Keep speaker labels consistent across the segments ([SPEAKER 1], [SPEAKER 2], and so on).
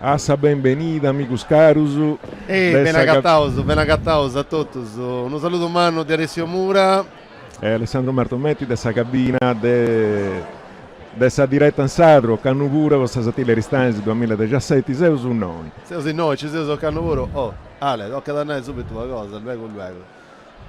[SPEAKER 1] Assa benvenida, amigos caros.
[SPEAKER 2] Ben agattaus a todos. Un saluto umano di Alessio Mura.
[SPEAKER 1] Alessandro Martometti dessa cabina dessa diretta in Sadro, Cannubura, vostra satile Ristanzi 2017, Zeus un noi.
[SPEAKER 2] Zeus in noi, ci Zeus al Cannuburo. Oh, Ale, tocca da noi subito una cosa, luego.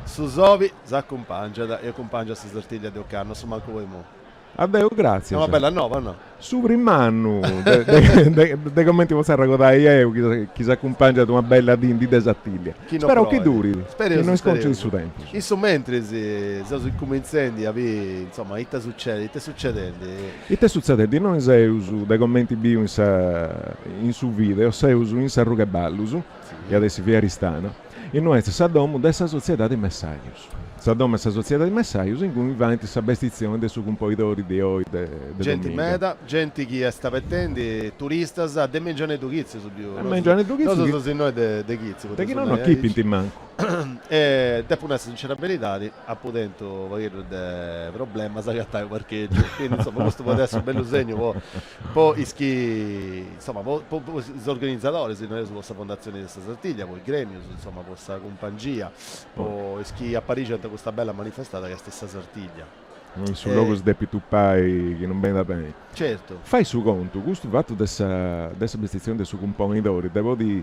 [SPEAKER 2] Su Zovi, s'accompagna, io accompagno a questa sortiglia di Occanno, su manco voi mo.
[SPEAKER 1] Addio, grazie.
[SPEAKER 2] No, bella nuova, no?
[SPEAKER 1] Subrimmannu, de commenti vostra raccontare io, chi si accompagna ad una bella di desattiglia. Spero che duri, che non sconci il suo tempo.
[SPEAKER 2] In su mentre se come incendi, insomma, ite succedendo.
[SPEAKER 1] Ite succedendo, non sei uso dei commenti bio in su video, sei uso in Sarruga Ballus, e adesso via Ristano, e noi siamo dessa società di messaggi. Sadom essa società di messaggi in cui va in questa bestizione dei suoi compoitori di oggi.
[SPEAKER 2] Gente meda, gente che sta vettendo, turistas, a de mangiare due ghizzi su più.
[SPEAKER 1] Mangiare due ghizzi?
[SPEAKER 2] Noi sono noi de ghizzi.
[SPEAKER 1] Perché non ho chi pinti manco.
[SPEAKER 2] E dopo una sincera verità, ha potento avere dei problemi a gattare il parcheggio. Quindi insomma questo può essere un bello segno. Poi insomma, gli organizzatori, se non è sulla fondazione di questa sartiglia, poi il gremio, insomma, questa compagnia, poi chi a Parigi ha questa bella manifestata che è la stessa sartiglia.
[SPEAKER 1] Sul logo di Pitupai che non bene bene.
[SPEAKER 2] Certo.
[SPEAKER 1] Fai su conto, questo fatto dessa bestizione dei suoi componitori, devo dire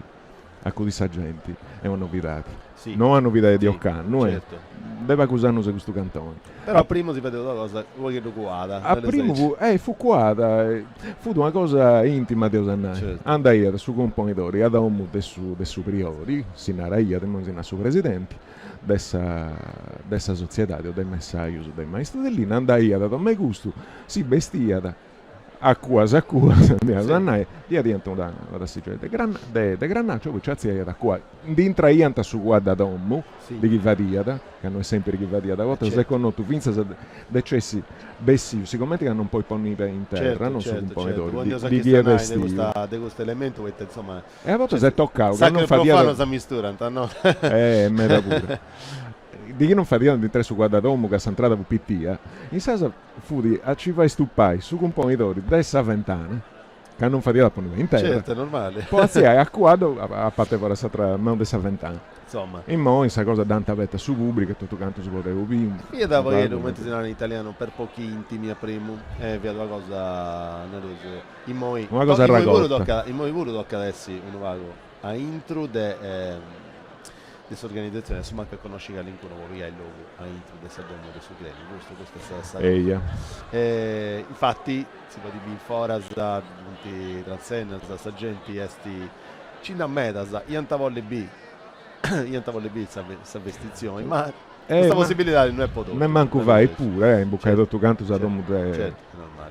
[SPEAKER 1] a questi gente è una novità.
[SPEAKER 2] Sì.
[SPEAKER 1] Non una novità di Occanno,
[SPEAKER 2] certo.
[SPEAKER 1] Deve accusarnos di questo cantone.
[SPEAKER 2] Però prima si vede una cosa, vuoi che lo cuada.
[SPEAKER 1] A primo fu cuada, fu una cosa intima di Osannai.
[SPEAKER 2] Certo.
[SPEAKER 1] Andai su componitori, ad uomo dei superiori, si naraia del suo presidente, dessa società, dei messaggi, dei maestri dell'Ina, andai da me gusto, si bestia a quasi di Osannai, di diventa una situazione de granaccio, poi c'è da qua, di intraianta su guarda da uomo, di chi vadiada, che hanno sempre chi vadiada, a volte secondo tu vinza decessi bessi, sicuramente che non puoi ponere in terra, non sono componitori, di chi è vestito.
[SPEAKER 2] Di questo elemento, insomma...
[SPEAKER 1] E a volte si tocca,
[SPEAKER 2] che non fa diada... si misturano, no?
[SPEAKER 1] Me da pure. Di chi non fa di tre su guarda d'uomo che si è entrata per PT, in sasa fu di a ci vai stupai su componitori dessa ventana, che non fa di la ponere in terra.
[SPEAKER 2] Certo, è normale.
[SPEAKER 1] Poi si è acquato a parte per essere tra non dessa ventana.
[SPEAKER 2] Insomma.
[SPEAKER 1] E mo in sa cosa dante avete su pubblica tutto canto si poteva dire.
[SPEAKER 2] Io davo ieri un momento in italiano per pochi intimi a primo e via una cosa
[SPEAKER 1] una cosa raccolta.
[SPEAKER 2] In moi volo tocca adesso un vago a intro de questa organizzazione, adesso manca conosci che all'incontro via il logo a intro del Saddomo del suo gremio, giusto? Questa è infatti si può dire foras da transennas, da sagenti esti cinda medas, iantavolle B questa vestizione, ma questa possibilità non è potuta.
[SPEAKER 1] Non manco vai pure, in bocca di tutto canto Saddomo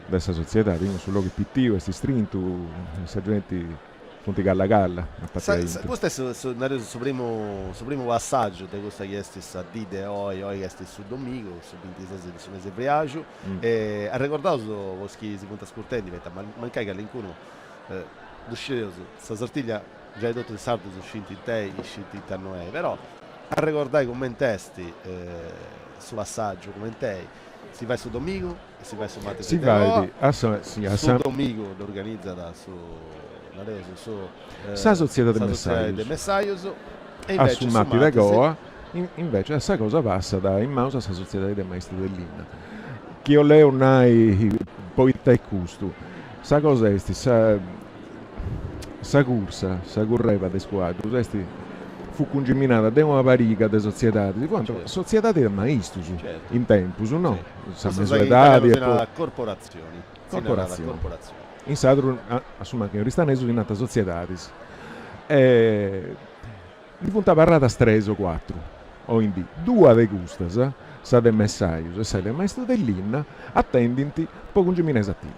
[SPEAKER 1] dessa società, quindi sul logo PT, questi strintu, sagenti punti galla
[SPEAKER 2] questo è il primo passaggio di questa chiesta di oggi che è su domingo su 26 di mese febbraio e ha ricordato che si punta scurtendi ma manca che all'incuno l'uscita questa sortiglia già hai detto di sardo su scinti in te scinti in noi però a ricordare i commentesti su passaggio commentei si va su domingo e si va su martedì
[SPEAKER 1] si va
[SPEAKER 2] su domingo lo organizza su
[SPEAKER 1] sa società dei
[SPEAKER 2] messaggi e
[SPEAKER 1] assumati da Goa invece questa cosa passa da in mano a società dei maestri dell'Inna che io leo nai poi te custo sa cosa è sa corsa sa correva di squadra questi fu congeminata da una pariga di società di quanto società dei maestri in tempo no sa mesuredati
[SPEAKER 2] corporazioni in
[SPEAKER 1] Sadru assuma che Ristaneso di nata societatis di punta barrata 3 o 4 o in D due de gustas sa de messaggi e sa del maestro dell'Inna attendenti poco giminese attili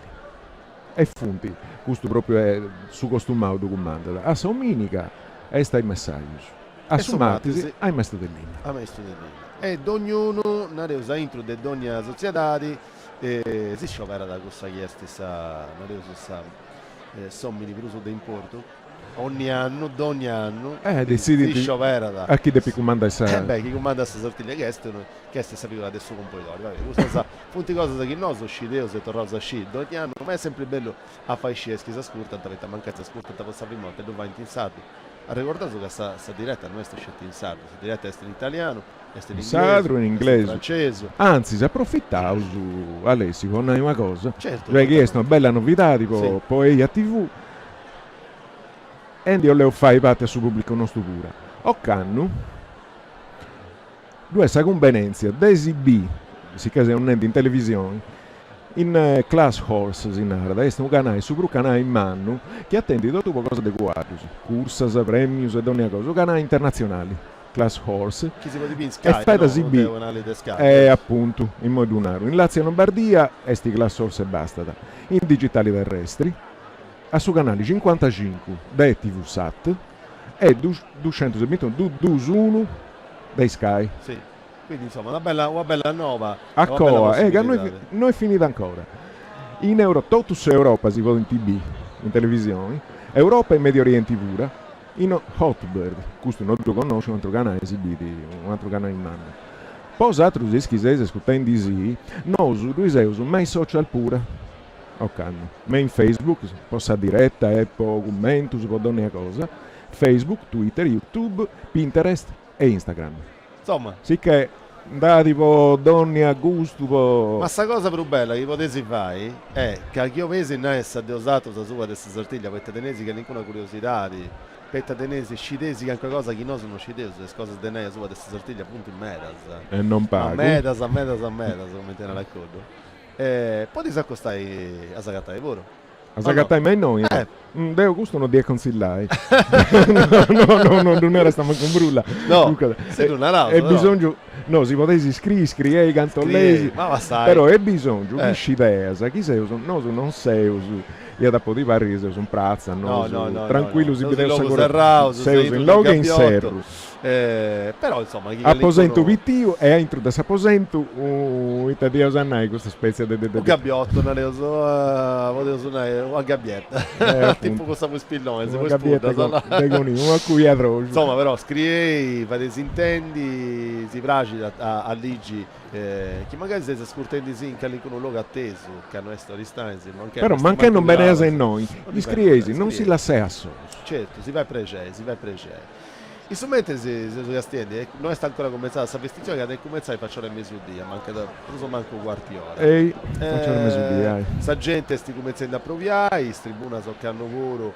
[SPEAKER 1] e funti questo proprio è su costumato documentato a Sauminica e sta i messaggi assumati ai maestro dell'Inna
[SPEAKER 2] e ognuno nareusa intro de ogni società si sciopera da questa chiesta sommi di bruso di importo ogni anno,
[SPEAKER 1] decidi
[SPEAKER 2] di scioperata.
[SPEAKER 1] a chi devi comandare essa.
[SPEAKER 2] Chi comanda questa sortiglia che è sapeva adesso compositori. Vabbè, questa punti cose da chi no, sono scideo, se tornato a sci ogni anno, ma è sempre bello a fare sci e schisa scurta, tanta mancanza scurta, tanta passare in moto e lo va in sardo. Ha ricordato che questa diretta non è scelta in sardo, questa diretta è in italiano, è in
[SPEAKER 1] sardo, in inglese,
[SPEAKER 2] in francese.
[SPEAKER 1] Anzi, si approfittava su Alessio con una cosa.
[SPEAKER 2] Certo.
[SPEAKER 1] Cioè, che è una bella novità, tipo
[SPEAKER 2] Sì.
[SPEAKER 1] Poeia TV. E io le fai parte su pubblico nostro pure. O canno due convenienze da esibì, si chiama un ente in televisione, in Class Horses in Arda, è un canale, su un canale in Mannu, che attendi tutto qualcosa di quadros, cursas, premios e ogni cosa, un canale internazionale, Class Horse.
[SPEAKER 2] Chi si può dire in
[SPEAKER 1] E
[SPEAKER 2] Sky,
[SPEAKER 1] fai da
[SPEAKER 2] no?
[SPEAKER 1] esibì, appunto, in modunaro. In Lazio e Lombardia, esti Class Horse e basta. In digitali terrestri, a su canale 55 da TV Sat e 221 dai Sky.
[SPEAKER 2] Sì, quindi insomma una bella nuova.
[SPEAKER 1] A Coa, che non è finita ancora. In Totus Europa si vede in TV, in televisione, Europa e Medio Oriente pure, in Hotbird, questo non lo conosco, un altro canale esibito, un altro canale in mano. Poi altri eschisesi ascoltando di sì, noi su mai social pure. Ok, ma in Facebook, possa diretta, Apple, commento, si può dire una cosa. Facebook, Twitter, YouTube, Pinterest e Instagram.
[SPEAKER 2] Insomma.
[SPEAKER 1] Sì che da tipo donne a gusto.
[SPEAKER 2] Ma sta cosa più bella che potessi fare è che a chi mese non è stato usato la sua questa sortiglia per tenesi che nessuna curiosità di per tenesi scitesi che anche cosa che non sono scitesi, le cose di noi sua questa sortiglia appunto in metas.
[SPEAKER 1] E non pago.
[SPEAKER 2] A metas, come te ne racconto. Poi ti sa costare a sagatta di lavoro.
[SPEAKER 1] A sagatta mai noi. Devo gusto non di consigliare. no, non era stiamo con brulla.
[SPEAKER 2] No, sei una rausa.
[SPEAKER 1] E bisogno no, si potessi scrivere cantolesi.
[SPEAKER 2] Ma sai.
[SPEAKER 1] Però è bisogno di idea, chi sei non sei su io da poter parlare sono prazza, tranquillo si vede sei in logo in serro.
[SPEAKER 2] Però insomma
[SPEAKER 1] apposento vittivo e entro da apposento italia sanai questa specie di
[SPEAKER 2] un gabbiotto non ne so volevo suonare una gabbietta tipo questa spillone se vuoi spunta
[SPEAKER 1] una cuiadro
[SPEAKER 2] insomma però scrivei fate si intendi si piace a Ligi che magari si scurtendi sì in calli con un luogo atteso che hanno a distanza
[SPEAKER 1] però manca non bene a noi gli scrivesi non si la sei a solo
[SPEAKER 2] certo si va a precedere in momento si astiende, non è ancora cominciata questa vestizione che è cominciata a fare il mesodia, manca manco un quarto d'ora.
[SPEAKER 1] Ehi, faccio il mesodia.
[SPEAKER 2] Sta gente sti cominciando a provare, sti tribuna so che hanno lavoro,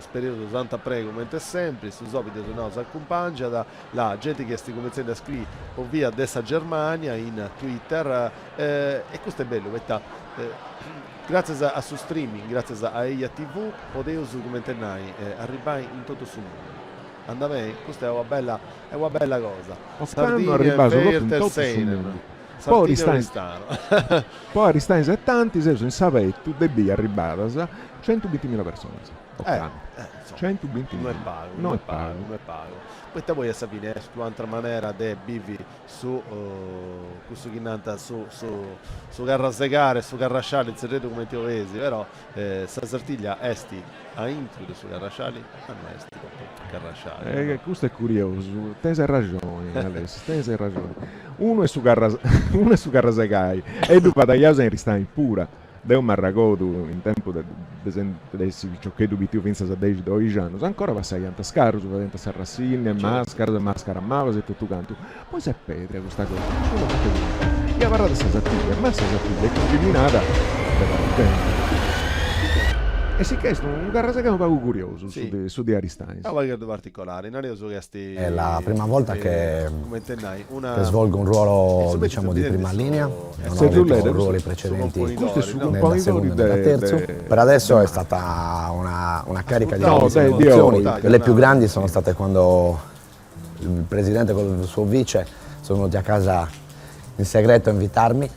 [SPEAKER 2] periodo tanta prego, come sempre, su subito se no si accompagna la gente che sti cominciando a scrivere o via dessa Germania in Twitter e questo è bello, perché grazie a su streaming, grazie a EIA TV, potevo su come arrivare in tutto sul mondo. Andava bene, questa è una bella cosa.
[SPEAKER 1] Stanno arrivando poi Ristani 70 in Savetto devi arrivare a 120.000 persone. 120.000
[SPEAKER 2] non è pago. Poi te vuoi sapere un'altra maniera di vivi su questo che nanta su carrasegare, su carrasciali, il segreto come ti vedi, però sta sartiglia esti a intro su carrasciali, non esti carrasciali.
[SPEAKER 1] Questo è curioso, te hai ragione Alessio, te hai ragione. Uno è su carrasegai e due patagliasi in Ristani pura. Da un marragoto in tempo desse ciocche dubitio pensa a 10-12 anni ancora passai a scarro su valente sarrassini e maschera amava e tutto canto poi si appete questa cosa e ha parlato questa sattiglia ma questa sattiglia è criminata e si chiesto un carrasega un po' curioso su di Aristani
[SPEAKER 2] qualche particolare
[SPEAKER 3] è la prima volta che svolgo un ruolo diciamo di prima linea non ho avuto ruoli precedenti né da secondo né da terzo per adesso è stata una carica di emozioni le più grandi sono state quando il presidente con il suo vice sono venuti a casa in segreto a invitarmi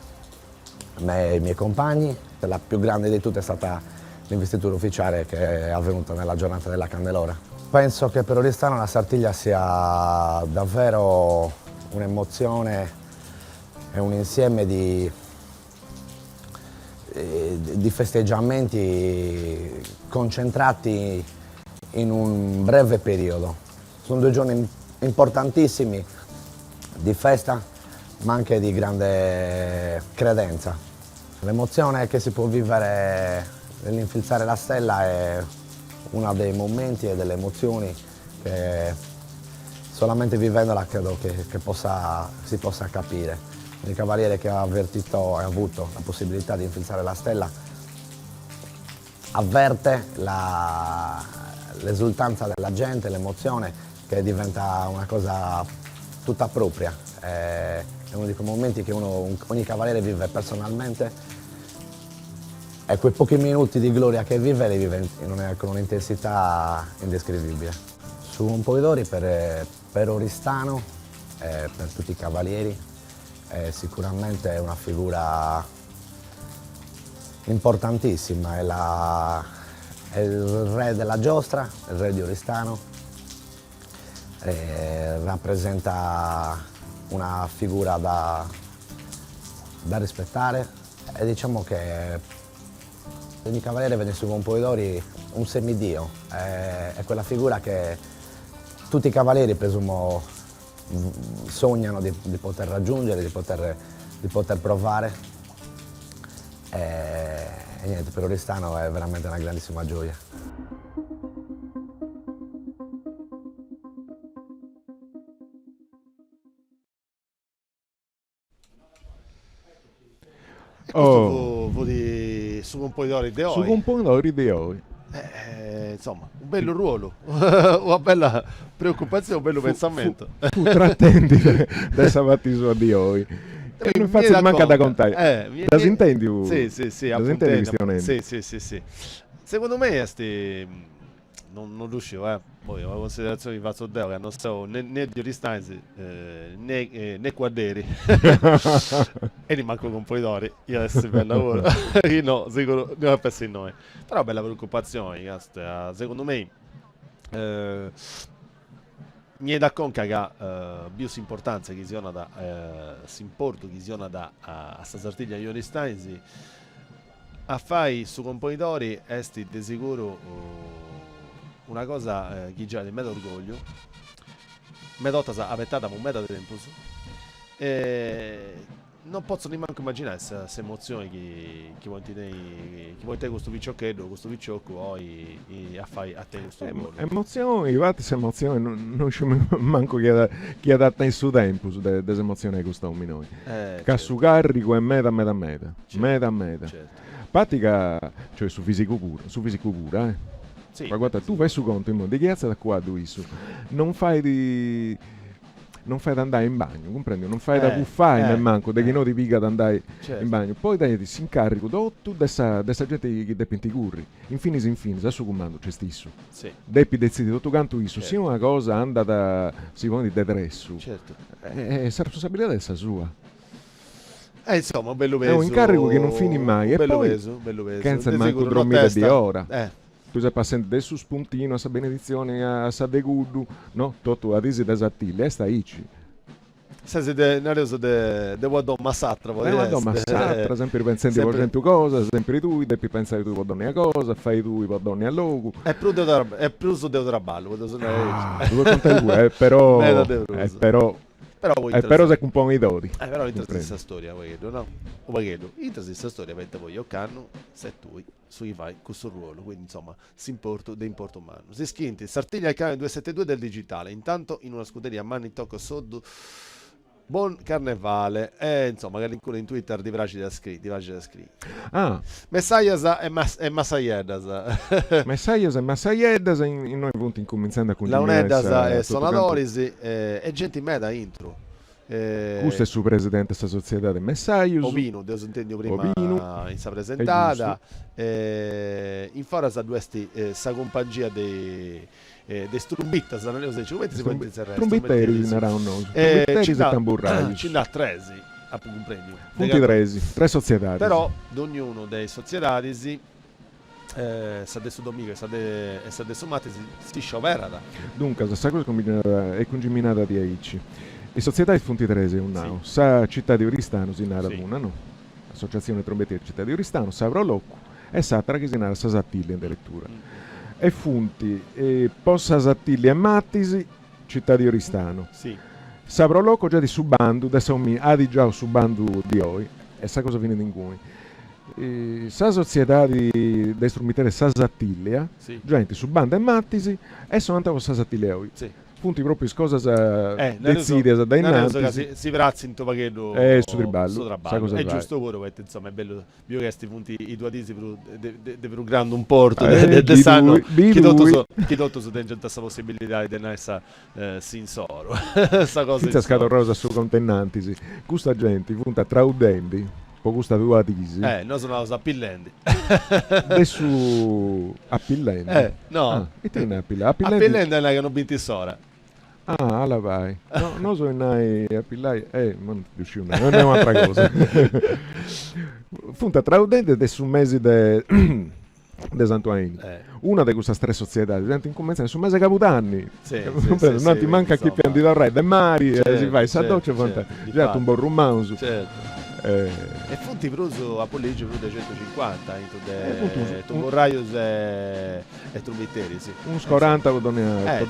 [SPEAKER 3] me e i miei compagni la più grande di tutte è stata l'investitura ufficiale che è avvenuta nella giornata della Candelora. Penso che per Oristano la Sartiglia sia davvero un'emozione e un insieme di festeggiamenti concentrati in un breve periodo. Sono 2 giorni importantissimi di festa, ma anche di grande credenza. L'emozione che si può vivere nell'infilzare la stella è uno dei momenti e delle emozioni che solamente vivendola credo che si possa capire. Il cavaliere che ha avvertito e ha avuto la possibilità di infilzare la stella avverte l'esultanza della gente, l'emozione che diventa una cosa tutta propria. È uno di quei momenti che ogni cavaliere vive personalmente e quei pochi minuti di gloria che vive li vive con un'intensità indescrivibile. Su un Polidori per Oristano e per tutti i cavalieri è sicuramente una figura importantissima, è il re della giostra, il re di Oristano, rappresenta una figura da rispettare e diciamo che ogni cavaliere vede su un Polidori un semidio, è quella figura che tutti i cavalieri presumo sognano di poter raggiungere, di poter provare e niente, per Oristano è veramente una grandissima gioia.
[SPEAKER 2] Su un Polidori de
[SPEAKER 1] Su un Polidori de oggi.
[SPEAKER 2] Insomma, un bello ruolo, una bella preoccupazione, un bello pensamento.
[SPEAKER 1] Tu trattendi questa battisola di oggi. E non faccio manca da contare. La intendi?
[SPEAKER 2] Sì, appunto. Sì. Secondo me non riuscivo, poi la considerazione di faccio Deo che non so né di Oristanzi né Quaderi e ne manco con Polidori, io adesso per lavoro io no, sicuro non ho perso in noi, però bella preoccupazione, secondo me mi è da conca che più importanza che sia da si importo che sia da a sta sartiglia di Oristanzi a fai su con Polidori esti di sicuro una cosa che già di me orgoglio, me dotta avvettata un meta di tempo e non posso nemmeno immaginare queste emozioni che vuoi te questo vicciocco poi a fai a te questo ruolo.
[SPEAKER 1] Emozioni, infatti emozioni non ci manco chi ha dato in suo tempo su delle emozioni che questo noi. Che su carico è meta. Certo. Pratica, cioè su fisico pura,
[SPEAKER 2] Sì,
[SPEAKER 1] ma guarda, tu vai su conto di chiazza da qua non fai da andare in bagno, comprendi? Non fai da buffare nel manco, da chi non ti piga da andare in bagno. Poi dai, si incarico tutto dessa gente che depinti curri. Infine, a suo comando c'è stesso.
[SPEAKER 2] Sì.
[SPEAKER 1] Depi decidi tutto canto isso. Se una cosa anda da si vuole di depresso.
[SPEAKER 2] Certo.
[SPEAKER 1] È responsabilità dessa sua.
[SPEAKER 2] Insomma, bello peso.
[SPEAKER 1] È un incarico che non finì mai. E
[SPEAKER 2] bello
[SPEAKER 1] poi,
[SPEAKER 2] peso.
[SPEAKER 1] Che non manco dormire di ora. Tu sei passando del suo spuntino a sa benedizione a sa de gudu, no? Tutto a disi desattilli, e sta ici.
[SPEAKER 2] Se de guardò massatra,
[SPEAKER 1] sempre pensando a cento cose, sempre tu, devi pensare tu a a cosa, fai tu a donne a logo.
[SPEAKER 2] È più del traballo,
[SPEAKER 1] due contare però sei un po' i doti.
[SPEAKER 2] Però interessa questa storia, no? O paghetto. Interessa questa storia, perché poi io canno, se tu sui vai con questo ruolo, quindi insomma, si importo umano. Si schinti, Sartiglia al cane 272 del digitale, intanto in una scuderia mani tocco sotto. Buon carnevale e insomma che ancora in Twitter di Vraci da scrivere. Messaias e Massaiedas.
[SPEAKER 1] Messaias e Massaiedas in noi punti incominciando a continuare.
[SPEAKER 2] La Unedas e Sonadorisi e gente in meta intro.
[SPEAKER 1] Questo è il suo presidente della società di Messaius.
[SPEAKER 2] Ovino, Dio sentenio prima in sa presentata. In fora sa due sa compagnia dei strumbittas, non le come si può dire?
[SPEAKER 1] Trombitteri saranno trombitteri e tamburrai.
[SPEAKER 2] Ci dà 13, appunto un premio.
[SPEAKER 1] Punti 13, 3 società.
[SPEAKER 2] Però di ognuno dei societari sa adesso domingo e sa adesso mate si scioperata.
[SPEAKER 1] Dunque, questa cosa è congeminata di Aici. Le società di Punti 13 un nao. Sa città di Oristano si narra una, no? Associazione Trombettieri città di Oristano, sa Prolocco e sa tra che si narra sa Sattilli in lettura. e funti Possa Sattilli e Mattisi, città di Oristano.
[SPEAKER 2] Sì.
[SPEAKER 1] Sabro loco già di subandu, adesso mi adi già subandu di oi, e sa cosa viene in cui. Sa società di strumitere Sa Sattillia,
[SPEAKER 2] sì.
[SPEAKER 1] Gente subanda e Mattisi, e sono andato Sa Sattillia oi.
[SPEAKER 2] Sì.
[SPEAKER 1] Punti proprio scosa decide da innanzi
[SPEAKER 2] si vrazzi in topaghello
[SPEAKER 1] su triballo
[SPEAKER 2] è giusto pure perché insomma è bello più che sti punti i due disi per un grande un porto de sanno chi tutto su tenge questa possibilità di tenere sinsoro sta cosa
[SPEAKER 1] senza scatto rosa su contennantisi questa gente punta traudendi po' gusta due tisi
[SPEAKER 2] noi sono a Pillendi
[SPEAKER 1] adesso a Pillendi
[SPEAKER 2] no
[SPEAKER 1] e te ne a
[SPEAKER 2] Pillendi è che non vinti sora.
[SPEAKER 1] Ah, alla vai. No, non so in a pillai, non riuscivo, non è un'altra cosa. Funta traudente adesso un mese de Santuaini. Una di queste tre società, in convenzione su mese capodanni. Non ti manca chi pianti da re, de mari, si fa sa doccia già un buon rumauso.
[SPEAKER 2] E fonti pruso a Polleggio più di 150 tu Borraios e Trumitteri sì.
[SPEAKER 1] Uns 40 con donne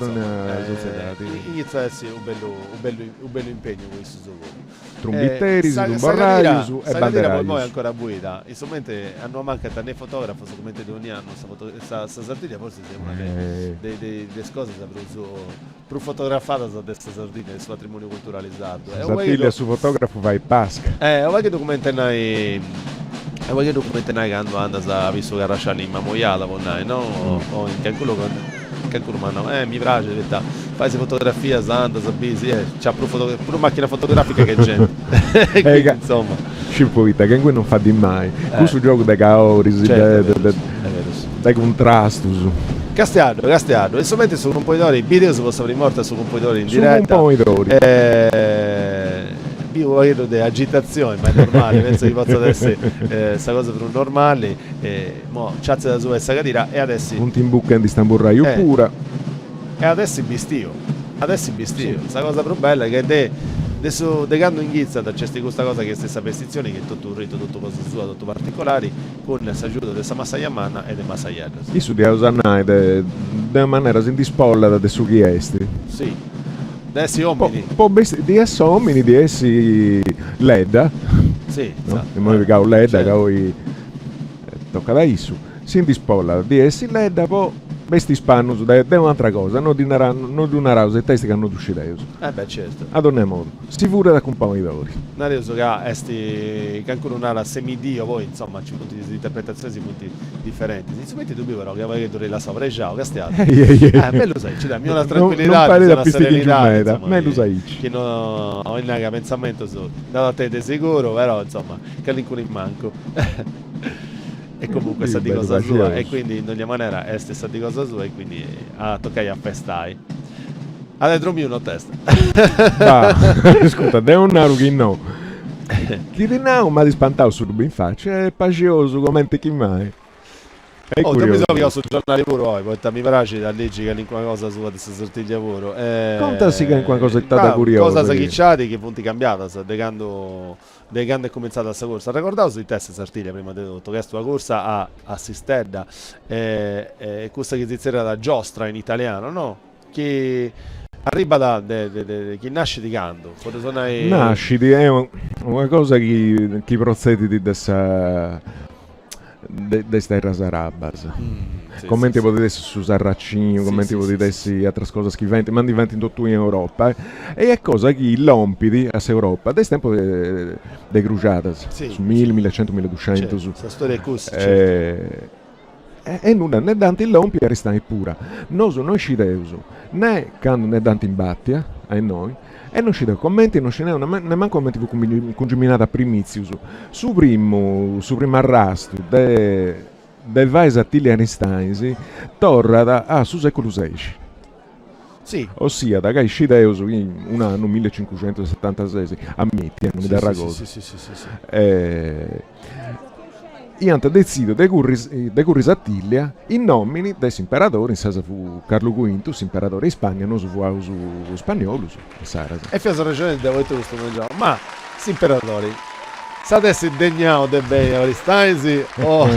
[SPEAKER 1] società
[SPEAKER 2] inizia a essere un bello impegno questo
[SPEAKER 1] Trumitteri, Borraios e Banderaios
[SPEAKER 2] poi ancora buida insomma hanno mancato né fotografo come ogni anno sta Sardegna forse è una delle cose che ha preso più fotografata da questa Sardegna del suo patrimonio culturale
[SPEAKER 1] Sardegna su fotografo vai Pasca
[SPEAKER 2] che documentenai che andando a visto che Rasciani in Mamoiala no? O in Cancun ma no mi piace verità fai fotografia santa sabisi c'ha pure macchina fotografica che gente quindi, insomma
[SPEAKER 1] Cipovita che non fa di mai questo gioco dei caori dai contrastus
[SPEAKER 2] Castiano insomma su un po' di video si possono rimorta su un po' di in diretta
[SPEAKER 1] su un po' di
[SPEAKER 2] io vedo di agitazione ma è normale penso che possa essere questa cosa per un normale mo ciazza da sua e sagatira e adesso
[SPEAKER 1] punti in buca di stamburraio pura
[SPEAKER 2] e adesso investio questa cosa più bella è che adesso decando in ghizza da c'è questa cosa che è stessa vestizione che è tutto un rito tutto cose sue tutto particolari con l'aiuto della Massayamanna e del Massaiello
[SPEAKER 1] io su di usare della maniera si dispolla da su chi esti
[SPEAKER 2] sì essi uomini
[SPEAKER 1] di essi uomini di essi ledda
[SPEAKER 2] sì
[SPEAKER 1] no? Esatto. Ledda che tocca da issu si dispolla di essi ledda poi vesti spanno è un'altra cosa non di una rausa e testi che hanno uscito
[SPEAKER 2] certo
[SPEAKER 1] ad ogni modo si pure da componidori
[SPEAKER 2] Nareso che ancora un'ala semidio poi insomma ci punti di interpretazioni punti differenti insomma tu però che dovrei la sapere già che stiamo me lo sai ci dammi una tranquillità
[SPEAKER 1] non pare da serenità me lo sai
[SPEAKER 2] che non ho in pensamento su da te di sicuro però insomma che l'incune in manco e comunque sta di cosa sua e quindi in ogni maniera è stessa di cosa sua e quindi toccai a festai dentro mio no testa
[SPEAKER 1] ascolta devo un che no chi di now ma di spantavo su in faccia è pagioso come chi mai
[SPEAKER 2] tu mi so che ho sul giornale pure poi mi piace da legge che in qualche cosa sua di sorti di lavoro
[SPEAKER 1] contasi che in qualcosa è stata curiosa
[SPEAKER 2] cosa chicciati che punti cambiata sta decando è cominciata questa corsa ricordavo sui test Sartiglia prima di tutto che è la corsa a Sistedda questa che si era da giostra in italiano no? Che arriva da chi nasce di canto
[SPEAKER 1] nasciti è una cosa che prozzetti di terras arabas commenti potete su Sarracino commenti potete altre cose schiventi ma diventi tutto in Europa e è cosa che l'ompidi a Europa da tempo de Cruzadas su 1000, 1100, 1200 su
[SPEAKER 2] questa storia è così
[SPEAKER 1] e non né dante l'ompi restano pura noi scideuso né quando ne dante in battia a noi e non ci dei commenti non ce n'è nemmeno commenti congeminata a primizius su primo arrasto del vai Attilio Einstein torna a su secolo XVI ossia da che scideus in un anno 1576 ammetti non mi dà ragosto Iant decido de curris Attilia in nomini des imperatori in sasa fu Carlo V imperatore in Spagna non su spagnolo e
[SPEAKER 2] fece ragione da voi questo mangiare ma imperatori adesso indegnato de bene Aristaisi o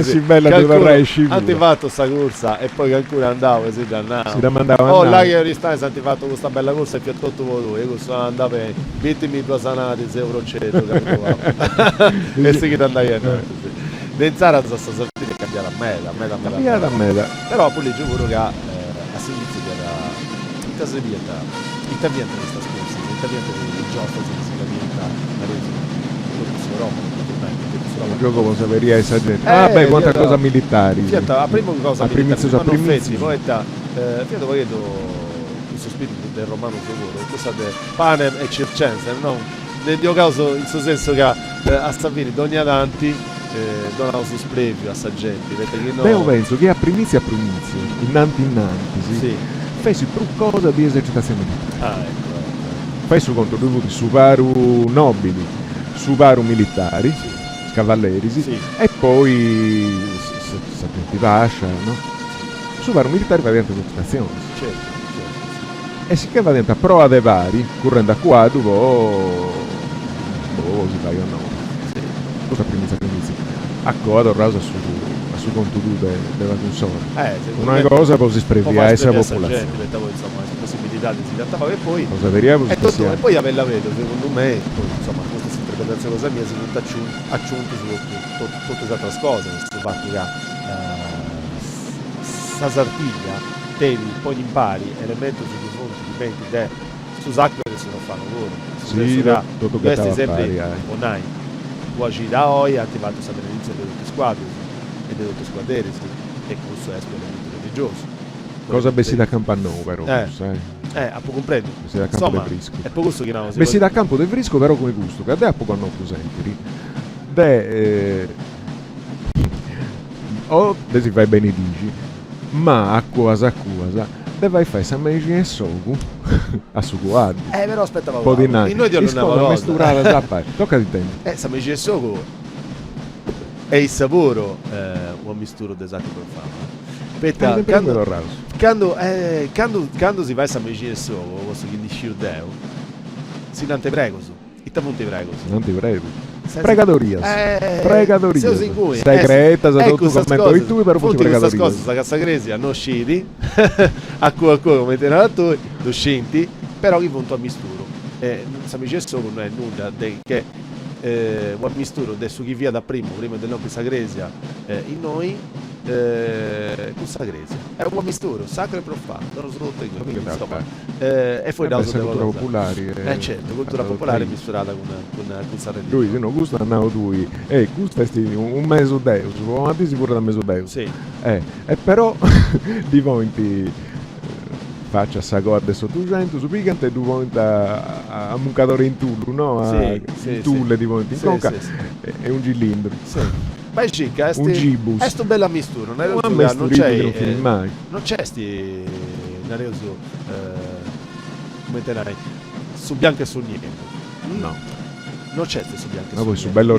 [SPEAKER 1] si bella di vorrei scivolo.
[SPEAKER 2] Hanno fatto sta corsa e poi qualcuno andava e si andava.
[SPEAKER 1] Si ramandava.
[SPEAKER 2] Oh, là che Aristaisi hanno fatto questa bella corsa e fiattotto voi, questo andava bene. Mettimi due sanati, 6 euro cento, e si che andava Denzara sta sortita e cambiare a meta. Però poi leggo pure che a servizio era intervienta questa scorsa, intervienta il gioco si cambienta la rete.
[SPEAKER 1] Il gioco cosa per essa gente. Beh, quanta cosa militari.
[SPEAKER 2] Fiat, a prima cosa
[SPEAKER 1] militari. A primizio.
[SPEAKER 2] Fiat vedo questo spirito del romano sicuro, cosa del Panem e Circense, no? Nel mio caso, in suo senso che a Savini dogni adanti donano su sprevio a sta gente.
[SPEAKER 1] Beh, io penso che a primizia, innanti, sì. Fai più cosa di esercitazione militare.
[SPEAKER 2] Ecco.
[SPEAKER 1] Fai su conto dovuti su varu nobili, su varu militari, cavalleri, e poi sapenti vascia, no? Su varu militari va dentro esercitazione.
[SPEAKER 2] Certo.
[SPEAKER 1] E si che va dentro a prova dei vari, correndo a quadro, si fai o no. Cosa primizia. A coda rasa su conto della console. Una cosa così sprevia essa popolazione.
[SPEAKER 2] Insomma, possibilità di e poi
[SPEAKER 1] cosa vediamo
[SPEAKER 2] e poi avella vedo, secondo me, poi, insomma, questa interpretazione cosa mia si punta aggiunto su tutte le altre cose, questo fatto che sta sartiglia devi poi impari elemento su cui fonti dipende su sacco che se non fanno loro.
[SPEAKER 1] Sì, tutto che
[SPEAKER 2] questi sempre online. Oggi da oggi ha attivato sempre l'inizio delle tutte squadre e delle tutte squadre e questo è elemento religioso.
[SPEAKER 1] Cosa bessi da campo a noi però,
[SPEAKER 2] a poco comprendi.
[SPEAKER 1] Bessi da campo del Vrisco.
[SPEAKER 2] È per questo che no,
[SPEAKER 1] bessi da campo del Vrisco però come gusto, che a poco hanno presenti. O si fai bene dici, ma a cosa deve fare sta medicina e sogu a su guardi.
[SPEAKER 2] Però aspettava
[SPEAKER 1] un po' di nani.
[SPEAKER 2] Noi ti non
[SPEAKER 1] misturare da parte. Tocca di tempo.
[SPEAKER 2] Sta medicina e sogu è il sapore un misturo d'esatto per fare. Quando si va a sta medicina e sogu, questo che dici Deo, si non te prego su. Non
[SPEAKER 1] ti prego. Pregadoria. Stai creta, se tu commento i tuoi, però poi pregadoria.
[SPEAKER 2] Questa cosa, sta cazzo cresi, non scidi, a qualcuno come te la tu, lo scenti, però che punto a misturo. Non mi gesso non è nulla che un misturo adesso chi via da prima del nome Sagresia in noi con Sagresia è un misturo sacro e profano loro sono tutte e poi da
[SPEAKER 1] cultura popolare
[SPEAKER 2] certo cultura popolare misturata con Sanremo
[SPEAKER 1] lui se non gusta andavo tu gusta un meso deus ma ti sicuro da meso deus
[SPEAKER 2] sì
[SPEAKER 1] e però di momenti faccia sta guarda sotto gente su picante e due volte a muncatore in Tulu, no? In Tulle di volte in conca e un cilindro.
[SPEAKER 2] Beh, cicca,
[SPEAKER 1] un gibus.
[SPEAKER 2] È sto bella mistura, non c'è sti nareoso come te l'hai su bianco e su niente.
[SPEAKER 1] No.
[SPEAKER 2] Non c'è sti su bianco e
[SPEAKER 1] su niente. Su bello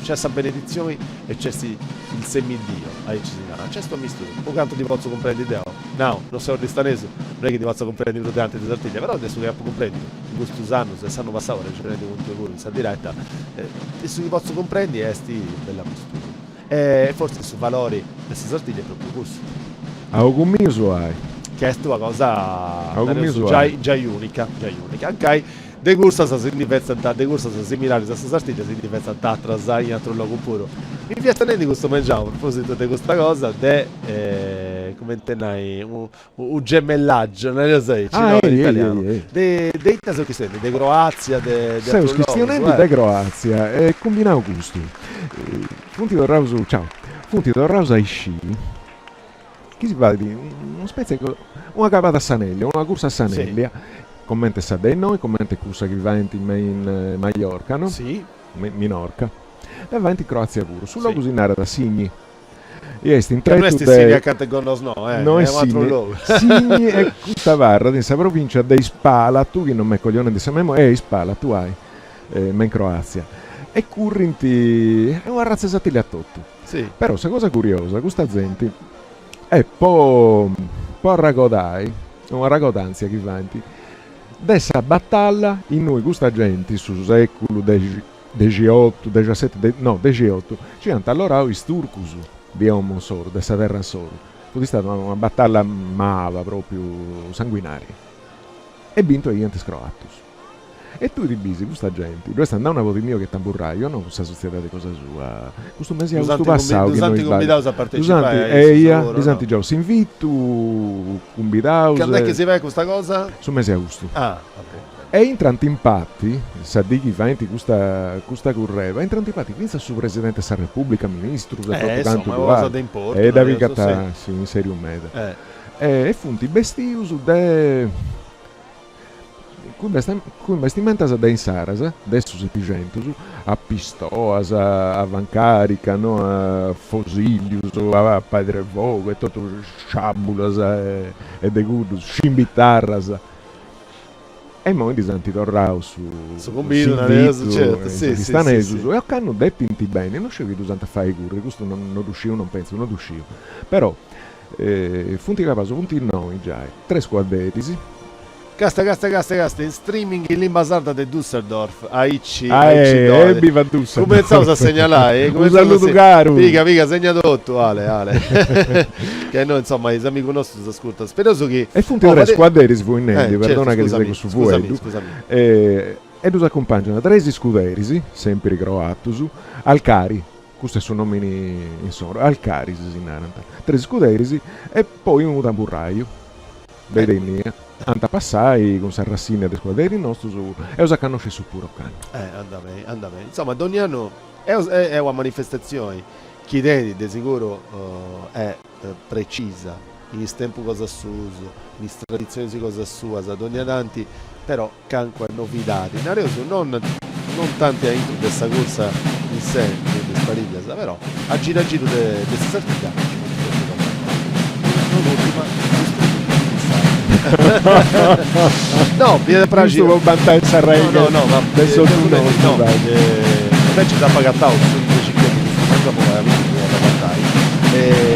[SPEAKER 2] c'è sta benedizione e c'è il semidio c'è sto misturo o quanto ti posso comprendere idea no non sei un ristanese non è che ti posso comprendere i rodanti di sartiglia però adesso che comprendo in questo anno se sanno passare recentemente con due in sta diretta adesso ti posso comprendere è sti bella mistura e forse su valori queste sartiglie è proprio questo
[SPEAKER 1] augumio su hai
[SPEAKER 2] che è tua cosa già unica ok de corsa si diventa similare a questa sartiglia si diventa a in altro luogo puro in fiesta di questo mangiamo a proposito di questa cosa come tenai un gemellaggio non lo sai dei Croazia
[SPEAKER 1] sei cristianelli di Croazia e combinavo gusti punti del rauso punti del rauso ai sci chi si va di una specie una cavata a Sanellia una corsa a Sanellia commente sa dei noi, commente corsa che va in Mallorca, no?
[SPEAKER 2] Sì.
[SPEAKER 1] Minorca. E va in Croazia pure. Sulla cucinare da Signi. E in tre
[SPEAKER 2] non è Signi accanto con nos no,
[SPEAKER 1] no è Signi e Custavarra, in questa provincia di Spala, tu che non mi coglione di Samemo, è Spala, tu hai, ma in Croazia. E currinti, è una razza esattile a tutto.
[SPEAKER 2] Sì.
[SPEAKER 1] Però, questa cosa curiosa, questa gente è po' ragodai, una ragodanza che vanti. dessa battaglia in noi questa gente su secolo 18, 17, no 18 ci hanno allora i turcus di Homo Soro, dessa terra solo. Fu stata una battaglia mava proprio sanguinaria e vinto gli antes croatus. E tu ribisi questa gente, questa non è una volta mio che tamburrai, io non questa società di cosa sua. Questo mese questo passato che noi
[SPEAKER 2] convidaus a partecipare.
[SPEAKER 1] Disanti già si invitu convidaus.
[SPEAKER 2] Che non è che si va questa cosa?
[SPEAKER 1] Su mese agosto.
[SPEAKER 2] Ah, ok.
[SPEAKER 1] E entranti impatti, sa di chi fa questa curreva, entranti impatti, pensa su Presidente della Repubblica, Ministro,
[SPEAKER 2] cosa da importo.
[SPEAKER 1] E da vicata, sì, in serio un mese. E funti bestius de... Con investimento da insaras, adesso 700, a pistoas, a vancarica, no? A fosilius, a padre vogo, e tutto sciabulas e de gudus, scimbitarras. E noi disanti torrau su
[SPEAKER 2] combino, certo, sì.
[SPEAKER 1] E hanno depinti bene, non scegliete usando a fare i curri, questo non riuscivo, non penso, non riuscivo. Però, funti capace, funti noi già, 3 squadreti.
[SPEAKER 2] Casta, in streaming in lingua sarda di Düsseldorf, AIC,
[SPEAKER 1] viva Düsseldorf.
[SPEAKER 2] Cominciamo a segnalare,
[SPEAKER 1] un saluto caro.
[SPEAKER 2] Figa, segna tutto, Ale. Che noi, insomma, i amici nostri si ascoltano. Speroso che...
[SPEAKER 1] E funti 3 squadreti voi inendi, perdona
[SPEAKER 2] certo,
[SPEAKER 1] che ti seguo su voi.
[SPEAKER 2] Scusami.
[SPEAKER 1] E nos accompagnano 3 scuderisi, sempre croatus, Alcari. Questi sono nomi insomma, Alcaris in Naranta. 3 scuderisi e poi un tamburraio. Vedete, anta passai con Sarrassina dei squadri nostri e usa conosce su puro can.
[SPEAKER 2] Anda bene. Insomma, ogni anno è una manifestazione che di sicuro è precisa, in tempo cosa suso, in tradizioni cosa sua, ad ogni adanti, però canque novità. Non tanti a intro di questa corsa in sé, di spariglias, però a giro di questa attività. Non ultima. No, viene pragico.
[SPEAKER 1] Giusto con vantaggio a regola.
[SPEAKER 2] No, ma
[SPEAKER 1] adesso tu no.
[SPEAKER 2] Invece da pagattao sono 10 km da battaglia.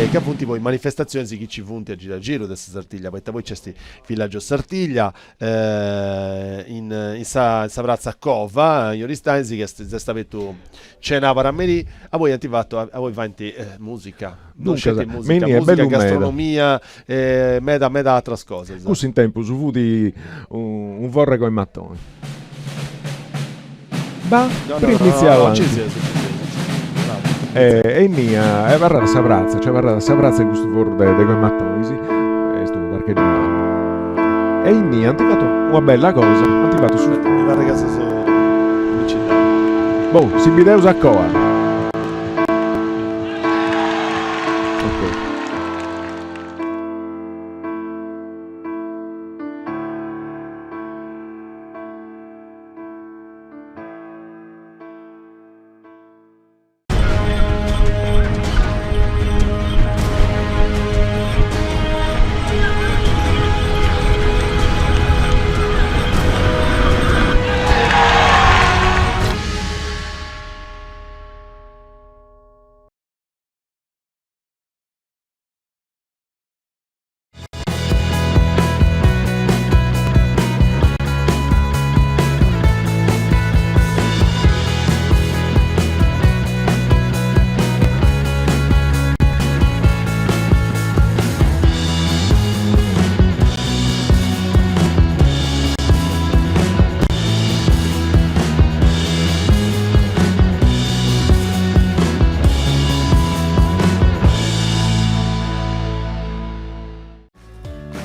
[SPEAKER 2] Che appunto poi manifestazioni che ci funti a giro di Sartiglia, poi c'è sti villaggio Sartiglia in sa prazza Cova, in Oristanzi che sta vetto cena per me a voi attivato a voi vanti musica, musica, gastronomia, meda altre cose.
[SPEAKER 1] Così in tempo su vuti un vorre con i mattoni. Per iniziare e mia varrà sa prazza di questo vorre de quei mattoni e sto parcheggiando. E in mia hanno fatto una bella cosa, hanno fatto su
[SPEAKER 2] la ragazza sono vicino.
[SPEAKER 1] Boh, si videos a coa.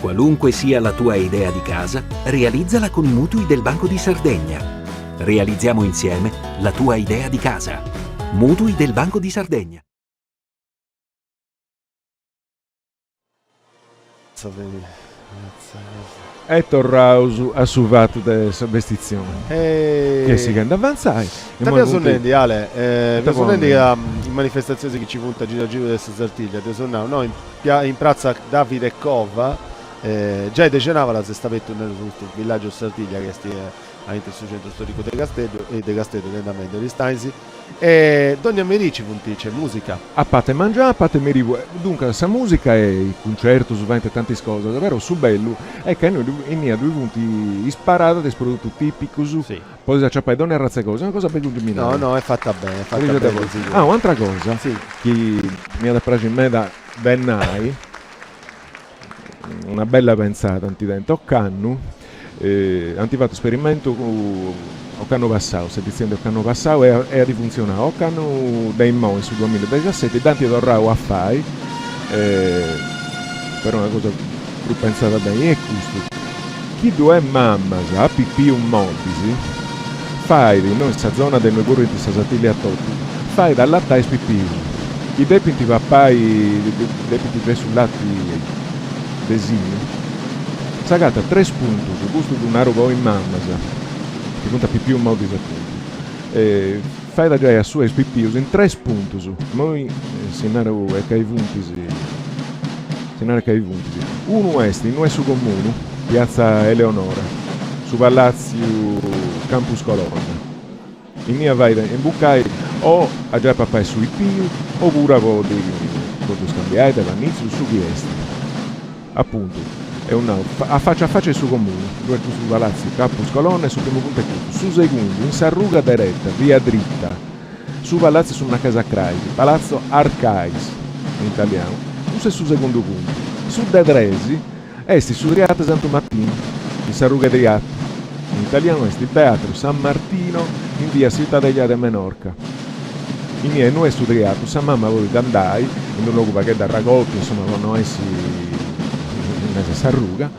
[SPEAKER 4] Qualunque sia la tua idea di casa, realizzala con Mutui del Banco di Sardegna. Realizziamo insieme la tua idea di casa. Mutui del Banco di Sardegna.
[SPEAKER 1] E torrausu a suvato de investizione che si andava avanzare.
[SPEAKER 2] Stiamo sonnendi Ale, sonnendi che in manifestazioni che ci punta giro di Sartiglia, no, in piazza Davide Cova. Già decenava la sestavetto nel villaggio Sartiglia che è anche sul centro storico di Castello e di Castello di Andamento di Steinsi E Donne Merici puntice, musica.
[SPEAKER 1] A parte mangiare, a parte merivu. Dunque, sa musica è il concerto, su tante cose, davvero su bello, è che noi in due punti isparata dei prodotti tipici,
[SPEAKER 2] Sì.
[SPEAKER 1] poi si acciappa donne e razze cose, è una cosa per illuminare.
[SPEAKER 2] No, è fatta bene, è fatta bene così.
[SPEAKER 1] Un'altra cosa,
[SPEAKER 2] sì,
[SPEAKER 1] che mi ha da piacere in me da Bennai, una bella pensata antidente, Cannu, hanno fatto esperimento con Canno Passau, edizione del Canno Passau e ha rifunzionato. O Canno dei Moi sul 2017, Dante Dorrao a fai, però una cosa più pensata bene è questo. Chi due mamma a pipì un modisi, fai di noi questa zona del noi correnti sasatili a tutti, fai dal latte a pipì. I depinti pappai, depinti presso latti desini, sagata 3 spunti su gusto di una roba in mamma. Che conta più un modo appunto. Fai da già a sua SPP in 3 spunti su. Noi sinaro e cai vuntisi. Uno est in su comune, piazza Eleonora, su Pallazio Campus Colonna. In mia vai in bucai o a già papà sui più oppure con scambiare da vanizio su chi est. Appunto. È a faccia su comune, due su Palazzo Campus Colonna e su primo punto è tutto. Su secondo, in Sarruga diretta, via dritta, su Palazzo su una casa a Craisi, Palazzo Arcais in italiano, su secondo punto. Su Dedresi, esti su Riate Santo Martino, in Sarruga Driata, in italiano esti Teatro San Martino in via Cittadella de Menorca. In miei noi studiato, San Mamma voi andai, in un luogo che da raccolto, insomma, non essi Sarruga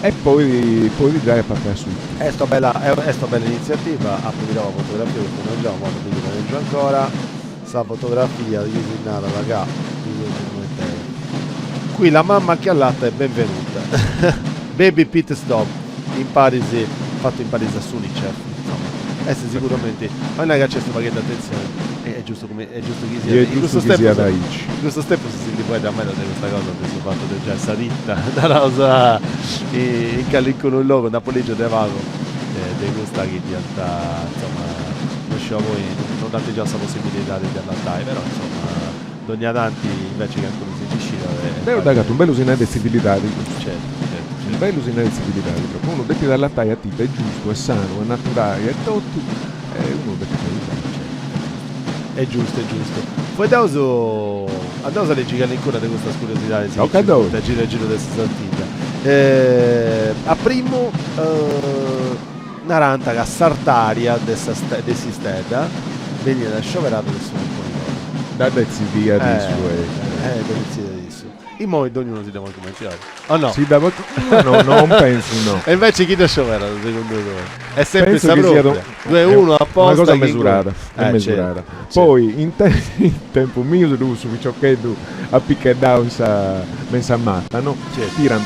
[SPEAKER 1] e poi già è partita su.
[SPEAKER 2] È sta bella iniziativa, aprirò la fotografia perché non già un modo di leggo ancora sta fotografia di Nara raga. Qui la mamma che allatta è benvenuta. Baby pit stop in Parisi, fatto in Parisi a Sunicef, insomma. Sicuramente non è che c'è questo pacchetto d'attenzione. È giusto che sia in questo tempo si sente poi da me da questa cosa adesso fatto del già salitta da rosa in calicco un logo Napolegio de Vago di questa che diventa insomma non so voi non date già questa possibilità di allattare però insomma Dogna Danti invece che ancora si vicino
[SPEAKER 1] un bello sinne di civiltà
[SPEAKER 2] certo.
[SPEAKER 1] Un bello sinne di civiltà uno detto dall'attare a tipo è giusto, è sano, è naturale, è tutto uno detto
[SPEAKER 2] è giusto. Poi andiamo a leggere ancora di questa curiosità di giro del Sartiglia. A primo Naranta che Sartaria di Sisteda veniva da scioperato del suo imponitore.
[SPEAKER 1] Da decidia di suo
[SPEAKER 2] I modi ognuno si deve cominciare. Oh no?
[SPEAKER 1] Si dava non penso no.
[SPEAKER 2] E invece chi da scioperato secondo voi? È sempre
[SPEAKER 1] penso che sia
[SPEAKER 2] 2-1 apposta.
[SPEAKER 1] Una cosa misurata.
[SPEAKER 2] Certo.
[SPEAKER 1] Poi in tempo mio su Miciocchetto a piccheddare mensa matta, no?
[SPEAKER 2] Certo.
[SPEAKER 1] Tirano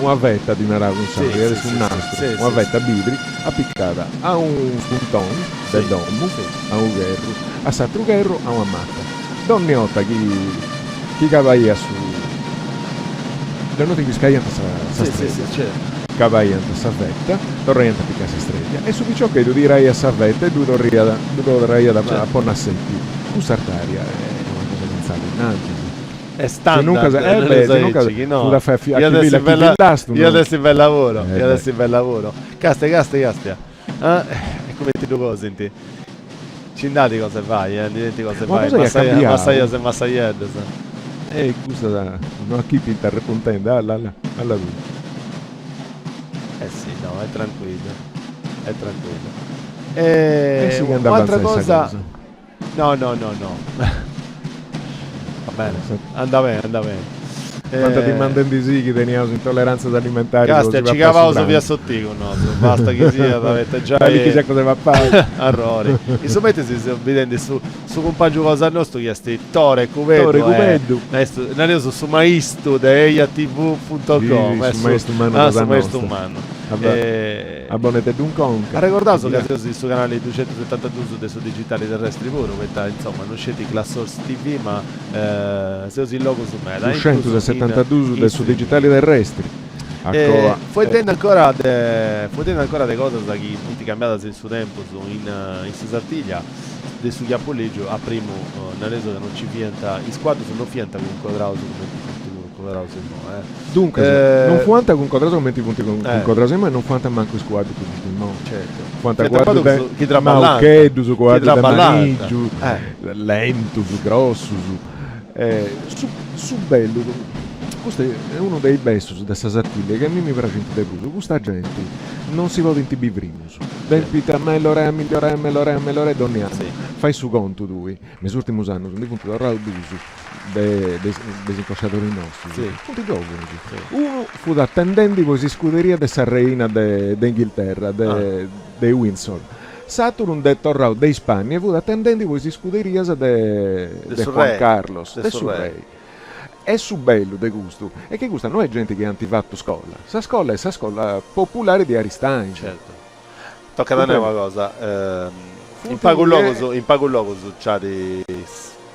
[SPEAKER 1] una vetta di una rava su un nastro, una vetta bidri appiccata a un spuntone del domo, a un gherro, a satro gherro, a una matta. Donneotta chi cavaia su la nota che scaglianta sa
[SPEAKER 2] certo.
[SPEAKER 1] Cavaianta sa vetta, torrente a piccare streglia e su ciò che direi a sa vetta e due dorria da Ponnassetti. Tu Sartaria è una cosa pensata innanzi.
[SPEAKER 2] È standard.
[SPEAKER 1] No. Io
[SPEAKER 2] adesso in bel lavoro. Castia. E come ti devo senti? Ci indati cosa fai, diventi cosa fai. Massaiello.
[SPEAKER 1] Questa una equipe interrompente alla lui.
[SPEAKER 2] Sì, no, è tranquillo.
[SPEAKER 1] Sì,
[SPEAKER 2] un'altra cosa. No. Va bene, andava bene.
[SPEAKER 1] Quando ti mandano di sì che teniamo intolleranze alimentari.
[SPEAKER 2] Castia, ci cavavo via sottico, no? Basta che sia, avete già.
[SPEAKER 1] Chissà cosa va a fare.
[SPEAKER 2] Errori. Insomma, si sono vedendo su compagno cosa nostro che è Tore Cuvedo. Adesso su maisto da eiatv.com.
[SPEAKER 1] Su maisto umano. Abbonate ad un conca.
[SPEAKER 2] Ha ricordato che su canale 272 su digitali terrestri pure, insomma, non sceti Classors TV, ma se usi il logo su me.
[SPEAKER 1] 272 su digitali terrestri.
[SPEAKER 2] Poi tende ancora le cose da chi tutti cambiate nel suo tempo in Sartiglia. del suo chiappoleggio a primo nel reso che non ci fienta i squadri sono fienta con Codrauso
[SPEAKER 1] dunque non fuanta con Codrauso con 20 punti con Codrauso ma non fuanta manco i squadri no.
[SPEAKER 2] Certo.
[SPEAKER 1] Fuanta guardo chi Maucheddu su guardo da Maniggio lento su grosso su bello. Questo è uno dei bestos di questa sartiglia che a me mi piace in debuto. Questa gente non si vota in TB Vrimus. Dempita migliore ogni anno. Fai su conto tu. Nei ultimi anni sono venuti a Raudusu dei incrociatori nostri. Tutti giovani. Uno fu da attendenti poi si scuderia della reina d'Inghilterra, dei Windsor. Saturn de Torrao de Spagna e fu da attendenti poi si scuderia de Juan Carlos, de suo re. È su bello de gusto e che gusta non è gente che ha antifatto scuola sa scuola popolare di Aristain
[SPEAKER 2] certo tocca da noi una cosa in pago un logo c'ha di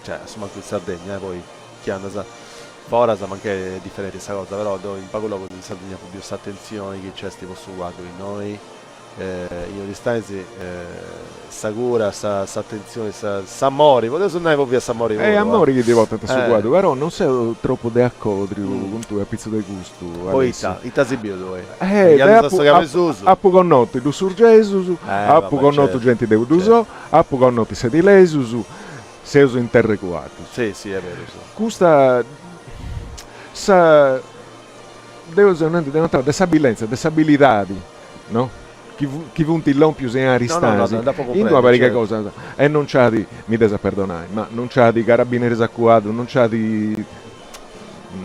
[SPEAKER 2] cioè insomma qui in Sardegna poi chi hanno ora sa anche differente questa cosa però in pago logo in Sardegna più attenzione che c'è sti posso guardare in noi io di Staisi sa cura, sa attenzione, sa mori, adesso non è proprio a mori.
[SPEAKER 1] Amori che ti volta su guardo, però non sei troppo de accodri con tu a pizzo del gusto.
[SPEAKER 2] Poi ita si bio dove.
[SPEAKER 1] Appu con notti du surgesu, appu con notti gente de uduso, appu con notti sedilesu, seuso in terre quattro.
[SPEAKER 2] Sì, è vero.
[SPEAKER 1] Questa sa devo notare disabilità, no? Chi vunti l'ompiu se Aristasi in due varie cose e non c'ha di mi desa perdonare ma non c'ha di carabinieri a quadro non c'ha di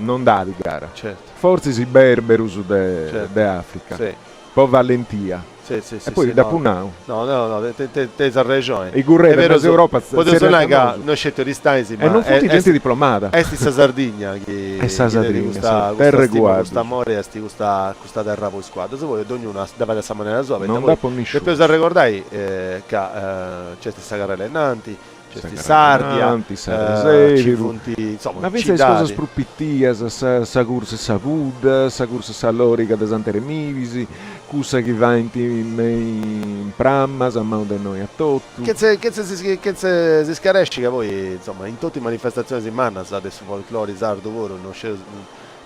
[SPEAKER 1] non dà di gara forse si berberus de Africa poi valentia e poi da Punau
[SPEAKER 2] te sa regione
[SPEAKER 1] i gurre della Europa
[SPEAKER 2] non scelto di Staisi
[SPEAKER 1] e non fu gente diplomata
[SPEAKER 2] esti sa Sardegna che
[SPEAKER 1] terra guarda
[SPEAKER 2] questa amore esti questa terra poi squadra se vuoi ognuno dava questa maniera sua
[SPEAKER 1] non da ponnisciù
[SPEAKER 2] e poi se ricordai che c'è questa carrella innanti c'è Sardia
[SPEAKER 1] ma pensa le cose sprupittias sa corsa sa Vud sa corsa sa Lorica da Santere Mivisi cusa che va in pramma sa mano da noi a tutto
[SPEAKER 2] che se si scaresci che poi insomma in tutte le manifestazioni si manna adesso folklore sardo voro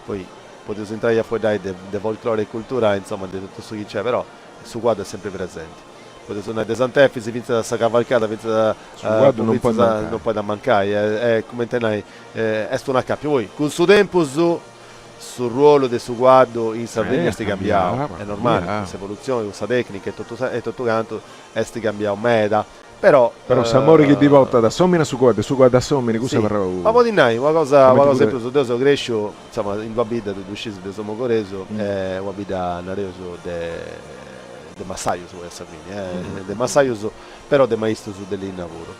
[SPEAKER 2] poi potete entrare a fuori dai de folklore e cultura insomma di tutto questo che c'è però il suo quadro è sempre presente potete suonare dei Sant'Effi si vince da cavalcata non puoi da mancare è come te ne è sto una cappia poi con suo tempo sul ruolo del suo guardo in Sardegna sti cambiato è normale questa evoluzione questa tecnica e tutto canto è sti cambiato meda però
[SPEAKER 1] Samori che di volta da sommina su guarda sommina cosa parla
[SPEAKER 2] ma poi dinai una cosa più su Deus Grescio insomma in Babida di uscire di Somocoreso e Babida Nareso de Massaius vuoi sapere de Massaius però de maestro su dell'inlavoro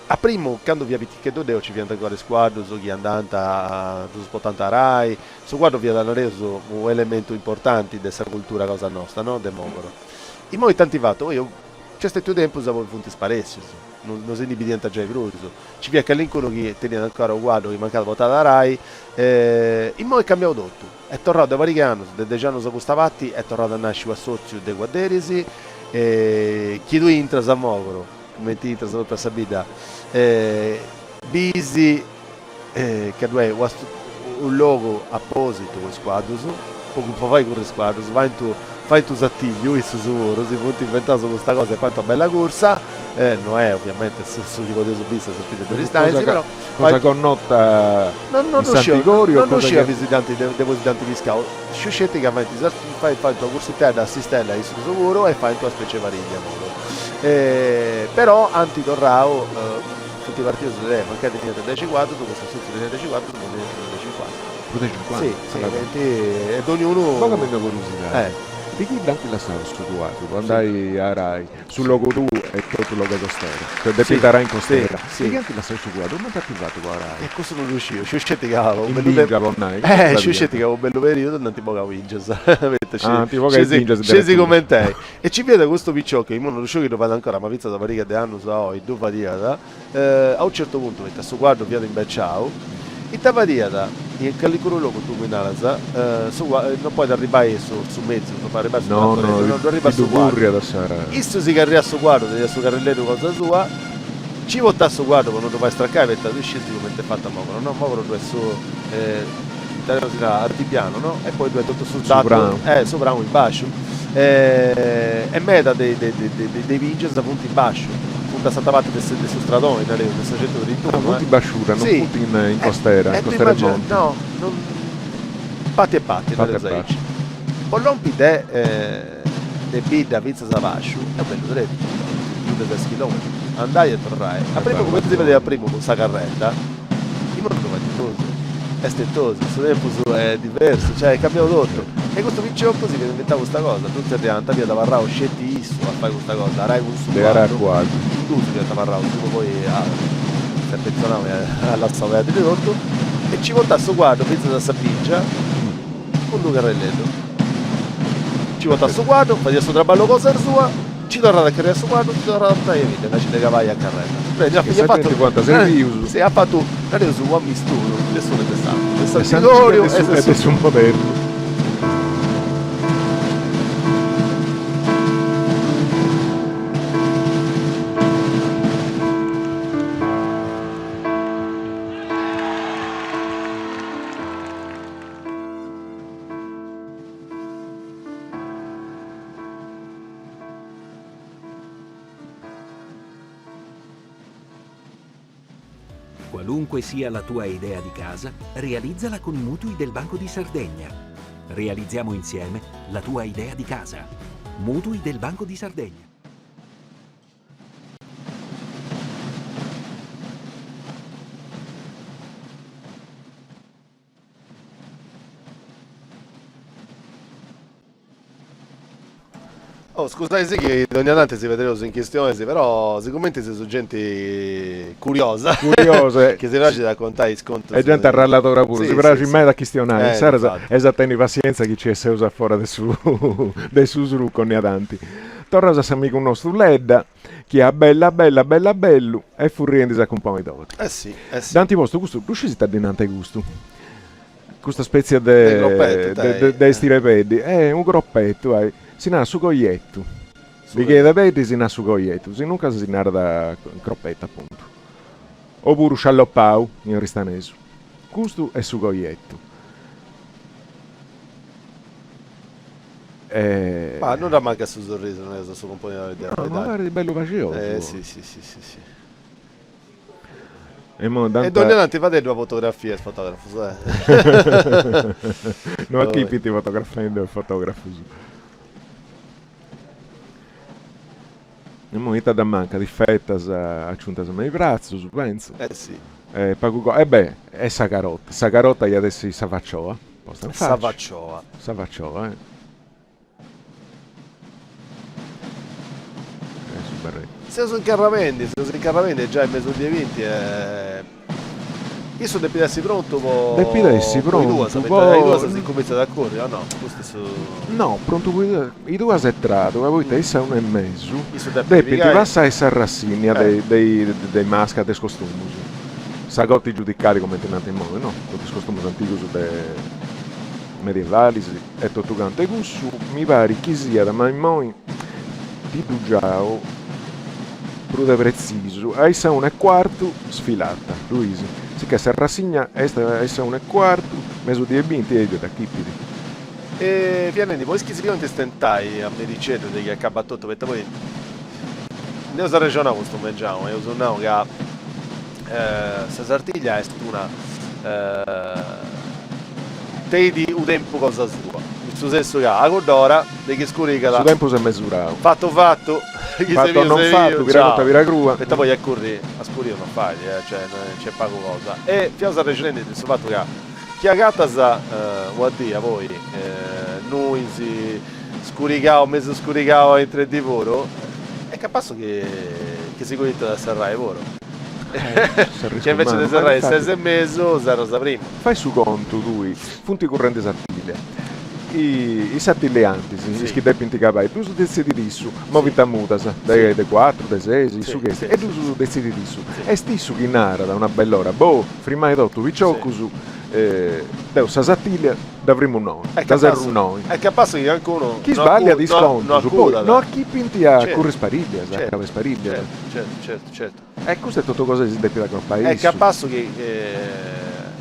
[SPEAKER 2] a primo quando via che dodeo ci viene ancora squadro su chi andanta su spottanta Rai su guardo via da Nareso un elemento importante della cultura cosa nostra no de Mongolo in moi tanti fatto io c'è stato tempo usavo i punti sparessi non si diventa già i brusi ci via che l'incono che teneva ancora un guardo che mancava votare da Rai in moi è cambiato tutto è tornato da Varicano da Gianno Sagustavatti è tornato a nascere a Sozio de Guaderisi chiedo intras a Mogoro come intras per Sabida Bisi che due un logo apposito con squadros poco fai con le squadros fai tu attivi io su si può inventare questa cosa e fatto bella corsa non è ovviamente su tipo di subista su spirito di distanza però
[SPEAKER 1] cosa connota
[SPEAKER 2] non
[SPEAKER 1] Sant'Igorio
[SPEAKER 2] non uscì a visitanti di scout sciuscetti che fai il tuo corso da assistella in sicuro e fai il tuo specie variglia però anti-Torrao tutti i partiti su lei mancate di 10-4 tu questa sotto di 10-4 tu non di 10-4 sì ed ognuno
[SPEAKER 1] ma come mia curiosità di chi danti la stava studiato quando andai a Rai sul logo tu e tutto il logo costiera cioè depita Rai in costiera di chi danti la stava studiato come ti ha attivato qua a Rai
[SPEAKER 2] e questo non riuscivo sciuscetti che avevo un bello periodo non ti può vincere scesi come te e ci vede questo picciocco io non riuscivo che lo vado ancora ma pizza da parica di anno so due fatica a un certo punto mette su guardo via in Becciao in Tavadiata, in Callicurolo con tu Guinalasa, non puoi arrivare su mezzo, non puoi arrivare su non arriva su guardo. Questo si carria su guardo, devi su carrelletto cosa sua, ci vota su guardo quando tu vai a straccare, perché tu scesi come ti è fatta Mocoro, no? Mocoro tu è su, italiano si chiama altipiano, no? E poi tu è tutto sul dato, sopra un in basso, e meta dei vigili da punti in basso. Da Santa Parte del stradone, del saggetto di intorno.
[SPEAKER 1] Punti basciura, non punti in costera, in costera monte.
[SPEAKER 2] No, non... patti e patti, Pollompi de bidda pizza savasciu, è bello dritto, più di 10 km. Andai e torrai. A primo come si vedeva prima con questa carretta, io non lo vedo è stettoso, il suo tempo è diverso, cioè è cambiato tutto. E questo Picciocco si deve inventare questa cosa, tutti arrivano via da Varrao, scetti isso a fare questa cosa, Rai con su quadro, tu si diventa Varrao, poi si affezionava alla savia di ridotto e ci porta a sto quadro, pizza da Sappigia, con due carrelletto. Ci porta a sto quadro, fa di sto traballo cosa sua, ci torna a carriera a sto quadro, ci torna a tagliare vita, invece di cavalli a carretta.
[SPEAKER 1] Gli ha fatto quanta serviuso.
[SPEAKER 2] Si ha fatto, non è su un misturo, nessuno è stato. È stato
[SPEAKER 1] nessun moderno.
[SPEAKER 4] Qualunque sia la tua idea di casa, realizzala con i mutui del Banco di Sardegna. Realizziamo insieme la tua idea di casa. Mutui del Banco di Sardegna.
[SPEAKER 2] Oh, scusate se che ogni tanto si vedrà in questione, però sicuramente se sono gente curiosa che si piace raccontare i sconti.
[SPEAKER 1] E gente arrallatora pure, si piace in me da questionare, esattamente pazienza che ci è usa fuori dei suoi srucco ogni tanti. Torna a amico un nostro ledda, che è bella bello, e furriendo si accompagna dopo.
[SPEAKER 2] Sì.
[SPEAKER 1] Danti vostro gusto, tu ci sta dinante gusto? Questa specie dei stirepedi, è un groppetto, si narra su coglietto, di che da vedi si narra su coglietto, si nunca si narra da croppetta appunto, oppure scialloppau in ristanese, questo è su coglietto.
[SPEAKER 2] Ma non da manca sul sorriso, non è stato un po' di
[SPEAKER 1] magari di bello facioso.
[SPEAKER 2] Sì.
[SPEAKER 1] E
[SPEAKER 2] Donne Nanti fate due fotografie, il fotografo,
[SPEAKER 1] non a chi ti fotografando il fotografo. E moneta da manca di fettas a ciuntas mai braccio, penso.
[SPEAKER 2] Sì.
[SPEAKER 1] È Sacarotta. Sacarotta gli adesso Savacciova.
[SPEAKER 2] Savacciova. Se sono in carravendi già in mezzo di eventi. Io sono depidessi pronto
[SPEAKER 1] i due
[SPEAKER 2] si comincia ad accorrere, no?
[SPEAKER 1] No, pronto i due settrato, poi te sei 1 e mezzo. Deppi ti passa e sarrassigna dei masca des costumes. Sagotti giudicati come tenati in modo, no? Tutti costumes antichi dei medievali e tutto quanto. E questo mi pare che sia da mai di Dugiao prude preciso. Essa 1 e quarto sfilata, Luisi. Sì che si rassegna essa 1 e quarto, mezzo di 20 e da Chippidi.
[SPEAKER 2] E Pianendi, poi sicuramente stentai a me dicendo che accaba tutto, perché poi ne ho ragionato questo mangiamo, e ho usato che se sartiglia è una te di un tempo cosa sua. Il suo senso che a Cordora, dei che scurica
[SPEAKER 1] il tempo si è misurato.
[SPEAKER 2] Fatto.
[SPEAKER 1] Non fatto, vira vira crua.
[SPEAKER 2] E poi a correre, a scurire non fai, cioè non c'è poco cosa. E Fiausa Regelende del suo fatto che chi ha gatta sa, vuol dire a voi, noi si scuricao, mezzo scuricao in 3 di volo, è capace che si comincia da serrare volo. Che invece di serrare 6 e mezzo, 0 sa prima.
[SPEAKER 1] Fai su conto, lui, funti corrente sartiglia. i sattillanti, sì. Che depinti capai, tu su decidi disso, movita mutasa, dai 4, dai 6, su che e tu su decidi disso. E stisso chi narra da una bell'ora, prima di tutto, viciocusu, devo sa sattiglia, d'avremo noi, da zero noi.
[SPEAKER 2] È capace che qualcuno
[SPEAKER 1] chi sbaglia di sconto, poi no a chi pinti a corrispariglia,
[SPEAKER 2] certo.
[SPEAKER 1] E questo è tutto cosa che si deve da colpa.
[SPEAKER 2] È capace che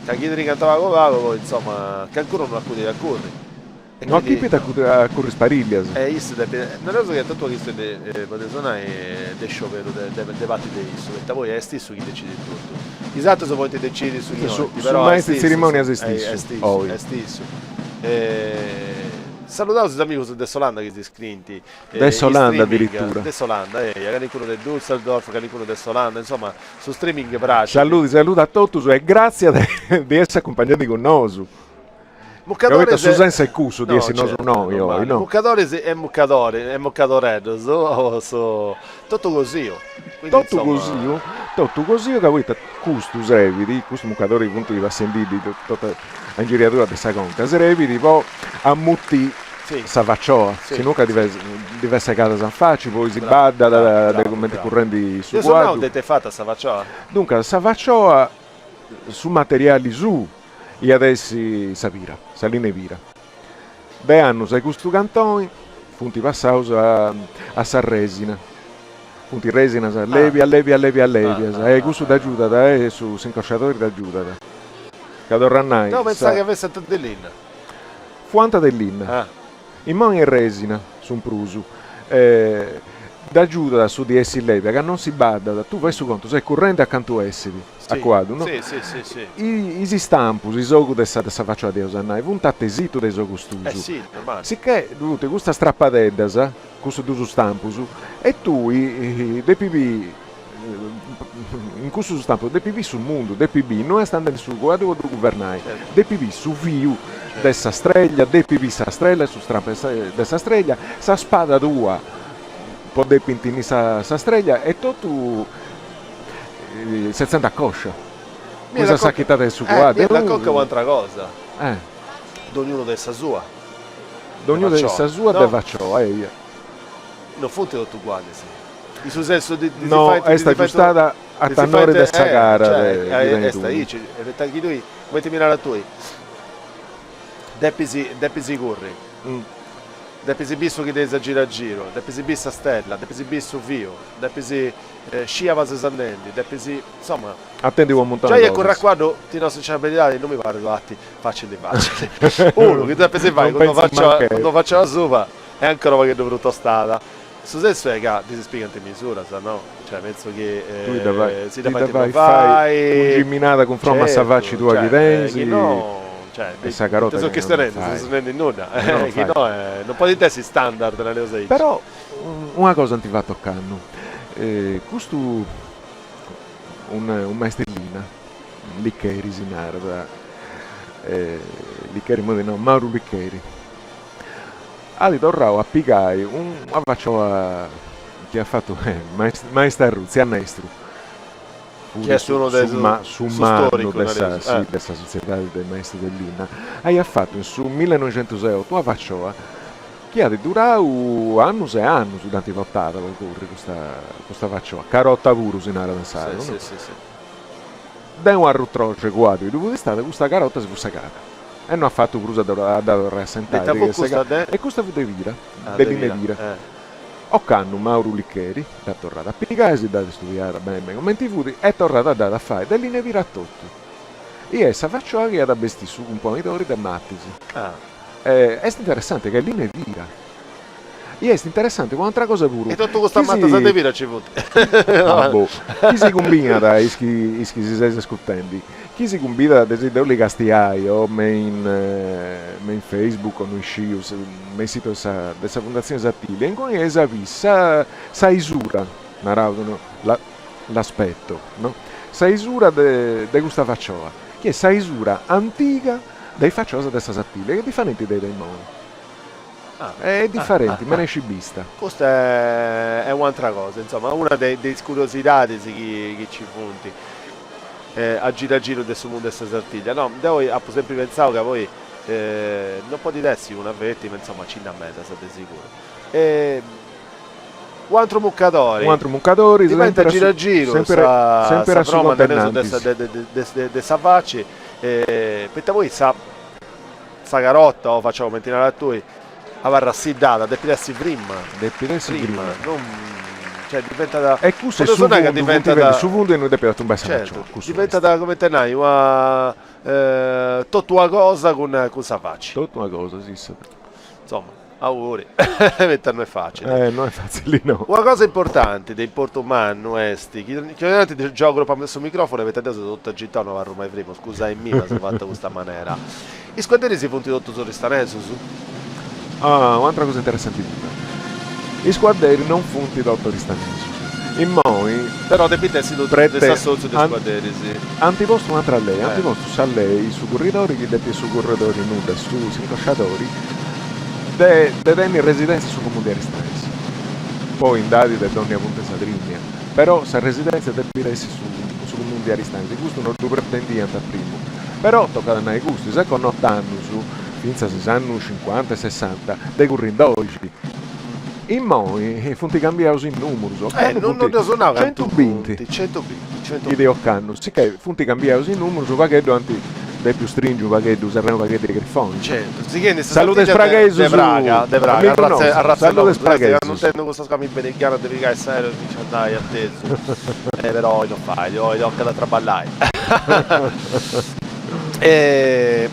[SPEAKER 2] chi cantava con Vago, insomma, che ancora non accudeva a corri.
[SPEAKER 1] No a chi pinti a corrispariglia.
[SPEAKER 2] Non è cosa che tanto questo è del sciopero dei batti di isso, perché voi è stesso chi decide tutto. Esatto, se voi decidi su
[SPEAKER 1] però maestri di cerimonia è
[SPEAKER 2] stesso. Salutavo gli amici di Solanda che si iscritti.
[SPEAKER 1] Solanda addirittura.
[SPEAKER 2] De Solanda, qualcuno del Düsseldorf, qualcuno del Solanda, insomma, su streaming braci.
[SPEAKER 1] Saluti a tutti e grazie di essere accompagnati con noi. Avete su senza il cuso di essere noi.
[SPEAKER 2] Muccadores e muccadoredos, tutto così.
[SPEAKER 1] Tutto così che avete custus revidi, questo muccadore di punto di va sentiti tutta la ingiriatura di questa conta, revidi poi a mutti Savacciò, se non diverse case San Facci, poi si badda dai commenti correnti su
[SPEAKER 2] quadro. Io sono avete fatta Savacciò?
[SPEAKER 1] Dunque, Savacciò su materiali su e adesso Savira, Saline Vira. Da anni sai questo cantone, punti passati a Sarresina. Punti resina, allevia, e questo da Giuda, su incrociatori da Giuda. Cadorrannai.
[SPEAKER 2] No, pensavo che avesse tanto dell'inna.
[SPEAKER 1] Fuanta dell'inna. In mano è resina, su un prusu. Da Giuda su di essi levia, che non si bada, tu vai su conto, sei corrente accanto a essi. A quadro, no?
[SPEAKER 2] Sì.
[SPEAKER 1] I stampus, i giochi dessa faccia di Osannai, puntate esito dei giochi studio.
[SPEAKER 2] Sì, normale.
[SPEAKER 1] Sicché, questa strappadedda, questo duso stampus, e tu, DPB, in questo stampo, DPB sul mondo, DPB non è stando sul quadro di governare, DPB su viu dessa streglia, DPB sa strella, su strampa dessa streglia, sa spada tua, può depintini sa streglia, e tu 60 coscia. Questa sacchettata del suo quadro.
[SPEAKER 2] La cocca è un'altra cosa. Ognuno dessa sua.
[SPEAKER 1] Ognuno dessa sua deve ciò.
[SPEAKER 2] Non fotte tutto uguale, sì. Il suo senso di
[SPEAKER 1] no, è stata aggiustata a tannore dessa gara.
[SPEAKER 2] È sta lì, anche lui, come mirare a tu. Depisi corri. Depisi bisso che deve gira a giro, depisi bissa stella, depisi bisso vio, depisi scia vase sannelli, depisi insomma.
[SPEAKER 1] Attendi un montone.
[SPEAKER 2] Già io corro qua, ti nostri abilità non mi pare fatti facili. Uno che depisi vai, quando faccio la sopa è anche roba che dovrò tostata. Su senso è che ti si spiega in misura, sa no? Cioè penso che si deve fare
[SPEAKER 1] un gimminata con fromma savacci tu a chidensi.
[SPEAKER 2] No. Cioè,
[SPEAKER 1] questa carota
[SPEAKER 2] che sto rendendo in nulla, non può dire si standard nelle cose.
[SPEAKER 1] Però una cosa non ti va toccando, questo un maestrellina, Liccheri si narra, Liccheri no, Mauro Liccheri, ha ritornato a piccare un affaccio che ha fatto maestra Ruzzi a Nestru.
[SPEAKER 2] Che è uno dei
[SPEAKER 1] storico dessa società dei maestri dell'Inna, ha fatto su 1908 a Vaccioa che ha durato anni e anni durante l'ottava questa Vaccioa, carotta pure in area pensare.
[SPEAKER 2] Sì.
[SPEAKER 1] Da un arrutroce quadri dopo d'estate questa carotta si fu saccata e non ha fatto pure a dare rassentare e questa fu Vira, dell'Inne Vira. Occanno Mauro Liccheri è tornato a Pigasi da studiare bene commenti futi è tornato a dare a fare dell'Inne Vira a tutti e essa faccio che ha da besti su un po' di da Mattisi è interessante che l'Inne Vira e è interessante con un'altra cosa pure
[SPEAKER 2] e tutto questa matta di Vira ci vuole
[SPEAKER 1] chi si combina da ischi si sei scottenti chi si combina ad esempio le castiai o in Facebook o nei scius nei siti della fondazione Sattile in cui sa isura l'aspetto no? Sa isura de questa faccioa che è sa isura antica dei facciosa della Sattile che è differente dei mondi è differente, me ne scibista.
[SPEAKER 2] Questa è un'altra cosa, insomma, una delle curiosità che ci punti a giro del suo mondo della Sartiglia. No, voi ho sempre pensato che voi non può dirsi una vetti, ma insomma ci da meta, state sicuro. Un altro muccatori diventa giro sempre a su de Savacci, per voi sa garotta o facciamo mentinare a tu avrà sidata de piresi prima non, cioè diventa da
[SPEAKER 1] e questo è su vundo e noi dobbiamo tumbare
[SPEAKER 2] certo, diventa da come tenai una tutta una cosa con Savacci
[SPEAKER 1] tutta una cosa sì.
[SPEAKER 2] Insomma auguri, non è facile.
[SPEAKER 1] Non è facile, no.
[SPEAKER 2] Una cosa importante dei Porto Umano è che il gioco sul microfono avete detto tutto agitato a Roma prima, scusa in me, ma si è fatta questa maniera. I squadrini si punti tutto sul ristaneso su.
[SPEAKER 1] Un'altra cosa interessante. I squadrini non funti tutto ristaneso. In noi
[SPEAKER 2] però depitessi tutto il socio dei squadrini, sì.
[SPEAKER 1] Antiposto un'altra lei, antiposto sa lei su corridori che detti su corridori nuda, su incrociatori. Detenni residenza su comune ristanza poi in dati del donne a Ponte Sadrinia però se residenza deve essere su comune ristanza questo non lo pretendiamo da primo però tocca da noi gusti se con 8 anni su finza 60 50 60 dei corridori in noi funti cambiati in numero
[SPEAKER 2] non sono
[SPEAKER 1] 120 ideo canno sì che funti cambiati in numero va che anti dei più stringi un paghetto, saranno paghetti di grifoni.
[SPEAKER 2] Certo,
[SPEAKER 1] salute Spraghese
[SPEAKER 2] su Braga, a
[SPEAKER 1] salute Spraghese.
[SPEAKER 2] Non tengo questa scambi benedichiana di rigare serio, dice dai atteso. Però non fai, io tocca da traballare. E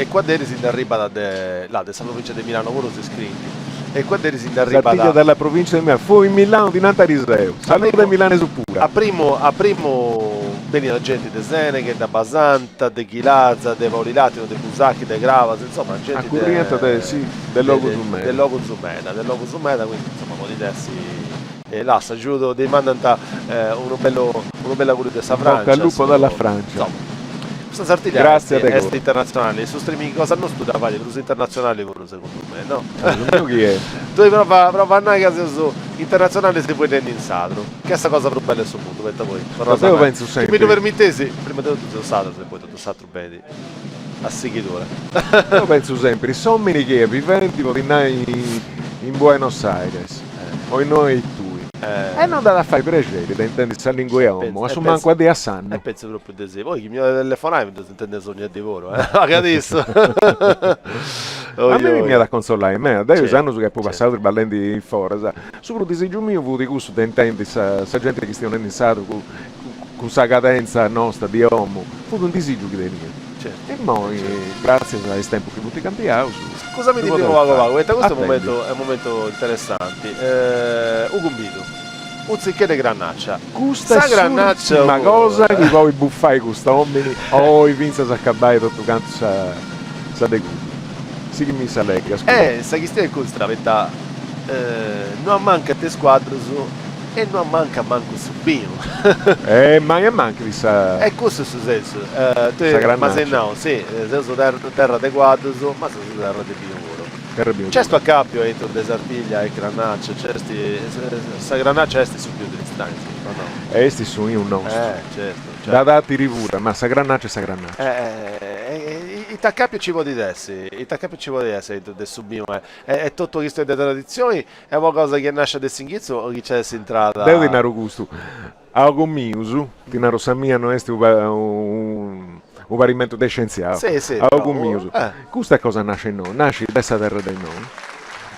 [SPEAKER 2] qua si arriva da San Luigi di Milano, uno si iscritti. E qua si arriva
[SPEAKER 1] dalla provincia di Milano, fu in Milano di Nantariseo. Salute Milano su pura.
[SPEAKER 2] A primo venivano gente di Seneghe, da Basanta, di Ghilazza, di Paulilatino, di Cusacchi, di Gravas, insomma gente
[SPEAKER 1] del logo Zumeda.
[SPEAKER 2] Del logo Zumeda, quindi insomma può dirsi là sta giudo dei mandanta uno bella culo di sta Francia.
[SPEAKER 1] Al lupo dalla Francia.
[SPEAKER 2] Insomma, questa sartiglia
[SPEAKER 1] grazie a
[SPEAKER 2] est internazionali, su streaming cosa non studia fare, l'uso internazionali con secondo me, no?
[SPEAKER 1] Non chi è?
[SPEAKER 2] Tu prova a andare su internazionale si può tenere in sadro. Che è sta cosa più bella sul mondo, per voi.
[SPEAKER 1] Io penso sempre.
[SPEAKER 2] Se mi permettesi, prima di tutto sadro, se poi tutto satro bene. A seguitore.
[SPEAKER 1] Io penso sempre, i sommini che viventi in Buenos Aires o in noi tu. E non da fare piacere, da intendere sa lingua e uomo, ma su manco a di Assanno.
[SPEAKER 2] E penso proprio di sé. Poi chi mi telefonai mi intende sogno di lavoro, capisco?
[SPEAKER 1] A me mi ha da consolare, me adesso sanno che poi passato il ballendo in fuori, soprattutto se giù mio avuto di gusto da intendere sa gente che stiano iniziato con questa cadenza nostra di uomo, fu un disagio che veniva. E noi, grazie al tempo che tutti cambiamo.
[SPEAKER 2] Scusami di primo vago, questo è un momento interessante. Ugumbito, un zicchete granaccia.
[SPEAKER 1] Questa è una cosa che poi buffai questa uomini o i vinza a accabbare tutto canto sa de gusto. Sì che mi sa lega, scusa.
[SPEAKER 2] Sa che stai con stravetta, non manca te squadre su. E non manca manco Subino.
[SPEAKER 1] Ma manca di sa.
[SPEAKER 2] E questo è successo. Ma se no, sì, se sono terra adeguata, ma se sono terra di Biovoro. C'è sto accappio entro Desartiglia e Granaccia, sta Granaccia è su più di distanza.
[SPEAKER 1] No? Esti sono io un nostro.
[SPEAKER 2] Certo.
[SPEAKER 1] Da dati rivura, ma sa Granaccia è sa Granaccia.
[SPEAKER 2] Il taccappio ci vuole essere, del Subino è tutto questo delle tradizioni, è una cosa che nasce da Singhizzo o che c'è entrata?
[SPEAKER 1] Devo di naro gusto. Algo mio, di naro samia non è un parimento di scienziato.
[SPEAKER 2] Sì.
[SPEAKER 1] Algo mio. Questa cosa nasce in noi, nasce da questa terra dei noi.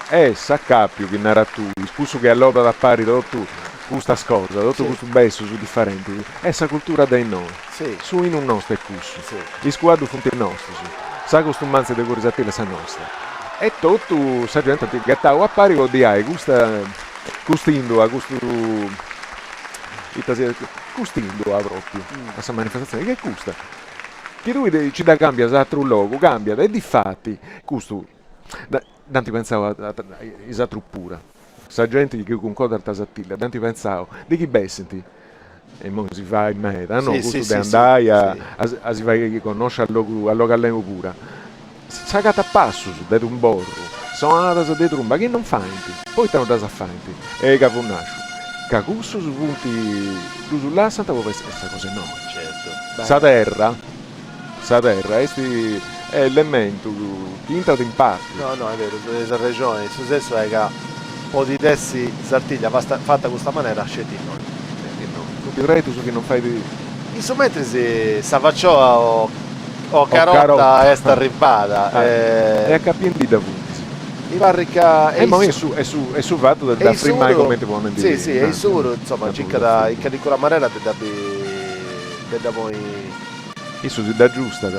[SPEAKER 1] E sa cappio che narra tu, spusso che allora da pari tutto. Questa cosa, tutto questo besso su differenti, è sa cultura dei noi, su in un nostro è questo, i squadri funti nostri, sa costumanza di curiosità sa nostra, e tutto sa gente che gattava a pari con di hai, gustindo proprio, questa manifestazione, che gusta, che lui ci da cambia sa altro logo, cambia, e di fatti, questo, tanti pensavo a esatto pura. Sa gente che concorda al Tasatilla, tanti pensavo, di chi senti? E mo si fa in meta, no? Questo di andare a si fa che conosce al logo all'ego pura. Sa cata a passo su, detto un borro, sono andata a detto un che non fanti, poi stanno da fanti, e capo nasce. Cacusso su punti, tu sulla santa può essere questa cosa no.
[SPEAKER 2] Certo.
[SPEAKER 1] Sa terra, esti è elemento che entra in parte.
[SPEAKER 2] No, è vero, hai ragione, il suo senso è che o di dessi Sartiglia fatta questa maniera scetti noi.
[SPEAKER 1] Non ti direi tu che non fai di...
[SPEAKER 2] Insomma, se faccio o carota est arrivata
[SPEAKER 1] e a capire da punti.
[SPEAKER 2] Mi va ricca
[SPEAKER 1] è su fatto da prima come ti vuole dire.
[SPEAKER 2] Sì, è sicuro, insomma, circa da in carico la marella da poi
[SPEAKER 1] isso si dà giusta.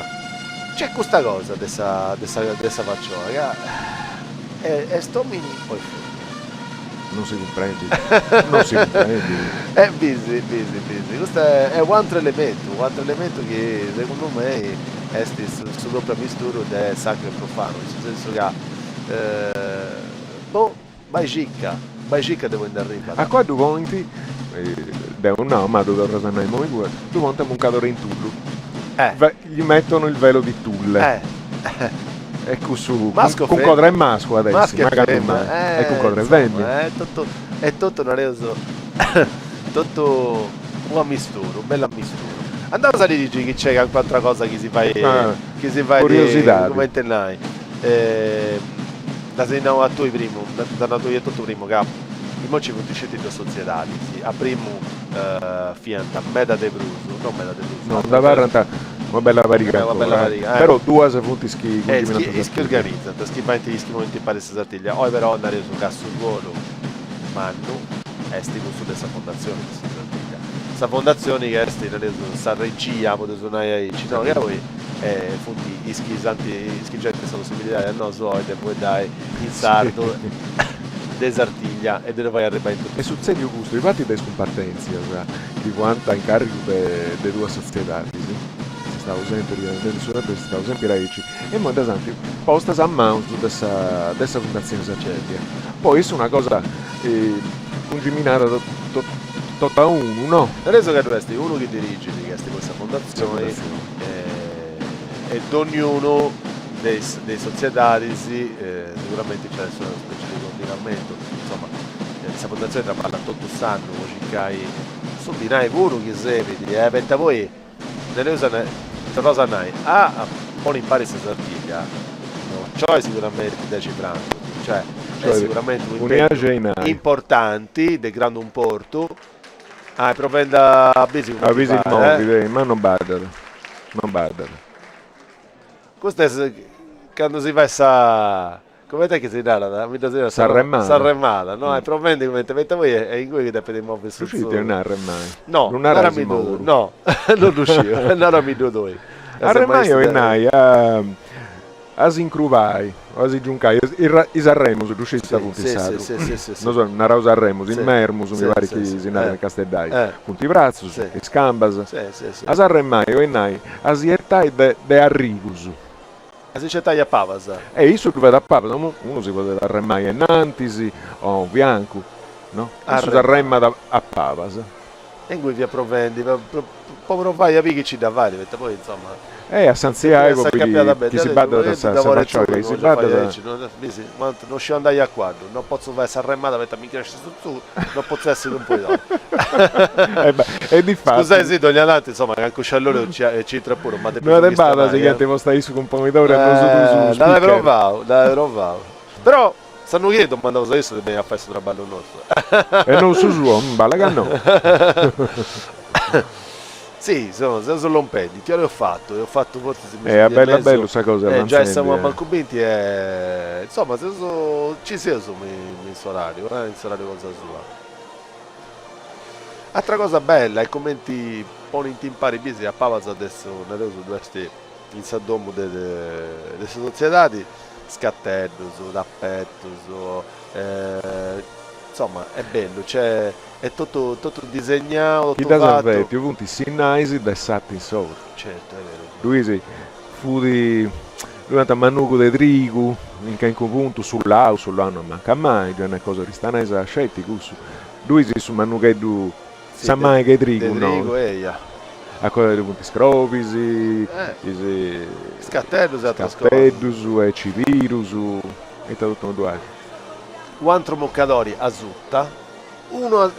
[SPEAKER 2] C'è questa cosa dessa faccio, raga. E sto mini poi
[SPEAKER 1] non si comprende.
[SPEAKER 2] È busy. Questo è un altro elemento che secondo me è su doppia mistura del sacro e profano, nel senso che Bajicca devo andare arriba.
[SPEAKER 1] A qua due conti ma dove rasanamo due conti un calore in tullo. Gli mettono il velo di tulle. Ecco su con codra e masco adesso magari e con codra e vendi
[SPEAKER 2] è tutto una reso tutto un bella mistura. Andiamo a dire che c'è anche altra cosa che si fa
[SPEAKER 1] curiosità
[SPEAKER 2] come intendai da segnavo a tu primo da nato io tutto primo che i ci punti scetti da società a primo fianta meda de bruso
[SPEAKER 1] no da varanta una bella varica però due se punti schi
[SPEAKER 2] organizza da schipante gli schimenti pare Sartiglia poi però andare su casso ruolo Mannu è stico su questa fondazione questa fondazione che è sta regia potete suonare no che poi funti ischisanti sono possibilità del nostro e poi dai in sardo de Sartiglia e dove vai a ripetere
[SPEAKER 1] e succede gusto i fatti dei scompartenzi di quanta incarico delle due società stavo sempre raici e molto esempio posta a mount dessa fondazione Sartiglia poi è una cosa congeminata tutta uno no?
[SPEAKER 2] Adesso che dovresti uno che dirige questa fondazione ed ognuno dei societari sicuramente c'è una specie di coordinamento insomma questa fondazione tra parla tutto sanno circai su dinai uno che sevi per voi nelle usane cosa nai poi impari questa Sartiglia ciò è sicuramente decifrando cioè è sicuramente un importanti del grande un porto propenda a visi
[SPEAKER 1] ma non badare questo
[SPEAKER 2] è quando si fa come te che si dà la Sarremata no? E provendi come te mette voi e in cui che te per muovere su
[SPEAKER 1] non arremai
[SPEAKER 2] no non riuscivo non era mi due
[SPEAKER 1] arremai o nai a sincruvai a si giuncai i Sanremo riusciti a puntare non so una rosa Sanremo in Mermus mi pare che si nare nel Casteldai punti brazzo e scambas a Sanremai o nai a siettai de arrivus
[SPEAKER 2] si c'è taglia Pavas
[SPEAKER 1] e io su da Pavas uno si può arremmare a Nantisi o Bianco no? Si arremma a Pavas
[SPEAKER 2] e in cui vi approvendi povero vai a che ci da vari poi insomma
[SPEAKER 1] a Santiago che si batte da Santiago si batte
[SPEAKER 2] non ci andai a quadro non posso fare Sanremata perché mi cresce su non posso essere un po'
[SPEAKER 1] e di fatto
[SPEAKER 2] scusate sì Doglianante insomma che anche Sciallore c'entra pure ma te
[SPEAKER 1] non è bada se che ti stai su con pomidori
[SPEAKER 2] e non provavo però sanno che domandavo adesso che a fare questo traballo nostro
[SPEAKER 1] e non su suo balla che no
[SPEAKER 2] sì, sono lompendi, ti ho fatto forse
[SPEAKER 1] è bella questa cosa
[SPEAKER 2] già siamo a Bancubinti insomma ci siamo in orario cosa sua. Altra cosa bella i commenti poni in timpari bisi a Pavaz adesso dovresti in Saddomo delle società scattello, d'appetto insomma è bello è tutto disegnato
[SPEAKER 1] chi da salve più punti sinnaisi da satti in sopra
[SPEAKER 2] certo è vero
[SPEAKER 1] lui fu di durante il manuco di trigo in che punto sull'anno non manca mai è una cosa ristanese a scettico lui su manuco di sa mai che trigo no a cosa dei punti scropisi
[SPEAKER 2] scattello
[SPEAKER 1] e civirus e tutto due
[SPEAKER 2] un altro moccadori a zutta una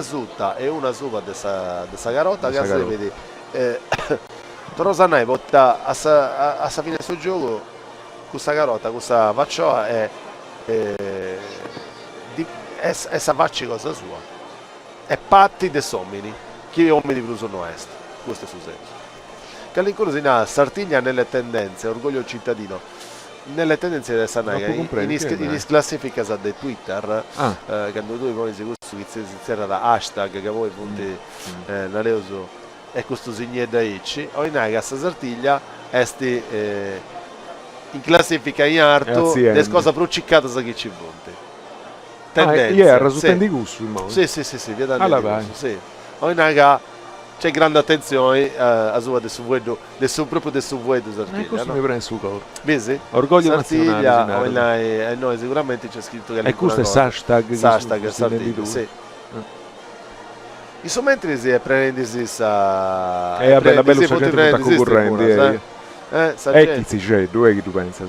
[SPEAKER 2] zutta e una suva dessa carota che si vede Torosannai porta a sa fine del suo gioco questa carota, questa faccioa e sa facci cosa sua. E patti de somini, chi uomini più sono est. Questo è il suo senso. Che all'incrosi Sartiglia nelle tendenze, orgoglio cittadino, nelle tendenze del Sanaga, in classifica di Twitter, quando tu poi si era da hashtag che voi punti nareuso e questo segno da Icci, o in Agas Sartiglia esti in classifica in arto des cosa proccicata sa che ci punti.
[SPEAKER 1] Era di gusto,
[SPEAKER 2] sì, via da sì. O in Aga c'è grande attenzione a sua proprio del suo vuoto Sartiglia.
[SPEAKER 1] Questo mi prende sul corpo.
[SPEAKER 2] Vedi?
[SPEAKER 1] Orgoglio
[SPEAKER 2] Sartiglia,
[SPEAKER 1] nazionale.
[SPEAKER 2] E noi sicuramente c'è scritto che
[SPEAKER 1] e questo è hashtag
[SPEAKER 2] Sartiglia, sì. I sommentri si prendisi sa
[SPEAKER 1] la bella gente concorrente chi si c'è due che tu pensi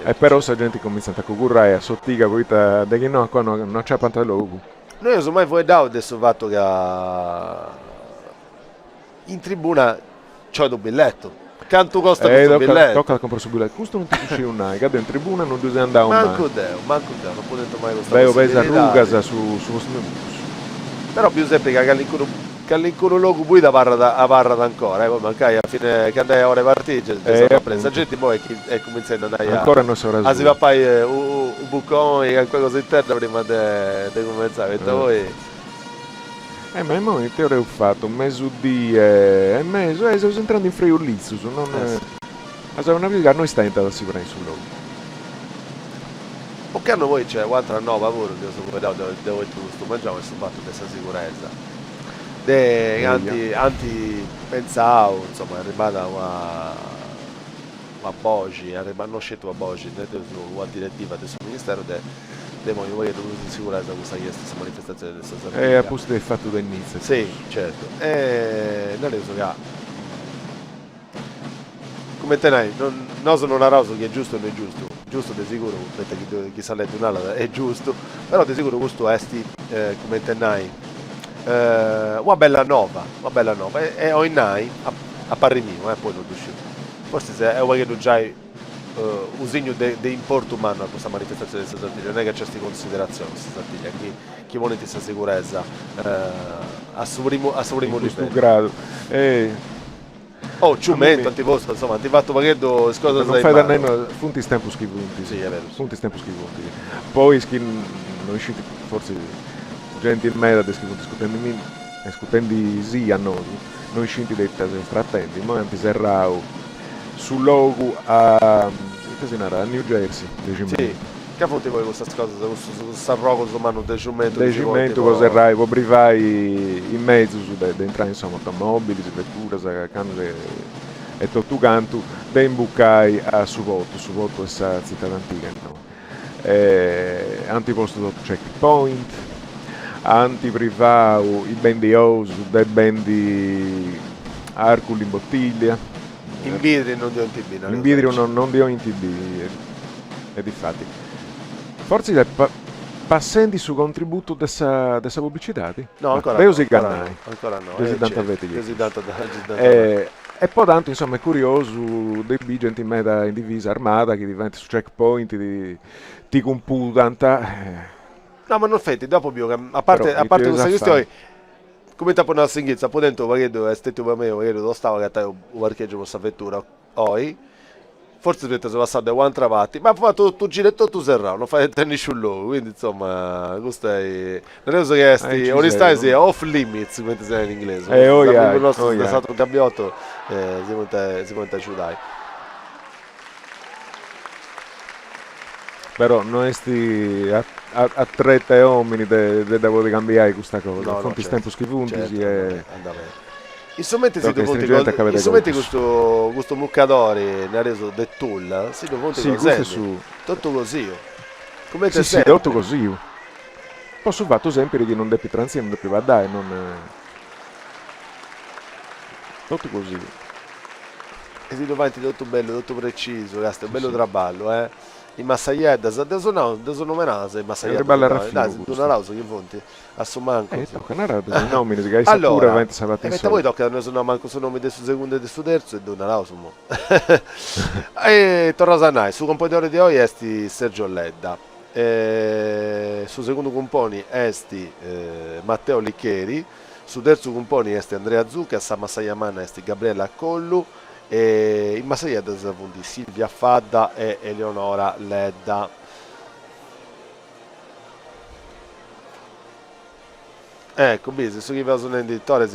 [SPEAKER 1] e però se gente comincia a concorrere a sottiga poi da che no qua non c'è pantalone
[SPEAKER 2] noi non mai fuori da adesso fatto che in tribuna c'ho il biglietto canto costa questo biglietto
[SPEAKER 1] tocca a comprare su biglietto questo non ti dice un che in tribuna non devi andare
[SPEAKER 2] manco Deo non può detto mai questa
[SPEAKER 1] cosa pesa rugas su
[SPEAKER 2] però più sempre che all'incuro logo poi da parra ancora mancai a fine che andai a ore partite la gente poi è cominciando ad andare
[SPEAKER 1] ancora non so
[SPEAKER 2] si va poi un buccone e qualcosa interna prima di cominciare voi
[SPEAKER 1] ma in momento ora ho fatto un mezzo di e mezzo e sto entrando in Friulizzo non una vita noi sta entrando sicuramente sul logo
[SPEAKER 2] o che hanno voi c'è un'altra nuova lavoro che devo giusto mangiamo questo fatto di questa sicurezza anti pensavo insomma è arrivata una Bogi non scelto una Bogi una direttiva del suo ministero devono di sicurezza questa manifestazione del Sassanello
[SPEAKER 1] è apposta del fatto dell'inizio
[SPEAKER 2] sì certo e non è so che come te non sono una rosa che è giusto o non è giusto di sicuro chi sa letto un'ala è giusto però di sicuro questo è come te una bella nova e ho in nai a parri mio poi non uscito forse se è un che già un segno di importo umano a questa manifestazione di Sartiglia non è che c'è questa considerazione Sartiglia chi vuole questa sicurezza assumeremo
[SPEAKER 1] questo grado
[SPEAKER 2] ciumento antiposto insomma ti fatto paghetto scusa
[SPEAKER 1] non fai danno funti stempo schivunti
[SPEAKER 2] sì è vero
[SPEAKER 1] funti stempo schivunti poi non usciti forse gentilmente discutendo sì a noi usciti dei trattendi ma anche serrao sul logo a New Jersey
[SPEAKER 2] sì che fate voi questa cosa questo rogo mano del
[SPEAKER 1] cimento cosa rai può brivai in mezzo da entrare insomma automobili vetture e tutto canto da imbuccai a Subotto questa città antica antiposto dopo checkpoint antiprivau i bendi house dei bendi Arculi in bottiglia
[SPEAKER 2] in vidrio non di ONTB
[SPEAKER 1] in vidrio non di ONTB e difatti forse passando su contributo dessa pubblicità
[SPEAKER 2] no ancora
[SPEAKER 1] ancora no e poi tanto insomma è curioso dei gente in meta in divisa armata che diventa su checkpoint ti computa tanta
[SPEAKER 2] no ma non fatti dopo a parte questa questione come ti appena la singhezza poi dentro perché è stato per me perché non stavo che un parcheggio per questa vettura poi forse dovete passare da un'altra parte ma ha fatto tutto giretto tu serrano non fai nessun luogo quindi insomma questo è non è so che è onestà sia off limits come si in inglese il nostro è stato un cambiotto si può aiutare
[SPEAKER 1] però non sti a 30 uomini devo cambiare questa cosa
[SPEAKER 2] no,
[SPEAKER 1] fonti tempo schifunti
[SPEAKER 2] insomma questo muccatore ne ha reso del tool si tutto così come te
[SPEAKER 1] sì tutto così posso fatto sempre che non devi transire non devi vadare non tutto così
[SPEAKER 2] e si davanti tutto bello tutto preciso è un bello traballo i massaieddas, sono menase i massaieddas. Dai, una lauso che fonti, assumanco.
[SPEAKER 1] Tocca narrare i nomi, che hai allora,
[SPEAKER 2] pure, poi tocca non sono manco su nome del secondo e del terzo e di una lauso. E Torrasanai, su componitore di oggi esti Sergio Ledda. Su secondo componi esti Matteo Liccheri, su terzo componi esti Andrea Zucca, a Massaiamanna esti Gabriella Collu. E in Massaieddas appunto Silvia Fadda e Eleonora Ledda. Ecco, se su chi va su Torre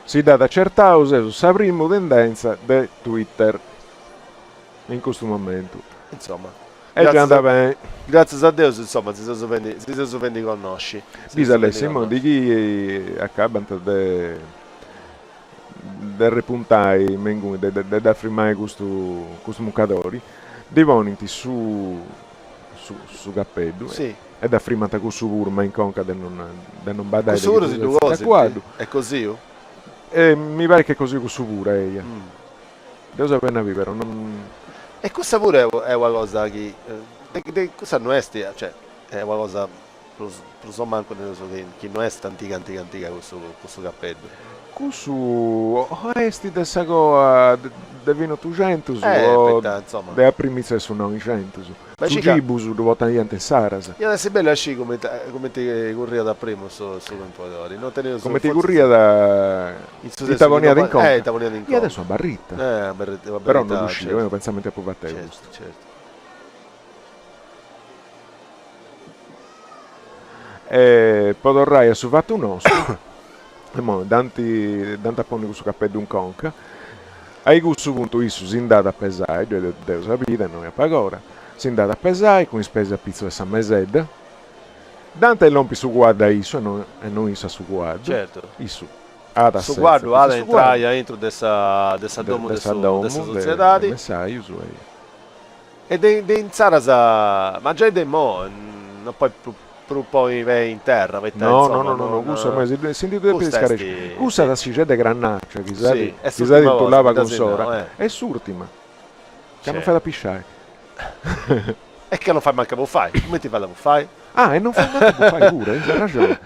[SPEAKER 2] si dà
[SPEAKER 1] da certause su sa prima tendenza di Twitter in questo momento, insomma, e già andava bene,
[SPEAKER 2] grazie a Dio, insomma, si sono sofendi conosci
[SPEAKER 1] bisogna di chi accabanta del repuntai da firmare questo muccatori di voniti su cappello,
[SPEAKER 2] sì.
[SPEAKER 1] E da firmata con su urma in conca del non badare
[SPEAKER 2] è così
[SPEAKER 1] e mi pare che così con su pure devo appena vivere
[SPEAKER 2] e questa pure è qualcosa che cosa non è cioè è qualcosa so manco che non è antica questo cappello.
[SPEAKER 1] Su esti del sago del vino 200
[SPEAKER 2] insomma
[SPEAKER 1] della primizia su 900 su Gibu su votaniente Saras
[SPEAKER 2] io adesso è bello asci come ti corria da primo su computer non tenevo
[SPEAKER 1] come ti corria da i tavoniati in conca
[SPEAKER 2] io
[SPEAKER 1] adesso a barritta però non uscivo io pensavo a provare
[SPEAKER 2] certo.
[SPEAKER 1] E poi torrai a su fatto un osso Danti appone questo cappello un conca a questo punto isso si è andato a pesare devo sapere non è pagora si è andato a pesare con spese a pizzo e San Mesedda Dante lompi su guarda isso e non isso su guarda
[SPEAKER 2] certo
[SPEAKER 1] isso
[SPEAKER 2] su guardo ad entrare dentro dessa domo dessa società e in Sarasa ma già di mo non poi poi in terra
[SPEAKER 1] no gusta sentito pescare gusta da si da granaccia chissà di lava con sora è surtima che non fa da pisciare
[SPEAKER 2] e che non fai manca buffai come ti fa da buffai
[SPEAKER 1] e non fa manca buffai pure hai ragione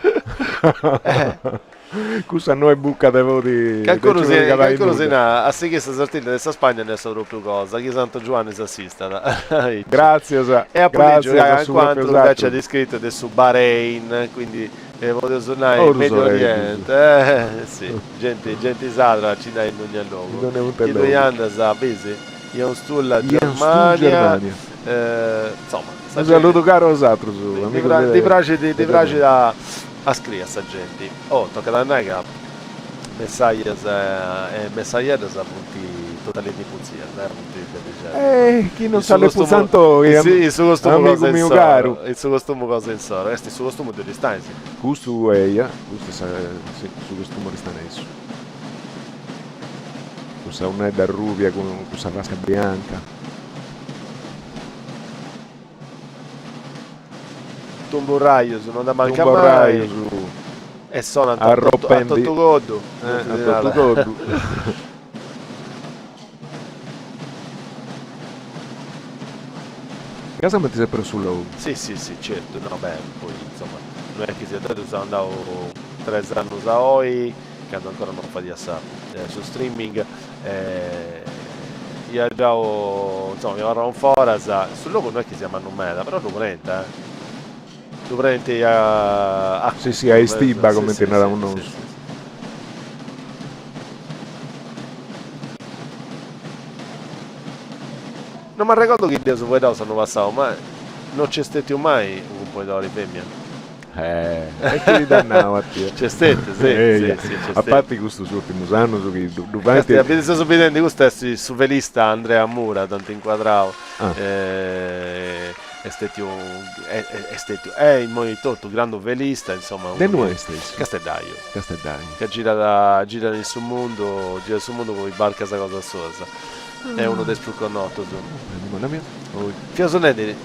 [SPEAKER 1] questa noi bucca dei voti
[SPEAKER 2] che ancora si a sì che sta sortita questa Spagna ne so proprio cosa che Santo Giovanni si assista
[SPEAKER 1] grazie
[SPEAKER 2] e appunto quanto invece ha descritto del su Bahrain quindi voglio suonare il Medio Oriente sì gente sadra ci dai in ogni luogo chi due anni sa bisi io stulla Germania insomma
[SPEAKER 1] saluto caro Osatro
[SPEAKER 2] di braci da a scrivere a sta gente tocca da nega Messaieddas appunti totali di puzia
[SPEAKER 1] chi non sa le puzzanto
[SPEAKER 2] il suo costume
[SPEAKER 1] amico mio caro
[SPEAKER 2] il suo costume cosa in sora resti il suo costume di distanza
[SPEAKER 1] questo è questo suo costume distanza questa non è da rubia con questa vasca bianca
[SPEAKER 2] Tumburraio non da manca mai e sono a Tottugoddu
[SPEAKER 1] casa metti sempre sull'uovo
[SPEAKER 2] sì certo no beh poi insomma non è che sia dato sono andato 3 anni a oggi che ancora non fa di assare su streaming io già insomma mi varrò un foras sul logo non è che siamo a numera però lo prende tu prendi a
[SPEAKER 1] sì a Stiba come ti narra un osso
[SPEAKER 2] non mi ricordo che Dio su voi sono passato ma non c'è stato mai un po' di femmina
[SPEAKER 1] e ti dannavo a te
[SPEAKER 2] c'è stato sì
[SPEAKER 1] a parte questo ultimo anno
[SPEAKER 2] avete subito di questo è su velista Andrea Mura tanto inquadrato è il monitore grande velista insomma
[SPEAKER 1] de noi stessi
[SPEAKER 2] Castellaio che
[SPEAKER 1] gira
[SPEAKER 2] nel suo mondo con i barca esa cosa sosa è uno dei più connoto Fiasonelli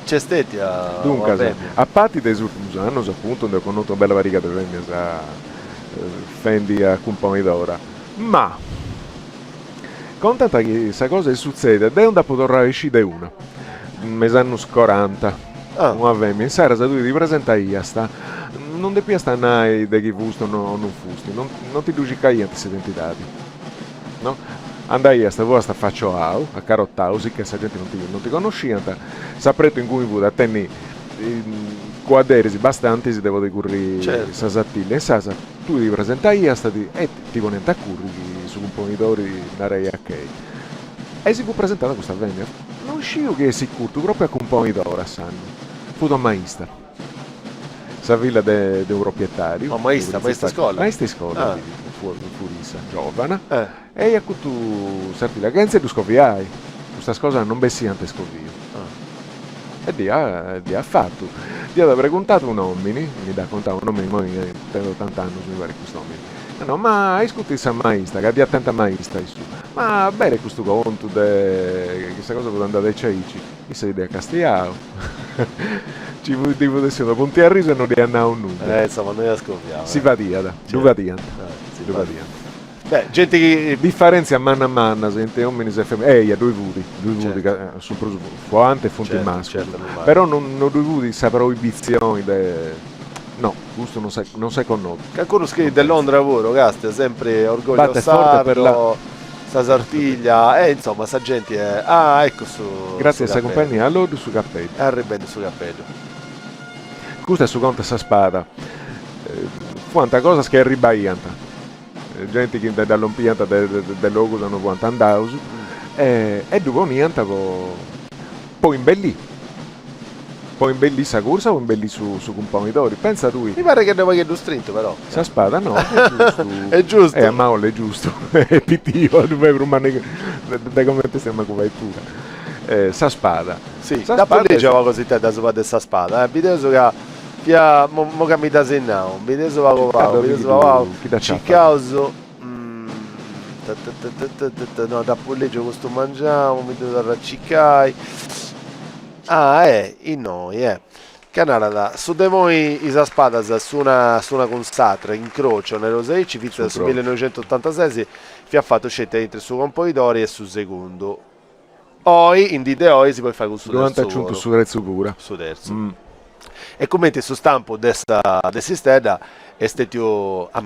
[SPEAKER 2] c'è stati
[SPEAKER 1] dunque a parte dei ultimi anni appunto ho conosciuto una bella varica di femmine Fendi a compagni d'ora ma contenta che questa cosa succede, da onda potrà uscire una, mes anni 40, non avvemme, in sera se tu ti presenta io, non devi stare di chi fusti o non fusti, non ti duci niente queste identità, no? Andai a voi sta faccio a carottau, sì che questa gente non ti conoscia, sapreto in cui vuoi attenni quadri bastanti si devo decurri sasatille e sasa tu ti presentai a stati e ti ponenti a curri su componitori da rei a che e si fu presentata questa vendita non scio che è sicuro proprio a componitore a sanno fu da maestra sa villa de un proprietario
[SPEAKER 2] maestra scuola
[SPEAKER 1] furisa giovane e a tu servi l'agenzia e tu scoviai questa cosa non bessi antes scovio e di ha fatto di aver contato un uomini mi da contare un uomini ma tengo 80 anni mi pare questo uomini no ma hai scusato questa maestra che di attenta maestra ma bene questo conto che questa cosa può andare ai ceici mi sei di a Castigliao ci vuol dire sono punti a riso e non di andare un nulla
[SPEAKER 2] insomma noi ascoltiamo
[SPEAKER 1] si va via dove va
[SPEAKER 2] beh, gente che
[SPEAKER 1] differenza a manna sente uomini e femmine due vuti sul fuante e fonti maschili però non due vuti sa proibizioni no questo non sai con noi
[SPEAKER 2] qualcuno scrive del Londra lavoro Castia sempre orgoglio sardo sta sartiglia insomma sta gente è ecco su
[SPEAKER 1] grazie a questa compagnia allora su cappello
[SPEAKER 2] arrivendo su cappello
[SPEAKER 1] questo è su conto sta spada quanta cosa che è ribaianta gente che dall'ompianta del logo hanno quanto andato e dopo niente poi imbellì sa corsa o imbellì su componitori pensa tu
[SPEAKER 2] mi pare che devo chiedere stretto però
[SPEAKER 1] sa spada no è giusto
[SPEAKER 2] è giusto
[SPEAKER 1] a Maolo è giusto è pittivo dove romane da come te stiamo come pure sa spada
[SPEAKER 2] sì da poi leggevo così te da sopra dessa spada video che via mo capita se no video va wow ci causo no da poi leggevo questo mangiamo mi devo raccicai in noi Canada su de voi isa spada su una consatra in croce nello 6 ci vizza su 1986 vi ha fatto scelta entre su compositori e su secondo poi in dite oi si può fare questo
[SPEAKER 1] 95 su terzo pura
[SPEAKER 2] su terzo e come su stampo desta stella è stato a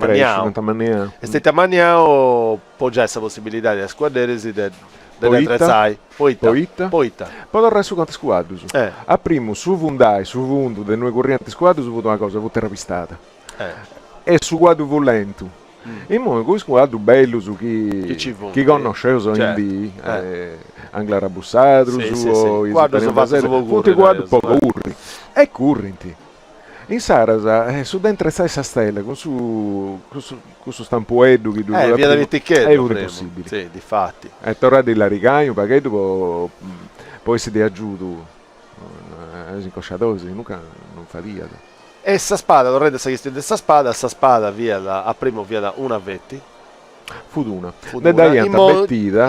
[SPEAKER 2] Magnao poi già questa possibilità di squadresi delle attrezzai poita
[SPEAKER 1] poi il resto quante squadre a primo su Vundai su Vundu delle nuove correnti squadre su una cosa fu terapistata e su quadro volento e poi con squadro bello su chi conosce so indi Anglara Bussadru su
[SPEAKER 2] quadro
[SPEAKER 1] tutti quadri poco urri e currenti in Sarasa su dentro questa stella con su stampoeddu che
[SPEAKER 2] via da Vittichetto
[SPEAKER 1] è impossibile
[SPEAKER 2] sì di fatti
[SPEAKER 1] è tornato il Laricagno perché dopo poi si aggiunto incosciatosi non fa via
[SPEAKER 2] e sta spada vorrei sapere che sta spada via a primo via da una vetti
[SPEAKER 1] Fuduna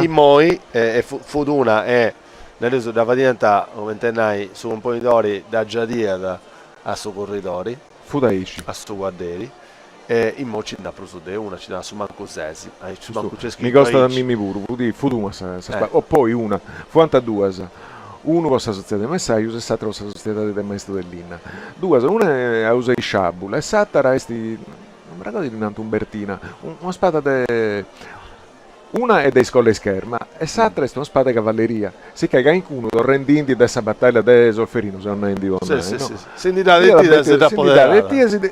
[SPEAKER 1] in
[SPEAKER 2] moi Fuduna è nell'uso da variante come tenai su un po' di dori da Giadia a su corridori
[SPEAKER 1] Fudaici
[SPEAKER 2] a su guarderi e in mo ci da prosude una ci da su manco sesi
[SPEAKER 1] mi costa da mimi pure di Fuduna o poi una quanta due uno con la società di messaggio e l'altro con la società del maestro dell'Inna due una è a usare i sciabula e l'altra resti non mi ricordo di Nanto Umbertina una spada una è dei scolle scherma e l'altra è una spada di cavalleria si caga in cuno rendindi da questa battaglia di Solferino se non è indivo
[SPEAKER 2] si dà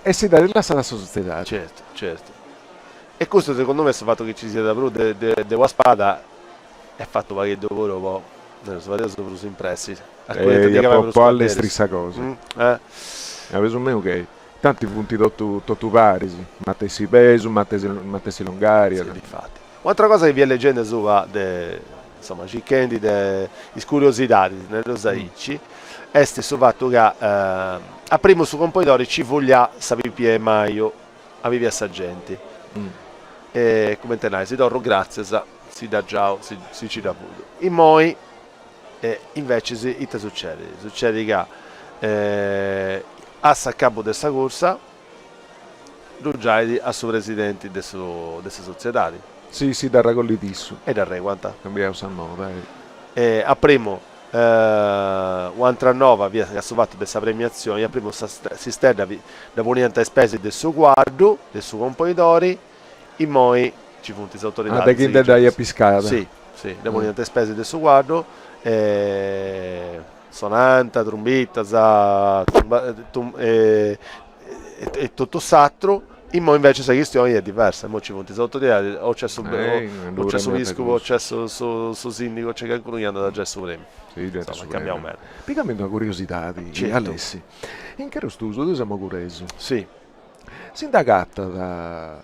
[SPEAKER 1] e si dà la società
[SPEAKER 2] certo e questo secondo me il fatto che ci sia da della spada è fatto perché dopo lavoro sono impressi
[SPEAKER 1] un po' alle stessa cosa avevo me ok tanti punti tutto parisi Mattesi Pesu Mattesi Longaria
[SPEAKER 2] infatti un'altra cosa che vi è leggendo su insomma cicchendi di curiosità nello Zaici è sul fatto che a primo su compositori ci voglia sapere maio a vivi assagenti e come tenai si dorro grazie si da già si ci da puto in moi invece succede che a capo dessa corsa Ruggiaidi a suo presidente delle società
[SPEAKER 1] Sì, da ragoglitissu.
[SPEAKER 2] E da re, quanta?
[SPEAKER 1] Cambiamo Sanova.
[SPEAKER 2] A primo, un'altra nuova via che ha fatto questa premiazione, a primo si sterna da buonamente spese del suo guardo, del suo componitore, e poi ci fu le autorità.
[SPEAKER 1] Da chi dai a piscata?
[SPEAKER 2] Sì, da buonamente spese del suo guardo, sonanta, trombetta, e tutto s'altro. E mo invece la questione è diversa, mo ci sono le autorità, o c'è su vescovo, o c'è su sindaco, c'è qualcuno che anda da gesto supremo.
[SPEAKER 1] Sì,
[SPEAKER 2] insomma, cambiamo meno.
[SPEAKER 1] Piccamente una curiosità di Alessi. In che rostuso tu siamo curiosi?
[SPEAKER 2] Sì.
[SPEAKER 1] Sindacata da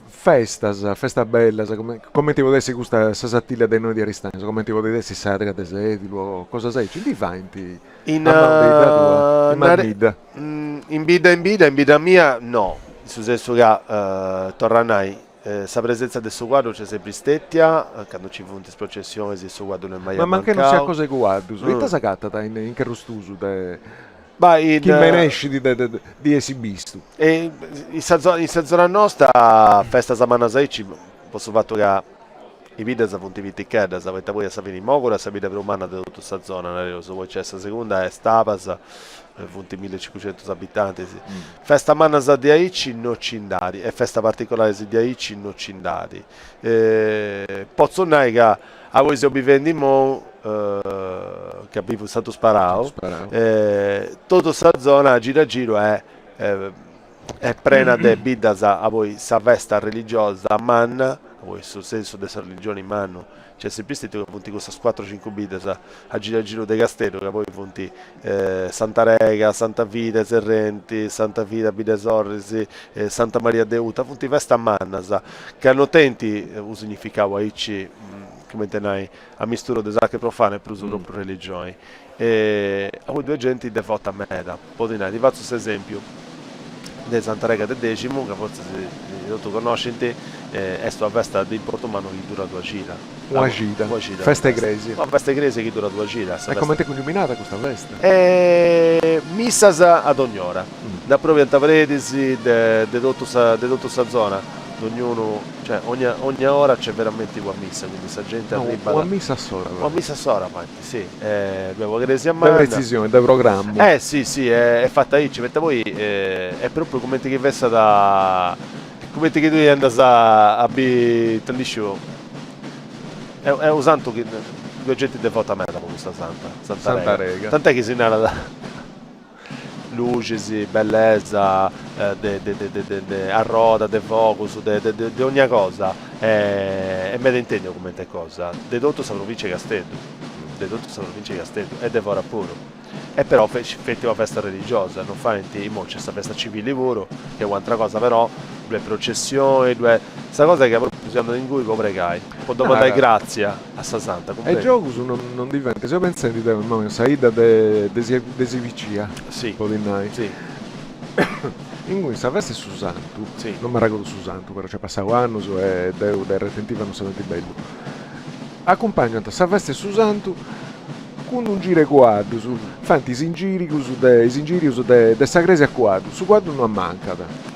[SPEAKER 1] festa bella, come ti potessi questa satilla dei noi di Aristanza, come ti potessi sadra de sedilo, cosa sei? Ci difanti?
[SPEAKER 2] In bida mia no, su senso che tornai sa presenza del suo quadro c'è sempre stettia, quando ci fu una processione il suo quadro non è mai
[SPEAKER 1] ma anche non sia cose guardo, vita sacata in che rostuso chi me ne esci di esibistu
[SPEAKER 2] e in sazona nostra festa samana ci posso fatto che i video sono punti viticchedda, sapete voi a sapere in Mogura, sapete per umana di tutta questa zona, poi c'è la seconda è Stapas, punti 1500 abitanti, sì. Festa manasa di Aici non cindari, e festa particolare di Aici non cindari. Posso dire che a voi se vivendo in Mo, che abbiamo stato sparato, tutta questa zona gira giro è prena di bidas a voi sa festa religiosa a man, voi sul senso della religione in mano c'è sempre stato che punti questa 4-5 bidas a giro di castello che poi punti Santa Rega, Santa Vita Serrenti, Santa Vita Bidesorrisi, Santa Maria Deuta, punti festa a mannas che hanno tenti significava aici come tenai a mistura di sacre profane per uso proprio religioni a voi due gente devota a meda poi di faccio esempio di Santa Rega del Decimo che forse tu conosci è sta festa di Portomano che dura 2 gira
[SPEAKER 1] una gita, festa egresi
[SPEAKER 2] festa egresi che dura 2 gira
[SPEAKER 1] e come ti è congiuminata questa festa?
[SPEAKER 2] Missas ad ogni ora da proprio antavredisi di tutta questa zona ognuno, cioè ogni ora c'è veramente una missa, quindi sa gente arriva
[SPEAKER 1] una missa sola
[SPEAKER 2] sì, abbiamo egresi a mano
[SPEAKER 1] da precisione, da programma
[SPEAKER 2] sì, è fatta lì, ci mette voi è proprio come ti che vesta da come ti che tu andas a abitandiscio è un santo che due gente devota meta con questa Santa Rega. Tant'è che si narra da luci, bellezza, arroda, de focus, di ogni cosa e me ne intendo come te cosa de tutto sa provincia di Castello e devora puro e però fette una festa religiosa non fa niente, mo c'è questa festa civile puro che è un'altra cosa però due processioni, questa cosa che siamo in cui pregai poi dopo dai grazie a sta santa
[SPEAKER 1] e gioco non diventa se io penso di te saida de vicia
[SPEAKER 2] sì
[SPEAKER 1] sì in cui questa festa è su santo sì. Non mi ricordo su santo però c'è passato anno e del retentiva non sono bello accompagnano questa festa è su santo con un giro quadro fanti i singiri su de sagresi a quadro su quadro non manca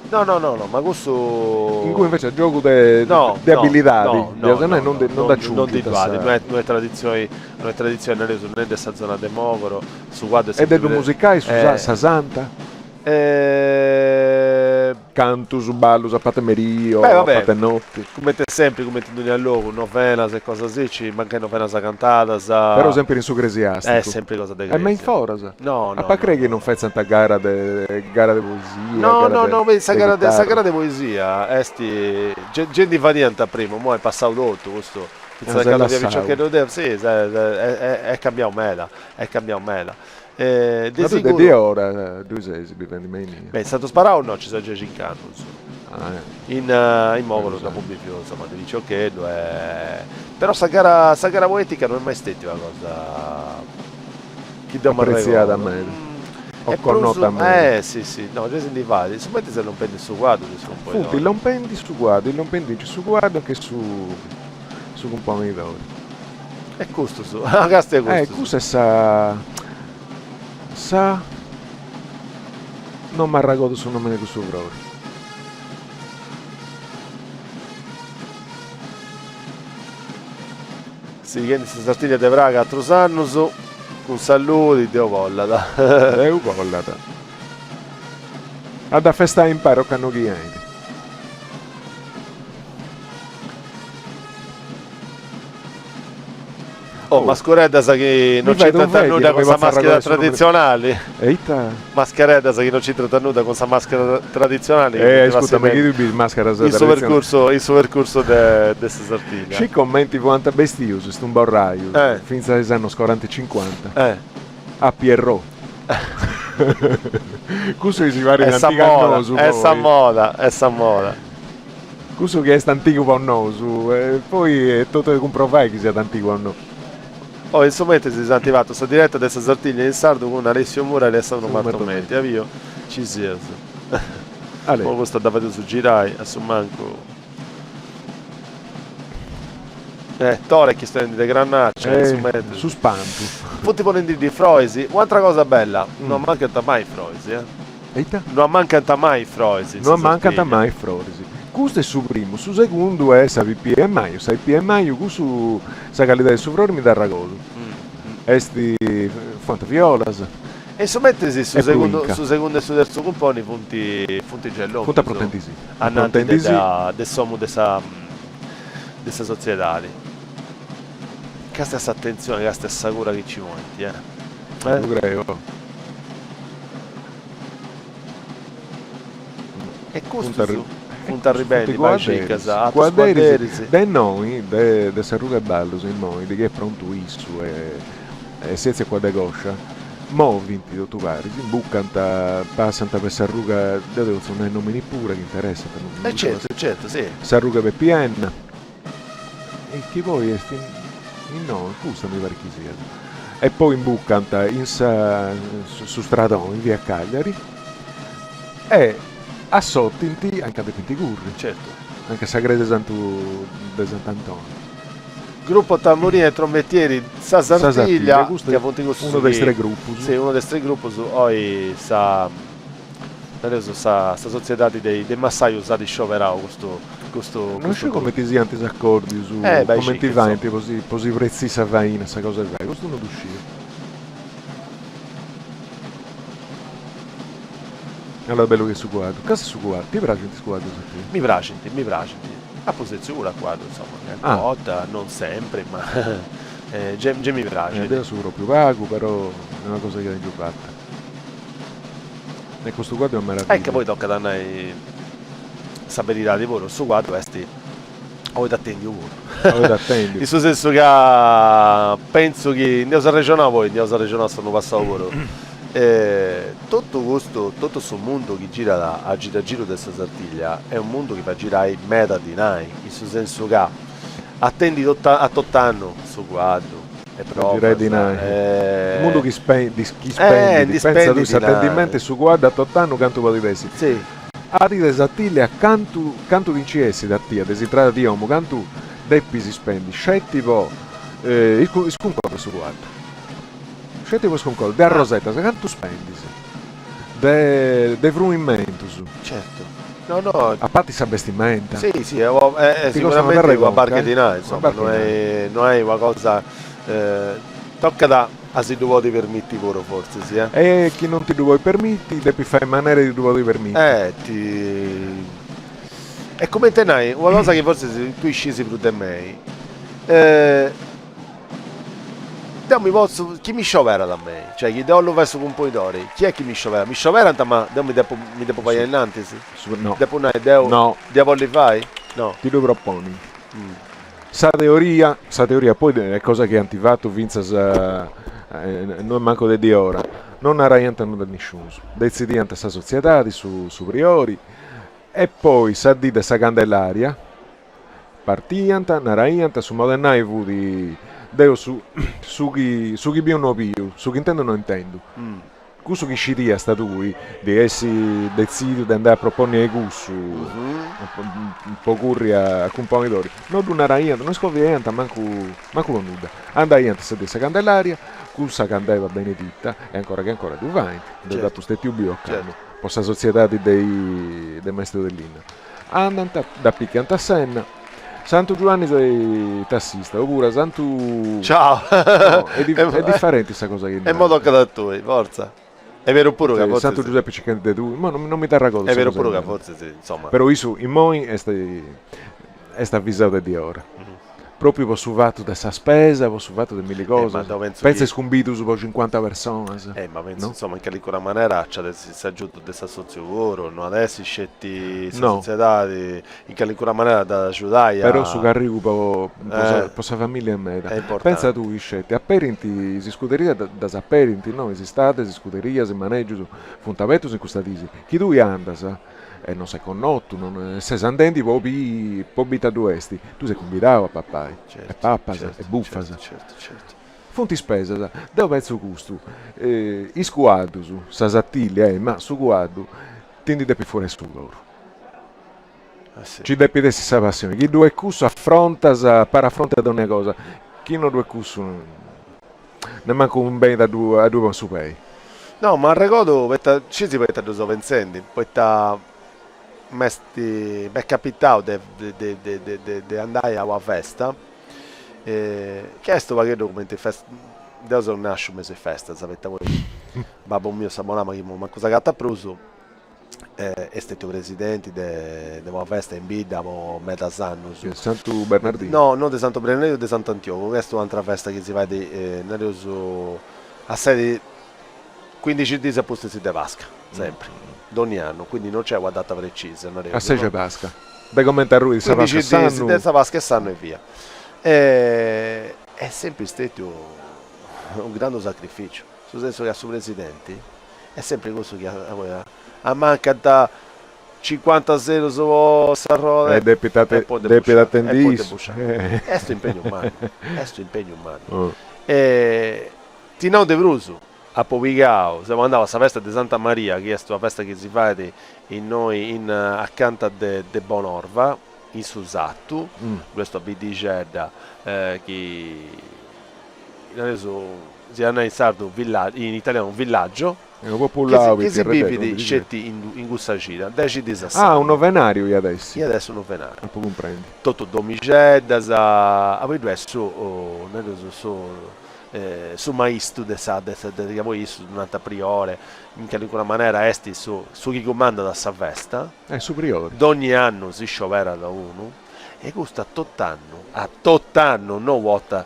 [SPEAKER 2] No, ma questo
[SPEAKER 1] in cui invece il gioco di abilità non da ciucchi
[SPEAKER 2] non è tradizione non è della zona di Mogoro su quadro
[SPEAKER 1] e del musicale su Santa canto su ballo a patemerio a patenotti
[SPEAKER 2] come te sempre come ti doni a loro novena e cose così ci manca novena cantata
[SPEAKER 1] però sempre in su cresiastico
[SPEAKER 2] è sempre cosa de
[SPEAKER 1] ma in fora
[SPEAKER 2] no
[SPEAKER 1] ma credi che non fai tanta gara di poesia
[SPEAKER 2] no sta gara di poesia gente variante prima mo è passato tutto questo è cambiato mela
[SPEAKER 1] ma tu di ora due sei dipende meno
[SPEAKER 2] è stato sparato no ci sono già in canno in Mogolo dopo Bivio insomma ti dice ok però sta gara poetica non è mai stata una cosa che dobbiamo
[SPEAKER 1] apprezzata a me o connota a me
[SPEAKER 2] sì no già si divide sapete se non prendi su quadro
[SPEAKER 1] punti non prendi su quadro non prendi su quadro che su componitore
[SPEAKER 2] è questo su questo è
[SPEAKER 1] questo sa non mi arragodo sul nome di questo proprio
[SPEAKER 2] si viene questa Sartiglia de Praga altro anno con saluti Deo collata.
[SPEAKER 1] Deo collata. Ad a festa imparo che hanno chienti.
[SPEAKER 2] Oh, Mascaredda sa che non c'entra tannuta con questa maschera tradizionale.
[SPEAKER 1] Eita.
[SPEAKER 2] Mascaredda sa che non c'entra tannuta con questa maschera tradizionale.
[SPEAKER 1] Scusa, ma che tu maschera tradizionale?
[SPEAKER 2] Il suo percorso di questa Sartiglia.
[SPEAKER 1] Ci commenti quanto bestioso, sto un borraio. Finza che sanno 40-50. A Pierrot. Questo si va in antica annoso.
[SPEAKER 2] Essa moda.
[SPEAKER 1] Questo che è antico per noi, poi è tutto che comprovai che sia antico a noi.
[SPEAKER 2] Insomma si è attivato questa diretta dessa Sartiglia in sardo con Alessio Mura e Alessandro Martomenti. Avvio, ci sia. Ma questo da vedere su girai, adesso manco. Tore che sta in de granacce,
[SPEAKER 1] su spanto.
[SPEAKER 2] Tutti ponendo di Froisi, un'altra cosa bella, non mancata mai Froisi, Non mancata mai Froisi.
[SPEAKER 1] Non mancata mai Froisi. Questo è su primo, su secondo è sa PMI, sai PMI, questo sa qualità del sovroro mi dà ragoso. Esti Fonte Violas.
[SPEAKER 2] E insomma su secondo e su terzo compone punti gelloni.
[SPEAKER 1] Punta protentisi.
[SPEAKER 2] Annanti del sommo dessa società. Che stessa attenzione, che stessa cura che ci monti,
[SPEAKER 1] Lo credo.
[SPEAKER 2] E questo punta ribendi, casa,
[SPEAKER 1] squaderisi, de noi, de Sarruga e Ballo, se noi, di che è pronto isso e senza qua de goscia, mo vinti tu vari, si buccano, passano per Sarruga, devo sono i nomini pure che interessa per non
[SPEAKER 2] certo, sì.
[SPEAKER 1] Sarruga per PN e chi poi è no, questo mi pare chi sia. E poi in buccanta su stradone, in via Cagliari e a sotto anche a De Pintigurri,
[SPEAKER 2] certo,
[SPEAKER 1] anche Sagrada de Sant'Antonio.
[SPEAKER 2] Gruppo tamburini e trombettieri Sartiglia, che
[SPEAKER 1] uno dei tre gruppi.
[SPEAKER 2] Sì, uno dei tre gruppi poi sta società dei massai usati scioperao questo
[SPEAKER 1] non so come ti si antisaccordi su come ti vai così prezzi savaina questa cosa è questo non uscire. Allora bello che su quadro. Cosa su quadro? Ti piace il quadro?
[SPEAKER 2] Mi piace. A posizione a quadro, insomma, cotta, non sempre, ma già mi piace.
[SPEAKER 1] Adesso proprio vago, però è una cosa che è più fatta. E questo quadro è una meraviglia.
[SPEAKER 2] Che poi tocca da noi sapere di voi, su quadro questi avete attendi voi. In senso che penso che in Diosa regionale stanno passando loro. Tutto questo mondo che gira a giro della Sartiglia è un mondo che fa girare metà di noi, in senso che attendi a 8 anni su quadro e proprio
[SPEAKER 1] il mondo che spendi pensa tu attendimenti su quadro a 8 anni canto po' diversi.
[SPEAKER 2] Sì.
[SPEAKER 1] A di Sartiglia canto di CS da tia desiderata di uomo canto deppi si spendi scettico il concordo su quadro. Scetti questo concordo, da Rosetta, se quanto spendi? De frumimento su.
[SPEAKER 2] Certo. No.
[SPEAKER 1] A parte sa vestimenta.
[SPEAKER 2] Sì, sicuramente una barca di là, insomma, non è una cosa tocca da si tu vuoi permetti loro forse, sì.
[SPEAKER 1] E chi non ti vuoi permetti, devi fare in maniera di tu vuoi permetti.
[SPEAKER 2] E come te ne hai, una cosa che forse tu scesi più di me. Chi mi sciovera da me? Cioè, chi devo verso con poi d'ori? Chi è che mi sciovera? Mi sciovera ma mi devo fare innanzi?
[SPEAKER 1] No.
[SPEAKER 2] Devo li fai? No.
[SPEAKER 1] Ti lo proponi. Sa teoria poi è cosa che antivato Vinzas non manco di ora. Non arraiantano da nessuno. Decidiante questa società su superiori e poi sa di sa Candelaria partianta, naraianta su modernai di Deo su chi più più, su chi intendo non intendo. Questo che sciria sta tu di essi decidi di andare a proporre ai gusti un po' curri a componitori. Non una raianta, non scovienta, manco con nuda. Andai a stessa Candelaria, questa candela benedetta e ancora tu vai. Certo. Dato ste più bioccano. Possa società dei maestri dell'Inna. Andano da picchianta a Senna. Santo Giovanni sei tassista, oppure Santo...
[SPEAKER 2] Ciao!
[SPEAKER 1] No, è differente questa cosa che...
[SPEAKER 2] È modo che da tu, forza. È vero pure che forse...
[SPEAKER 1] Santo Giuseppe Ciccante tu, ma non mi terrà cosa.
[SPEAKER 2] È vero pure che forse sì, insomma.
[SPEAKER 1] Però io in moi è avvisato di ora. Proprio posso fatto questa spesa, posso fatto di mille cose. Penso scumbito su 50 persone.
[SPEAKER 2] Ma penso, no? Insomma, che in qualche maniera si è aggiunto questa socio, non adesso scetti società in qualche maniera da aiutare.
[SPEAKER 1] Però su carrico per la famiglia e me. Pensa tu, scetti, a parenti si scuderia da sapparenti, no? Si state, si scuderia, si maneggia, fontamento in questa tisi. Chi tu andas? E non sei connotto, non sei sandenti, poi bita duesti. Tu sei convidato a papà,
[SPEAKER 2] certo,
[SPEAKER 1] e pappas,
[SPEAKER 2] certo,
[SPEAKER 1] e buffas.
[SPEAKER 2] Certo.
[SPEAKER 1] Fonti spesa, da pezzo gusto. I squadri, sasattigli, ma su guardo, tendi da più fuori su loro.
[SPEAKER 2] Sì.
[SPEAKER 1] Ci devi dare questa passione. Chi due cusso affronta, paraffronta da ogni cosa. Chi non due cusso, ne manca un bene a due supei.
[SPEAKER 2] No, ma ricordo, ci si può essere due pensendi, poi mi è capitato di andare a una festa, chiesto che documenti festa, io sono nato un mese di festa, sapete voi, babbo mio Samonama, ma cosa che ha preso, è stato presidente di una festa in Bida, metà anno.
[SPEAKER 1] Santo Bernardino?
[SPEAKER 2] No, non di Santo Bernardino, di Sant'Antioco, questa è un'altra festa che si va a sede 15 giorni a posto di Vasca, sempre. Ogni anno, quindi non c'è una data precisa.
[SPEAKER 1] A 6 c'è Pasca. Da commentare lui, sa Pasca sanno.
[SPEAKER 2] Senza Pasca e sanno e via. È sempre stato un grande sacrificio. Nel senso che a suo presidente è sempre questo che a manca da 50-0 su Sarrone.
[SPEAKER 1] Deputate attendis.
[SPEAKER 2] È sto impegno umano. Tinò De Bruso. A Povigao, siamo andati a questa festa di Santa Maria, che è una festa che si fa accanto de Bonorva, in Susattu, questo Bidicedda, che adesso si chiama in sardo in italiano un villaggio, che si vive scetti in Gussacina, 10 di Sassano.
[SPEAKER 1] Ah, un novenario io adesso.
[SPEAKER 2] Io adesso un novenario.
[SPEAKER 1] Non comprendi.
[SPEAKER 2] Tutto Domicedda, a voi due su maestro di voi durante priore in qualche maniera esti su chi comanda da sta festa
[SPEAKER 1] su priore
[SPEAKER 2] d'ogni anno si sciopera da uno e questo a tot anno non vuota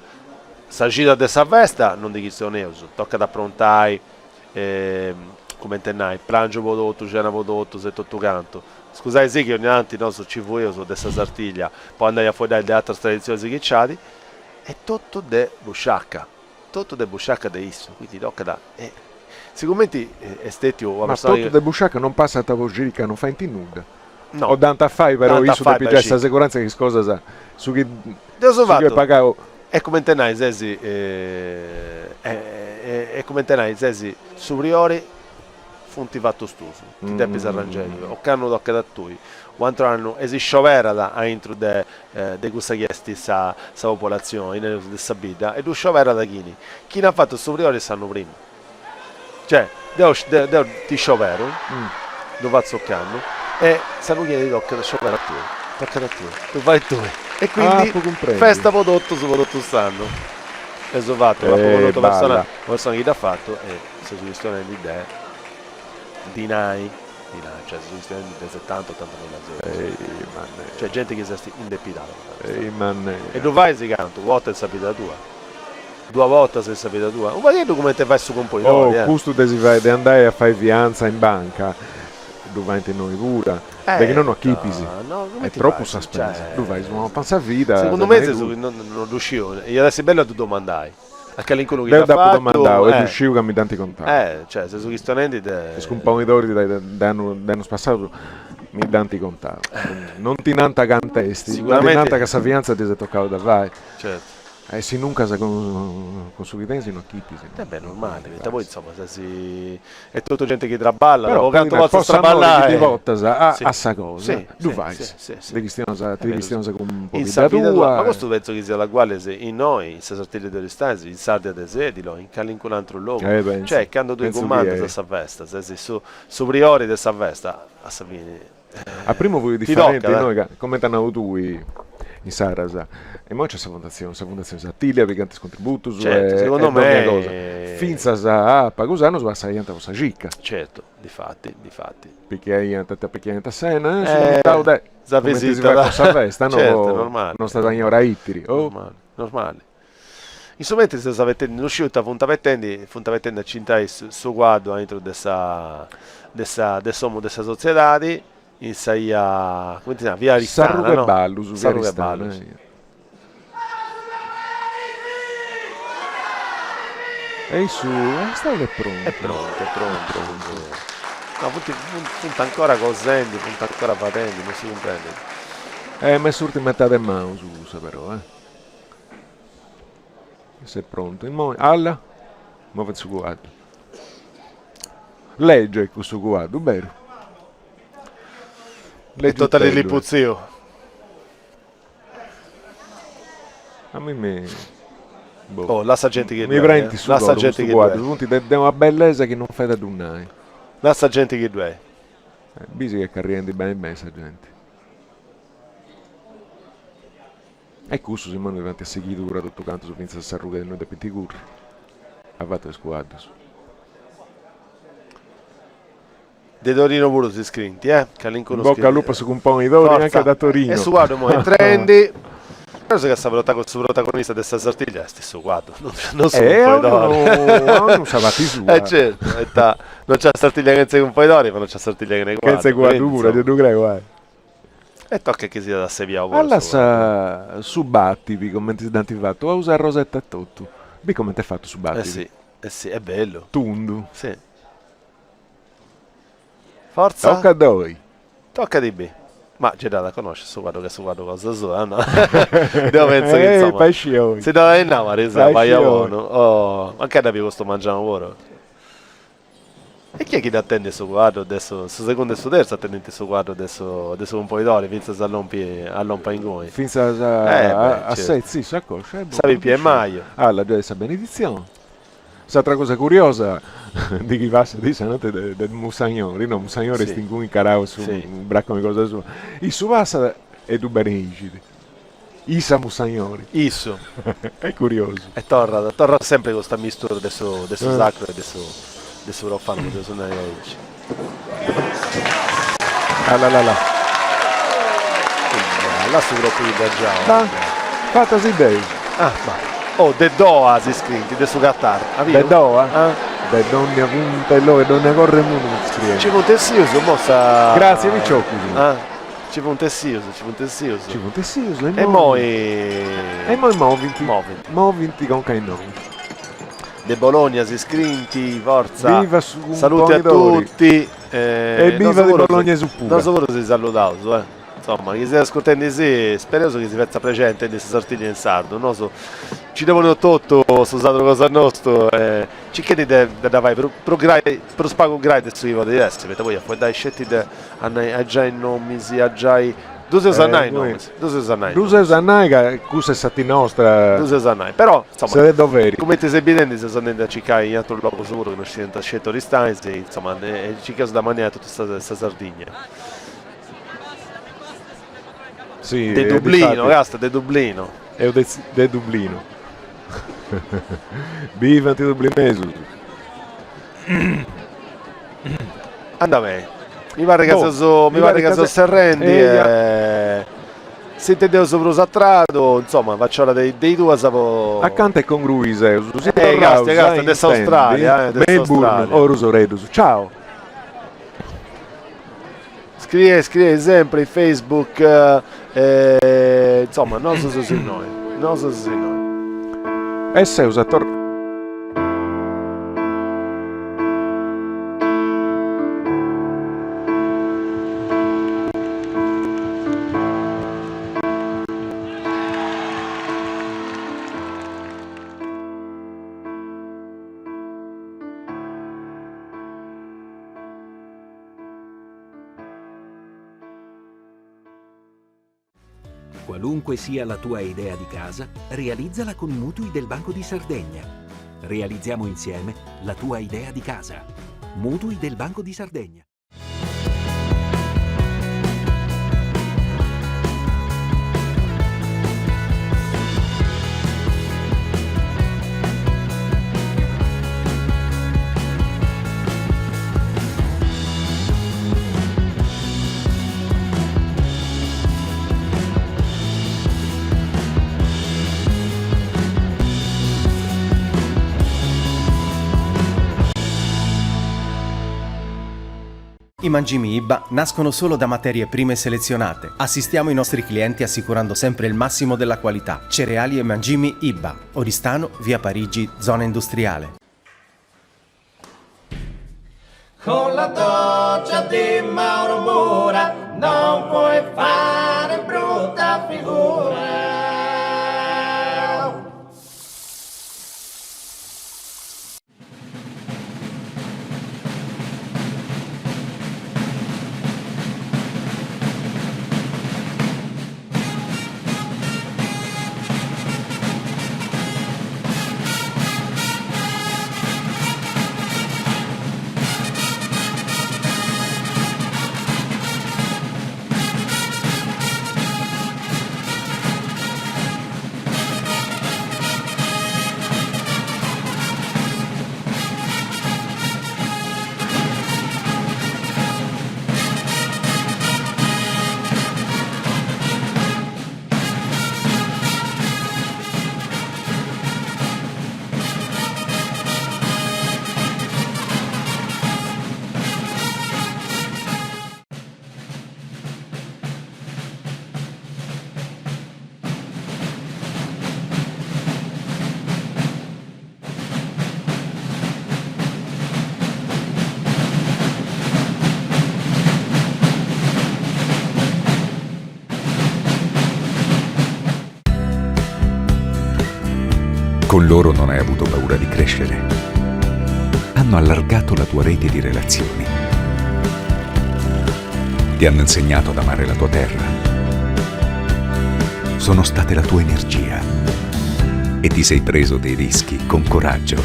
[SPEAKER 2] sta gita di sta festa non di chi sono neuso tocca da approntare come intendai pranzo prodotto cena prodotto se tutto canto scusate sì che ogni tanto no so ci vuoi io so dessa sartiglia poi andare a fuori dalle altre tradizioni che c'hai è tutto de busciacca tutto de busciacca de isso, quindi tocca da... sicuramente è stato...
[SPEAKER 1] Ma tutto de busciacca non passa a tavogirica, non fa in nuda.
[SPEAKER 2] No.
[SPEAKER 1] O dante a fai, però io su de pigiare questa sicurezza che cosa sa. Su chi
[SPEAKER 2] pagavo... E come tenai, Zesi... E come tenai, Zesi superiori, funti fatto stuso. Ti devi arrangiare. O canno tocca da tu. Un altro anno esiste vera da intro di questa chiesta sa popolazione in questa vita e tu sciovera da chi ha fatto il superiore sanno prima cioè ti sciovero lo faccio canno e sanno chi ti tocca da sciovera a tu fai tu e quindi festa prodotto su prodotto stanno e so fatto prodotto persona che ti ha fatto e se su questione di idee dinai cioè sono del 70-80 mila cioè gente che si è indebitata e tu vai si canto volta è sapita tua 2 volte se sapita tua ma che documento fai su componitore
[SPEAKER 1] questo di andare a fare fianza in banca davanti a noi pure perché non ho chipisi è troppo sospesa tu vai su una panza vita
[SPEAKER 2] secondo me non riuscivo e adesso è bello a tu domandai a che l'incontro che
[SPEAKER 1] ti ha fatto e riuscivo che mi danti contatti
[SPEAKER 2] cioè se sono studenti
[SPEAKER 1] scomponitori danno spassato mi danti contatti non ti nanta cantesti non ti nanta che sa fianza ti sei toccato da vai
[SPEAKER 2] certo
[SPEAKER 1] se nunca con subidensi non chippi
[SPEAKER 2] beh normale poi insomma è tutta gente che traballa
[SPEAKER 1] però
[SPEAKER 2] canto posso straballare
[SPEAKER 1] di volta a sa cosa tu vai ti cristiano con un po' di tua
[SPEAKER 2] ma questo penso che sia la quale se in noi in Sartiglia delle Stanze in Sardia de Sedilo in qualunque altro luogo cioè quando tu comandi questa festa se su priori della festa a Savini
[SPEAKER 1] a primo voi differenti noi come t'hanno tu in Sarasa. E poi c'è questa fondazione Sattilia, pagante contributo,
[SPEAKER 2] certo, secondo me
[SPEAKER 1] finza a Pagosano va saianta con Sagica.
[SPEAKER 2] Certo, difatti.
[SPEAKER 1] Perché hai a Sena,
[SPEAKER 2] la visita da
[SPEAKER 1] festa,
[SPEAKER 2] certo, normale.
[SPEAKER 1] Non sta da ora ittiri.
[SPEAKER 2] Normale. Insomma, se avete uscito fontavettendo a cintai su guardo dentro dessa società, in saia, come ti chiama, via Ristana,
[SPEAKER 1] Sarruga e Ballu, su via Ristana. E su, stai pronto.
[SPEAKER 2] È pronto. No, punta ancora cosendo, punta ancora patendo, non si comprende.
[SPEAKER 1] Ma surti metà del mouse usa però, Se è pronto. Alla? Muove su guardo. Legge questo guardo, vero?
[SPEAKER 2] È totale l'impuzio.
[SPEAKER 1] A me
[SPEAKER 2] la gente che
[SPEAKER 1] mi prendi su guardo, è una bellezza che non fai da dunai.
[SPEAKER 2] La gente che due.
[SPEAKER 1] Bisogna che carriendo bene sta gente. E questo Simone davanti a seguitura tutto canto su Vinza Sarruga del noi da Pittigurri. Ha fatto le squadre.
[SPEAKER 2] De Torino pure si iscritti, che all'incontro
[SPEAKER 1] bocca al lupo su un po' di Dori anche da Torino.
[SPEAKER 2] E su guardo mo i trendi. Penso che sta protagonista di questa sartiglia è stesso quadro, non so un po' d'ori.
[SPEAKER 1] Non sapati su.
[SPEAKER 2] Certo, non c'è sartiglia che non un po' d'ori, ma non c'è sartiglia che ne guarda.
[SPEAKER 1] Che se guardo pure, ti guarda.
[SPEAKER 2] E tocca che sia da Sevilla.
[SPEAKER 1] Allora su Battiti, come ti danti fatto, a usare Rosetta e tutto. Vedi come ti è fatto su Battiti?
[SPEAKER 2] Sì, è bello.
[SPEAKER 1] Tundu.
[SPEAKER 2] Sì. Forza.
[SPEAKER 1] Tocca a noi.
[SPEAKER 2] Tocca di B. Ma c'è da conoscere, so guardo cosa sua, no? Devo pensare che insomma se da andare a resa vai a buono. Anche da questo mangiamo ora. E chi è che attende su guardo adesso, su secondo e su terzo attendente su guardo adesso un po' di d'ore, finza all'ompa in goi.
[SPEAKER 1] Finza a sé, sì, s'accoscia.
[SPEAKER 2] Savi più e maio.
[SPEAKER 1] La gioia di benedizione. S'altra cosa curiosa di chi va a dire del Musagnori, no? Musagnori sì. Stingu in carao su un bracco di cosa sua. Il suo vasa è du benigidi. Isa Musagnori.
[SPEAKER 2] Isso.
[SPEAKER 1] È curioso.
[SPEAKER 2] E torna sempre con questa mistura adesso sacro e adesso lo fanno per suonare oggi. Là su gruppo di Bergiao.
[SPEAKER 1] Fatasi Days.
[SPEAKER 2] De Doha si iscritti, adesso Qatar.
[SPEAKER 1] De Doha? De donne punta e loro, donne corre muno iscritti.
[SPEAKER 2] Ci puntessioso, mossa.
[SPEAKER 1] Grazie, mi ciocchi.
[SPEAKER 2] Ci puntessioso.
[SPEAKER 1] E mo vinti con Cainoni.
[SPEAKER 2] De Bologna si iscritti, forza.
[SPEAKER 1] Viva
[SPEAKER 2] saluti a tutti.
[SPEAKER 1] E viva di Bologna su pure.
[SPEAKER 2] Non so se salutato, Insomma, chi si ascoltando spero che si faccia presente in questa sartiglia in sardo, no? Ci devono tutto, su Sadro cosa nostro, ci chiedi da vai, per spago grande su Ivo di essere, perché poi dai scetti a già i nomi, a già i... Due sanai,
[SPEAKER 1] che cosa è stata nostra.
[SPEAKER 2] Due sanai, però, insomma,
[SPEAKER 1] siete doveri.
[SPEAKER 2] come ti sei evidenti, se sono andati a cercare in altro luogo sicuro che non si sente scelto di stanze, insomma, ci chiedo da maniera tutta questa Sardegna.
[SPEAKER 1] Sì,
[SPEAKER 2] de Dublino, ragazzi, de Dublino.
[SPEAKER 1] È de Dublino. Viva di Dublinesi.
[SPEAKER 2] Andame. Mi pare che sono serrendi. Siete Deo sopra Satrato, insomma, faccio la dei due sapo.
[SPEAKER 1] Accanto e con Gruise.
[SPEAKER 2] Grazie, adesso Australia,
[SPEAKER 1] Melbourne, Oruso Redus. Ciao.
[SPEAKER 2] Scrive sempre in Facebook, insomma, non so se noi.
[SPEAKER 1] E se usa
[SPEAKER 4] Qualunque sia la tua idea di casa, realizzala con Mutui del Banco di Sardegna. Realizziamo insieme la tua idea di casa. Mutui del Banco di Sardegna.
[SPEAKER 5] I mangimi IBA nascono solo da materie prime selezionate. Assistiamo i nostri clienti assicurando sempre il massimo della qualità. Cereali e mangimi IBA. Oristano, via Parigi, zona industriale.
[SPEAKER 6] Con la doccia di Mauro Mura non puoi fare brutta figura.
[SPEAKER 7] Con loro non hai avuto paura di crescere. Hanno allargato la tua rete di relazioni. Ti hanno insegnato ad amare la tua terra. Sono state la tua energia. E ti sei preso dei rischi con coraggio.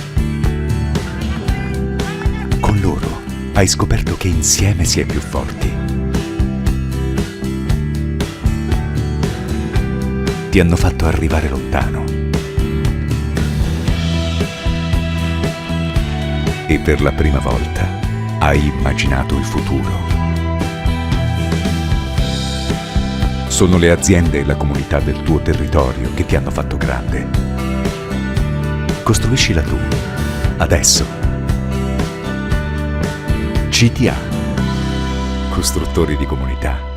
[SPEAKER 7] Con loro hai scoperto che insieme si è più forti. Ti hanno fatto arrivare lontano. E per la prima volta hai immaginato il futuro. Sono le aziende e la comunità del tuo territorio che ti hanno fatto grande. Costruiscila tu, adesso. CTA, costruttori di comunità.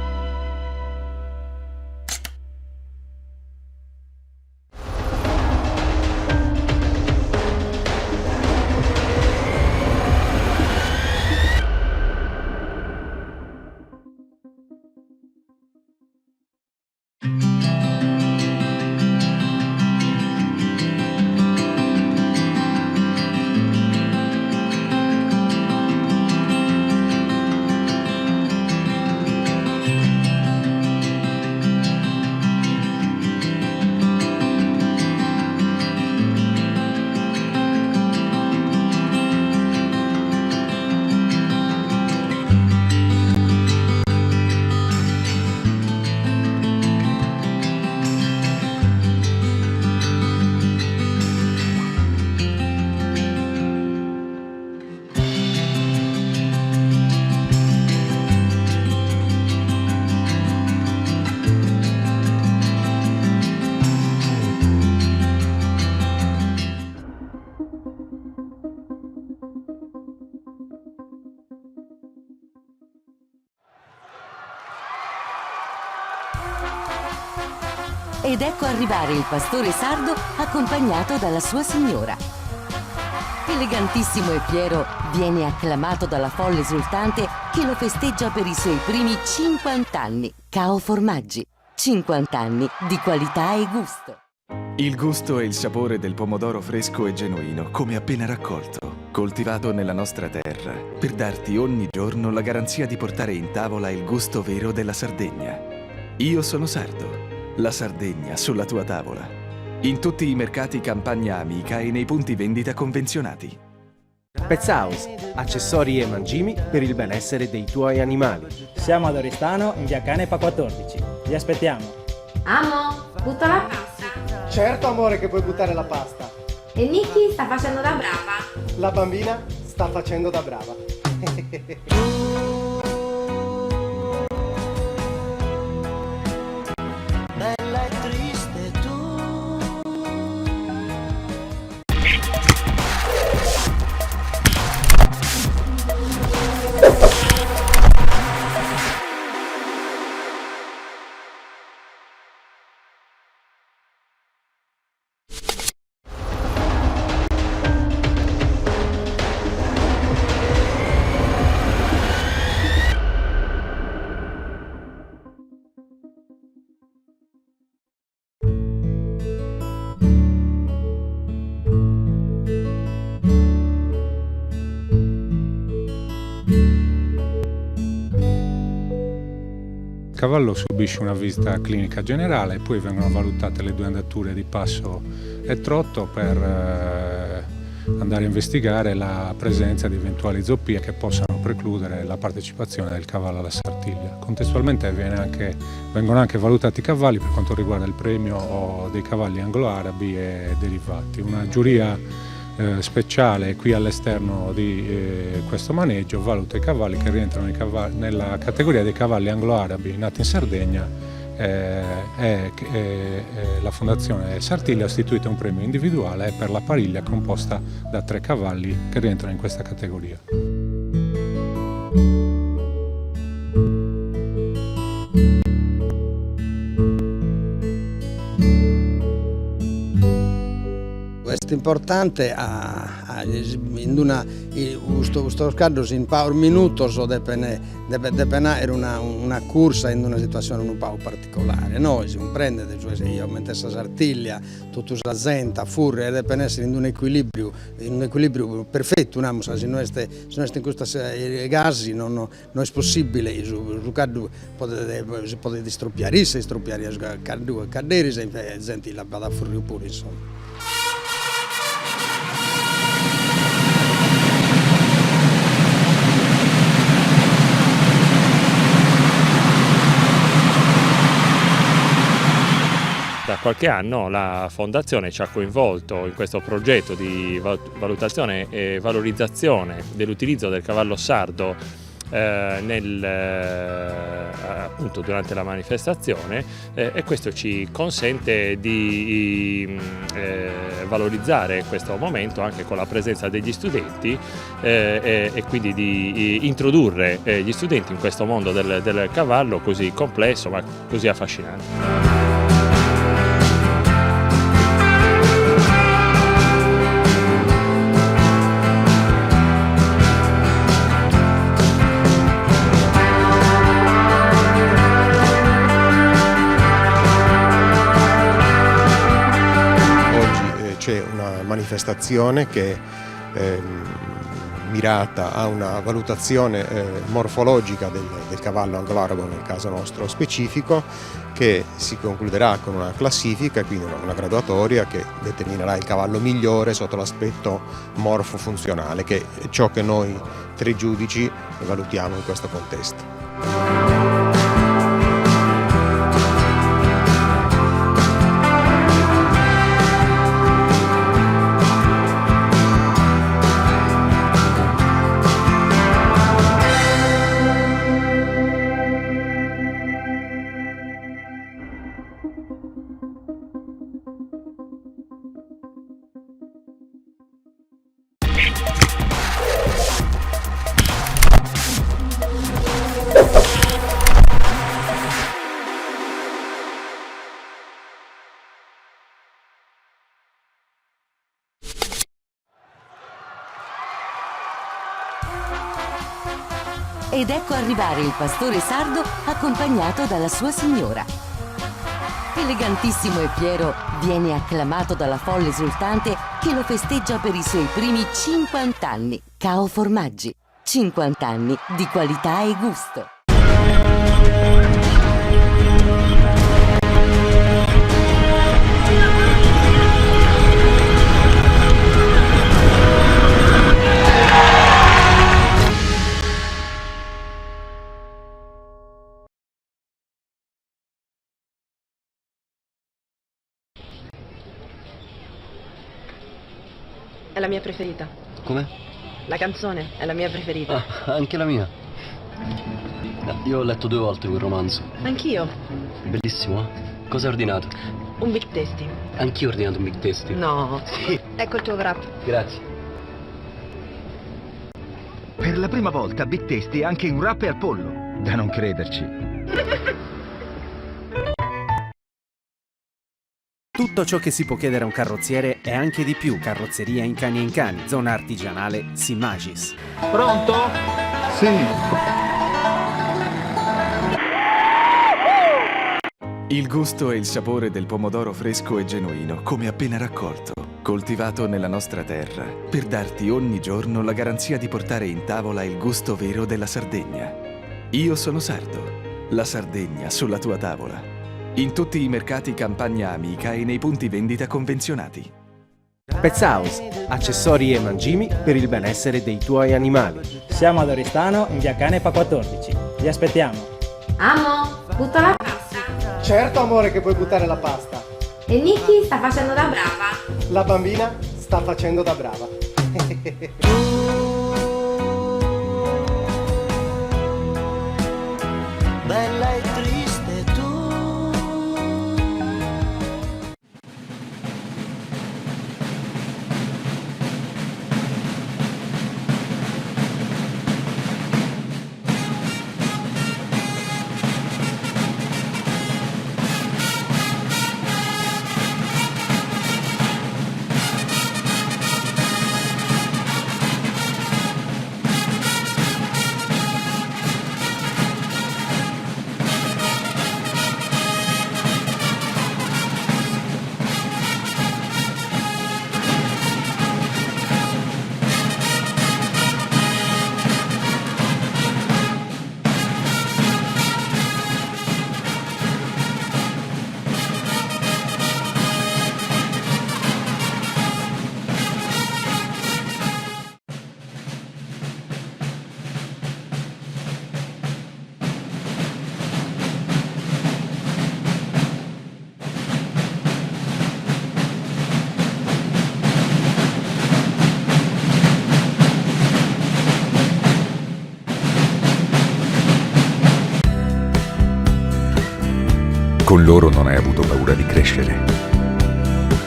[SPEAKER 8] Ed ecco arrivare il pastore sardo accompagnato dalla sua signora. Elegantissimo e fiero, viene acclamato dalla folla esultante che lo festeggia per i suoi primi 50 anni. Cao Formaggi, 50 anni di qualità e gusto.
[SPEAKER 9] Il gusto e il sapore del pomodoro fresco e genuino, come appena raccolto, coltivato nella nostra terra, per darti ogni giorno la garanzia di portare in tavola il gusto vero della Sardegna. Io sono sardo. La Sardegna sulla tua tavola. In tutti i mercati Campagna Amica e nei punti vendita convenzionati.
[SPEAKER 5] Pets House, accessori e mangimi per il benessere dei tuoi animali.
[SPEAKER 10] Siamo ad Oristano in via Canepa 14. Vi aspettiamo.
[SPEAKER 11] Amo, butta la pasta.
[SPEAKER 12] Certo amore che puoi buttare la pasta.
[SPEAKER 11] E Nicky sta facendo da brava.
[SPEAKER 12] La bambina sta facendo da brava.
[SPEAKER 6] Bella e triste tu.
[SPEAKER 13] Il cavallo subisce una visita clinica generale, poi vengono valutate le 2 andature di passo e trotto per andare a investigare la presenza di eventuali zoppie che possano precludere la partecipazione del cavallo alla Sartiglia. Contestualmente vengono anche valutati i cavalli per quanto riguarda il premio dei cavalli anglo-arabi e derivati. Una giuria speciale qui all'esterno di questo maneggio valuta i cavalli che rientrano nella categoria dei cavalli anglo-arabi nati in Sardegna. La Fondazione Sartiglia ha istituito un premio individuale per la pariglia composta da 3 cavalli che rientrano in questa categoria.
[SPEAKER 14] È importante questo caso in pochi minuti deve una corsa in una situazione un po' particolare. Noi si comprende, io mentre la Sartiglia, tutta la gente, furre, deve essere in un equilibrio perfetto, se non è in questi casi non è possibile, si può distruppiare, cadere, e gente la vada fuori pure, insomma.
[SPEAKER 15] Da qualche anno la Fondazione ci ha coinvolto in questo progetto di valutazione e valorizzazione dell'utilizzo del cavallo sardo appunto durante la manifestazione e questo ci consente di valorizzare questo momento anche con la presenza degli studenti e quindi di introdurre gli studenti in questo mondo del cavallo così complesso ma così affascinante.
[SPEAKER 16] C'è una manifestazione che è mirata a una valutazione morfologica del cavallo anglo-arabo, nel caso nostro specifico, che si concluderà con una classifica, quindi una graduatoria che determinerà il cavallo migliore sotto l'aspetto morfofunzionale, che è ciò che noi 3 giudici valutiamo in questo contesto.
[SPEAKER 8] Ed ecco arrivare il pastore sardo accompagnato dalla sua signora. Elegantissimo e fiero, viene acclamato dalla folla esultante che lo festeggia per i suoi primi 50 anni. Cao Formaggi, 50 anni di qualità e gusto.
[SPEAKER 17] È la mia preferita.
[SPEAKER 18] Come?
[SPEAKER 17] La canzone è la mia preferita.
[SPEAKER 18] Ah, anche la mia. Io ho letto 2 volte quel romanzo.
[SPEAKER 17] Anch'io.
[SPEAKER 18] Bellissimo, eh? Cosa hai ordinato?
[SPEAKER 17] Un Big Tasty.
[SPEAKER 18] Anch'io ho ordinato un Big Tasty.
[SPEAKER 17] No.
[SPEAKER 18] Sì.
[SPEAKER 17] Ecco il tuo wrap.
[SPEAKER 18] Grazie.
[SPEAKER 19] Per la prima volta Big Tasty anche in wrap e al pollo. Da non crederci.
[SPEAKER 5] Tutto ciò che si può chiedere a un carrozziere è anche di più. Carrozzeria Incani e Incani, zona artigianale Simagis.
[SPEAKER 19] Pronto? Sì.
[SPEAKER 9] Il gusto e il sapore del pomodoro fresco e genuino, come appena raccolto, coltivato nella nostra terra, per darti ogni giorno la garanzia di portare in tavola il gusto vero della Sardegna. Io sono sardo. La Sardegna sulla tua tavola. In tutti i mercati Campagna Amica e nei punti vendita convenzionati.
[SPEAKER 5] Pets House, accessori e mangimi per il benessere dei tuoi animali.
[SPEAKER 10] Siamo ad Oristano, in via Canepa 14. Vi aspettiamo.
[SPEAKER 11] Amo, butto la pasta.
[SPEAKER 12] Certo amore che puoi buttare la pasta.
[SPEAKER 11] E Nicky sta facendo da brava.
[SPEAKER 12] La bambina sta facendo da brava.
[SPEAKER 6] Bella e triste tu.
[SPEAKER 7] Con loro non hai avuto paura di crescere.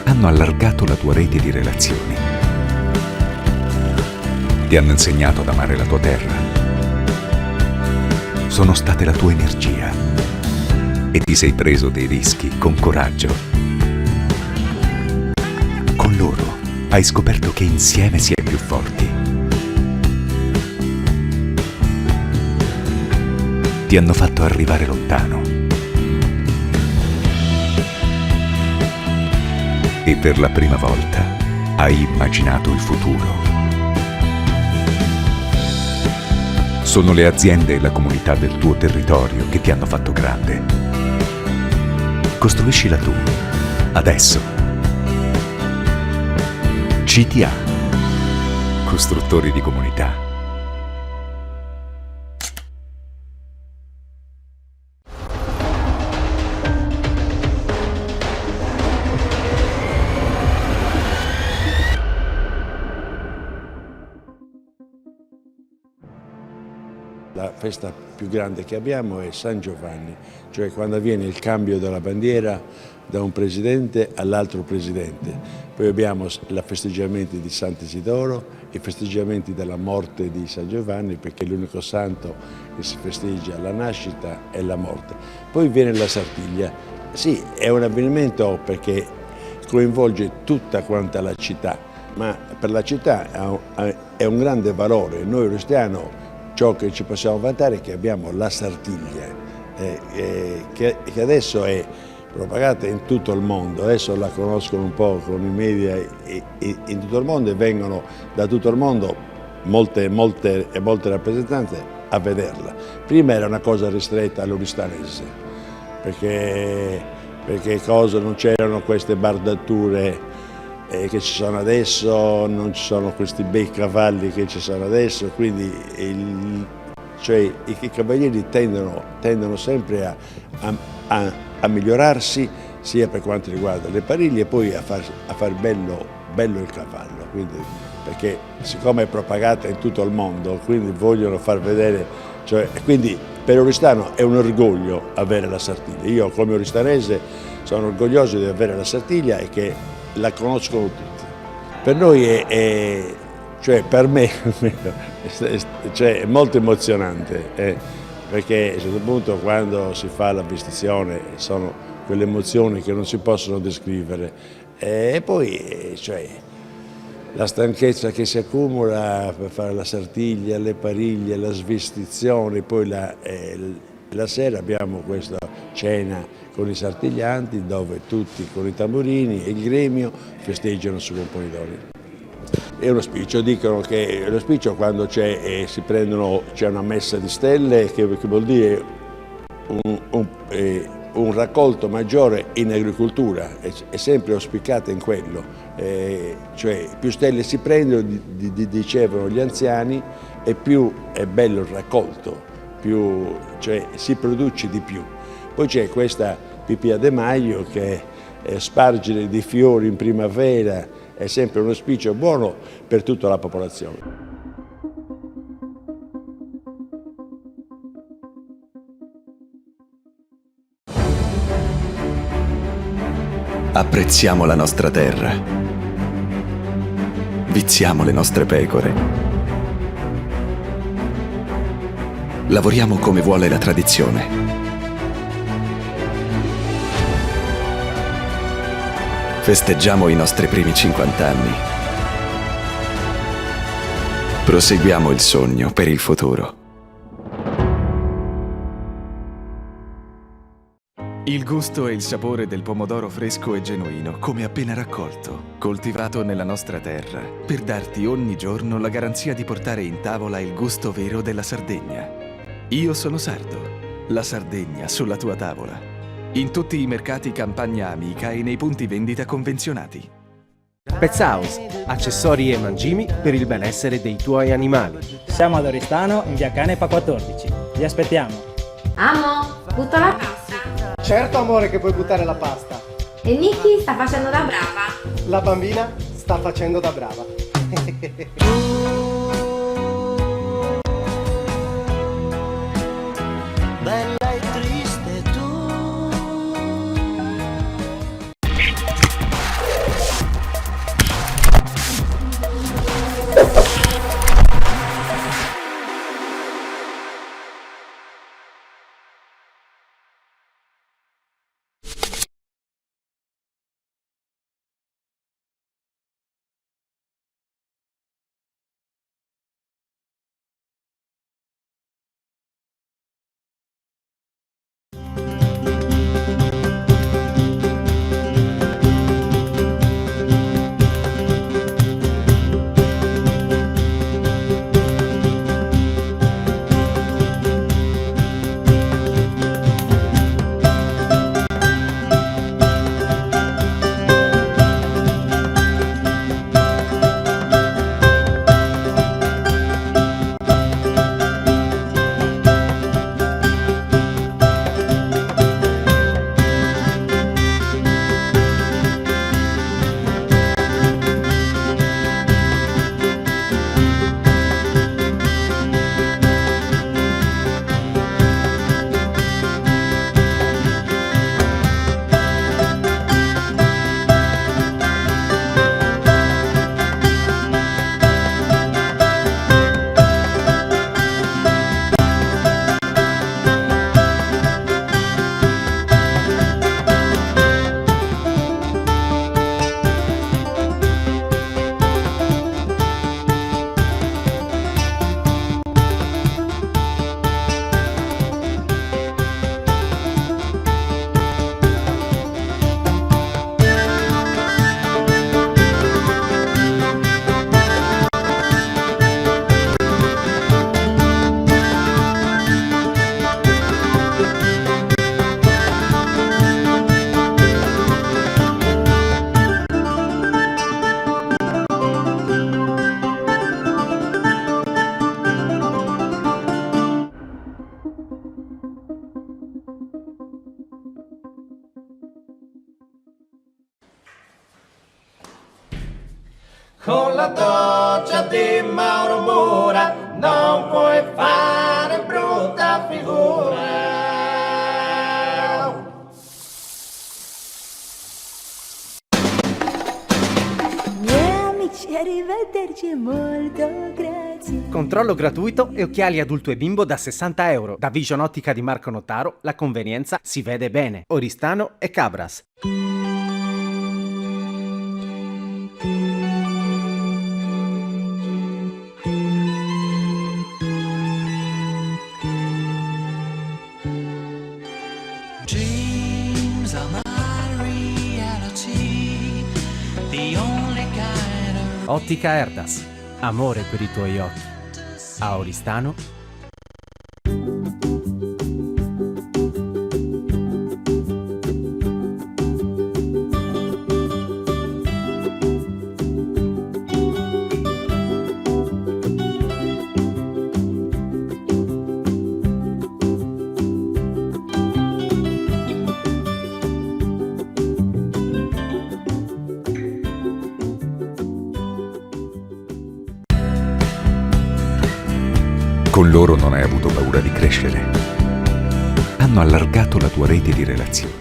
[SPEAKER 7] Hanno allargato la tua rete di relazioni. Ti hanno insegnato ad amare la tua terra. Sono state la tua energia. E ti sei preso dei rischi con coraggio. Con loro hai scoperto che insieme si è più forti. Ti hanno fatto arrivare lontano. E per la prima volta hai immaginato il futuro. Sono le aziende e la comunità del tuo territorio che ti hanno fatto grande. Costruiscila tu, adesso. CTA. Costruttori di comunità.
[SPEAKER 20] La festa più grande che abbiamo è San Giovanni, cioè quando avviene il cambio della bandiera da un presidente all'altro presidente. Poi abbiamo i festeggiamenti di Sant'Isidoro, i festeggiamenti della morte di San Giovanni, perché è l'unico santo che si festeggia la nascita e la morte. Poi viene la Sartiglia. Sì, è un avvenimento perché coinvolge tutta quanta la città, ma per la città è un grande valore. Noi restiamo. Ciò che ci possiamo vantare è che abbiamo la Sartiglia, che adesso è propagata in tutto il mondo, adesso la conoscono un po' con i media in tutto il mondo e vengono da tutto il mondo molte rappresentanze a vederla. Prima era una cosa ristretta all'oristanese, perché non c'erano queste bardature che ci sono adesso, non ci sono questi bei cavalli che ci sono adesso, quindi i cavalieri tendono sempre a migliorarsi sia per quanto riguarda le pariglie e poi a far bello il cavallo, quindi, perché siccome è propagata in tutto il mondo, quindi vogliono far vedere, quindi per Oristano è un orgoglio avere la Sartiglia. Io come oristanese sono orgoglioso di avere la Sartiglia e che la conoscono tutti. Per noi per me è molto emozionante, perché a un certo punto quando si fa la vestizione sono quelle emozioni che non si possono descrivere e poi la stanchezza che si accumula per fare la Sartiglia, le pariglie, la svestizione, poi la sera abbiamo questa cena con i sartiglianti dove tutti con i tamburini e il gremio festeggiano su Pomodori. È un auspicio, dicono che l'auspicio quando c'è una messa di stelle, che vuol dire un raccolto maggiore in agricoltura, è sempre auspicata in quello, cioè più stelle si prendono, dicevano gli anziani, e più è bello il raccolto, più cioè, si produce di più. Poi c'è questa Pipia de Maio che spargere di fiori in primavera è sempre un auspicio buono per tutta la popolazione.
[SPEAKER 9] Apprezziamo la nostra terra. Viziamo le nostre pecore. Lavoriamo come vuole la tradizione. Festeggiamo i nostri primi 50 anni. Proseguiamo il sogno per il futuro. Il gusto e il sapore del pomodoro fresco e genuino, come appena raccolto, coltivato nella nostra terra, per darti ogni giorno la garanzia di portare in tavola il gusto vero della Sardegna. Io sono sardo, la Sardegna sulla tua tavola. In tutti i mercati Campagna Amica e nei punti vendita convenzionati.
[SPEAKER 5] Pets House, accessori e mangimi per il benessere dei tuoi animali.
[SPEAKER 10] Siamo ad Oristano, in via Canepa 14. Vi aspettiamo.
[SPEAKER 11] Amo, butto la pasta.
[SPEAKER 12] Certo amore che puoi buttare la pasta.
[SPEAKER 11] E Nicky sta facendo da brava.
[SPEAKER 12] La bambina sta facendo da brava.
[SPEAKER 6] Bella e triste tu. Con la doccia di Mauro Mura non puoi fare brutta figura.
[SPEAKER 21] Miei amici, arrivederci, molto grazie.
[SPEAKER 5] Controllo gratuito e occhiali adulto e bimbo da €60. Da Vision Ottica di Marco Notaro, la convenienza si vede bene. Oristano e Cabras. Ottica Erdas, amore per i tuoi occhi. A Oristano
[SPEAKER 7] Con loro non hai avuto paura di crescere. Hanno allargato la tua rete di relazioni.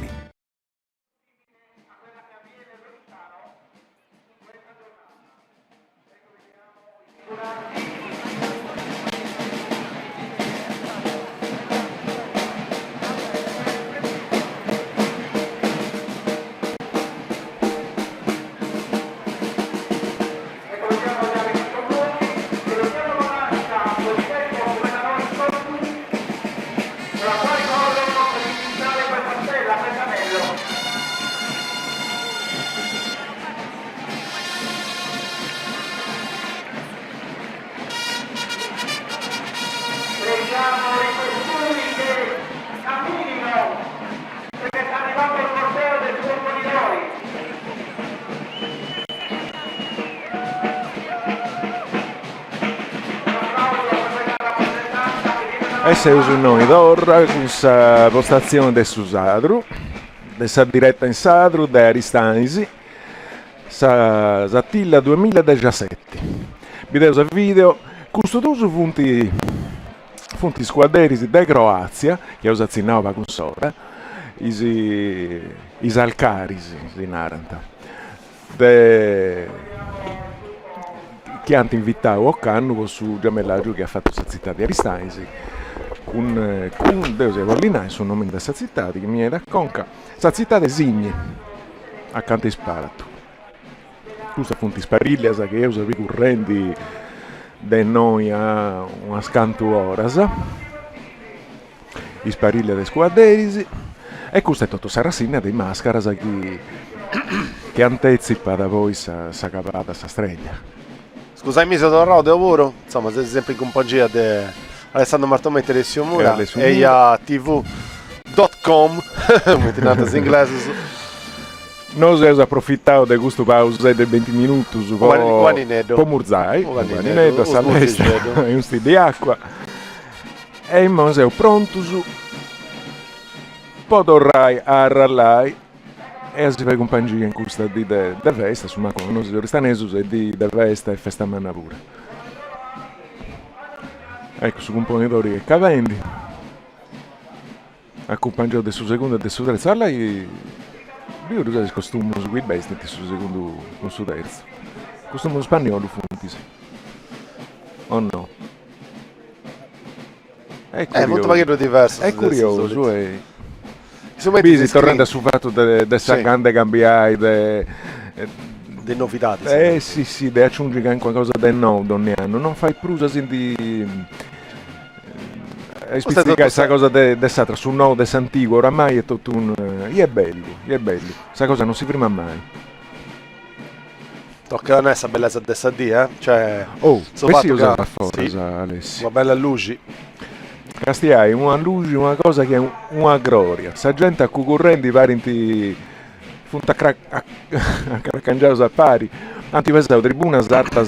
[SPEAKER 1] E se uso noi d'ora questa postazione del Sadru, dessa diretta in Sadru, da Aristanisi, sa Attilla 2017. Video video, questo tuso funti squaderisi da Croazia, che usa zinava con sora, is alcarisi di Naranta, che hanno invitato a Cannu su gemellaggio che ha fatto questa città di Aristanisi. Con Deus e Vollinai sono nome da città che mi racconta questa città di Signi accanto a Sparato. Questa fonti spariglia che io uso ricorrenti da noi a una scanto orasa i spariglia dei squaderisi e questa è tutto Sarasina di maschera che anticipa da voi sa capata sa stregna.
[SPEAKER 2] Scusami se torno da lavoro, insomma sei sempre in compagnia di Alessandro Martometti e Alessio Mura e a tv.com in inglese.
[SPEAKER 1] Noi abbiamo approfittato di questo pausa di 20 minuti su po' murzai, a salestra, un sti di acqua e ora siamo pronti su potorrai a rallai e si fa compagnia in questa di festa, insomma con noi ristanesi e di festa e festa manna pure. Ecco, su componitori che cavendi accompagnato del suo secondo e del suo terzo allora io uso il costume su quei bestie sul secondo con suo terzo costume spagnolo funti sì o no? È
[SPEAKER 2] molto diverso,
[SPEAKER 1] è curioso e Bisi tornando sul fatto della grande cambiare
[SPEAKER 2] dei novitati
[SPEAKER 1] sì, di aggiungere anche qualcosa di nuovo ogni anno non fai prusa di spizzicare questa cosa dell'altra sul nuovo dell'antico oramai è tutto un è bello questa cosa non si prima mai
[SPEAKER 2] tocca a questa bellezza dessa D cioè
[SPEAKER 1] questi usa la forza Alessio
[SPEAKER 2] una bella luce
[SPEAKER 1] Castiai una luce una cosa che è una gloria sa gente a concorrenti parenti funta a craccangiare a pari anzi questa è tribuna sarta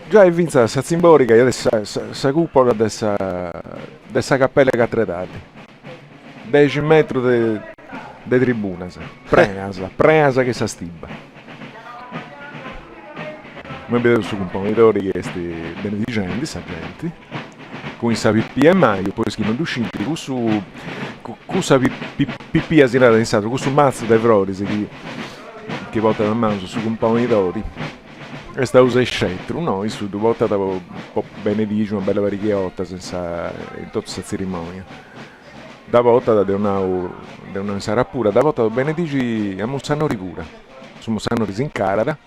[SPEAKER 1] già è vinta questa simbolica e questa cupola dessa cappella cattedrale 10 metri di tribuna preasa che si stibba mi vedo su componitori che sti benedicenti sa gente con i sapi e maio poi schino d'usciti con sapi pipì asinata in stato con su mazzo dei frorisi che vota da mano su componitori e sta usa il scettro noi su due volte un po' benedici una bella varichiotta senza in tutta questa cerimonia da volta da una sarà pura da volta benedici a Mussannori pura su Mussannori si incarata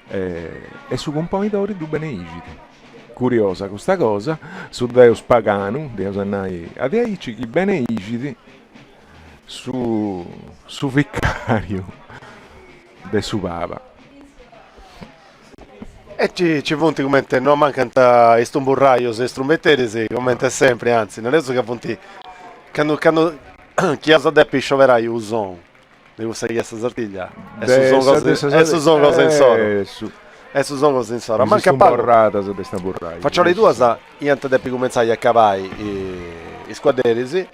[SPEAKER 1] e su componitori due benediciti curiosa questa cosa su Deus Pagano Deus Annai Adeici i benediciti su vicario de su Papa
[SPEAKER 2] e ci punti come non mancano i stumburraio e strummettere come sempre anzi non è so che punti quando chiesa deppi scioverai uson di questa chiesa sartiglia e su son cose in soro e su son cose in soro manca
[SPEAKER 1] borrata se sta borrai
[SPEAKER 2] faccio le due sa niente deppi cominciai a cavai i squaderisi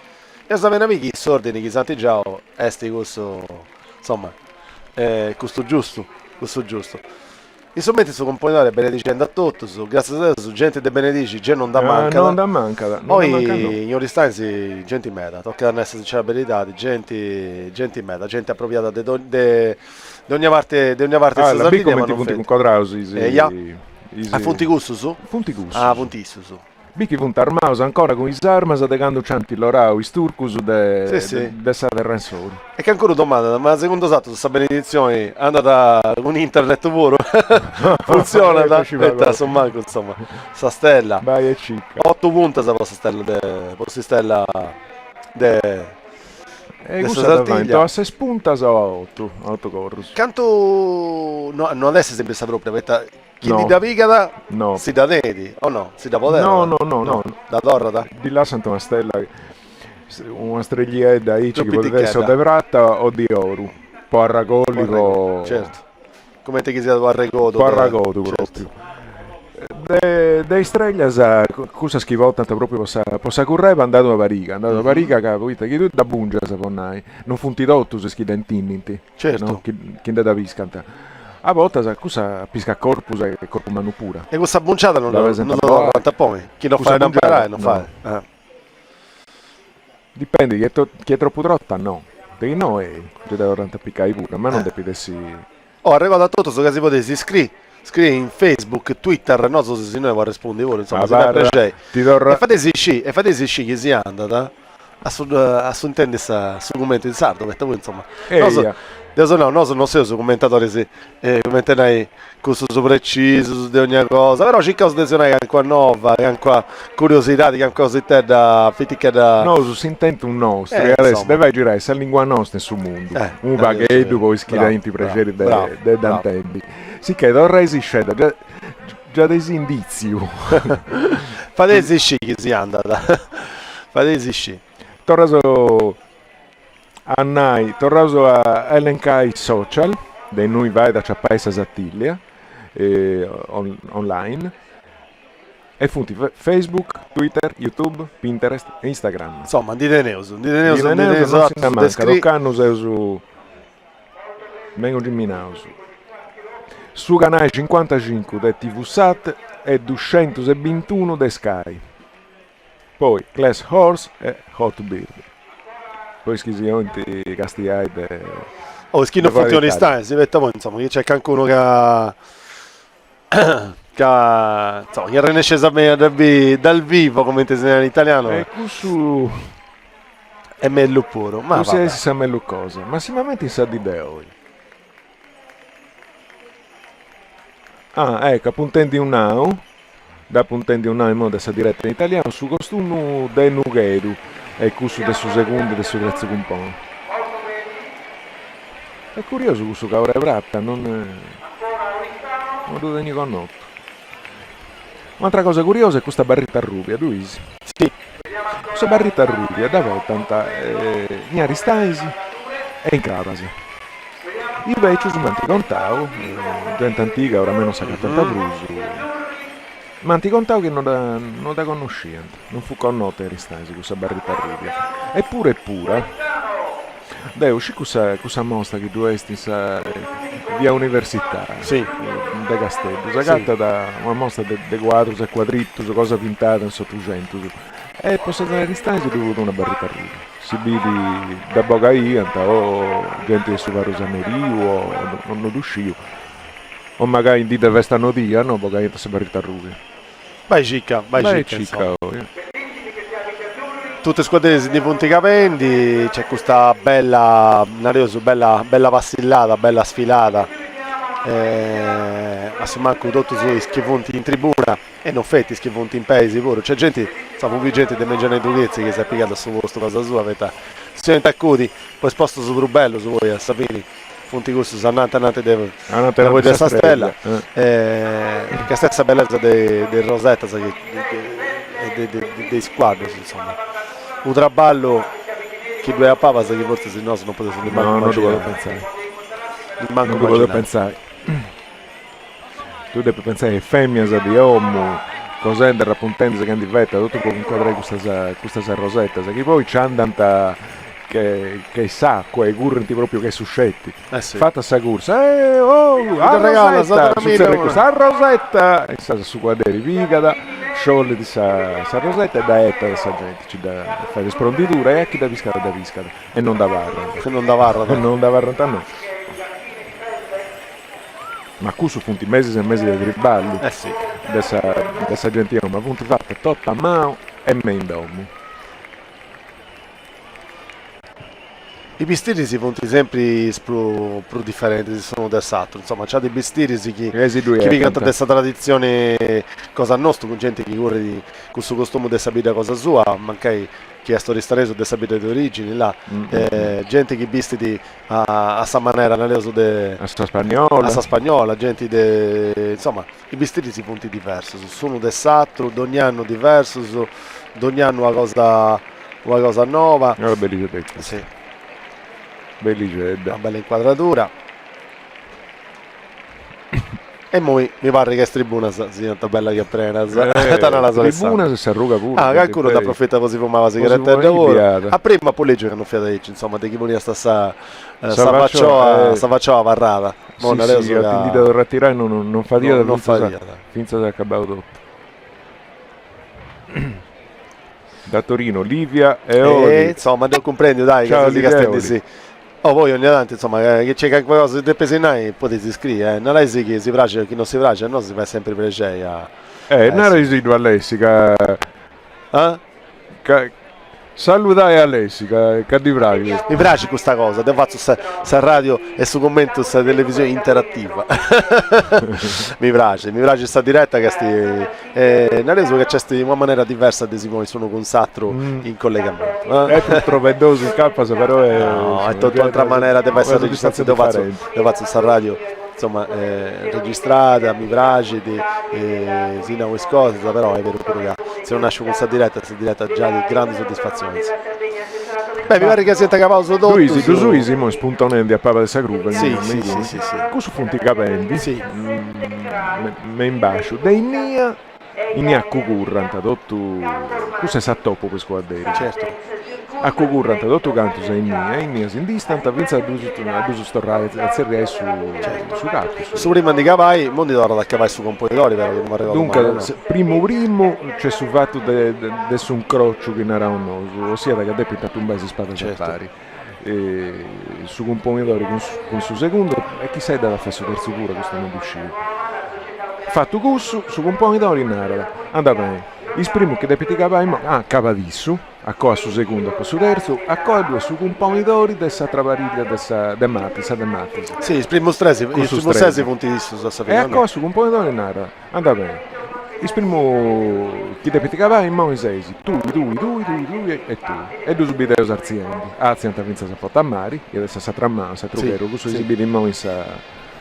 [SPEAKER 2] e sa amici sordi che santi già esti questo insomma questo giusto Insomma, su componitore benedicendo a tutti, grazie a Dio, su gente de benedici, gente non da manca.
[SPEAKER 1] Non da manca.
[SPEAKER 2] Poi, in Oristanzi, gente in meta, tocca da essere sincera verità, gente in meta, gente appropriata di ogni parte di
[SPEAKER 1] la Bicco metti punti con quadrausi.
[SPEAKER 2] A punti gusto su?
[SPEAKER 1] Punti gusto.
[SPEAKER 2] Ah, punti su.
[SPEAKER 1] Bicchi punta armaus ancora con i armas de quando c'anti l'orau, i sturcus de sa terrensori.
[SPEAKER 2] E che ancora domanda, ma secondo esatto, questa benedizione è andata con internet puro? Funziona, insomma, sta stella.
[SPEAKER 1] Vai e cicca.
[SPEAKER 2] 8 punti sa questa stella
[SPEAKER 1] e questo a 6 puntas o a 8 corrus.
[SPEAKER 2] Canto no, non è sempre sta propria, perché chi di da Vigada si da nedi o no? Si da potere?
[SPEAKER 1] No.
[SPEAKER 2] Da Torrada?
[SPEAKER 1] Di là sento una streglietta che potrebbe essere di prata o di oro. Po' arragolico.
[SPEAKER 2] Certo. Come te che sia po' arragoto.
[SPEAKER 1] Po' arragoto proprio. Dei streglia cosa schivo tanto proprio possa correre andato a Pariga capo che tu da bungia saponnai non funti dotto se schidentini
[SPEAKER 2] certo
[SPEAKER 1] no? Chi da viscanta a volte cosa pisca corpus e corpo manu pura
[SPEAKER 2] e questa bunciata non lo tappone chi non fa da imparare non fa
[SPEAKER 1] dipende chi è troppo trotta no perché no è già da orante piccai pure ma non depidessi
[SPEAKER 2] arrivato a tutto so che si potessi scrivi in Facebook, Twitter, non so se noi vuoi rispondere, insomma, e fatesi sci che si è andata a intendere su commento in sardo, perché voi insomma, non so su commentatori se commenterai questo su preciso di ogni cosa, però c'è cosa di anche qua nuova, anche qua curiosità, che anche così te da fitica da...
[SPEAKER 1] No, si intende un nostro, adesso deve girare la lingua nostra sul mondo, un baghetto poi schidenti preceri dei dantelli. Sì che dovrei esistere già dei indizi.
[SPEAKER 2] Fate esisci che si andata. Fate esisci.
[SPEAKER 1] Torraso a elencare i social, dei noi vai da Ciappaesa Sattiglia online e funti Facebook, Twitter, YouTube, Pinterest e Instagram.
[SPEAKER 2] Insomma, dite neuso
[SPEAKER 1] non si ne manca, toccano su vengo Gimminausu. Su canale 55 del TV Sat e 221 del Sky. Poi Class Horse e Hot Bird. Poi schisioni castiai
[SPEAKER 2] schino funzioni stanze, si vede insomma, che c'è anche uno che era scesa dal vivo come te in italiano.
[SPEAKER 1] E questo
[SPEAKER 2] è meglio puro, ma
[SPEAKER 1] si sa meglio cosa, ma simamente sa di deo. Ecco, appuntendi un now, da appuntendi un now in modo essa diretta in italiano, su costume de Nughedu, e questo del suo secondo e del suo terzo compagno. È curioso questo che avrei pratta, non lo veni con notto. Un'altra cosa curiosa è questa barretta rubia, Luisi.
[SPEAKER 2] Sì.
[SPEAKER 1] Questa barretta rubia, da volta, in Aristaisi e in Cavasi. Invece su Manticontau, gente antica, ora meno sa che tanta brusu, Manticontau che non da conoscente, non fu con notte Aristasi questa barretta rubia. Eppure pura, devo uscire questa mostra che tu esti via università,
[SPEAKER 2] sì,
[SPEAKER 1] da Castello, sagatta da una mostra di quadri e quadritti, cosa pintata in Sottocento, e posso dare Aristasi dovuto una barretta rubia. Si vidi da Bogaia o gente che suva Rosanerio o non d'uscio o magari in dita vesta nodia no Bogaia si barrita rubia
[SPEAKER 2] vai cicca tutte squadre di punti capendi c'è questa bella passillata bella sfilata a se manco tutto sui schifonti in tribuna e non fetti schifonti in paesi pure c'è gente sappi gente di Mengiane Dughezzi che si è piegata su questo cosa sua si è acuti poi sposto su Brubello su voi a Sapini punti gusto annante da voi della stella che stessa bellezza del Rosetta dei squadri insomma un traballo che due a Papa che forse se no non potesse
[SPEAKER 1] non dovevo pensare tu devi pensare che femmina di uomo cos'è da rappuntenza che andivetta tutto può inquadrare questa rosetta che poi c'è andata che sa quei currenti proprio che suscetti.
[SPEAKER 2] Sì.
[SPEAKER 1] Fatta sta corsa,
[SPEAKER 2] regala,
[SPEAKER 1] sta Rosetta, e sta su quadri picata, scioglie di sta Rosetta e da etta questa gente, ci da fare spronditura e chi da piscata, e non da varra.
[SPEAKER 2] Che non da varra.
[SPEAKER 1] E non da varra no. Ma qui su punti mesi e mesi di riballi.
[SPEAKER 2] Sì.
[SPEAKER 1] Dessa gente, ma punti fatte totta a mano e me in domo.
[SPEAKER 2] I bistiri si punti sempre più differenti, si sono del satto, insomma c'è dei bistiri che picano questa tradizione cosa nostra, con gente che corre di questo costume di sapere cosa sua, ma anche chi è storistareso di sapere di origini, là, gente che vestiti a sa maniera, a sa spagnola, gente insomma i bistiri si punti diversi, sono del satto, ogni anno diverso, ogni anno una cosa nuova. Sì. Una bella inquadratura e poi mi pare che questa tribuna sia tanto bella che appena
[SPEAKER 1] la tribuna si arruga pure
[SPEAKER 2] qualcuno da profeta così fumava sigaretta di lavoro a prima poi legge che non fiata dice insomma di chi volia sta facciava varrata
[SPEAKER 1] sì, ho tentato di ritirare non fatica
[SPEAKER 2] non fatica
[SPEAKER 1] finza si è accabato tutto. Da Torino Livia e Oli
[SPEAKER 2] insomma devo comprendere dai
[SPEAKER 1] ciao
[SPEAKER 2] che sì. Poi ogni tanto insomma che c'è qualcosa di pesinai potete scrivere non è che si piace chi non si piace no si fa sempre piacere
[SPEAKER 1] non residuo a Lessica salutai a Lessica che di bravi
[SPEAKER 2] mi piace questa cosa devo fare su radio e su commento su televisione interattiva mi piace questa diretta che non reso che c'è una maniera diversa di si sono con Sattro in collegamento
[SPEAKER 1] è tutto vedoso in cappa però
[SPEAKER 2] è tutta un'altra maniera deve essere registrazione devo fare su radio insomma registrata mi piace sì no queste cose però è vero pure che se non nasce con questa diretta già di grande soddisfazione mi pare che siete capato su tutto
[SPEAKER 1] tu siamo spuntonenti a Papa della Gruppa
[SPEAKER 2] sì
[SPEAKER 1] questo funti capelli
[SPEAKER 2] sì
[SPEAKER 1] me in bacio dei nia in a cucurranta tu sei sa toppo per squadri
[SPEAKER 2] certo
[SPEAKER 1] a cucurranta tu canto sei in mia si distanta pensa a due storrare a zerriare su capo
[SPEAKER 2] su prima di cavai mondi d'oro da cavai su compositori però non arriva
[SPEAKER 1] dunque primo c'è su fatto adesso un croccio che non era un noso ossia che ha pintato un base spada pari su compositori con su secondo e chi sai dalla fesso terzo pure questo non uscire fatto cussu su compositori in arada andava bene il primo che depiti cavai cavadissu a co su secondo a co su terzo a co due su compositori dessa travariglia de Mattis
[SPEAKER 2] sì il primo stress punti di su
[SPEAKER 1] e a co su compositori in arada andava bene il primo che depiti cavai ma i sei tu e tu e due subito aziende vinza sa fatta a mari e adesso sa tramma sa trughero questo esibito in mo sa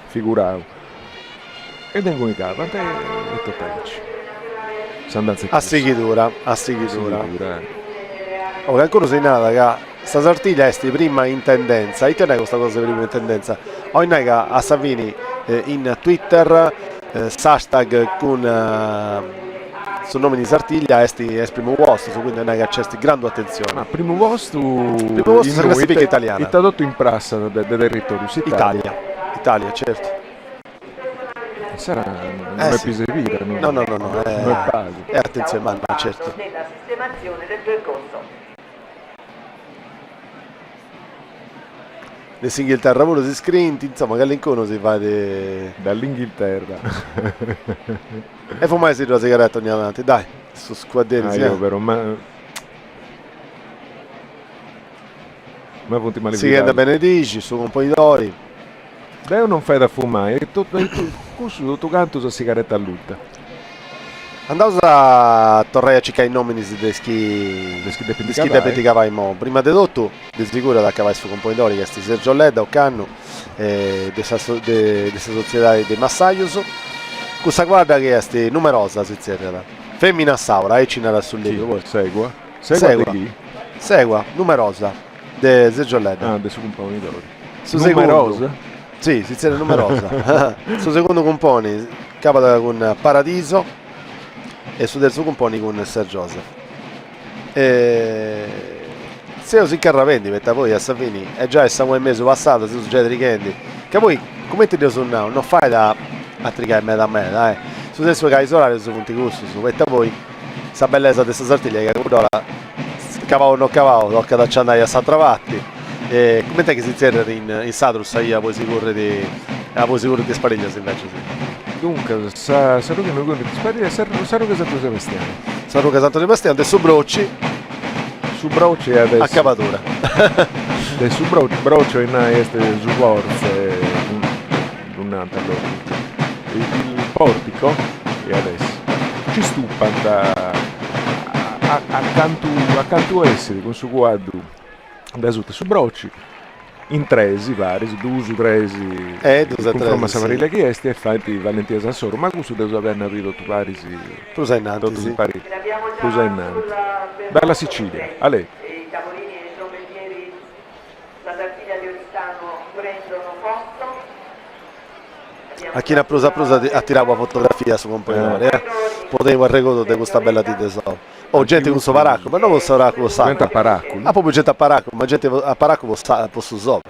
[SPEAKER 1] figuravo e tengo in capo e totalici
[SPEAKER 2] a sighitura ancora sei nata che sta sartiglia è prima in tendenza e te ne questa cosa prima in tendenza oggi a Savini in Twitter hashtag con sul nome di Sartiglia è primo posto quindi non è che c'è grande attenzione
[SPEAKER 1] ma primo posto in
[SPEAKER 2] classifica italiana
[SPEAKER 1] è tradotto in prassa del territorio
[SPEAKER 2] Italia certo
[SPEAKER 1] sarà non è più eseguita
[SPEAKER 2] no è attenzione ma certo
[SPEAKER 21] nella sistemazione del percorso
[SPEAKER 2] l'Inghilterra pure si scrinti insomma che l'incono si fa
[SPEAKER 1] dall'Inghilterra
[SPEAKER 2] e fumai si la sigaretta ogni avanti dai su squadrini
[SPEAKER 1] io però ma punti male
[SPEAKER 2] si chiede benedici su un po' di dori
[SPEAKER 1] Deo non fai da fumare e tutto canto su sigaretta a lutta
[SPEAKER 2] andavo a tornare a cercare i nomini di chi depeti cavai mo prima di tutto di sicuro da cavai su componidori che sti Sergio Ledda o Canno dessa società di Massaius questa guarda che è numerosa si zerra femmina saura e cinera sul libro segua numerosa di Sergio Ledda
[SPEAKER 1] di su componidori
[SPEAKER 2] su numerosa sì, si zerra numerosa su secondo componi capita con Paradiso e su terzo componi con Ser Joseph se io si carravendi, metta poi a Savini, è già il Samuel mese passato, si succede richendi, che poi, come ti devo suonare, non fai da a tricare meta a meta, su stesso che hai solare su punti gusto, su metta poi, sa bellezza di questa Sartiglia, che ora, cavavo non cavavo, tocca da andare a Santravatti, e come te che si zerra in Sadrus, io poi sicuro di spariglia, se invece sì.
[SPEAKER 1] Dunque, Saruca non conta di sparire, Saruca Santo Sebastiano.
[SPEAKER 2] Saruca Santo Sebastiano, adesso Brocci.
[SPEAKER 1] Su Brocci e adesso.
[SPEAKER 2] Accavatura.
[SPEAKER 1] Adesso Broccio in este su forze, il portico e adesso. Ci stupa accanto a essere con su quadro da su Brocci. In tresi vari, su due tresi conforma Savarile chiesti e fatti Valentina Sassoro, ma questo devo aver capito tu pari si
[SPEAKER 2] tu sei innanzi, sì.
[SPEAKER 1] Tu sei innanzi. Dalla Sicilia, a lei.
[SPEAKER 21] I tavolini e i sommelieri, la Sartiglia di Oristano prendono posto.
[SPEAKER 2] A chi ne ha preso a tirare una fotografia su compagno, potevo arregoto di questa bella di tesoro. Oh, gente con suo paracco, ma non con suo paracco,
[SPEAKER 1] gente a paracco.
[SPEAKER 2] Ah, proprio gente a paracco, ma gente a paracco posso usare.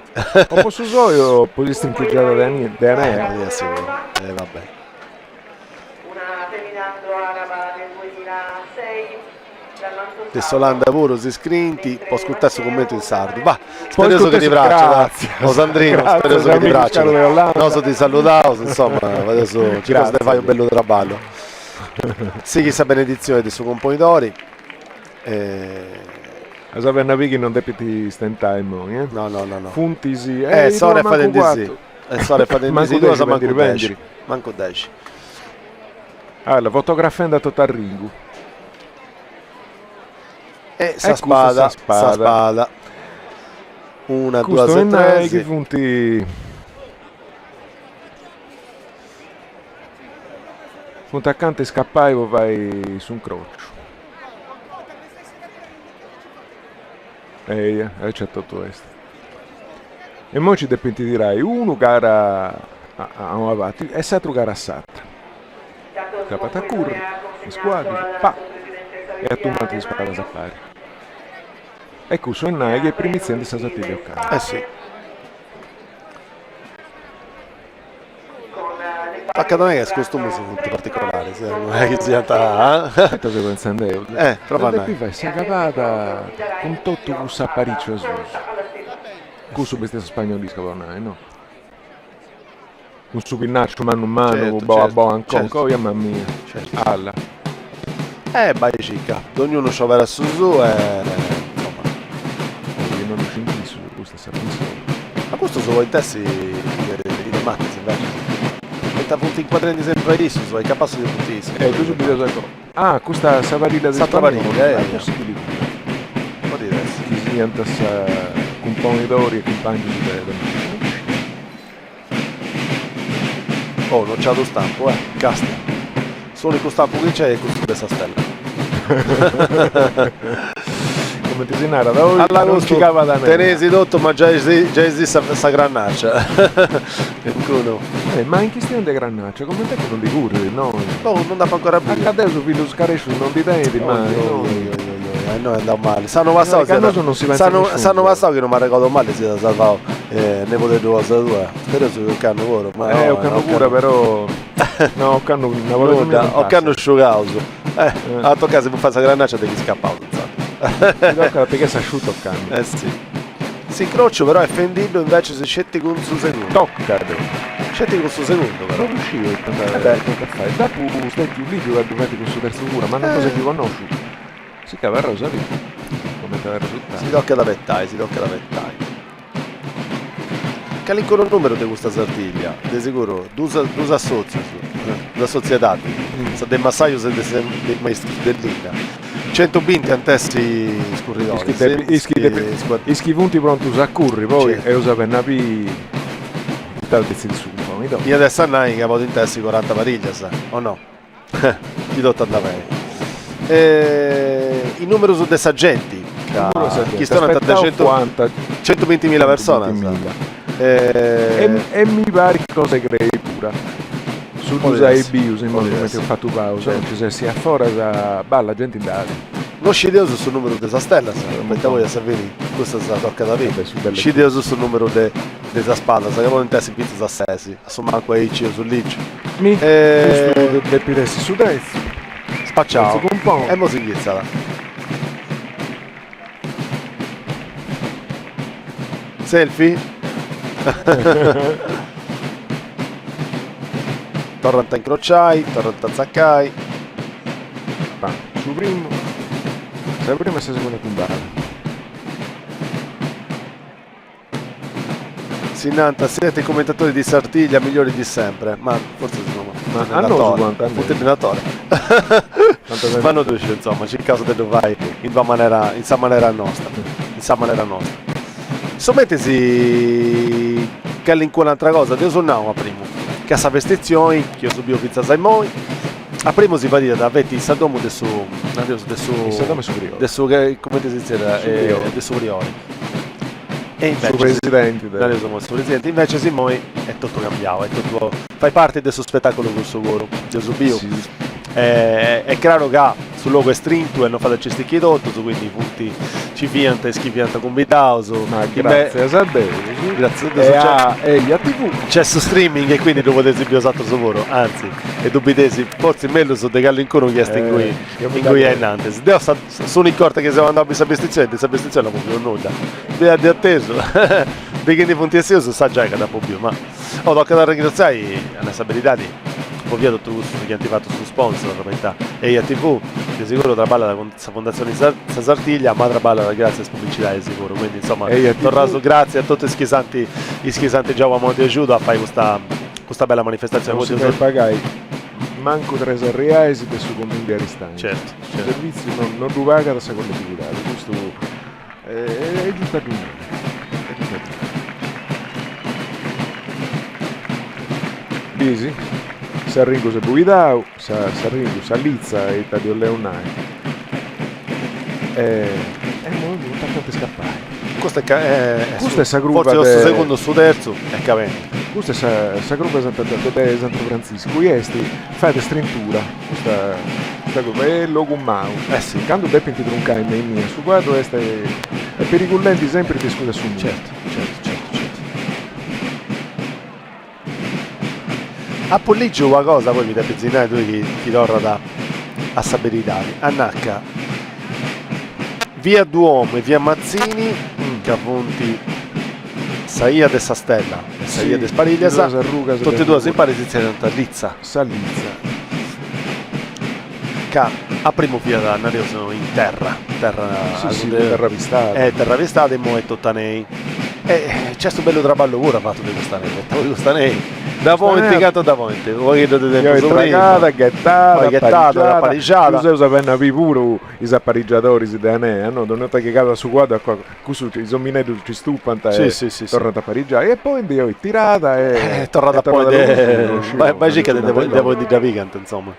[SPEAKER 1] O posso usare o posso stincheggiare da Anea.
[SPEAKER 2] Sì, vabbè.
[SPEAKER 21] Una terminando araba del 2006.
[SPEAKER 2] Tessolanda pure, si scrinti, può ascoltare il suo commento in sardo. Va, spero che ti braccia, o Sandrino, spero che ti braccia. No, so ti salutavo, insomma, adesso ci fai un bello traballo. Sì, chissà benedizione del suo componitore.
[SPEAKER 1] A sapere che non depiti stentare
[SPEAKER 2] No.
[SPEAKER 1] Funtisi.
[SPEAKER 2] Sore fate in disi. Sore fate in disi, cosa manco 10. Manco 10.
[SPEAKER 1] Ah, la fotografia è andata a Ringu.
[SPEAKER 2] Sa spada. 1, 2, 3.
[SPEAKER 1] Che punti. Punta accanto e scappai e vai su un croccio. C'è tutto questo. E mo ci depende dirai uno gara a un avanti e l'altro gara a Satra. Capata a curri, squadri, pa! E a tu manti di spada a fare. Ecco, su Ennai che primiziano di Sasattiglio a
[SPEAKER 2] sì. Accade che è costume sono tutti particolari, non è che sia
[SPEAKER 1] aspetta se pensando
[SPEAKER 2] proprio
[SPEAKER 1] qui fai sia capata con tutto un sappariccio a suso. Questo bestia spagnolisca no? Un supinaccio mano a mano, boa ancora, mamma mia. Alla.
[SPEAKER 2] Vai cicca, ognuno ci avrà su e
[SPEAKER 1] non ci inchiso questa sappisco.
[SPEAKER 2] Ma questo sono i testi di matti, invece. Metta punti inquadrenti sempre lì, sono i capaci di puntissimi.
[SPEAKER 1] Tu subito sai cosa. questa Savarilla del
[SPEAKER 2] Savarilla,
[SPEAKER 1] è possibile.
[SPEAKER 2] Un po' diverso.
[SPEAKER 1] Chi si antassa componitori e compagni di vedo.
[SPEAKER 2] Oh, non c'è lo stampo, casta. Solo con stampo che c'è e con questa stella.
[SPEAKER 1] Come ti si narra da oggi
[SPEAKER 2] non ci cava da me. Tenesi dotto, ma già esiste questa grannaccia.
[SPEAKER 1] Ma in questione di grannaccia, come te che non li curi, no?
[SPEAKER 2] No, non da ancora più.
[SPEAKER 1] Adesso figlio scarescio non di denti, ma
[SPEAKER 2] no, è andato male. Sanno passato che non mi ricordo male, si è salvato ne potete due cosa tua. Spero che ho canno ora.
[SPEAKER 1] Ho canno pure però. No, ho canno
[SPEAKER 2] ho canno asciugato. A toccare se mi fa questa grannaccia devi scappare.
[SPEAKER 1] Perché si asciutto il canno.
[SPEAKER 2] Sì. Si incrocio però è fendillo invece se scetti con su secondo.
[SPEAKER 1] Tocca.
[SPEAKER 2] Scetti con su secondo però.
[SPEAKER 1] Non riuscivo a fare. Dopo stai più lì giocati con su terzo cura, ma non cosa più conosciuto. Si cava a rosa lì. Come te risultato.
[SPEAKER 2] Si tocca da pettai. Calincolo il numero di questa Sartiglia, di sicuro, due associ, due società, del massaio e dei maestri dell'Inca. 120 antessi scurridori.
[SPEAKER 1] Ischi punti pronti a curri, poi e usa per napi tal pezzi di succo.
[SPEAKER 2] Io adesso annai che avevo in testi 40 pariglie, o no? Ti do da me. Il numero su dei sagenti, chi stanno a 120.000 persone.
[SPEAKER 1] E mi pare cosa crei pure su usare i bios in modo che ho fatto pausa non ci sia fuori da balla gente in dati
[SPEAKER 2] non sceglioso sul numero della stella, aspetta voi a Savini, questa si tocca da me, sceglioso sul numero della spalla, se non intesi pizza a sesi, insomma anche i cio sull'iccio.
[SPEAKER 1] Mi de piresi su destra.
[SPEAKER 2] Spacciamo, e mo si iniziala. Selfie? Torranta incrociai, torranta zaccai.
[SPEAKER 1] Su primo. La prima e la seconda puntata.
[SPEAKER 2] Sinanta, siete i commentatori di Sartiglia migliori di sempre, ma forse sono un allenatore. Ma non dice, insomma, c'è il caso che lo vai in sa maniera nostra. Sommettesi che all'incontro un'altra cosa, io sono a primo, che a sa vestizioni, che io subito pizza sai moi. A primo si va a dire da vetti il Sadomo del suo come ti si dice del suo priore. E invece presidente invece Simone è tutto cambiato, è tutto, fai parte del suo spettacolo con il suo goro Gesù Bio. È chiaro che sul luogo è strinto e non fa da cesticchi tutto, quindi i punti ci fianta e schifianta con Vitauso.
[SPEAKER 1] Ma grazie a Salbei,
[SPEAKER 2] grazie
[SPEAKER 1] a TV
[SPEAKER 2] c'è su streaming e quindi dopo esibire esatto il suo lavoro, anzi e dubitesi forse meglio su De Gallo in cui chiesto in cui è in Nantes sono in corte che siamo andati a questa vestizione non più nulla di atteso perché nei punti essi sa già che da più ma ho tocca da ringraziare alla stabilità poi via tutto questo che hanno fatto su sponsor e a TV di sicuro traballa con la fondazione Sartiglia ma traballa grazie a pubblicità di sicuro quindi insomma tornato grazie a tutti i schisanti già a ti aiuto a fare questa bella manifestazione
[SPEAKER 1] non si può pagare manco 3 reais per su convinti restanti
[SPEAKER 2] certo.
[SPEAKER 1] I servizi non lo paga da seconda figurata questo è giusto a Bisi Sarringo se buidau Sarringo Salizza e Tadio Leonai e non tanto scappare
[SPEAKER 2] questo è
[SPEAKER 1] sa gruppa
[SPEAKER 2] forse il secondo su terzo è capente
[SPEAKER 1] questa è sa gruppa di Santo Francisco questi fate strintura questa gruppa è logumau
[SPEAKER 2] sì
[SPEAKER 1] quando Beppe ti troncai in mia su quadro è pericolenti sempre ti scusa su
[SPEAKER 2] certo a Polliggio una cosa poi mi dai pezzinare tu chi torna a Saberitani a Nacca via Duomo e via Mazzini che appunti Saia de Sastella e Saia de Sparigliasa tutte e due si pare si siano Rizza che a primo via sono in terra terra vistata e mo è Tottanei e c'è questo bello traballo pure fatto di Costanei da momenticato da momento vuoi
[SPEAKER 1] tragata,
[SPEAKER 2] ghettata, pareggiata
[SPEAKER 1] tu sai sapere pure i appareggiatori si danno no non è che cada su quadro così i somminetti ci stupano e tornano a pareggiare e poi è tirata e
[SPEAKER 2] tornata poi ma che devo dire Vigant insomma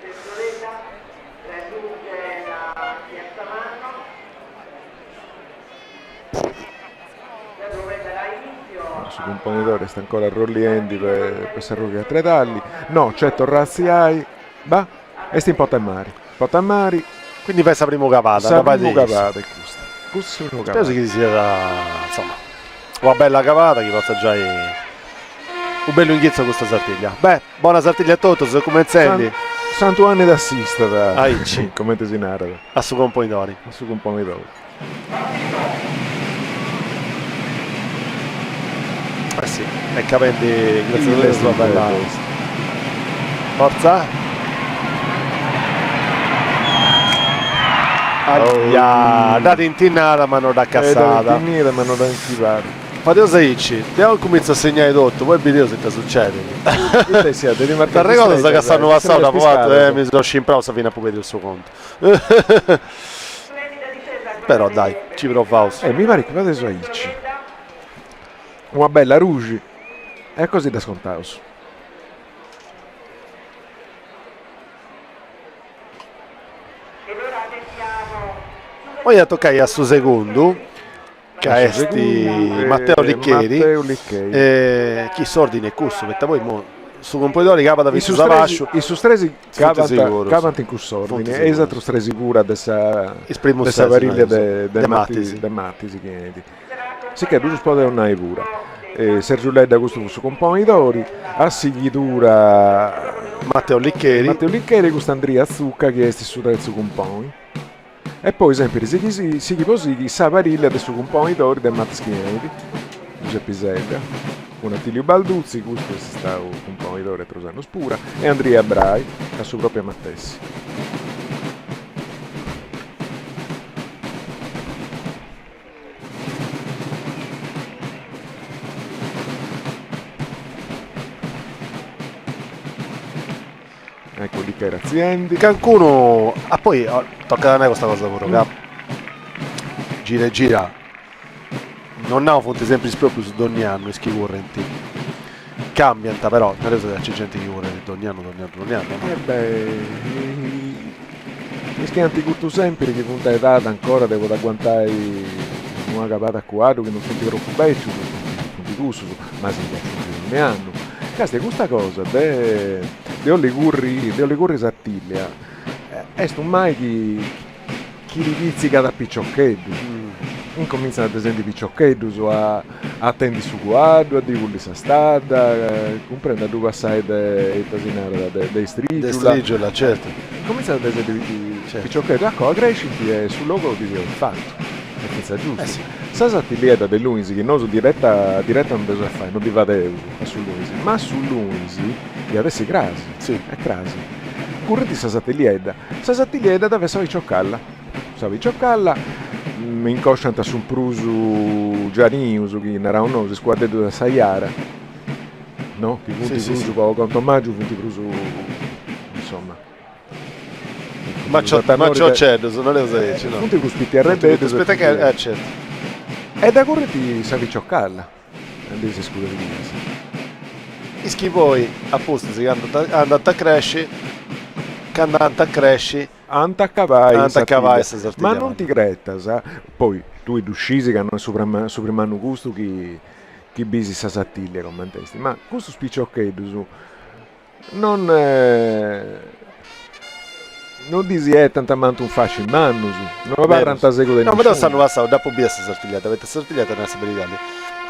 [SPEAKER 1] su componitore sta ancora rollienti per Sarrucchi a tre talli no c'è Torrazziai va e sta in Potamari
[SPEAKER 2] quindi fai sa primo cavata
[SPEAKER 1] è questa
[SPEAKER 2] penso che sia insomma una bella cavata che possa già un bello inghizzo questa Sartiglia beh buona Sartiglia a tutti se come senti
[SPEAKER 1] santo anni d'assista da
[SPEAKER 2] come
[SPEAKER 1] ti si narra
[SPEAKER 2] a su componitore sì, è capente grazie a sua bella forza date intinnata ma non da cassata
[SPEAKER 1] ma non da inchivare
[SPEAKER 2] Matteo Saici andiamo comincia a segnare tutto poi video se ti succede ti ricordo che stanno passando mi sono scimprato fino a poi vedere il suo conto però dai ci provo
[SPEAKER 1] mi pare che vado su Aici una bella Rugi è così da scontato
[SPEAKER 2] poi a toccare a suo secondo che è Matteo Liccheri chi s'ordine cusso perché poi su componitore capa da Vizio Savascio.
[SPEAKER 1] I sustresi
[SPEAKER 2] sicuro,
[SPEAKER 1] cavano in cussordine, esatto stresi cura dessa
[SPEAKER 2] Esprimo
[SPEAKER 1] variglia de
[SPEAKER 2] Mattisi.
[SPEAKER 1] Mattisi chiedi. Sì che due spode non hai pura. Sergio Ledda questo su componitori, a Siglitura
[SPEAKER 2] Matteo Liccheri,
[SPEAKER 1] questo Andrea Zucca che è su terzo componi. E poi sempre si così Savarilla del suo componitore del Mattschietti, Giuseppe Zedda, con Attilio Balduzzi, questo è stato un componitore Trosano Spura, e Andrea Brai, la sua propria Mattessi. Ecco lì che era aziende.
[SPEAKER 2] Qualcuno poi tocca da me questa cosa pure gira e gira non ha fonti semplici proprio su ogni anno schi correnti cambiano però adesso c'è gente che vuole ogni anno
[SPEAKER 1] gli schianti curto sempre che punta età ancora devo agguantare una capata a quadro che non senti troppo beccio di gusto ma si ogni anno casti questa cosa de Olli Curri Sattiglia è un mai chi ripizzica da picciocchetti incominciano ad esempio picciocchetti a tendi su quadro a di quelli sa strada comprende a dove passare dei tasinare dei strigiola
[SPEAKER 2] certo
[SPEAKER 1] cominciano ad esempio picciocchetti a cresciti e sul logo di fatto è pensa giusto
[SPEAKER 2] sì.
[SPEAKER 1] Sa Sattiglia da Luisi che non so diretta non devo fare non vi vado su Luisi ma su Luisi e adesso è crasi
[SPEAKER 2] sì
[SPEAKER 1] è crasi currenti sa Sattiglia dove savi cioccarla incoscianta su un prusu Gianiuso che era un noso squadra da Saiara no? Che punti prusu con Tommaggio punti prusu insomma
[SPEAKER 2] ma c'è non le usi no
[SPEAKER 1] punti cuspiti arrede
[SPEAKER 2] aspetta che certo
[SPEAKER 1] e da correnti savi cioccarla andese scusa di
[SPEAKER 2] i schi poi apposta si andata a crescere cantante a cresci
[SPEAKER 1] Antacavai
[SPEAKER 2] ma
[SPEAKER 1] non ti gretta sa? Poi tu i uscisi che hanno soprimano gusto chi bisi sa Sattiglia commentisti ma questo spicciocchedo non disi è tantamento un fascio in mano non va a 40 secondi
[SPEAKER 2] no ma devo stanno passando dopo B essa Sartigliata avete Sartigliata nella Italia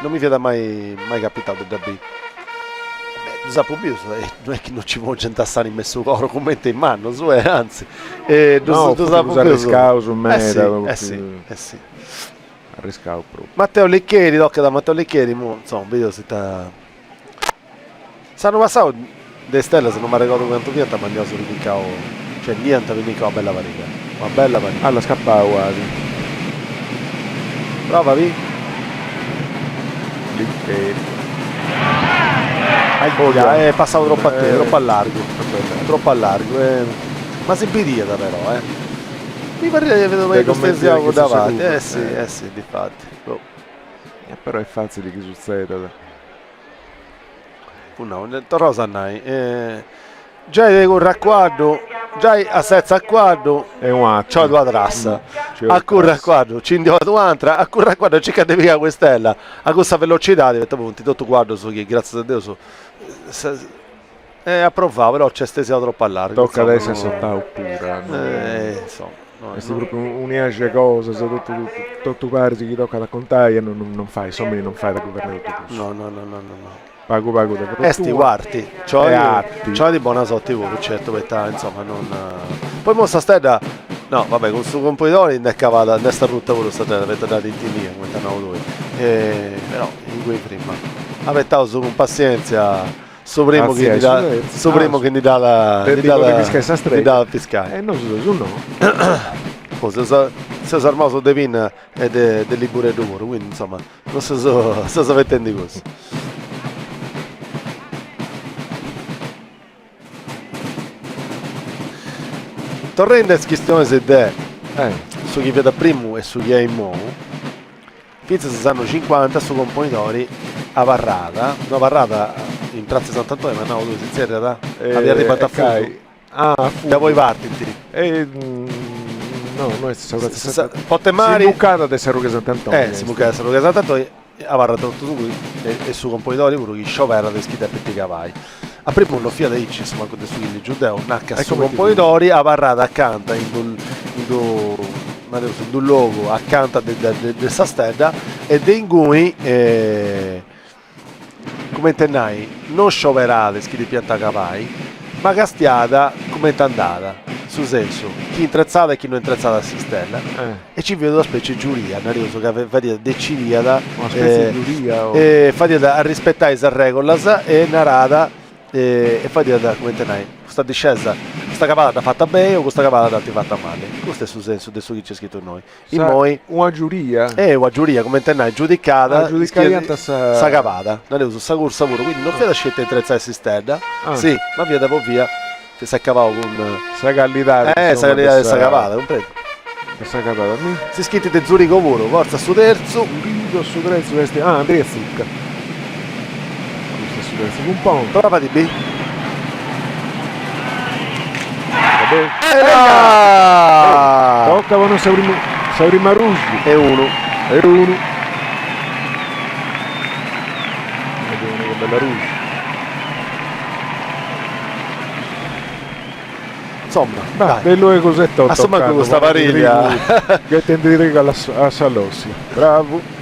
[SPEAKER 2] non mi vede mai capitato da B non è che non ci vuole gente a stare in messo coro commenta in mano anzi
[SPEAKER 1] usare scauso
[SPEAKER 2] sì
[SPEAKER 1] arriscavo proprio
[SPEAKER 2] Matteo Liccheri da Matteo Liccheri insomma vedo se sta stanno passando de stelle se non mi ricordo quanto niente ma andiamo solo cioè niente mica una bella variga
[SPEAKER 1] alla scappava quasi
[SPEAKER 2] brava vi
[SPEAKER 1] Liccheri
[SPEAKER 2] è passato troppo a te, troppo a largo ma si bidieta però mi pare di vedere questo siamo davanti sì difatti
[SPEAKER 1] però è facile che succeda
[SPEAKER 2] no Rosa nai già devi correre a quadro già a senza a quadro
[SPEAKER 1] è un atto
[SPEAKER 2] c'ho tua trassa a correre a quadro ci andiamo tu altra a correre a quadro ci cade via quest'ella a questa velocità diventa punti tutto quadro su che grazie a Dio approvavo però c'è stesiato troppo a largo
[SPEAKER 1] tocca adesso sottare pure
[SPEAKER 2] insomma
[SPEAKER 1] è proprio un'unica cosa se tutto pare che tocca raccontare non fai insomma non fai da governare tutto
[SPEAKER 2] no
[SPEAKER 1] pago da
[SPEAKER 2] sti quarti c'ho di buona sorte certo insomma non poi mostra stella no vabbè con il suo componitore ne è cavata ne sta rotta quello stella avete dato in timia come stanno lui però in quei prima avete usato con pazienza Sopremo che mi dà la fiscale
[SPEAKER 1] non so no
[SPEAKER 2] se si armato de pin e del libro d'oro quindi insomma non so se avete di così tornando a questione se su chi vede primo e su chi è in mo Pizza si sanno 50 su componitori a Varrata una Varrata in Piazza Sant'Antonio ma no dove si era aveva arrivato a Fuso da voi parti
[SPEAKER 1] no non è
[SPEAKER 2] Pottemari
[SPEAKER 1] si bucata del Serro Sant'Antonio
[SPEAKER 2] si bucata del Serro Sant'Antonio a Varrata tutto su e su componitori pure chi sciopera di schita per i cavalli a primo non fia da Icis, ma con dessu il giudeo, nacca su
[SPEAKER 1] come
[SPEAKER 2] un
[SPEAKER 1] ti
[SPEAKER 2] po' di dori, a barrata accanto in un luogo accanto di Sastella e in cui come tennai non scioperate chi di pianta capai ma castiata come andata su senso chi intrezzata e chi non intrezzata a Sastella e ci vedo una specie di giuria narioso che fatica decidiata
[SPEAKER 1] una specie di giuria
[SPEAKER 2] e fatica a rispettare le regole e narrata e fatica come tennai questa discesa questa cavata fatta bene o questa cavata fatta male. Questo è il senso adesso che c'è scritto in noi. In noi
[SPEAKER 1] una giuria.
[SPEAKER 2] Una giuria come tennai giudicata
[SPEAKER 1] sa
[SPEAKER 2] cavata. Non è uso sa corsa pure, quindi non via da scelta di attrezzare sistema. Sì, ma via da via che si accavava con
[SPEAKER 1] sa qualità.
[SPEAKER 2] Sa qualità della cavata, comprendo.
[SPEAKER 1] Questa cavata.
[SPEAKER 2] Si scritti di Zurigo pure, forza su terzo.
[SPEAKER 1] Rido su terzo questi. Andrea Zucca. Questo su terzo. Un po'.
[SPEAKER 2] Prova di B.
[SPEAKER 1] Toccavano Saurima Rusli
[SPEAKER 2] e uno
[SPEAKER 1] che bella Rusli,
[SPEAKER 2] insomma
[SPEAKER 1] quello è cos'è
[SPEAKER 2] insomma con questa variglia
[SPEAKER 1] che tendrete a Salossi, bravo.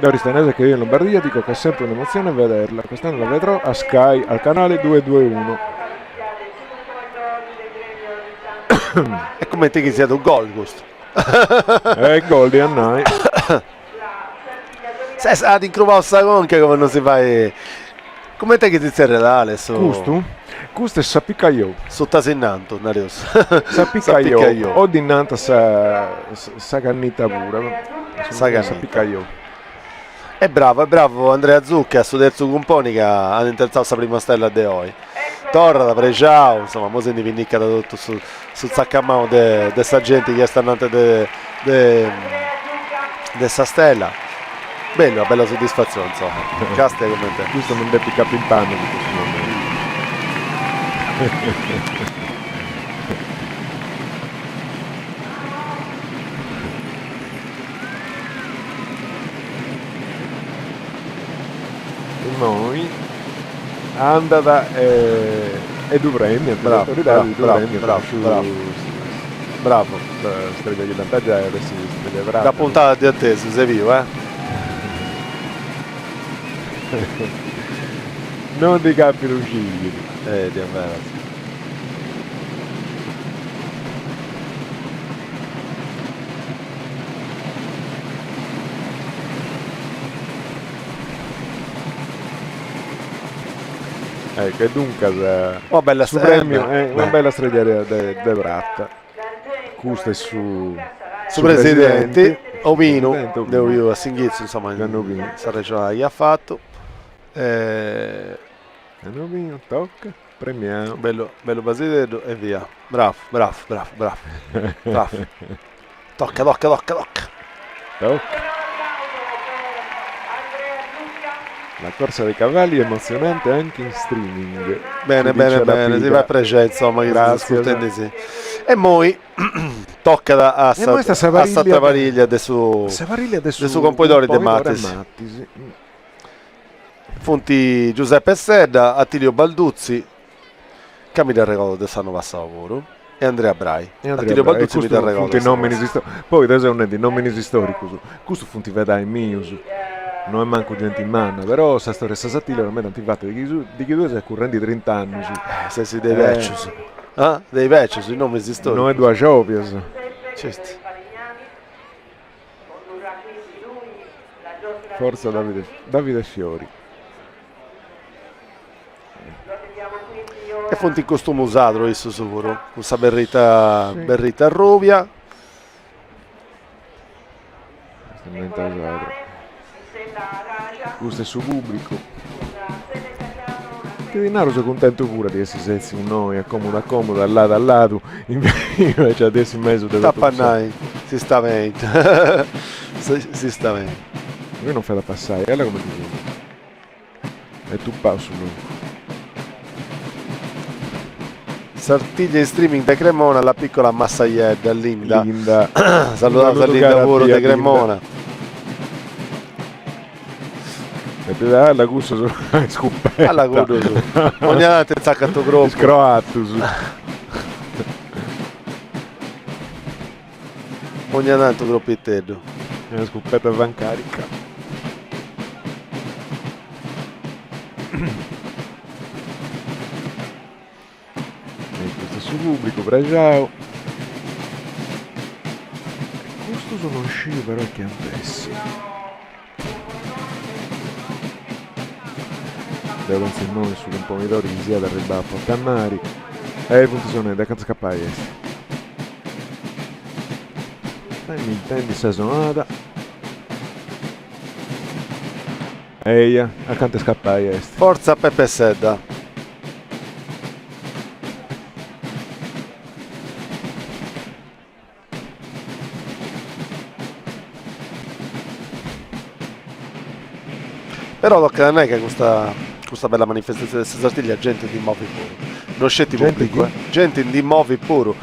[SPEAKER 1] Da Oristanese che io in Lombardia dico che è sempre un'emozione vederla. Quest'anno la vedrò a Sky al canale 221.
[SPEAKER 2] E come te che siete un gol questo?
[SPEAKER 1] Gol di Annai.
[SPEAKER 2] Sei stato in Cruvassa conche come non si fa come te che ti sei redale
[SPEAKER 1] questo è Sappicaio
[SPEAKER 2] sottasinanto narioso
[SPEAKER 1] Sappicaio o di Nanta sa cannita pure Sappicaio.
[SPEAKER 2] È bravo Andrea Zucchi a suo terzo componi che ha interessato la prima stella di oggi. Torra da Preciao, insomma, mo se ne vinicca da tutto sul saccamano de sta gente che stanno de sta stella. Bello, bella soddisfazione, insomma. Caste come te.
[SPEAKER 1] Questo non deve piccare in panno di questo momento. Noi andata e Duvreni
[SPEAKER 2] bravo
[SPEAKER 1] strega di vantaggio adesso strega
[SPEAKER 2] da puntata di attesa sei vivo
[SPEAKER 1] non di capi usciti
[SPEAKER 2] di avvero.
[SPEAKER 1] Che dunque
[SPEAKER 2] una bella
[SPEAKER 1] premio è una bella streghiera de Bratta. Questo è su
[SPEAKER 2] presidenti Ovino a Singhizzo, insomma sta regionale che ha fatto
[SPEAKER 1] Ovino tocca premiamo
[SPEAKER 2] bello Basiledo e via bravo tocca
[SPEAKER 1] la corsa dei cavalli è emozionante anche in streaming.
[SPEAKER 2] Bene, si va a pregare, insomma, grazie. E poi tocca a Savariglia del suo compoitore De Mattis. Fonti Giuseppe Sedda, Attilio Balduzzi, che mi dà il regalo del Sanno Vassavoro, e Andrea Brai. Attilio Balduzzi mi dà il regalo del Sanno
[SPEAKER 1] poi adesso non è di nomini storici, questo funti vedai mio. Non è manco gente in mano, però questa storia Sasatilla non è tanto fatta di chi due si correnti 30 anni
[SPEAKER 2] se si dei vecchi dei vecchi sui nomi storici
[SPEAKER 1] non è due gioia
[SPEAKER 2] certo.
[SPEAKER 1] Forza Davide Fiori
[SPEAKER 2] e fonti in costume usato questo sicuro con questa berrita rubia
[SPEAKER 1] questo è su pubblico che di Naro sono contento pure di essere senza un noi accomoda al lato invece adesso in mezzo deve
[SPEAKER 2] tappannai si sta bene
[SPEAKER 1] lui non fa da passare guarda come ti viene e tu pauso lui
[SPEAKER 2] Sartiglia in streaming da Cremona la piccola Massaied Linda salutato Linda pure da Cremona
[SPEAKER 1] E più alla gusto su scoppetta.
[SPEAKER 2] Alla gusto su. Ogni volta il saccato groppo.
[SPEAKER 1] Scroatus.
[SPEAKER 2] Ogni tanto groppettello.
[SPEAKER 1] Una scoppetta van carica. E questo su pubblico, bravo. Questo sono uscito però che ampessi. Devo pensare il nome su un pomidori di sia da ribaffo a Cannari. E i punti sono da canto scappare. Mi intendi sazonata. Eia, accanto a scappare est.
[SPEAKER 2] Forza Peppe Sedda. Però non è che questa bella manifestazione di Sartiglia gente di movi puro. Non scetti
[SPEAKER 1] Gente
[SPEAKER 2] pubblico, gente di movi puro.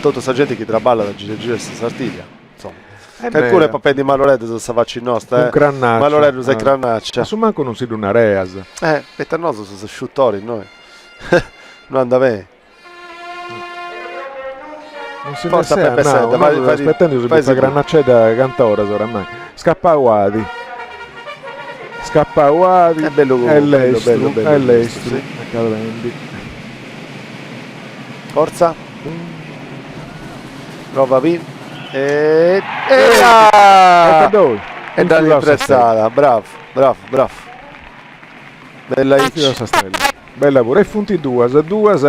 [SPEAKER 2] Tutta sta gente che traballa da gira di Sartiglia. Insomma. Calcolo papà di Maloredo se facci nostra.
[SPEAKER 1] Un crannaccio.
[SPEAKER 2] Maloredo sei crannaccia.
[SPEAKER 1] Ma su manco non si una reas.
[SPEAKER 2] Per noi sono sciuttori noi. Non anda bene.
[SPEAKER 1] Non si
[SPEAKER 2] Forza
[SPEAKER 1] mette
[SPEAKER 2] Peppe Sedda,
[SPEAKER 1] aspettando su questa granaccetta cantora oramai. Scappauati. Scappauati.
[SPEAKER 2] È bello
[SPEAKER 1] è l'estru.
[SPEAKER 2] bello,
[SPEAKER 1] È l'estru.
[SPEAKER 2] sì.
[SPEAKER 1] Cavendi.
[SPEAKER 2] Forza. Prova V. E da l'imprezzata. Bravo. Bella
[SPEAKER 1] Bella pure. E funti due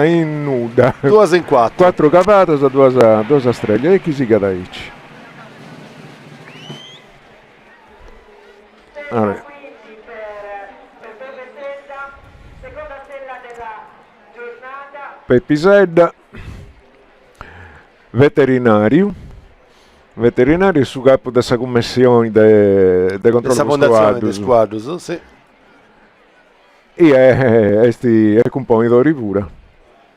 [SPEAKER 1] in nuda.
[SPEAKER 2] 2 in 4.
[SPEAKER 1] 4 cavate, due streghe. E chi si cade ici? Allora. Peppisedda. Veterinario su capo dessa commissione de controllo
[SPEAKER 2] di squadros, sì.
[SPEAKER 1] E sti con pomidori pure.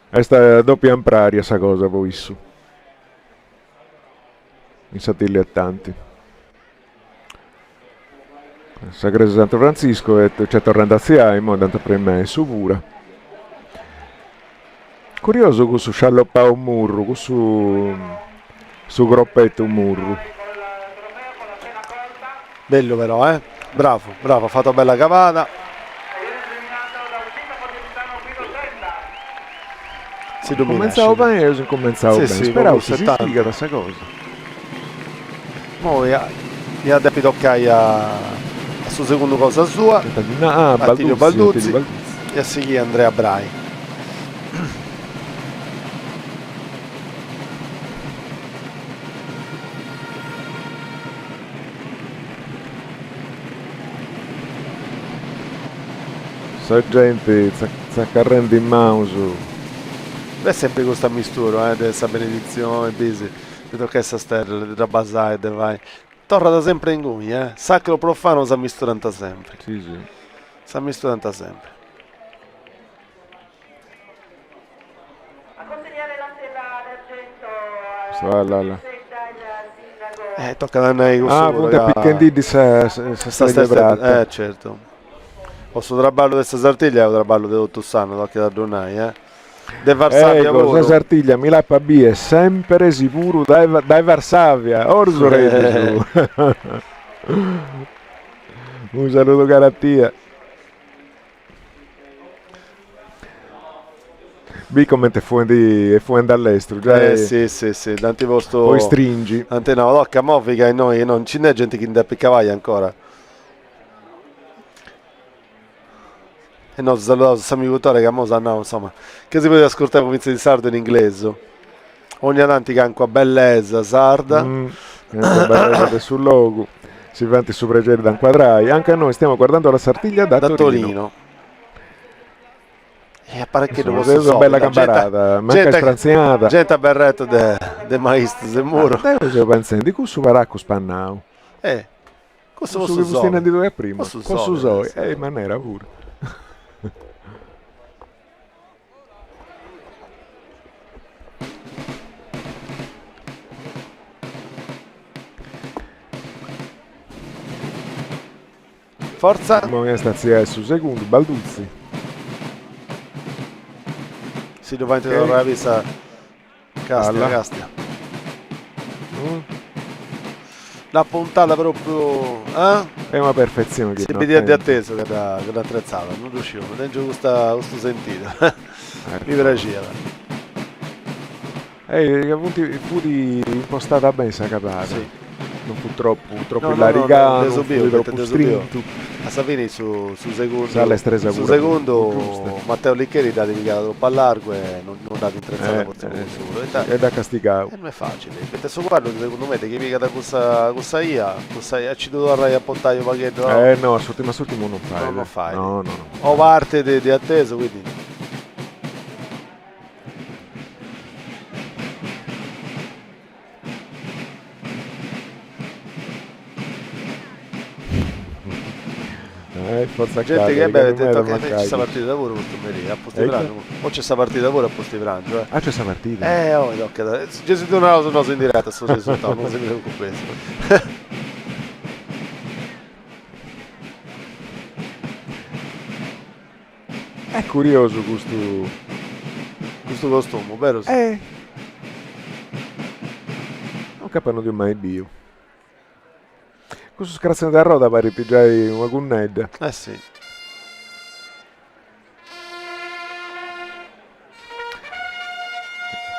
[SPEAKER 1] Questa doppia ampraria sta cosa poi su. In sattilli e tanti. Sa Chiesa Santo Francisco e c'è tornando a Ziai, mo tanto per me su pure. Curioso questo scialloppà un murro, questo su groppetto un murro.
[SPEAKER 2] Bello però, bravo, ha fatto bella cavata. Si
[SPEAKER 1] Comenzavo bene, io comenzavo bene. Speravo si spiega da questa cosa.
[SPEAKER 2] Mo gli ha detto toccare a suo secondo cosa sua. Attilio Balduzzi e a seguire Andrea Brai.
[SPEAKER 1] Sa gente sta carrendo in mouse.
[SPEAKER 2] È sempre questa mistura, questa benedizione, bisi. Ti tocca questa stella, ti trabasai e vai. Torna da sempre in gumi, Sacro profano si misturanta sempre.
[SPEAKER 1] Sì.
[SPEAKER 2] Si misturanta sempre.
[SPEAKER 21] A consegnare la stella d'argento
[SPEAKER 1] Là.
[SPEAKER 2] Tocca da noi
[SPEAKER 1] questo. Punta picchendi di sta
[SPEAKER 2] certo. O su traballo di questa Sartiglia è un traballo di Ottossano, tocca da Donai, De Varsavia
[SPEAKER 1] questa Sartiglia mi la B è sempre sicuro dai Varsavia. Orso un saluto carattia. B come te fu dall'estero già
[SPEAKER 2] sì tanti posto
[SPEAKER 1] poi stringi
[SPEAKER 2] tante no tocca movica e noi non c'è gente che indeppi cavalli ancora e no salutato questo amicutore che mo sanno insomma che si può ascoltare come di sardo in inglese ogni tanti canqua bellezza sarda
[SPEAKER 1] bellezza sul logo si vanti su pregeri da inquadrai anche noi stiamo guardando la Sartiglia da Torino.
[SPEAKER 2] E apparecchio
[SPEAKER 1] una bella camparata, manca stranziata.
[SPEAKER 2] Gente a berretto de maestro del muro.
[SPEAKER 1] Io penso di questo varacco spannao.
[SPEAKER 2] Questo
[SPEAKER 1] su bustina di dove prima.
[SPEAKER 2] Questo soi,
[SPEAKER 1] ma ne era pure.
[SPEAKER 2] Forza.
[SPEAKER 1] Come stazia su secondo, Balduzzi.
[SPEAKER 2] Si davanti alla vista Castia. La puntata proprio
[SPEAKER 1] è una perfezione che
[SPEAKER 2] si vede di atteso che da attrezzata, non riuscivo, non c'è questo sentito. Mi piaceva.
[SPEAKER 1] Fu impostata bene sta capata.
[SPEAKER 2] Sì.
[SPEAKER 1] Non fu troppo illaricata, non fu troppo strinto.
[SPEAKER 2] A Savini su secondo,
[SPEAKER 1] su
[SPEAKER 2] secondo Matteo Liccheri dà dedicato troppo a largo e non dà intrezzata
[SPEAKER 1] è da castigare.
[SPEAKER 2] Non è facile, perché questo guardo secondo me che piega da questa IA ci dovrà a portare paghetto.
[SPEAKER 1] No, a sortimo non fai.
[SPEAKER 2] Non fai.
[SPEAKER 1] No.
[SPEAKER 2] O parte di atteso, quindi.
[SPEAKER 1] Forza
[SPEAKER 2] gente che beve detto che c'è sta partita di lavoro questo merito, a posto di pranzo. O c'è sta partita di lavoro a posto di pranzo,
[SPEAKER 1] c'è sta partita?
[SPEAKER 2] Gesù di una cosa in diretta sto risultato, non si mi con questo.
[SPEAKER 1] È curioso
[SPEAKER 2] questo costume, vero?
[SPEAKER 1] Non capisco di mai bio. Questo scrazzino da roda pare pigiare una cunnedda.
[SPEAKER 2] Sì.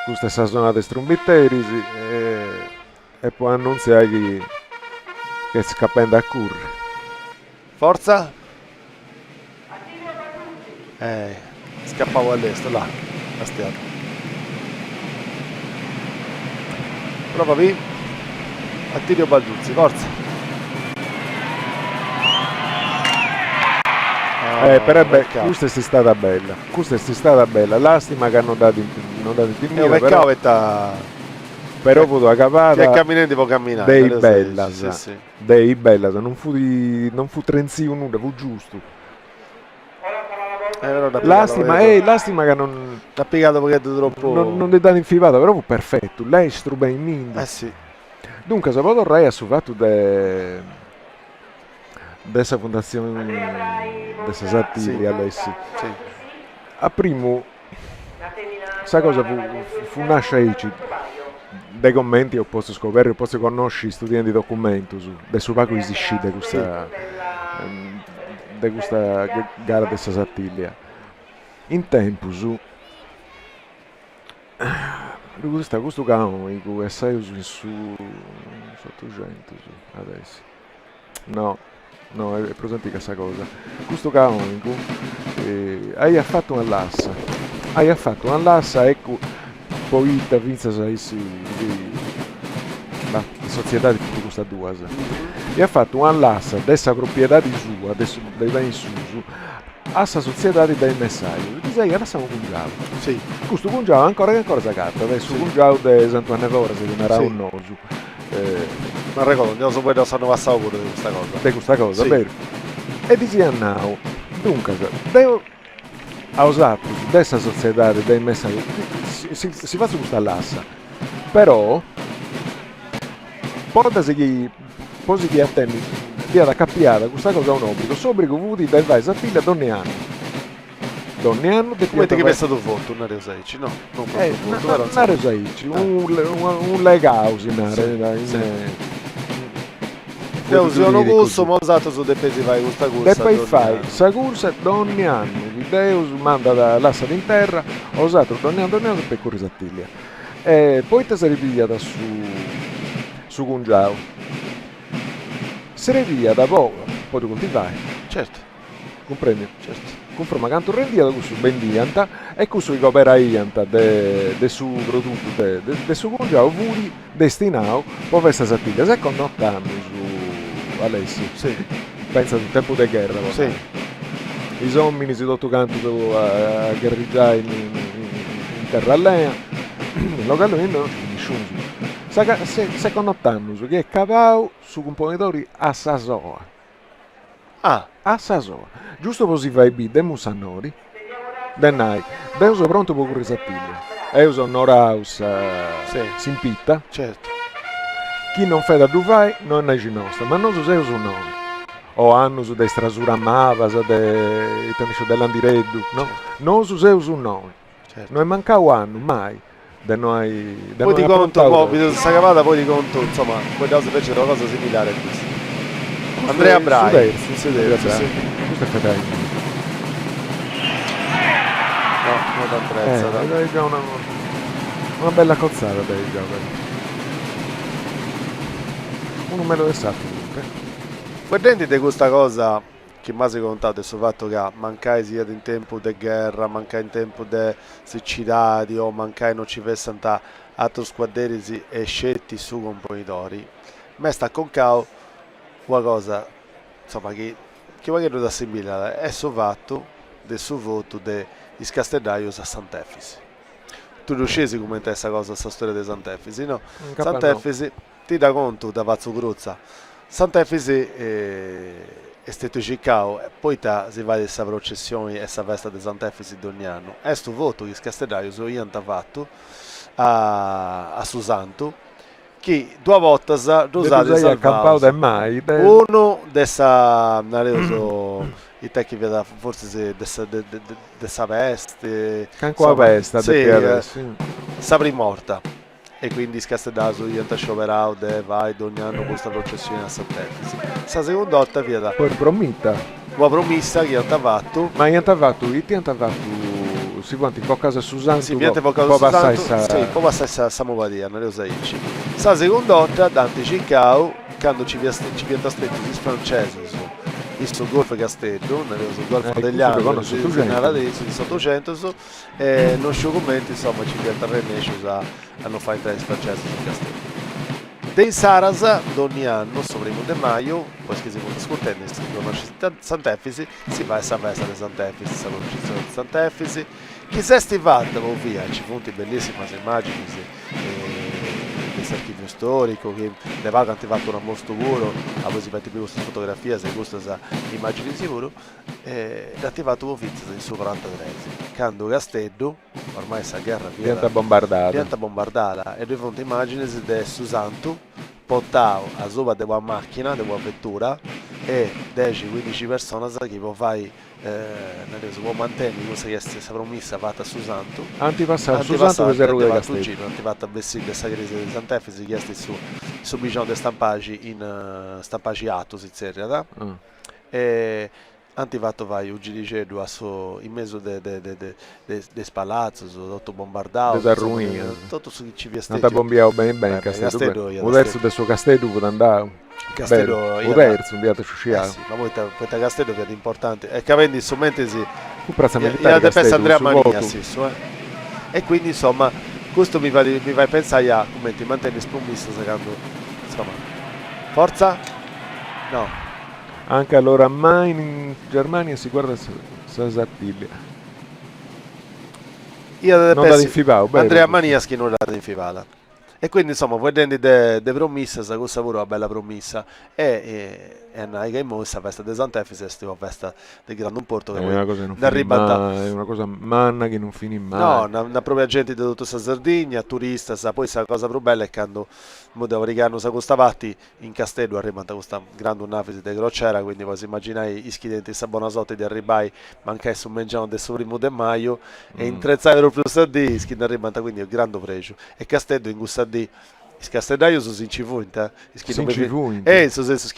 [SPEAKER 1] Queste sazonate strumbitteri e poi annunziare che scappando a curre.
[SPEAKER 2] Forza! Scappavo all'est, là. Bastiato. Prova V. Attilio Balduzzi, forza!
[SPEAKER 1] Però questa è stata bella. Lastima che hanno dato in timore. Però potuto cavata.
[SPEAKER 2] Chi è camminante può camminare.
[SPEAKER 1] Dei Bellas.
[SPEAKER 2] Sì.
[SPEAKER 1] Dei Bellas. Non fu trenzio nulla, fu giusto. Lastima che non.
[SPEAKER 2] T'ha piegato perché è troppo.
[SPEAKER 1] Non è dato infibata, però fu perfetto. L'estro ben in India.
[SPEAKER 2] Sì.
[SPEAKER 1] Dunque, Salvatore Rai ha fatto dessa fondazione dessa Sartiglia Alessi.
[SPEAKER 2] Sì.
[SPEAKER 1] A primo sa cosa fu nasce dei commenti ho posso scoprire, ho posso conoscere studenti di documento del suo paco esiste di questa gara dessa Sartiglia in tempo questo canonico è assai su 800 adesso no, è presente questa cosa. Questo canonico ha fatto un'allassa, ecco, poi vinse la società di questa due. E ha fatto un'allassa dessa proprietà di sua, dei beni su, a questa società dei messaggi. Dice, adesso siamo Cungiao.
[SPEAKER 2] Sì.
[SPEAKER 1] Questo Cungiao ancora sa carta, adesso Cungiao di Santuanne Vora, se non era un nosu.
[SPEAKER 2] Non ricordo, andiamo su quello sanno passato pure di questa cosa.
[SPEAKER 1] Di questa cosa,
[SPEAKER 2] sì.
[SPEAKER 1] Vero? E diceva now, dunque, devo ha usato questa società dei messaggi, si fa su questa lassa, però, portasi che posi che a te via da cappiata, questa cosa è un obbligo, s'obbligo vuoti dai vai Sartiglia donne anno
[SPEAKER 2] come ti hai stato voto un Areosaici? No, non
[SPEAKER 1] un Areosaici, un legausi
[SPEAKER 2] sono gusto, ma usato su dei pesi fai questa corsa.
[SPEAKER 1] E poi fai, questa corsa ogni anno, Deus manda dall'assa in terra, ho usato ogni anno per correre Sartiglia. E poi ti sei ripigliata su Cungiao. Se ripigliata poco, poi tu continuai.
[SPEAKER 2] Certo.
[SPEAKER 1] Comprendi?
[SPEAKER 2] Certo.
[SPEAKER 1] Conferma canto rendia da questo ben dianta e questo copera ianta de su prodotto de su Cungiao vuri destinato per questa Sartiglia. Se con 8 anni su Alessi,
[SPEAKER 2] sì.
[SPEAKER 1] Pensa al tempo di guerra,
[SPEAKER 2] sì.
[SPEAKER 1] I zombini si tutto canto a guerreggiare in terra allea, localmente non c'è nessuno. Se con 8 anni che è cavao su componitori a Sasoa. A Sasoa. Giusto così vai B, de Musannori, Dennai, Deus è pronto per correre Sartiglia. Eus onoraus si impitta.
[SPEAKER 2] Certo.
[SPEAKER 1] Chi non fa da duvai non è nostra, ma non so se uso no. o hanno su destra suramavas de tenisce dell'andireddu, no? Non su seu su noi.
[SPEAKER 2] Certo.
[SPEAKER 1] Non è mancato anno mai. Da noi,
[SPEAKER 2] poi ti conto, questa cavata poi ti conto, insomma, poi da invece una cosa similare a questa. Andrea Brai,
[SPEAKER 1] questo è Federico.
[SPEAKER 2] No, non t'apprezza.
[SPEAKER 1] Una bella cozzata dai giochi. Un numero esatto.
[SPEAKER 2] Guardando di questa cosa che mi ha contato è sul fatto che mancai sia in tempo di guerra, mancai in tempo di siccità, o mancai non ci fossero altri squadrieri e scelti su componitori. Ma sta con cao una cosa, insomma, che magari non assimila è sul fatto del suo voto di Castellaios a Sant'Efisi. Tu riuscisi a commentare questa cosa, questa storia di Sant'Efisi, no? Sant'Efisi ti dà conto da Pazzo Cruzza. Sant'Efisi è stato ciccato e poi si va a questa processione e questa festa di Sant'Efisi di ogni anno. E questo voto che Castellaios io ho fatto a Susanto, che due volte rosate
[SPEAKER 1] salvato mai
[SPEAKER 2] uno dessa i tecchi forse dessa veste
[SPEAKER 1] canco a vesta
[SPEAKER 2] sapri morta e quindi Castellaios io ho scioperato vai ogni anno questa processione a Sant'Efisi. La seconda volta via da
[SPEAKER 1] poi promessa
[SPEAKER 2] che ho fatto,
[SPEAKER 1] ma io ho fatto si quanti po' casa Susanto
[SPEAKER 2] sì, po' passare questa movadia, non lo sai. La seconda volta Dante Ciccao quando ci viene stretto il francese il golf Castello, il golf degli anni di 800 e non sciò commenti, insomma ci viene terreno hanno fatto il francese sul Castello. Dei Saras ogni anno, sul 1 maggio, poi che si può ascoltare, si conosce Sant'Efisi, si va a questa festa di Sant'Efisi, la processione di Sant'Efisi, che se stivate via, ci sono bellissime immagini questo archivio storico, che le vaga hanno fatto un ammosto puro, a voi si mette più questa fotografia, se questa immagini sicuro, e ha attivato un vizio in su 43, quando Castello, ormai questa guerra
[SPEAKER 1] diventa
[SPEAKER 2] bombardata, e due fonti immagini di Susanto, portato a sopra di una macchina, di una vettura, e 10-15 persone che può fare può mantenere questa che si è promessa fatta a Susanto
[SPEAKER 1] antipassato Susanto che si è
[SPEAKER 2] Castello antifatta a Bessì questa crisi di Sant'Efisi chiesti su bisogno di stampaggi atto si zerra e antifatto vai un gidicedo in mezzo de spalazzo tutto bombardato
[SPEAKER 1] da ruina
[SPEAKER 2] tutto su chi ci vi
[SPEAKER 1] non ti bombiamo bene Castello un terzo del suo Castello può andare
[SPEAKER 2] Castello
[SPEAKER 1] un terzo un viato sciuciato
[SPEAKER 2] ma poi Castello che è importante e capendo in sumentesi
[SPEAKER 1] militare
[SPEAKER 2] pensa Andrea Mania e quindi insomma questo mi va a pensare a come ti mantieni spromessa secondo insomma forza no
[SPEAKER 1] anche allora mai in Germania si guarda Sasattiglia
[SPEAKER 2] non da infibao Andrea Maniaschi non da infibala e quindi insomma vedendo de promessa questa pure una bella promessa e che in questa festa di Sant'Efisi è una festa di grande porto che
[SPEAKER 1] è una cosa è una cosa manna che non finì mai
[SPEAKER 2] no una propria gente di tutta questa Sardegna turista poi la cosa più bella è quando devo ricano questa parte in Castello arriva questa grande un'afisi di crociera quindi voi immaginai i schidenti questa buona sorte di arrivare manca su mangiano del suo 1 maggio e in 3 proprio sardini schidenti arriva quindi è un grande pregio e Castello in questa di Castellaiu sono in civuinta chi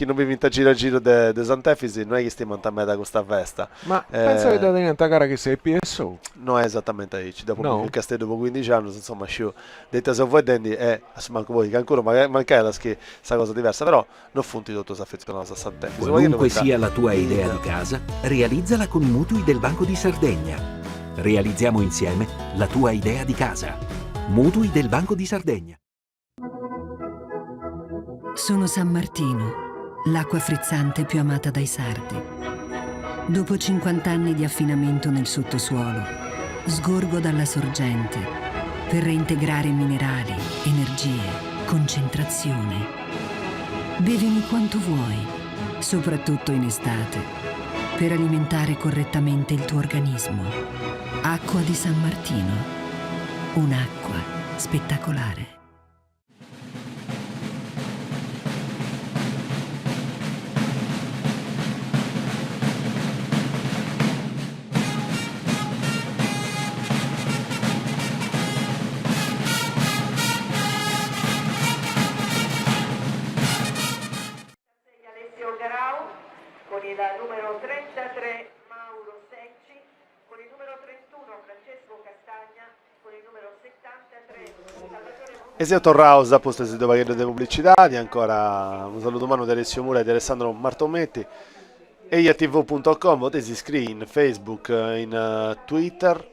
[SPEAKER 2] non mi vinta giro a giro di Sant'Efisi non è che stiamo a me da questa festa
[SPEAKER 1] ma penso che da diventa gara che sei PSO
[SPEAKER 2] no è esattamente lì dopo il Castello dopo 15 anni insomma detta se vuoi dendi manco voi che ancora mancava questa cosa diversa però non funti tutto affezionato a Sant'Efisi
[SPEAKER 4] qualunque sia la tua idea di casa realizzala con i mutui del Banco di Sardegna realizziamo insieme la tua idea di casa mutui del Banco di Sardegna.
[SPEAKER 3] Sono San Martino, l'acqua frizzante più amata dai sardi. Dopo 50 anni di affinamento nel sottosuolo, sgorgo dalla sorgente per reintegrare minerali, energie, concentrazione. Bevimi quanto vuoi, soprattutto in estate, per alimentare correttamente il tuo organismo. Acqua di San Martino, un'acqua spettacolare.
[SPEAKER 21] il numero 33 Mauro Secci, con il numero 31 Francesco Castagna, con il numero 73 Salvatore Monti.
[SPEAKER 2] E siamo tornati a posto di pacchetto di pubblicità, ancora un saluto umano di Alessio Mura e di Alessandro Martometti. eiatv.com, potete iscrivervi in Facebook, in Twitter.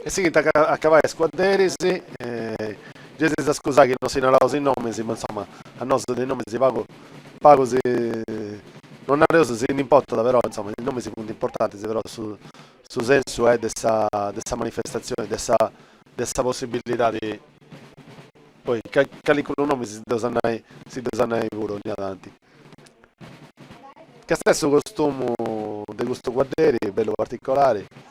[SPEAKER 2] E si a cavare squadresi, già si scusa che non si narrano i nomi, ma insomma a noi dei nomi si pago si non ha reso si importa, però insomma i nomi si punti importanti, però su senso è dessa manifestazione, dessa possibilità di poi calcolare un nome si deve pure ogni avanti. Che stesso costume di questo quadrieri, bello particolare.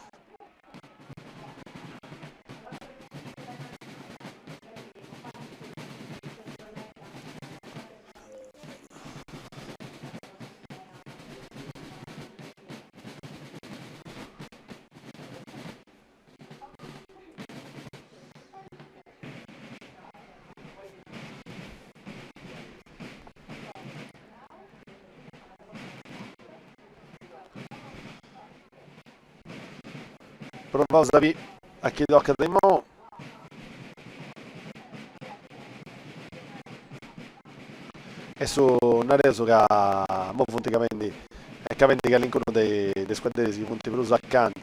[SPEAKER 2] Provasavi a chi tocca di mo. E su Nareso che mo punti cavendi che all'incontro dei squadrieri si punti per uso accanto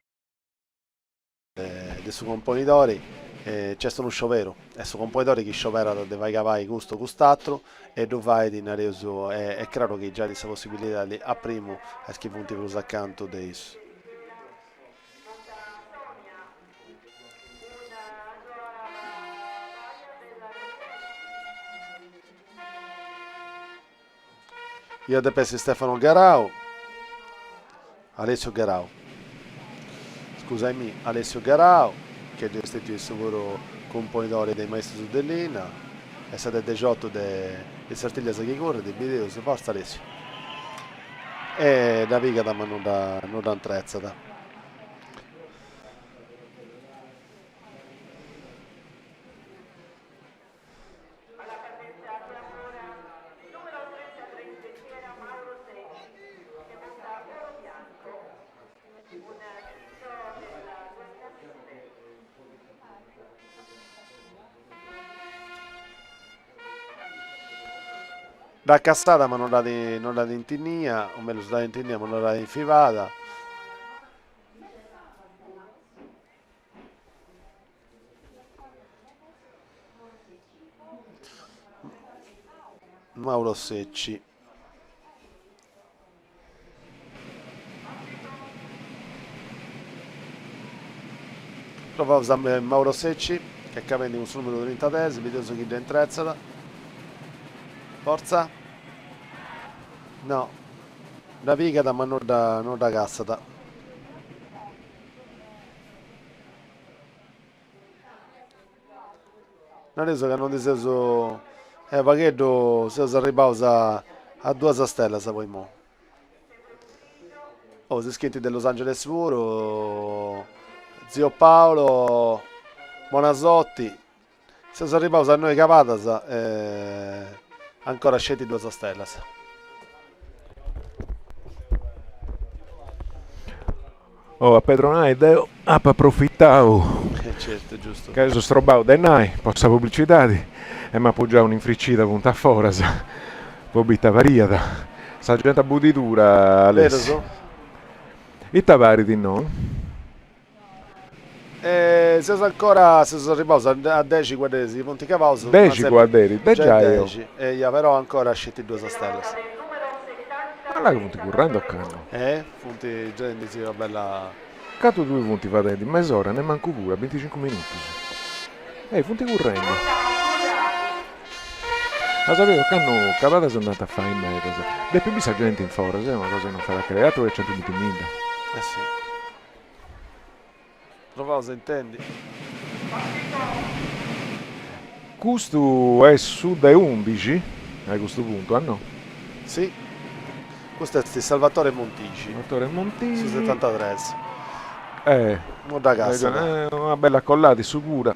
[SPEAKER 2] dei suoi componitori c'è stato uno sciopero e su componitori che sciopera dove vai cavai gusto quest'altro e dove vai di Nareso è chiaro che già di questa possibilità di a primo a chi punti per uso accanto dei io da pensi Stefano Garau, Alessio Garau, scusami, Alessio Garau, che è stato il suo componitore dei maestri su Dellina, è stato il 18 di Sartiglia che corre, di video, si forza Alessio. E da Vigata ma non da Antrezzata. Da cassata ma non la di intinnia, o meglio da intinnia ma non la di infivata. Mauro Secci. Prova a usare Mauro Secci, che cavendi un suo numero 30 tesi, video su chi d'entrezzata. Forza? No, da picata ma non da cassata. Adesso che non ti sei su pacchetto se si ripausa a 2 stelle se vuoi mo. Oh, si schitti del Los Angeles puro, zio Paolo, Bonasotti, se si ripausa a noi Cavatas ancora scetti 2 stelle.
[SPEAKER 1] Oh, a Pedronai deo approfittavo.
[SPEAKER 2] Certo, giusto.
[SPEAKER 1] Che adesso strobau denai, possa pubblicità e mi appoggiava un'infriccita punta fora, pobita variata. Sargenta buditura, Alessio. E tavari di non?
[SPEAKER 2] Se si ripausa a 10 guardesi, punti cavauso
[SPEAKER 1] 10 guarderi, già io.
[SPEAKER 2] E io però ancora scetti 2 stelle.
[SPEAKER 1] Allora che punti correndo a canno?
[SPEAKER 2] Punti già indizi una bella.
[SPEAKER 1] Cato 2 punti va di mezz'ora, ne manco pure, 25 minuti. Punti correndo. Ma sapevo che hanno cavata sono andata a fare in mezzo. Dei più bisa gente in fora, è una cosa che non farà creato e c'è più di minda.
[SPEAKER 2] Sì. Provaus intendi?
[SPEAKER 1] Questo è su dai 11 a questo punto, no?
[SPEAKER 2] Sì. Questo è il Salvatore Montigi.
[SPEAKER 1] Salvatore Montigi.
[SPEAKER 2] Su 73.
[SPEAKER 1] Mo
[SPEAKER 2] da cassa.
[SPEAKER 1] Una bella collata sicura.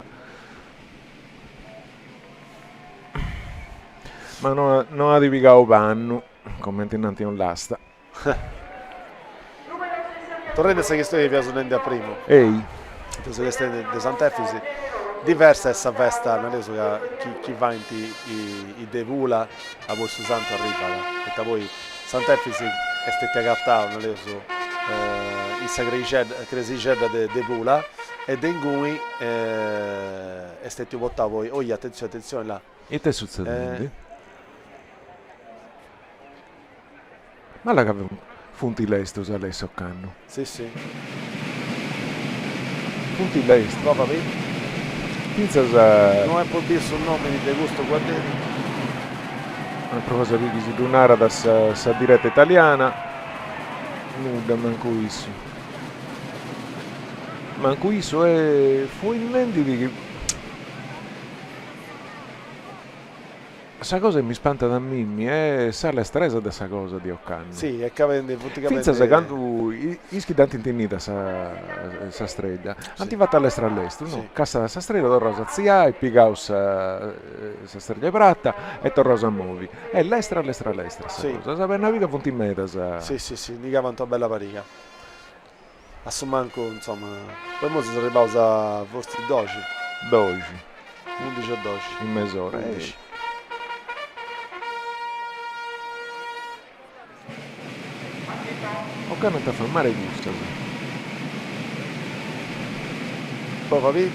[SPEAKER 1] Ma non ha di piccato panno, commenti innanti non l'asta.
[SPEAKER 2] Torrente se che sto di piazzolendo a primo.
[SPEAKER 1] Ehi.
[SPEAKER 2] Penso che stai di Sant'Efisi. Diversa è essa festa, non so chi va in i Devula a Borso Santo arriva. Perché poi Sant'Efisi è stata agattata, non so, in Sacricedda de Devula e Dengui è stato votato poi. Oh, attenzione là.
[SPEAKER 1] E te succede? Ma la che funti l'esto se lei soccanno.
[SPEAKER 2] Sì.
[SPEAKER 1] Funti l'esto.
[SPEAKER 2] Prova vedi?
[SPEAKER 1] Pizza
[SPEAKER 2] non è può dire sul nome di De Gusto Guardelli.
[SPEAKER 1] A proposito di un'ara da sa diretta italiana. Nuda manco isso è fu in mente di che questa cosa mi spanta da Mimmi è sale stresa da questa cosa di Occanno.
[SPEAKER 2] Sì, è che
[SPEAKER 1] finza se quando ischi tanti intinita sa strega anti fatta all'estero all'estero, no? Cassa sa strega da rosa zia e pigau sa strega pratta e torrosa a movi e l'estero
[SPEAKER 2] sì.
[SPEAKER 1] Cosa sa per una vita punti in meta sa.
[SPEAKER 2] Sì, mica quanto bella parica. Assumanco, insomma, poi mo si sarebbe pausa forse 12 11 o 12
[SPEAKER 1] in mezz'ora.
[SPEAKER 2] 11.
[SPEAKER 1] Occanno ti fa male gusto.
[SPEAKER 2] Poi va via.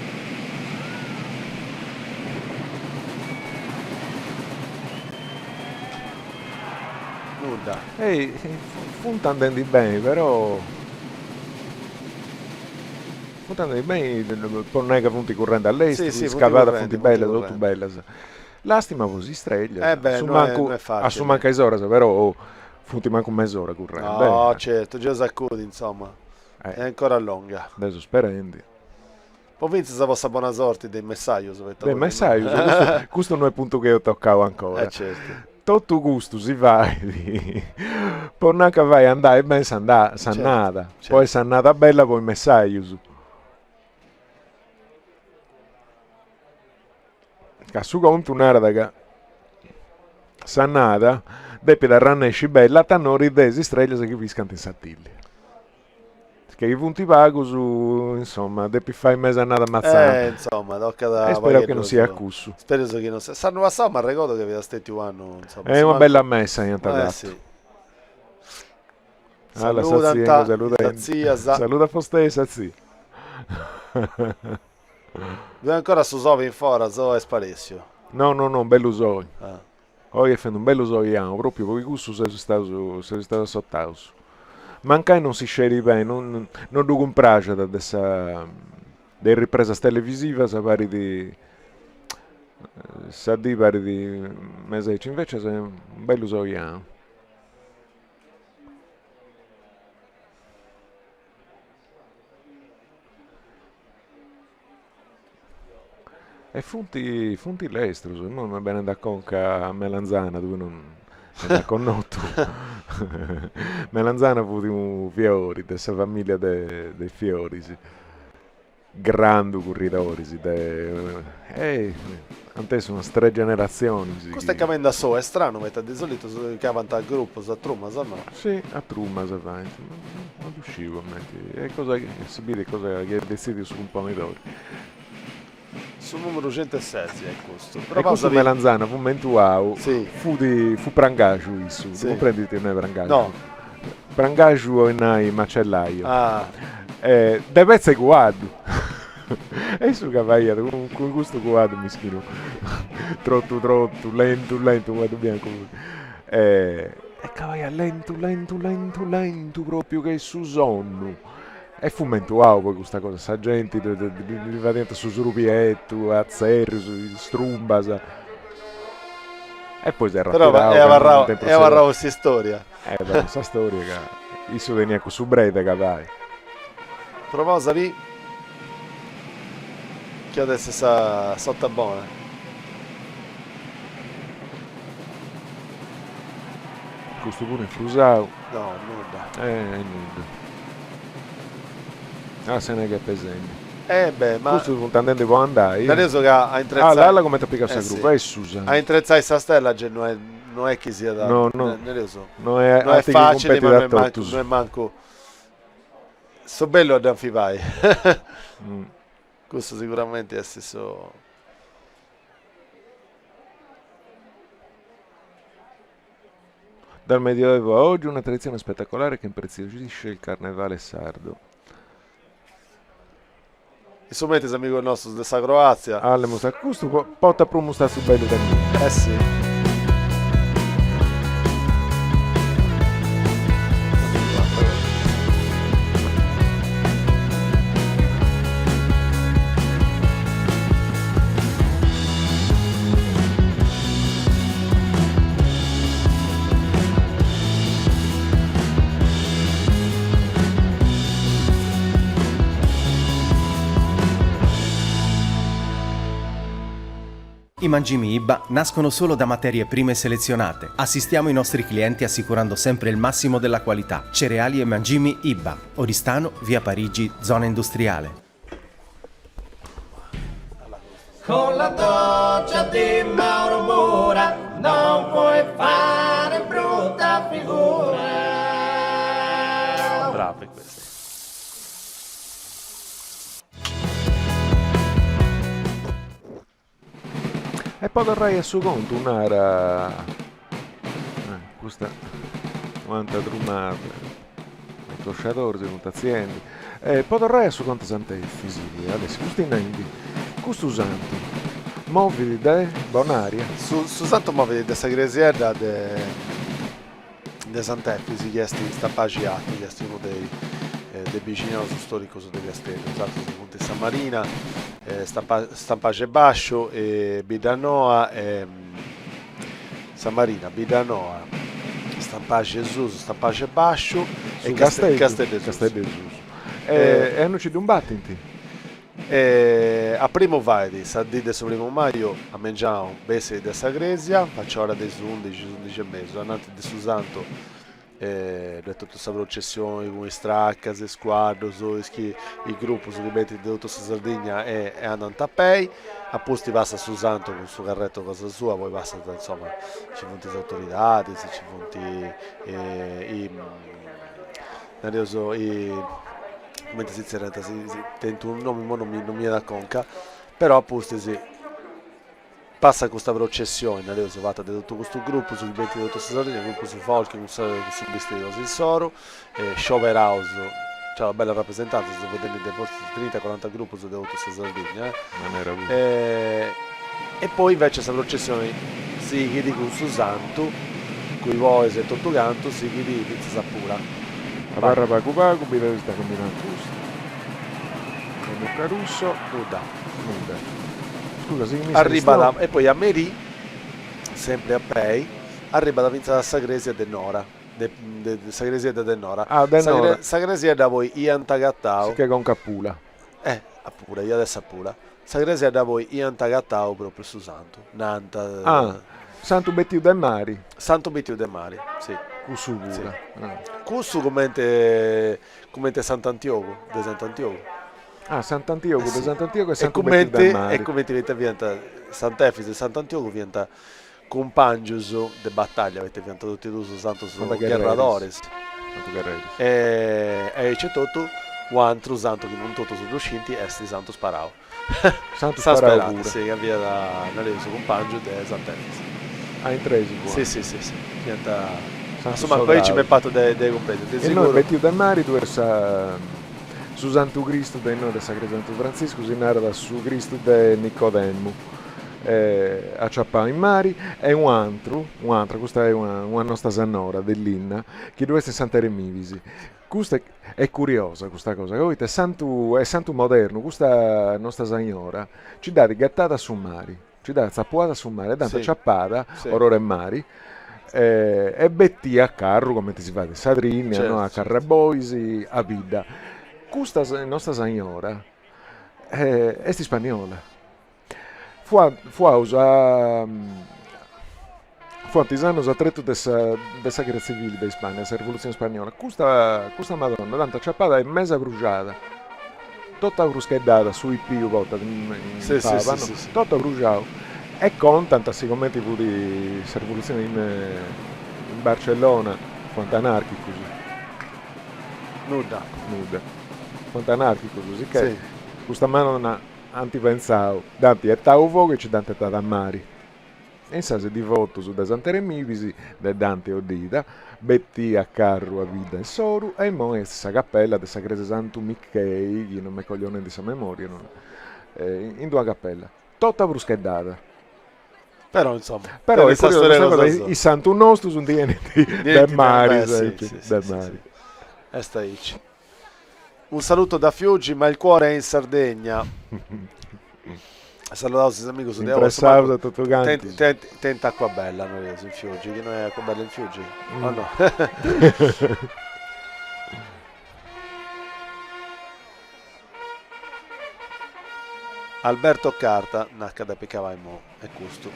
[SPEAKER 2] Nuda.
[SPEAKER 1] Ehi, puntando di bene, però. Puntando di bene, non è che punti correndo all'estero,
[SPEAKER 2] sì,
[SPEAKER 1] scavata, punti belle, tutto belle. L'astima così streglia.
[SPEAKER 2] Non è facile.
[SPEAKER 1] Assumanca isora, però. Funti manco mezz'ora correndo.
[SPEAKER 2] No, certo, già saccudi, insomma. È ancora lunga.
[SPEAKER 1] Adesso sperando.
[SPEAKER 2] Poi vince se possa buona sorte dei messaggio.
[SPEAKER 1] Dei messaggio, questo non è il punto che io toccavo ancora.
[SPEAKER 2] Certo.
[SPEAKER 1] Tutto gusto si vai. Poi non che vai andare ben sannata.
[SPEAKER 2] Certo.
[SPEAKER 1] Poi sannata bella, poi messaggio. A su conto un'area da sannata. Depi da rannesci bella, t'hanno ridesi streglie che viscano in sattilli. Che i punti pago su, insomma, depi fai mese annata ammazzata.
[SPEAKER 2] Insomma, tocca da.
[SPEAKER 1] E spero che non sia accussu.
[SPEAKER 2] Spero che non sia. Sanno passato, ma ricordo che vi da stetti un anno. Insomma,
[SPEAKER 1] è una bella messa in realtà.
[SPEAKER 2] Sì.
[SPEAKER 1] Saluta a stessa, sì.
[SPEAKER 2] Dove ancora su Sovi in fora, so è sparecchio.
[SPEAKER 1] No, bello Soi. Oggi è un bello soiano, proprio perché questo sei stato sottauso. Mancai non si sceglie bene, non lo comprace da questa ripresa televisiva, sa pari di mesecci, invece sei un bello soiano. E funti l'estero, non va bene da conca a Melanzana, dove non è da connotto. Melanzana fu di un fiori, dessa famiglia dei fiori, sì. Grandi corridori, sì. Ante sono 3 generazioni. Sì.
[SPEAKER 2] Questo è cambiando è strano, ma di solito che avanti al gruppo, a Truma, no?
[SPEAKER 1] Sì, a Truma, sa fa. Non riuscivo a mettere. È cosa che si vede, cosa che decidi su un pomidoro.
[SPEAKER 2] Sul numero 106 è questo.
[SPEAKER 1] Però questo Melanzana fu mentuau,
[SPEAKER 2] sì.
[SPEAKER 1] fu prangaju isso, sì. Non prendete noi prangaju.
[SPEAKER 2] No.
[SPEAKER 1] Prangaju in macellaio.
[SPEAKER 2] Deve
[SPEAKER 1] essere guardo. E su cavaliere, con questo guardo mischino. Trotto, lento, guardo bianco. E cavaliere lento, proprio che su sonno. E fu mentuau poi questa cosa, sa gente va dentro su srupietto, a zerri, su strumbasa. E poi si era
[SPEAKER 2] rattirato. E avrà questa storia.
[SPEAKER 1] Questa storia che io veniva con su brede che vai.
[SPEAKER 2] Provosa lì. che adesso sta sotto buona.
[SPEAKER 1] Questo pure in Frusau.
[SPEAKER 2] No, nulla.
[SPEAKER 1] Nulla. Ah, se ne è che pesegno.
[SPEAKER 2] Beh, ma
[SPEAKER 1] questo contandente può andare.
[SPEAKER 2] adesso che ha intrezzare.
[SPEAKER 1] Ah, là come ti applica questa gruppo, è Susan.
[SPEAKER 2] A intrezzare questa stella non è che sia da.
[SPEAKER 1] No.
[SPEAKER 2] Non
[SPEAKER 1] è
[SPEAKER 2] facile, ma non è
[SPEAKER 1] non
[SPEAKER 2] manco. So bello ad Anfivai. Questo sicuramente è stesso.
[SPEAKER 1] Dal Medioevo a oggi una tradizione spettacolare che impreziosisce il carnevale sardo.
[SPEAKER 2] Insomma, amico nostro della Croazia.
[SPEAKER 1] Alle musta questo porta per un mustasso bello da me.
[SPEAKER 2] Sì.
[SPEAKER 5] I mangimi IBA nascono solo da materie prime selezionate. Assistiamo i nostri clienti assicurando sempre il massimo della qualità. Cereali e mangimi IBA. Oristano, via Parigi, zona industriale.
[SPEAKER 6] Con la doccia di Mauro Mura non puoi fare brutta figura.
[SPEAKER 2] Bravi questi.
[SPEAKER 1] E poi vorrei a suo conto un'ara questa 90 drumate tosciatori di mutazioni e poi vorrei a suo conto sante fisici adesso questi nendi questo usanti mobili da bonaria
[SPEAKER 2] su santo mobili da Sagresiera de Sant'Efisi che sta pagiato che è uno dei vicini storico su degli Castelli usato su Monte San Marina Stampage Bascio e Bidanoa San Marina Bidanoa Stampage Gesù Stampage Bascio e Castel Gesù
[SPEAKER 1] e non ci un battenti
[SPEAKER 2] a primo vai sa di su primo maio a mangiare bese da Sagresia faccio ora dei 11 e mezzo annante di Susanto detto tutta questa processione con i straccas, le squadre, il gruppo su rimetti di Auto Sardegna e andano a pei a posti passa su Santo con il suo carretto cosa sua poi passa insomma ci fonti le autorità ci fonti come si tento un nome non mi da conca però a posti si passa questa processione, adesso fatta da tutto questo gruppo sul 28 Sardegna, gruppo su folk, su Bistrios il Soro, Shower House, c'è una bella rappresentanza, si vede 30-40 gruppi su 28 Sardegna. E poi invece questa processione si chiede con Susanto, con i voice e tutto canto, si chiede pizza sapura.
[SPEAKER 1] La barra Pacu Pacu, bile sta combinando questo. Con il Caruso, nuda.
[SPEAKER 2] Arriva e poi a Merì sempre a Pei arriva da Vinza da Sagresia de Nora Sagresia de Nora Sagresia da voi Iantagattao
[SPEAKER 1] che con Cappula
[SPEAKER 2] appure io adesso appura Sagresia da voi Iantagattao proprio su Santo Nanta
[SPEAKER 1] Santo Bettiu del Mari
[SPEAKER 2] Santo Bettiu del Mari sì
[SPEAKER 1] Cussu pure
[SPEAKER 2] sì. Cussu commente Sant'Antioco de Sant'Antioco
[SPEAKER 1] Sant'Antioco,
[SPEAKER 2] sì.
[SPEAKER 1] Sant'Antioco e Santo Bettiu del Mari.
[SPEAKER 2] E come diventa Sant'Efisi e Sant'Antioco diventa compangios de battaglia, avete piantato tutti due su Santo Guerradores. E c'è tutto un altro santo che non tutto sono riusciti è Santo Sparao.
[SPEAKER 1] Santo Sparao pure.
[SPEAKER 2] Sì, aveva nel suo compagno de Sant'Efisi.
[SPEAKER 1] In tresi pure.
[SPEAKER 2] Sì. Diventa insomma, poi ci mi fatto dei competi.
[SPEAKER 1] E noi Bettiu del Mari tu su Santo Cristo del nome del Sacro Santo Francisco si narra su Cristo de Nicodemo a Ciappà in Mari e un altro questa è una nostra sanora dell'Inna che deve essere Santa Remivisi. Questa è curiosa questa cosa, è santo moderno, questa nostra signora ci dà rigattata su mari, ci dà zappuata su mare, tanto ciappata, orore e mari e betti a carro come si fa, Sadrini, a Carraboisi, a Vida. Questa nostra signora esti spagnola. Fu artisanos atretu dessa guerra civile da Spagna, dessa rivoluzione spagnola. Questa Madonna, tanto acciappata e mesa bruciata, tutta bruscheddata sui più volta
[SPEAKER 2] Sì,
[SPEAKER 1] tutta bruciata. E con tanta siccome fu di questa rivoluzione in Barcellona, quanto anarchico così.
[SPEAKER 2] Nuda.
[SPEAKER 1] Quanto anarchico così che
[SPEAKER 2] Sì.
[SPEAKER 1] questa Madonna antipensavo, danti e tau fuoco e ci dante da mari. E se di voto su da Santere Mivisi, de Dante Odida, Betti a Carro a Vida e Soru, e mo è questa cappella dessa Crese Santo Michei, che non mi coglione di sa memoria, in due cappella, tutta bruscheddata.
[SPEAKER 2] Però insomma,
[SPEAKER 1] Però è
[SPEAKER 2] questa
[SPEAKER 1] curioso
[SPEAKER 2] storia
[SPEAKER 1] questa cosa,
[SPEAKER 2] cosa so.
[SPEAKER 1] i Santo Nostro sono del mare, del mare.
[SPEAKER 2] E stai. Un saluto da Fiuggi, ma il cuore è in Sardegna. Salutavo i amici su
[SPEAKER 1] Impressato da tutto canti.
[SPEAKER 2] Tenta acqua bella noi in Fiuggi, che noi è acqua bella in Fiuggi. Oh no. Alberto Carta, nacca da Peccavaimo e Custo.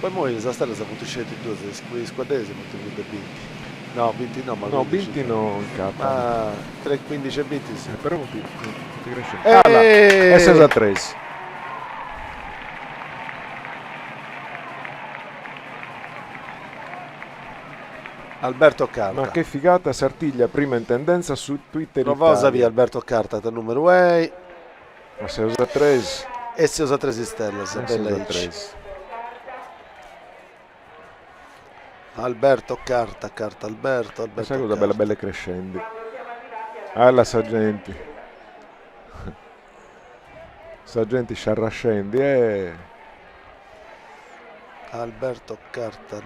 [SPEAKER 2] Poi noi la storia siamo tutti scelti due, le squadre siamo tutti vinti. No, vinti no, ma
[SPEAKER 1] no, vinti no in capo.
[SPEAKER 2] Ah, 3, 15 e 20 sì.
[SPEAKER 1] Però ti cresce. E sei a 3.
[SPEAKER 2] Alberto Carta.
[SPEAKER 1] Ma che figata, Sartiglia, prima in tendenza su Twitter.
[SPEAKER 2] Provosa via Alberto Carta, il numero 1.
[SPEAKER 1] Ma sei a 3.
[SPEAKER 2] E sei a 3 stelle, bella 3. Alberto Carta, Alberto.
[SPEAKER 1] Sai cosa belle crescendi. Alla Sargenti. Sargenti sciarrascendi
[SPEAKER 2] Alberto Carta.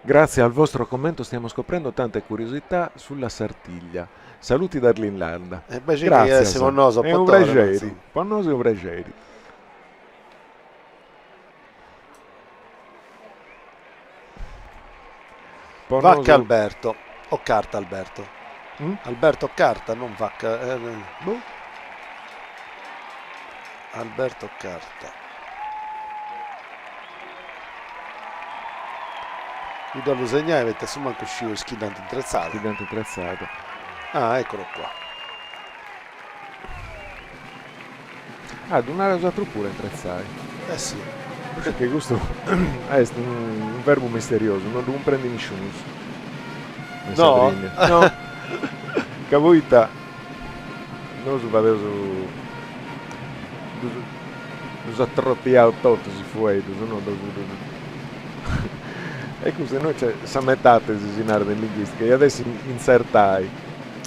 [SPEAKER 1] Grazie al vostro commento stiamo scoprendo tante curiosità sulla Sartiglia. Saluti dall'Inlanda.
[SPEAKER 2] Grazie. È
[SPEAKER 1] un piacere. Per noi è un piacere.
[SPEAKER 2] Vacca Alberto o Carta Alberto? Alberto Carta, non Vacca. Alberto Carta. Mi do lo segnale, mette su manco uscire schidante interessato. Ah, eccolo qua.
[SPEAKER 1] Ad una rosa pure intrezzai.
[SPEAKER 2] Eh sì.
[SPEAKER 1] Perché questo è un verbo misterioso, non prendi nessuno.
[SPEAKER 2] No?
[SPEAKER 1] No. Cavoita. Non so vado su. Nos attroppiamo tutto si fuori, no. E così noi samettate di sinare del linguistica e adesso insertai.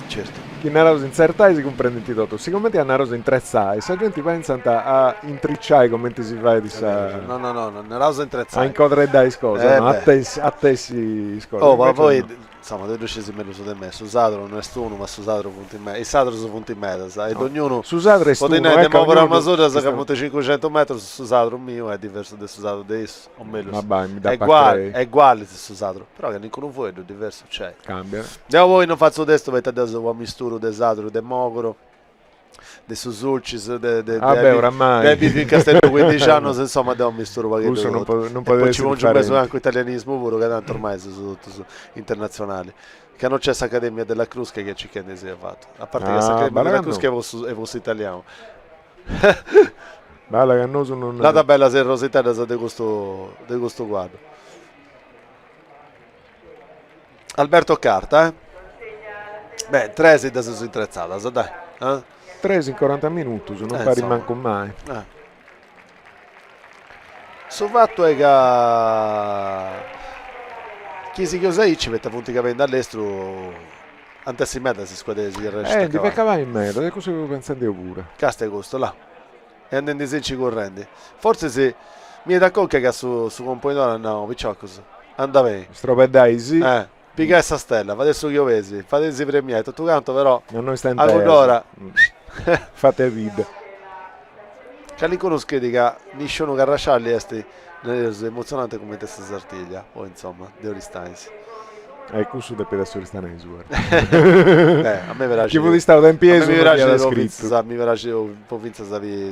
[SPEAKER 2] Certo.
[SPEAKER 1] Chi nella rosa insertai si comprende tutto. Siccome ti hanno rosa intrezzai, se gente pensa a intricciare come ti si fa di sa.
[SPEAKER 2] No, nella rosa intrezzai.
[SPEAKER 1] A inquadrare dai scusa, a te si scorda.
[SPEAKER 2] Oh, ma poi insomma, due scesi meno su di me, su Sadro non è uno, ma su Sadro punti in me. I Sadro sono punti in me, sai? Ed ognuno
[SPEAKER 1] su Sadro è stu.
[SPEAKER 2] Potete muovere una misura che monte 500 metri su Sadro mio è diverso da su Sadro adesso, o meglio. È uguale su Sadro, però che non vuoi, è diverso, c'è.
[SPEAKER 1] Cambia.
[SPEAKER 2] Andiamo voi non faccio testo, avete adesso un misturo di Sadro, di Mogoro, di Susulcis,
[SPEAKER 1] oramai.
[SPEAKER 2] Di Castello 15 anni, insomma, da un misturo
[SPEAKER 1] non
[SPEAKER 2] e poi ci vuole messo anche italianismo puro, che tanto ormai sono tutti internazionali. Che non c'è questa Accademia della Crusca che ci chiede si è fatto. A parte che questa Accademia della Crusca è vostro italiano. La tabella se rosità di questo quadro. Alberto Carta, Beh, 3 si sono intrezzata, dai.
[SPEAKER 1] 3 in 40 minuti, se non pari manco mai.
[SPEAKER 2] Sul fatto è che chi si chiusa ci mette punti capendo all'estero antes in meta si squadra si resta
[SPEAKER 1] di peccava in meta, è così che pensando io pure.
[SPEAKER 2] Casta è questo là. E andando in senci correnti. Forse se mi è da cocca che su componitore no, picciò così. Andava.
[SPEAKER 1] Stropedai sì.
[SPEAKER 2] Pica questa stella, fate su chiovesi, fate si premiati, tutto canto però.
[SPEAKER 1] Non noi sta in
[SPEAKER 2] allora
[SPEAKER 1] fate video.
[SPEAKER 2] Che li conosco che niscono carrascialli esti emozionante come testa sartiglia. Poi insomma, devo ristansi.
[SPEAKER 1] Questo da pedazo di stanesi, guarda.
[SPEAKER 2] A me piace.
[SPEAKER 1] Chi vuoi stare in piedi
[SPEAKER 2] mi piace
[SPEAKER 1] scritto.
[SPEAKER 2] Mi piace un po' vinza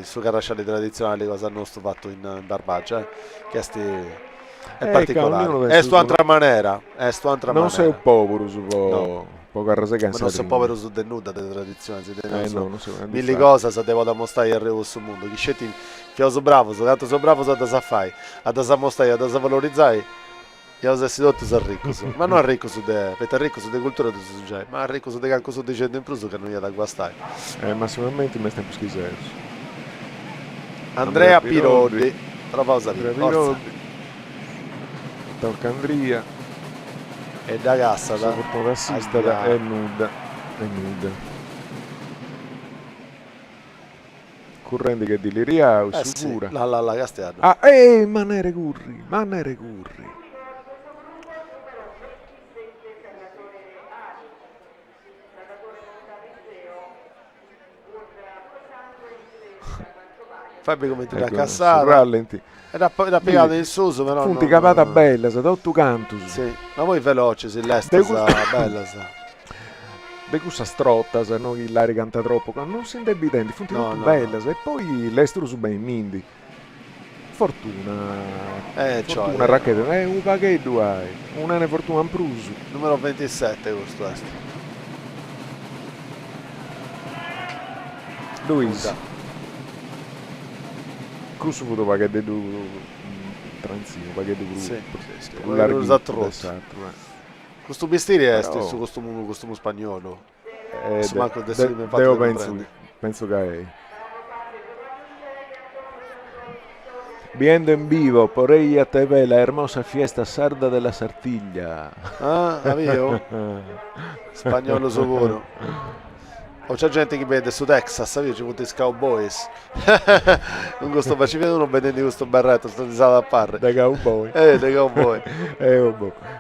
[SPEAKER 2] su carrascialli tradizionali cosa hanno fatto in Barbagia, che è particolare. È sto altra maniera,
[SPEAKER 1] non sei un povero su poco arrasegare.
[SPEAKER 2] Ma non sei povero su denuda delle tradizioni,
[SPEAKER 1] non so.
[SPEAKER 2] Mille cose se devo da mostrare al re questo mondo. Chi scetti che sono bravo, tanto sono bravo da sa fai, da mostrare, da valorizzare. Io ho detto sono ricco su, ma non ricco su perché ricco su de cultura tu già, ma ricco su de canco su dicendo in plus che non gli ha da guastare.
[SPEAKER 1] Ma sicuramente mi stiamo schifando.
[SPEAKER 2] Andrea Pirolli, prova a usare
[SPEAKER 1] Pirolli. Torcandria
[SPEAKER 2] e da Cassa da
[SPEAKER 1] fortuna assista è nuda. Currenti che di Liria sicura.
[SPEAKER 2] Sì, la Castellano.
[SPEAKER 1] Manere curri.
[SPEAKER 2] Fabio come ti da cassata.
[SPEAKER 1] Rallenti.
[SPEAKER 2] Era piegato il suso, però.
[SPEAKER 1] Funti capata bella, sa tutto canto.
[SPEAKER 2] Sì, ma poi veloce, se l'esta bella sa.
[SPEAKER 1] De questa strotta, se no chi la canta troppo, non si indebitenti, funti tutto bella, e poi l'estero su ben mindi. Fortuna racchetta, un pacchetto hai, una ne fortuna in pruso.
[SPEAKER 2] Numero 27 questo est.
[SPEAKER 1] Luis. Questo fu pacchetto di tranzino, pacchetto di gruppo.
[SPEAKER 2] Sì, questo mestiere è stesso costume spagnolo.
[SPEAKER 1] Penso che è. Viendo en vivo por ella TV la hermosa fiesta sarda della Sartiglia.
[SPEAKER 2] Avio? Spagnolo sicuro. O c'è gente che vede su Texas, io ci vuoi Cowboys. Con questo pacifico non vedendo questo barretto, sto disando a parre.
[SPEAKER 1] Dei cowboy.
[SPEAKER 2] Dei cowboy.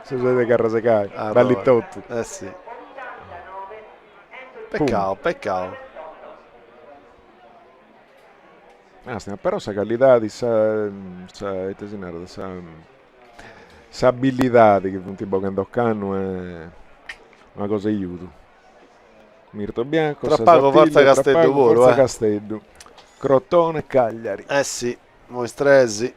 [SPEAKER 1] Se siete carrasecai, belli tutti.
[SPEAKER 2] Sì. Peccato.
[SPEAKER 1] Però sa qualità di sa abilità che un tipo che toccano è una cosa aiuto. Mirto Bianco,
[SPEAKER 2] Trappago, Forza Castello pure,
[SPEAKER 1] Forza Castello, Crotone, Cagliari.
[SPEAKER 2] Sì, Moistresi.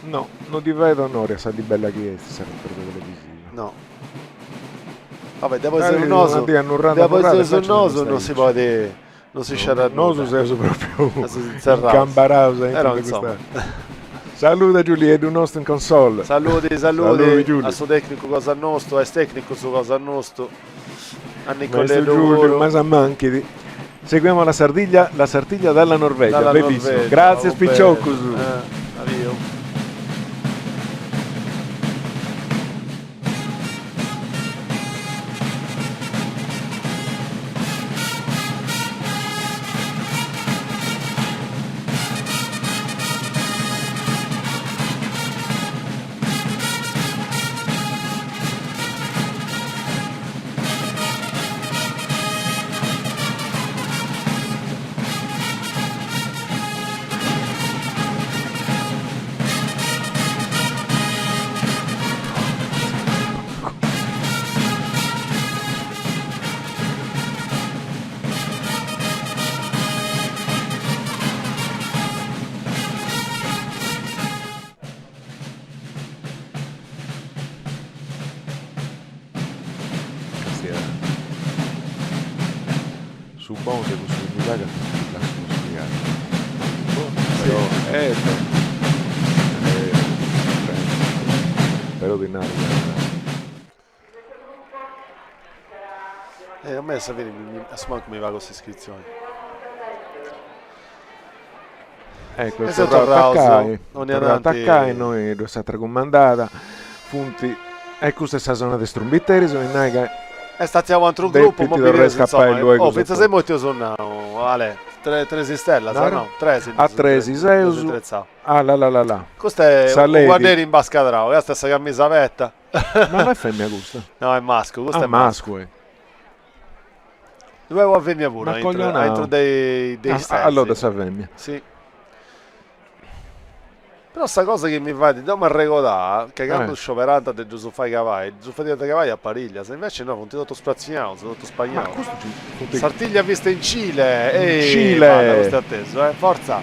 [SPEAKER 1] No, non ti vedo onore a sa di bella chiesa, sarebbe per televisivo.
[SPEAKER 2] No. Vabbè, dopo essere un oso. Dopo essere un oso non si può dire. Non si scerra
[SPEAKER 1] nulla. Non si proprio Cambarausa. Saluta Giulietto, un nostro in console.
[SPEAKER 2] Saluti al suo tecnico Cosa Nostro, è tecnico su Cosa Nostro. A Nicolello
[SPEAKER 1] Giulio, Masammanchi. Seguiamo la Sardiglia dalla Norvegia, bellissimo.
[SPEAKER 2] Norvegia,
[SPEAKER 1] grazie Spicciocco.
[SPEAKER 2] Avio.
[SPEAKER 1] Su Bonde questo Budaga la spiegare. Però di Narnia.
[SPEAKER 2] A me sapere come mi va con queste iscrizioni.
[SPEAKER 1] Ecco, attaccai noi è stata raccomandata funti e questa è la zona di Strumbitteri sono in naga
[SPEAKER 2] è stato avanti un gruppo mobilese insomma pensa se molti sono Ale Tresi Stella,
[SPEAKER 1] No,
[SPEAKER 2] no? Tresi.
[SPEAKER 1] A Tresi, Seusu. Ah, là.
[SPEAKER 2] Questo è un
[SPEAKER 1] Saleti.
[SPEAKER 2] guardiere in Bascadrao, questa è questa camisa vetta.
[SPEAKER 1] Ma non è femmina questa?
[SPEAKER 2] No, è maschio, questo
[SPEAKER 1] Ah,
[SPEAKER 2] è maschio. Dovevo avvenire pure,
[SPEAKER 1] Ma
[SPEAKER 2] entro
[SPEAKER 1] coglionao.
[SPEAKER 2] dei sterzi.
[SPEAKER 1] Allora sa femmina.
[SPEAKER 2] Sì. Però sta cosa che mi fa di non mi regolare, che quando scioperata di Gesù fai cavalli, Gesù fai cavalli a Pariglia, se invece no, non ti tutto sprazziato, sono tutto spagnolo. Sartiglia vista in Cile,
[SPEAKER 1] In Cile.
[SPEAKER 2] guarda, questo è atteso, Forza,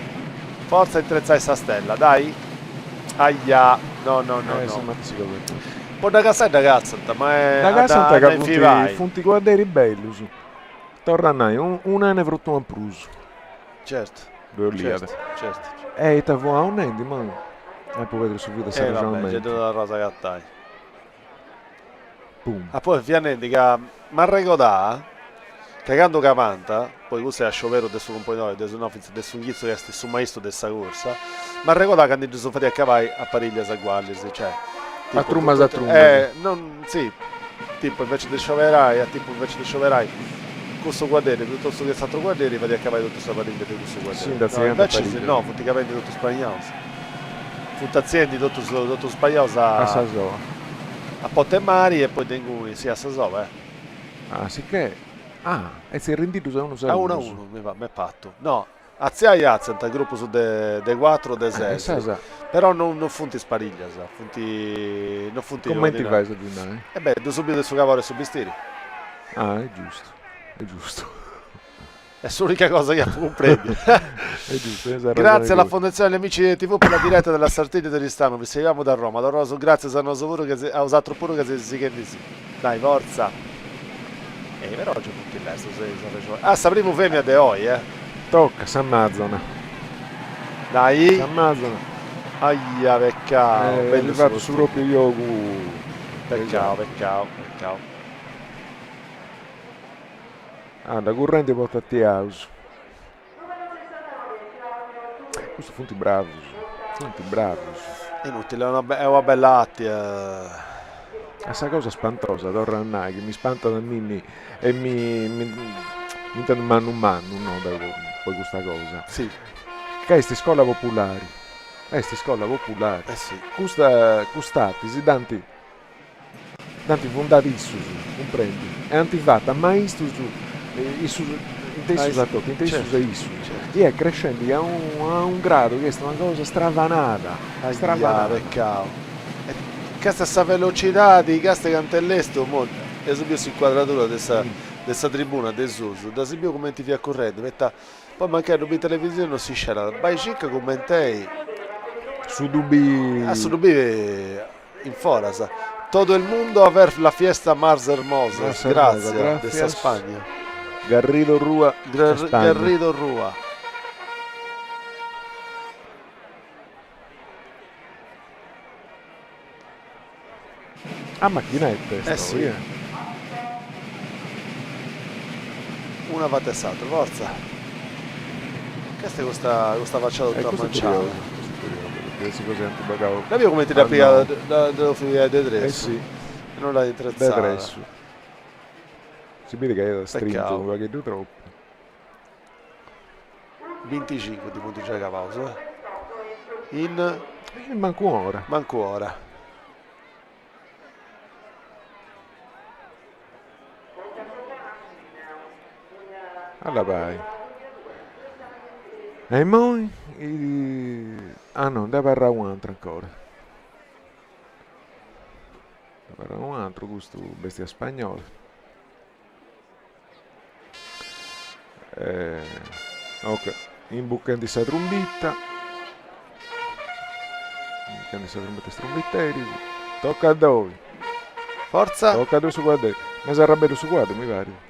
[SPEAKER 2] attrezzare sta stella, dai. Aia, no. Poi da casa è da cazzata, ma è
[SPEAKER 1] Da casa
[SPEAKER 2] da
[SPEAKER 1] che
[SPEAKER 2] infivai.
[SPEAKER 1] funti guarderi belli su. Torna un ne frutto un pruso.
[SPEAKER 2] Certo.
[SPEAKER 1] Due oliate.
[SPEAKER 2] Certo.
[SPEAKER 1] Te vuoi un endi, ma puoi vedere subito se
[SPEAKER 2] Vabbè, c'è tutta la rosa che tai.
[SPEAKER 1] Boom.
[SPEAKER 2] Poi finalmente che mi regolà, che quando camanta, poi questo è a sciopero del suo compagno, del suo ghizzo che è stesso maestro della corsa, mi regolà che quando sono fatti a cavalli a Pariglia a Guallis, cioè
[SPEAKER 1] A trumma.
[SPEAKER 2] non, sì, tipo invece di scioperai, questo guardiere piuttosto che l'altro guardiere vedi a cavalli tutto sta Pariglia di questo guardiere.
[SPEAKER 1] Sì,
[SPEAKER 2] No, invece no, tutti i capelli tutto spagnolo. Tutti aziende tutto spagnolo
[SPEAKER 1] A Sasova.
[SPEAKER 2] a Pottemari e poi Denguni, sì, a Sasova,
[SPEAKER 1] Ah, sì che. E si è rendito a 1-1.
[SPEAKER 2] A 1-1 mi è patto. No, a Zia Iazent, il gruppo su de 4 de 6. Però non funti spariglia, non funti
[SPEAKER 1] Commenti
[SPEAKER 2] giovani,
[SPEAKER 1] vai
[SPEAKER 2] no.
[SPEAKER 1] su di me.
[SPEAKER 2] Do subito il suo cavallo su Bistiri.
[SPEAKER 1] È giusto.
[SPEAKER 2] È l'unica cosa che comprendi.
[SPEAKER 1] È giusto.
[SPEAKER 2] Grazie alla Fondazione degli Amici di TV per la diretta della Sartiglia dell'Istano. Vi seguiamo da Roma. Da Rosso, grazie a Noso pure che ha usato pure che si che sì. Dai, forza. Però oggi tutti l'esto sapremo femmina de oggi,
[SPEAKER 1] Tocca, S'Amazzona.
[SPEAKER 2] Dai.
[SPEAKER 1] S'Amazzona.
[SPEAKER 2] Aia, peccato.
[SPEAKER 1] Bello fatto su proprio io.
[SPEAKER 2] Peccato.
[SPEAKER 1] Da corrente portati house. Questo funti bravi.
[SPEAKER 2] Inutile, è una bella attia.
[SPEAKER 1] Questa cosa spantosa, torna a che mi spanta da Mimmi e mi intendo mano no, poi questa cosa.
[SPEAKER 2] Sì.
[SPEAKER 1] Che queste scuole popolari.
[SPEAKER 2] Sì.
[SPEAKER 1] Custati, si danti fondati su, comprendi? E antifatta, ma isto su, inteso a tutti, inteso a isso. E è crescendo a un grado che è una cosa stravanata.
[SPEAKER 2] Peccato. Questa velocità di queste cantellesto è subito inquadratura di questa tribuna del Zuzu, da subito commenti via corrente, poi mancare in televisione non si scena, vai circa commentei
[SPEAKER 1] su Dubi
[SPEAKER 2] in Forasa, todo il mondo a ver la fiesta Mars Hermosa, grazie dessa Spagna.
[SPEAKER 1] Garrido Rua. A macchinette,
[SPEAKER 2] sì. Una va tessata, forza. Questa è questa facciata tutta manciata. Capito come ti da prima da finire di Dresso?
[SPEAKER 1] Sì.
[SPEAKER 2] E non l'hai intrezzata.
[SPEAKER 1] Si vede che è strinto, ma che troppo.
[SPEAKER 2] 25 di punti già cavauso.
[SPEAKER 1] Manco ora. Allora vai. E poi no, deve parlare un altro ancora. Deve parlare un altro, questo bestia spagnola. Ok, in bucca di sta trombetta. In bucca di sta trombetteri. Tocca a dove?
[SPEAKER 2] Forza.
[SPEAKER 1] Tocca a dove su guarda. Ma sarà bello su guarda, mi pare.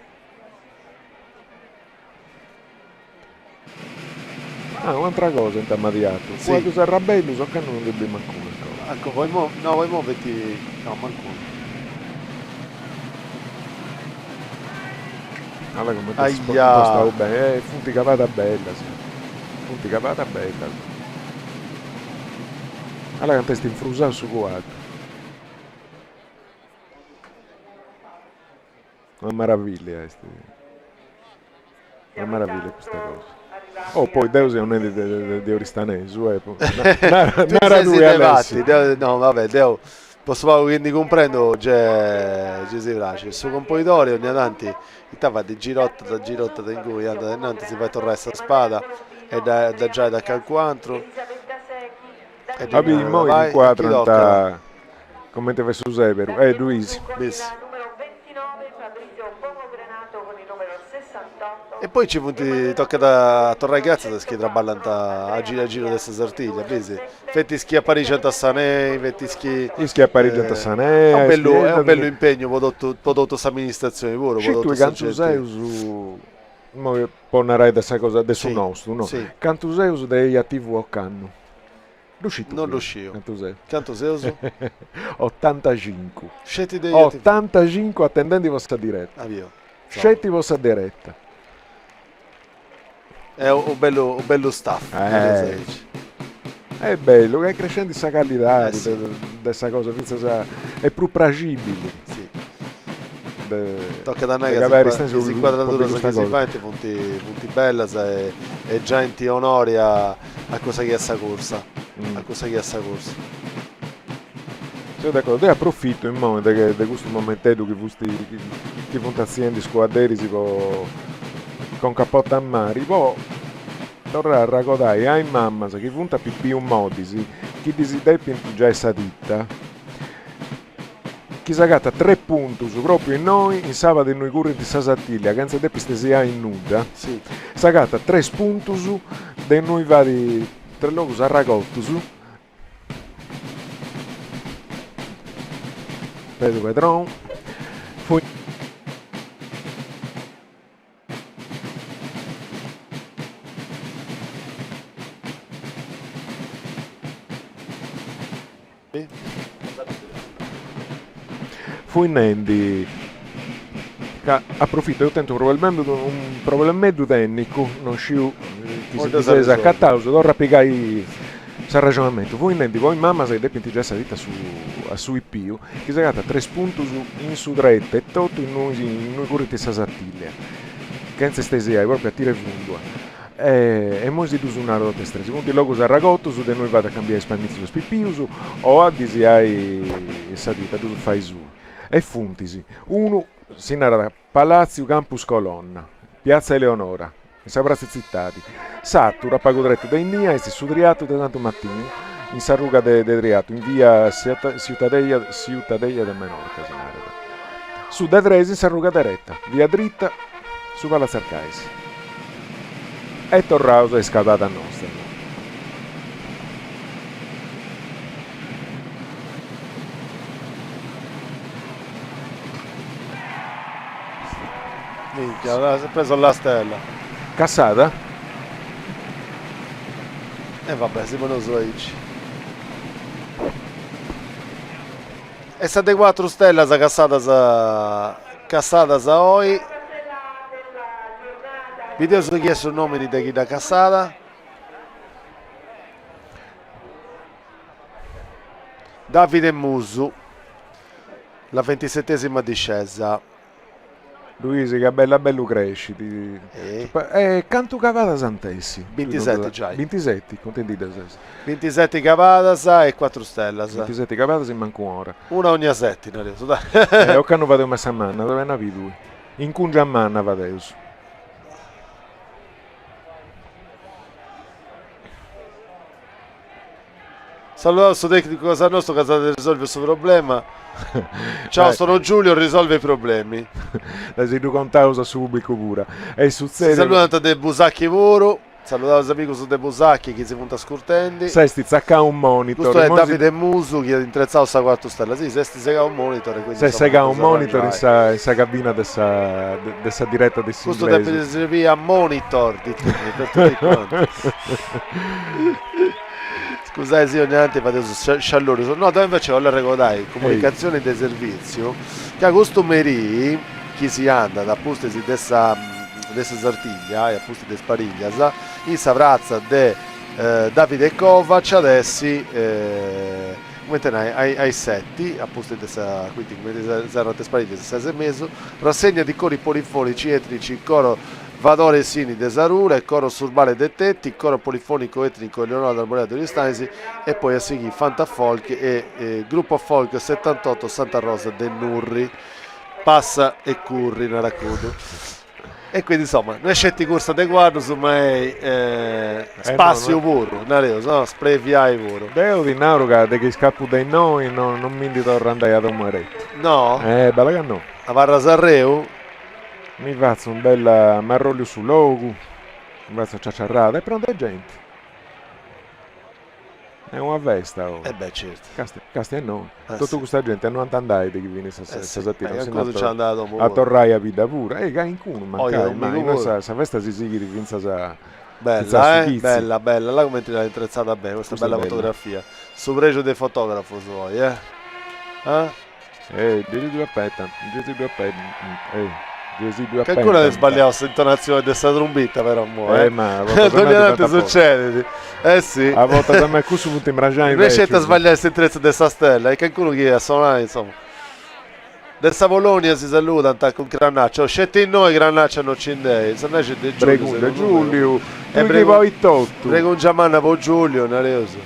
[SPEAKER 1] Un'altra cosa in tema di atto.
[SPEAKER 2] Sì.
[SPEAKER 1] Quando sarà bello, so che non dobbiamo ancora.
[SPEAKER 2] Ecco, vuoi muoverti? No, manco.
[SPEAKER 1] Allora come ti stavo bene, funti capata bella, sì. Funti capata bella. Allora che ti infrusato su quadro. Una meraviglia, una meraviglia questa cosa. Oh, poi Deus è un di Oristanesu,
[SPEAKER 2] Tu sei siete fatti, no vabbè, Deo, posso fare quindi comprendo, ci si piace, il suo compositore ogni tanto, va di girotta in cui anda innanzi, si fa tornare questa spada, e da già da calquantro, e
[SPEAKER 1] Vabbè, mo di qua 30, come te su Severu, Luisi.
[SPEAKER 2] E poi ci tocca da tornare grazie da schia ballanta a giro di questa sartiglia, vedi? Fetti schia a Parigi a Tassanei, fetti
[SPEAKER 1] schia a Parigi a Tassanei.
[SPEAKER 2] È un bello impegno prodotto questa amministrazione pure.
[SPEAKER 1] Ci tu Cantuseus, può narrare questa cosa adesso nostro, no?
[SPEAKER 2] Sì.
[SPEAKER 1] Cantuseus dei TV o canno.
[SPEAKER 2] Non lo scio. Cantuseus
[SPEAKER 1] 85.
[SPEAKER 2] Scetti dei
[SPEAKER 1] 85 attendenti vostra diretta.
[SPEAKER 2] Avvio.
[SPEAKER 1] Scetti vostra diretta.
[SPEAKER 2] È un bello staff.
[SPEAKER 1] È bello, è crescendo questa qualità di questa cosa, è più fragibile.
[SPEAKER 2] Sì. Tocca da noi si inquadratura che si fa, punti bella e già in ti onori a cosa che è questa corsa. A cosa che è questa corsa.
[SPEAKER 1] Sì, d'accordo, te approfitto in momento che di questo momento che punti aziende squadrisi con cappotto a mari, poi tornare a raccontare ai mamma che punta più modisi, chi desidera già essa ditta, chi sagatta 3 punti su proprio in noi, in sabato in noi curri di Sasattiglia, che anzi depistesi in nuda,
[SPEAKER 2] sì.
[SPEAKER 1] Sagatta 3 punti su, dei noi vari 3 locus a raccolto su, Pedro Pedron, fu Nendi approfitto io tento probabilmente un problema tecnico non sciu chi si dice a causa dovrà piegare il ragionamento voi Nendi voi mamma sei depinti già salita su IP che si gatta 3 punti in su dretta e tutto in noi curriti Sasattiglia che non si stesia proprio a tiro e fungo e mo si usa una rotta stresa quindi logo a ragotto su di noi vado a cambiare spannizzo spipiuso o a disi hai salita tu fai su e funtisi uno si narra Palazzo Campus Colonna Piazza Eleonora in Sabrazzi Zittati Sattura pago dretto da Innia e si sudriato da tanto mattino in Sarruga de Driato in via Ciutadella del Menorca si narra su da Tresi in Sarruga da Retta via dritta su Palazzo Arcaisi e Torrausa è scaldata a nostra.
[SPEAKER 2] Minchia, si è preso la stella.
[SPEAKER 1] Cassata?
[SPEAKER 2] E vabbè, si pone su Aici. E state 4 stelle cassata sa oi. Video su chiesto il nome di chi da cassata. Davide Musu, la 27esima discesa.
[SPEAKER 1] Luisi che bello cresci canto cavata Santessi
[SPEAKER 2] 27 già
[SPEAKER 1] 27 contenti
[SPEAKER 2] 27 cavata e 4 stelle
[SPEAKER 1] 27 cavata in manco ora
[SPEAKER 2] una ogni 7
[SPEAKER 1] o che hanno fatto messa a manna dove navi due in cungia a manna va adesso
[SPEAKER 2] saluto il suo tecnico casa nostro che sta risolve questo problema. Ciao, sono Giulio, risolve i problemi.
[SPEAKER 1] La si contausa subito pure. E succede.
[SPEAKER 2] Salutate dei Busacchi Voro. Salutate amici su dei Busacchi che si punta scurtendi.
[SPEAKER 1] Sesti zacca un monitor.
[SPEAKER 2] Questo è Davide Musu che ha interessato sta 4 stelle. Sì, sesti sega un monitor.
[SPEAKER 1] Se sega un monitor in sa cabina dessa diretta di
[SPEAKER 2] questo deve servire a monitor per tutti quanti. Scusate, sì, ogni tanto fate sciallore. No, dove invece voglio ricordare comunicazione di servizio che a costumeri chi si anda da pustesi dessa sartiglia e a pusti de spariglias in savrazza de Davide Kovac adesso come ai setti a pusti dessa quindi come 0 spariglias 6 meso rassegna di cori polifonici etnici coro Vadore Sini de Sarura, il coro Surbale de Tetti, il coro polifonico etnico Leonardo Arboreto di Stanisi e poi a seguire Fantafolk e gruppo folk 78 Santa Rosa de Nurri, Passa e Curri nel racconto. E quindi insomma, noi scetti corsa de guardo, insomma è spazio burro, no? Spreviai burro.
[SPEAKER 1] Deo di Nauruga, che scappo dai noi, non mi torna andare a Tomaretto.
[SPEAKER 2] No?
[SPEAKER 1] Bella che no.
[SPEAKER 2] A Varra Sarreu?
[SPEAKER 1] Mi faccio un bel marroglio su logo, mi faccio ciacciarrata e pronta gente. È una festa. Oh.
[SPEAKER 2] Beh, certo.
[SPEAKER 1] Casti e no. Tutta questa gente non andai che viene
[SPEAKER 2] a
[SPEAKER 1] torrai vita pura. In culo, ma sa festa si sighi finza sa.
[SPEAKER 2] Bella, bella, là come ti l'hai attrezzata bene, questa bella fotografia. Su pregio del fotografo suoi,
[SPEAKER 1] Gesù aspetta.
[SPEAKER 2] Che ancora hai sbagliato questa intonazione di questa trombetta però
[SPEAKER 1] ma
[SPEAKER 2] non succede sì
[SPEAKER 1] a volte da me qui su tutti i mragiani
[SPEAKER 2] invece a sbagliare questa intrezza di questa stella e che ancora chi è a suonare insomma del Savolonia si saluta con Granaccia scetti in noi Granaccia non ci indei se no c'è De
[SPEAKER 1] Giulio e poi tutto
[SPEAKER 2] prego un Giamanna per Giulio Nareoso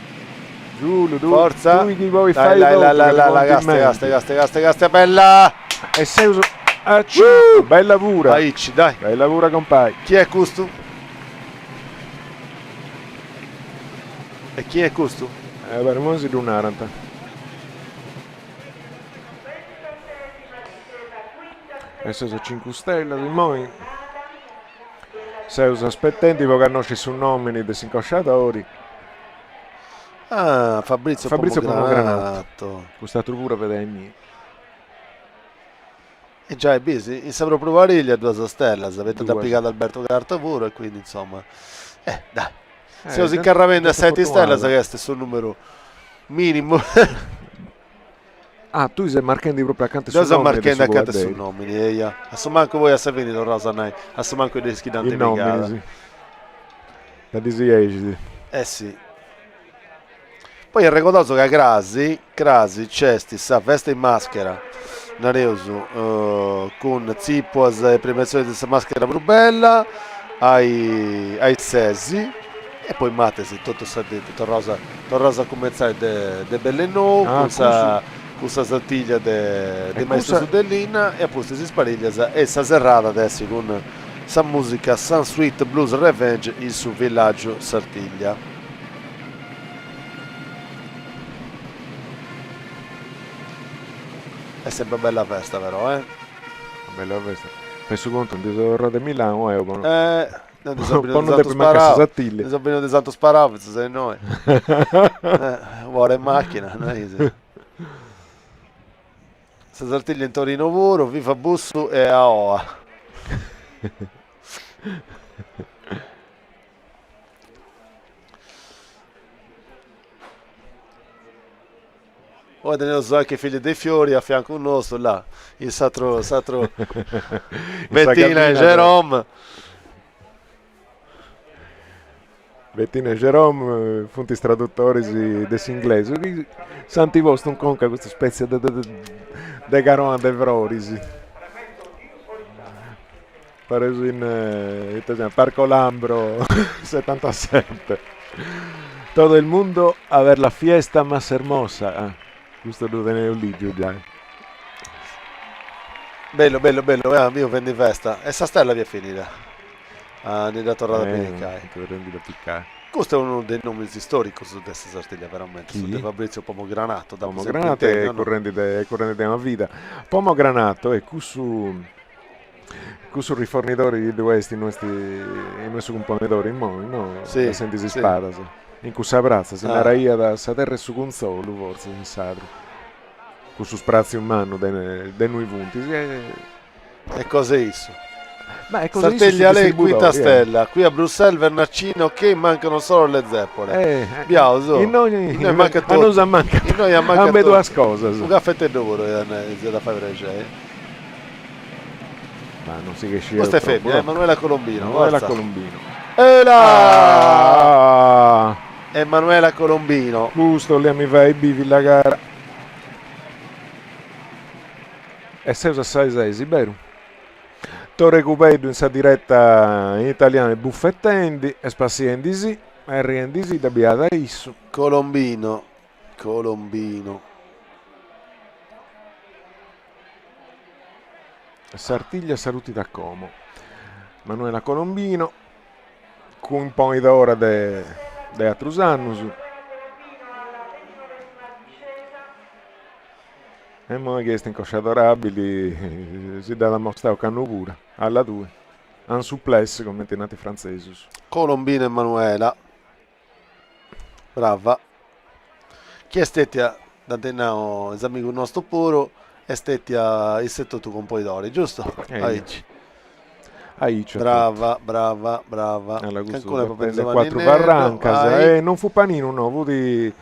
[SPEAKER 1] Giulio
[SPEAKER 2] forza
[SPEAKER 1] la
[SPEAKER 2] gaste bella
[SPEAKER 1] e sei bella pura
[SPEAKER 2] dai
[SPEAKER 1] bella pura compagni
[SPEAKER 2] chi è questo? E chi è questo?
[SPEAKER 1] Per Monsi di un'aranta adesso sono 5 stelle di noi se usa aspettenti che conosci su nomini dei incosciatori
[SPEAKER 2] Fabrizio Pomogranato
[SPEAKER 1] questa trupura vede
[SPEAKER 2] e già è busy, in Sabro Provariglia 2 stelle, avete applicato Alberto Cartavuro e quindi insomma, dai, se usi Carravende a 7 stelle, sareste sul numero minimo.
[SPEAKER 1] Tu sei marchendi proprio accanto
[SPEAKER 2] sul nomini. Io sono marchendi accanto sul nomini, assomanco voi a Savini, non Rosanai, assomanco i dischi d'antificata.
[SPEAKER 1] Sì. Da disiegiti.
[SPEAKER 2] Sì. Poi è ricordato che a Crasi, Cesti, sa, veste in maschera, Nareuso con Zippuas e premiazione di questa maschera Brubella ai Sesi e poi Matesi tutto sadetto torrosa a cominciare de Bellenou con questa saltiglia de maestro Sudellina e appunto si spariglia e sa serrata adesso con sa musica Sun Sweet Blues Revenge il suo villaggio Sartiglia. È sempre bella festa però,
[SPEAKER 1] Bella festa. Penso conto un tesoro di Milano,
[SPEAKER 2] non ti sono di Santo Sparavizzo, sei noi. Vuole in macchina, Se Sartiglia in Torino Vuro, Viva Bussu e Aoa. Ora ne so anche figli dei fiori a fianco un nostro là, il satro Bettina e Jerome.
[SPEAKER 1] Bettina e Jerome, fonti traduttori dell'inglese. Santi vostro conca questa specie di garon de vrorisi. Pareso in Parco Lambro 77. Todo il mondo a ver la fiesta más hermosa. Questo lo tenevo lì giù già.
[SPEAKER 2] Bello, io vendi festa. E sta stella vi è finita. Nella torrata piccare. Questo è uno dei nomi storici su questa Sartiglia, veramente. Su di Fabrizio Pomogranato.
[SPEAKER 1] Pomogranato è corrente della vita. Pomogranato è questo rifornitore di questi nostri componenti, no?
[SPEAKER 2] Sì,
[SPEAKER 1] senti si spara. In cui s'abbraccia, si naraia da terra su consolo, forse, in sadro. Con su sprazio umano dei nuovi punti.
[SPEAKER 2] E cosa è isso?
[SPEAKER 1] Beh, cosa
[SPEAKER 2] Sartiglia lei, quinta stella. Qui a Bruxelles, Vernacino, che mancano solo le zeppole. Biauso.
[SPEAKER 1] In noi
[SPEAKER 2] manca tutto.
[SPEAKER 1] A noi manca.
[SPEAKER 2] In noi manca
[SPEAKER 1] tutto. Due cose.
[SPEAKER 2] Un caffè e d'oro da fare regge.
[SPEAKER 1] Ma non si riesce.
[SPEAKER 2] Questa è femmina, Emanuela Colombino. Emanuela Colombino.
[SPEAKER 1] Giusto, lì mi va i bivi la gara. E se usa 6 vero? Torre Cupedo in sa diretta in italiano buffettendi, e spassiendi sì, e riendi sì, da biada isso.
[SPEAKER 2] Colombino.
[SPEAKER 1] Sartiglia saluti da Como. Manuela Colombino, con un po' d'ora de Atrusannus. E mo che in cosce adorabili si dà la mostra canno pure, alla 2. Un supplesse come tenati francesi.
[SPEAKER 2] Colombino e Manuela. Brava. Chi è stettia da tenao esami con nostro puro e stettia il setto tu con poi d'ori, giusto? Aici. Brava.
[SPEAKER 1] Alla gusto prende 4 Barrancas non fu panino, no, vuti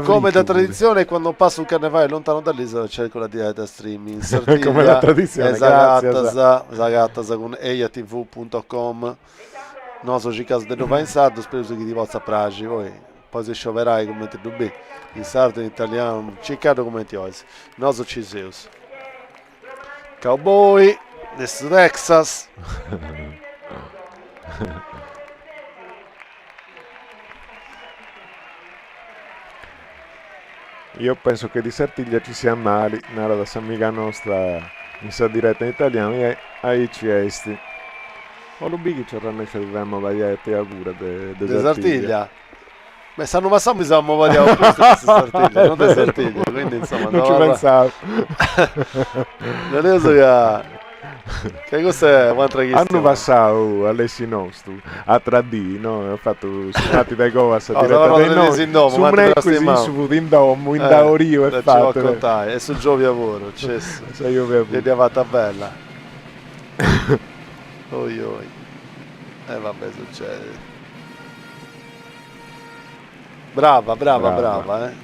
[SPEAKER 2] come da tradizione quando passo un carnevale lontano dall'isola cerco la diretta streaming in Sardegna.
[SPEAKER 1] Come la tradizione,
[SPEAKER 2] esagatta con eiatv.com. No, so ci caso di nuovo in sardo, spero che ti possa pragi, poi se scioverai come ti dubbi in sardo, in italiano, cercate come ti osi. No, so ci seus. Cowboy, questo Texas.
[SPEAKER 1] Io penso che di Sartiglia ci sia mali, nella da amica nostra in sa diretta in italiano, e aici esti. O lo bighi ci avranno fermo vaiete a pure de
[SPEAKER 2] Sartiglia. Beh, sanno ma mi siamo vadiamo a questa Sartiglia, non de Sartiglia, quindi insomma
[SPEAKER 1] non ci pensavo.
[SPEAKER 2] Non è so che cos'è un'altra questione?
[SPEAKER 1] Hanno passato all'essi nostro a 3D, no? Ho fatto suonati dai Govas a diretta dei noi su un equisi su in domo, in daorio e fatto
[SPEAKER 2] e su giovi lavoro cesso vedi a fatta bella oi vabbè succede brava
[SPEAKER 1] bello,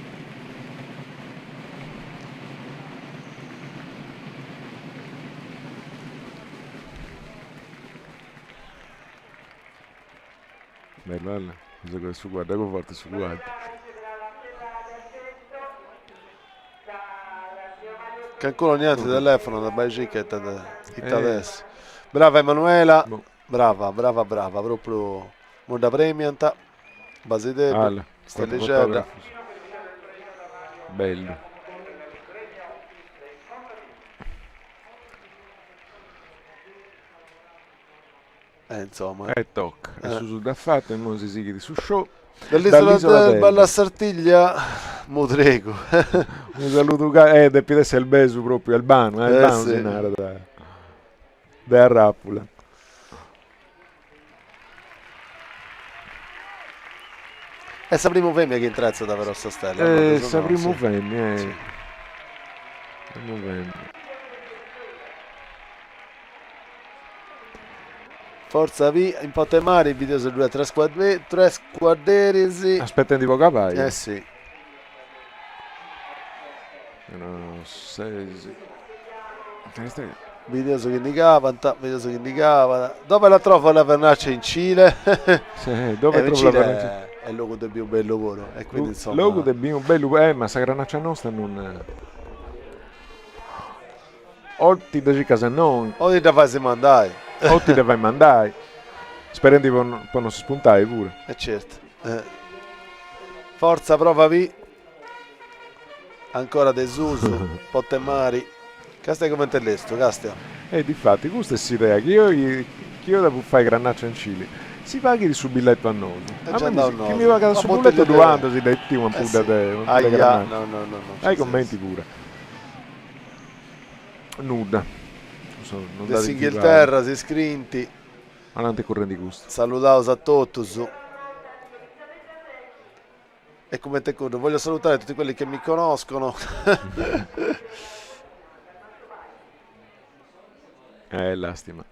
[SPEAKER 1] su guarda come forte su guarda.
[SPEAKER 2] Che ancora niente telefono da Baicic adesso. Brava Emanuela, brava, proprio Moda Premianta, Basidebbe, Stellicetta.
[SPEAKER 1] Bello.
[SPEAKER 2] Insomma
[SPEAKER 1] tocca su da fatto e non si sighi su show
[SPEAKER 2] dall'isola del Bella Sartiglia Modrego.
[SPEAKER 1] Un saluto de Pidesse il beso proprio Albano
[SPEAKER 2] sì.
[SPEAKER 1] Da Rappula
[SPEAKER 2] e sapremo femmina che intrazza da Verossa Stella
[SPEAKER 1] sapremo femmina sì.
[SPEAKER 2] Forza V, in Potemari, in video su 2 3 squadresi.
[SPEAKER 1] Aspetta di poca paia.
[SPEAKER 2] Sì.
[SPEAKER 1] No, 6.
[SPEAKER 2] Video su che indicava. Dove la trova la Vernaccia in Cile?
[SPEAKER 1] Sì, dove trova la Vernaccia?
[SPEAKER 2] È il logo del più bel lavoro. E quindi insomma.
[SPEAKER 1] Logo del più bello, ma sta Granaccia nostra non. Olti da casa non.
[SPEAKER 2] Olti da fase mandai.
[SPEAKER 1] O ti devi mandare sperando di non spuntare pure
[SPEAKER 2] certo forza prova V ancora De Suso Potemari Castia come tellesto Castia
[SPEAKER 1] difatti questa è l'idea che io devo fare Granaccia in Cile si paghi di su biglietto a noi chi mi paga su biglietto dovando si dai un po' da te
[SPEAKER 2] no
[SPEAKER 1] hai commenti pure nuda
[SPEAKER 2] Inghilterra si iscritti
[SPEAKER 1] avanti correnti gusto
[SPEAKER 2] salutaos a tutti e come te voglio salutare tutti quelli che mi conoscono
[SPEAKER 1] lastima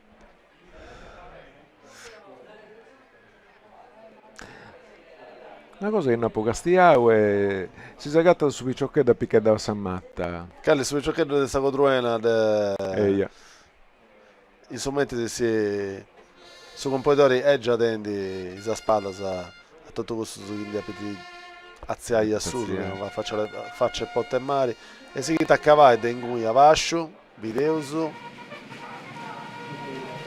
[SPEAKER 1] una cosa che non può castiare è si è gatta su picciocche da picche da Sammatta
[SPEAKER 2] Calli su picciocche da Sacodruena insomma si su compositori già tendi la spada a tutto questo gli appetiti azziai assurdi faccia Potemari e si chiede a cavallo in cui a Vascio videoso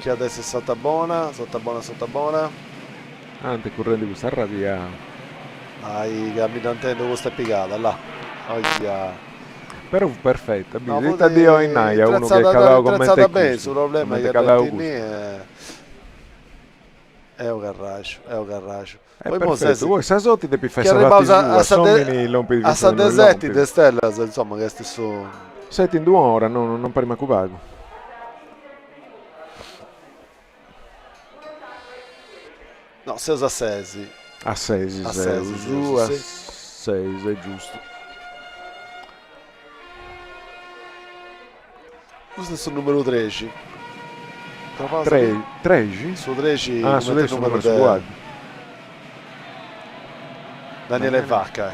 [SPEAKER 2] Che adesso è stata buona.
[SPEAKER 1] Ante correndo questa rabbia.
[SPEAKER 2] Ai camminantendo questa piegata là.
[SPEAKER 1] Però perfetta,
[SPEAKER 2] No,
[SPEAKER 1] dita Dio in aia, uno che calava con mente
[SPEAKER 2] bene, il problema è che Argentini è un garraggio.
[SPEAKER 1] È perfetto, voi Sasotti devi fare
[SPEAKER 2] che
[SPEAKER 1] salvati
[SPEAKER 2] a
[SPEAKER 1] a
[SPEAKER 2] Desetti de Stella, insomma, che stesso
[SPEAKER 1] 7 in 2 ore, non prima cubago.
[SPEAKER 2] no, se usa 6.
[SPEAKER 1] A 6,
[SPEAKER 2] A
[SPEAKER 1] a
[SPEAKER 2] sei,
[SPEAKER 1] 6, è giusto.
[SPEAKER 2] Questo è sul numero 13.
[SPEAKER 1] 13?
[SPEAKER 2] Su 13.
[SPEAKER 1] Ah, su 13
[SPEAKER 2] numero
[SPEAKER 1] su guardi.
[SPEAKER 2] Daniele Vacca.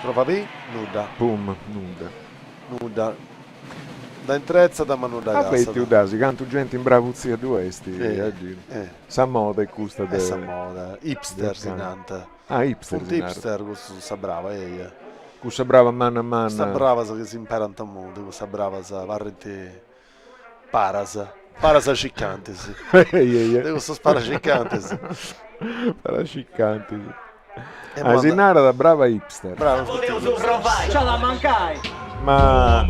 [SPEAKER 2] Prova B, nuda.
[SPEAKER 1] Boom,
[SPEAKER 2] Nuda. Da intrezza da manuda
[SPEAKER 1] a vedi udasi, canto gente in bravuzia di questi. Sa moda e custa de...
[SPEAKER 2] Essa moda. Hipster sinanta.
[SPEAKER 1] Ah, hipster.
[SPEAKER 2] Un hipster, questo sa brava,
[SPEAKER 1] Questa brava mano a mano.
[SPEAKER 2] Questa brava che si impara in mondo, questa brava sa varrete Parasa ciccante, sì. Questo spara ciccante, sì.
[SPEAKER 1] Parasciccante. Asinara da brava hipster.
[SPEAKER 2] Bravo.
[SPEAKER 12] Ce la mancai.
[SPEAKER 1] Ma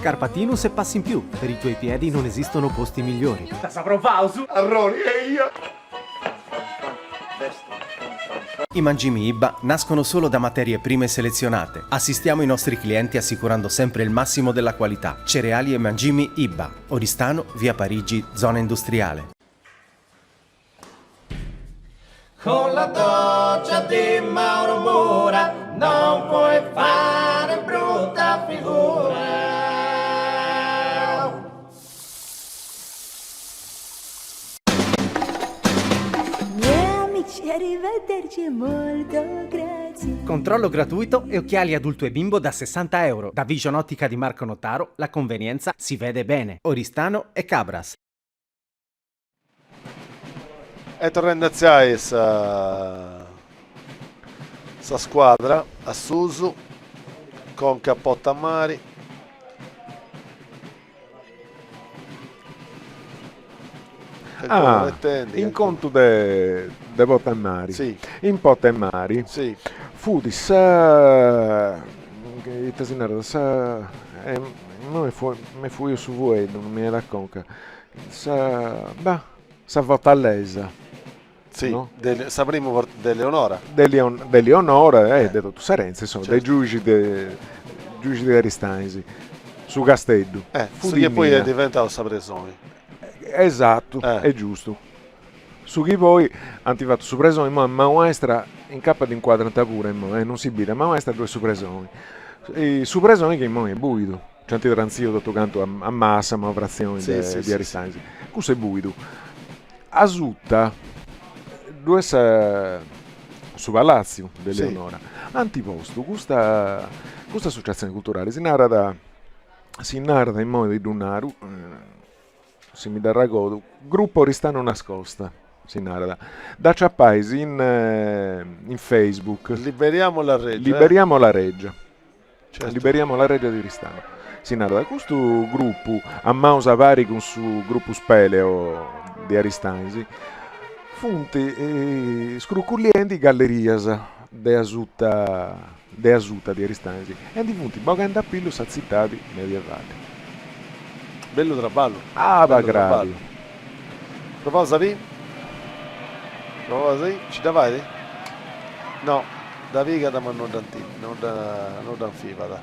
[SPEAKER 5] Carpatinus e passi in più. Per i tuoi piedi non esistono posti migliori.
[SPEAKER 12] Saprò pausu.
[SPEAKER 2] Arroni e io.
[SPEAKER 5] I mangimi IBA nascono solo da materie prime selezionate. Assistiamo i nostri clienti assicurando sempre il massimo della qualità. Cereali e mangimi IBA. Oristano, via Parigi, zona industriale.
[SPEAKER 6] Con la doccia di Mauro Mura non puoi fare brutta figura.
[SPEAKER 13] Arrivederci, molto grazie.
[SPEAKER 5] Controllo gratuito e occhiali adulto e bimbo da €60. Da Vision Ottica di Marco Notaro, la convenienza si vede bene. Oristano e Cabras.
[SPEAKER 2] E tornando a sa squadra a Susu con Cappotta Mari.
[SPEAKER 1] in conto de Potemari.
[SPEAKER 2] Sì.
[SPEAKER 1] In Potemari.
[SPEAKER 2] Sì.
[SPEAKER 1] Fu di sa non mi fu io su voi, non mi era conca. Sa Votallesa.
[SPEAKER 2] Sì,
[SPEAKER 1] no?
[SPEAKER 2] sapremo dell'Eleonora.
[SPEAKER 1] Dell'Eleonora, detto tu Sarenzi, insomma,
[SPEAKER 2] Certo.
[SPEAKER 1] dei giudici di Aristanesi. Su Castello.
[SPEAKER 2] Fu che poi è diventato Sapresoni.
[SPEAKER 1] Esatto, è giusto. Su chi poi hanno fatto su presoni, ma maestra in cappa di inquadranta pure, non si bida, ma maestra due su presoni. Su presoni che è buido, c'è tranzio tutto canto a massa, ma frazioni di Aristanesi. Questo è buido. Asutta, due su Palazzo dell'Eleonora, antiposto, questa associazione culturale si narra in modo di Dunaru. Se mi darà godo, gruppo Oristano Nascosta, si narra da Ciappaesi in Facebook.
[SPEAKER 2] Liberiamo la Reggia.
[SPEAKER 1] Certo. Liberiamo la Reggia di Oristano. Si narra da questo gruppo a Mausa Vari con su gruppo Speleo di Aristanesi. Funti scruculienti gallerias de Asuta di Aristanesi e di funti boganda pillo sazzitati medievali.
[SPEAKER 2] Bello traballo.
[SPEAKER 1] Ah, va gravi.
[SPEAKER 2] Proposa V? Proposa ci davai? No, da Vigada ma non da Fivada.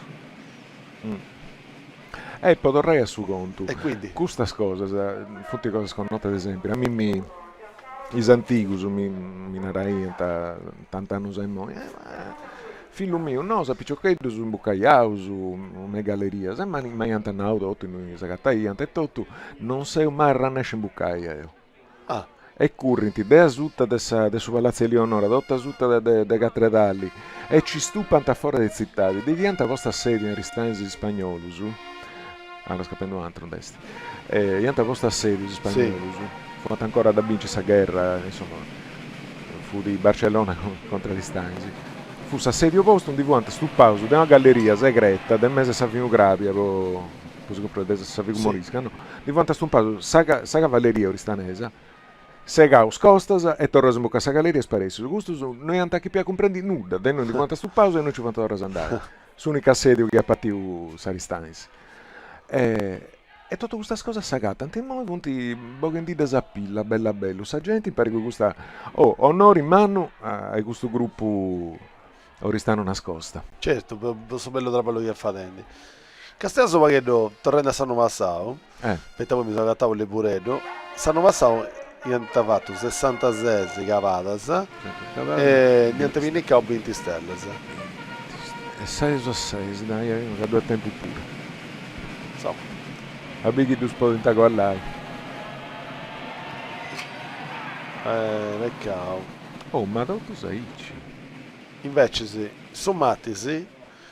[SPEAKER 1] E poi torrei a su conto.
[SPEAKER 2] E quindi?
[SPEAKER 1] Questa cosa, tutte cose sconnote ad esempio, a me is antigus mi narai tant'anni sai mo. Figlio mio, no, sapicciocchedo su un bucaiau, su una galleria, se mai antenauto, otto in Zagatai, ante tutto, non sei mai rannesce in bucaia io.
[SPEAKER 2] Ah.
[SPEAKER 1] E currenti, de asutta de su Palazzo Eleonora, dotta asutta de Catredalli, e ci stupanta fuori dei zittati, diventa vostra sede in Aristanesi spagnolo, su. Lo scapendo altro, desti. Diventa vostra sede spagnolo, su. Fatto ancora da vincere questa guerra, insomma, fu di Barcellona contro Aristanesi. fu assedio posto, un di quanto stu pauso, de una galleria segreta, del mese Savino Grapia, così che Savino
[SPEAKER 2] Sì.
[SPEAKER 1] Morisca, no? Di quanto stu pauso, sa cavalleria oristanesa, segaus costas e torrasimo a sa galleria e sparesi. Questo noi non che più comprendi nulla, de noi di quanto stu pauso e noi ci fanno ora andare. Sunica assedio che ha patito Saristanis. E tutte queste cose sagate, anche noi punti bogendi desapilla, bella bello. Sa gente per questa onore in mano a questo gruppo oristano nascosta.
[SPEAKER 2] Certo, posso bello tra quello che fa Dendi. Castello Sopaghetto, tornando a Sanno Massao, aspetta poi mi sono agattato le puredo, Sanno Massao niente fatto 66 cavadas e niente vinica o 20 stelle.
[SPEAKER 1] E 6 su 6, dai, che due tempo pure.
[SPEAKER 2] Insomma.
[SPEAKER 1] Abbichi tu spaventa con lei.
[SPEAKER 2] Peccato.
[SPEAKER 1] Oh, ma tu sei?
[SPEAKER 2] Invece sì, sommati sì,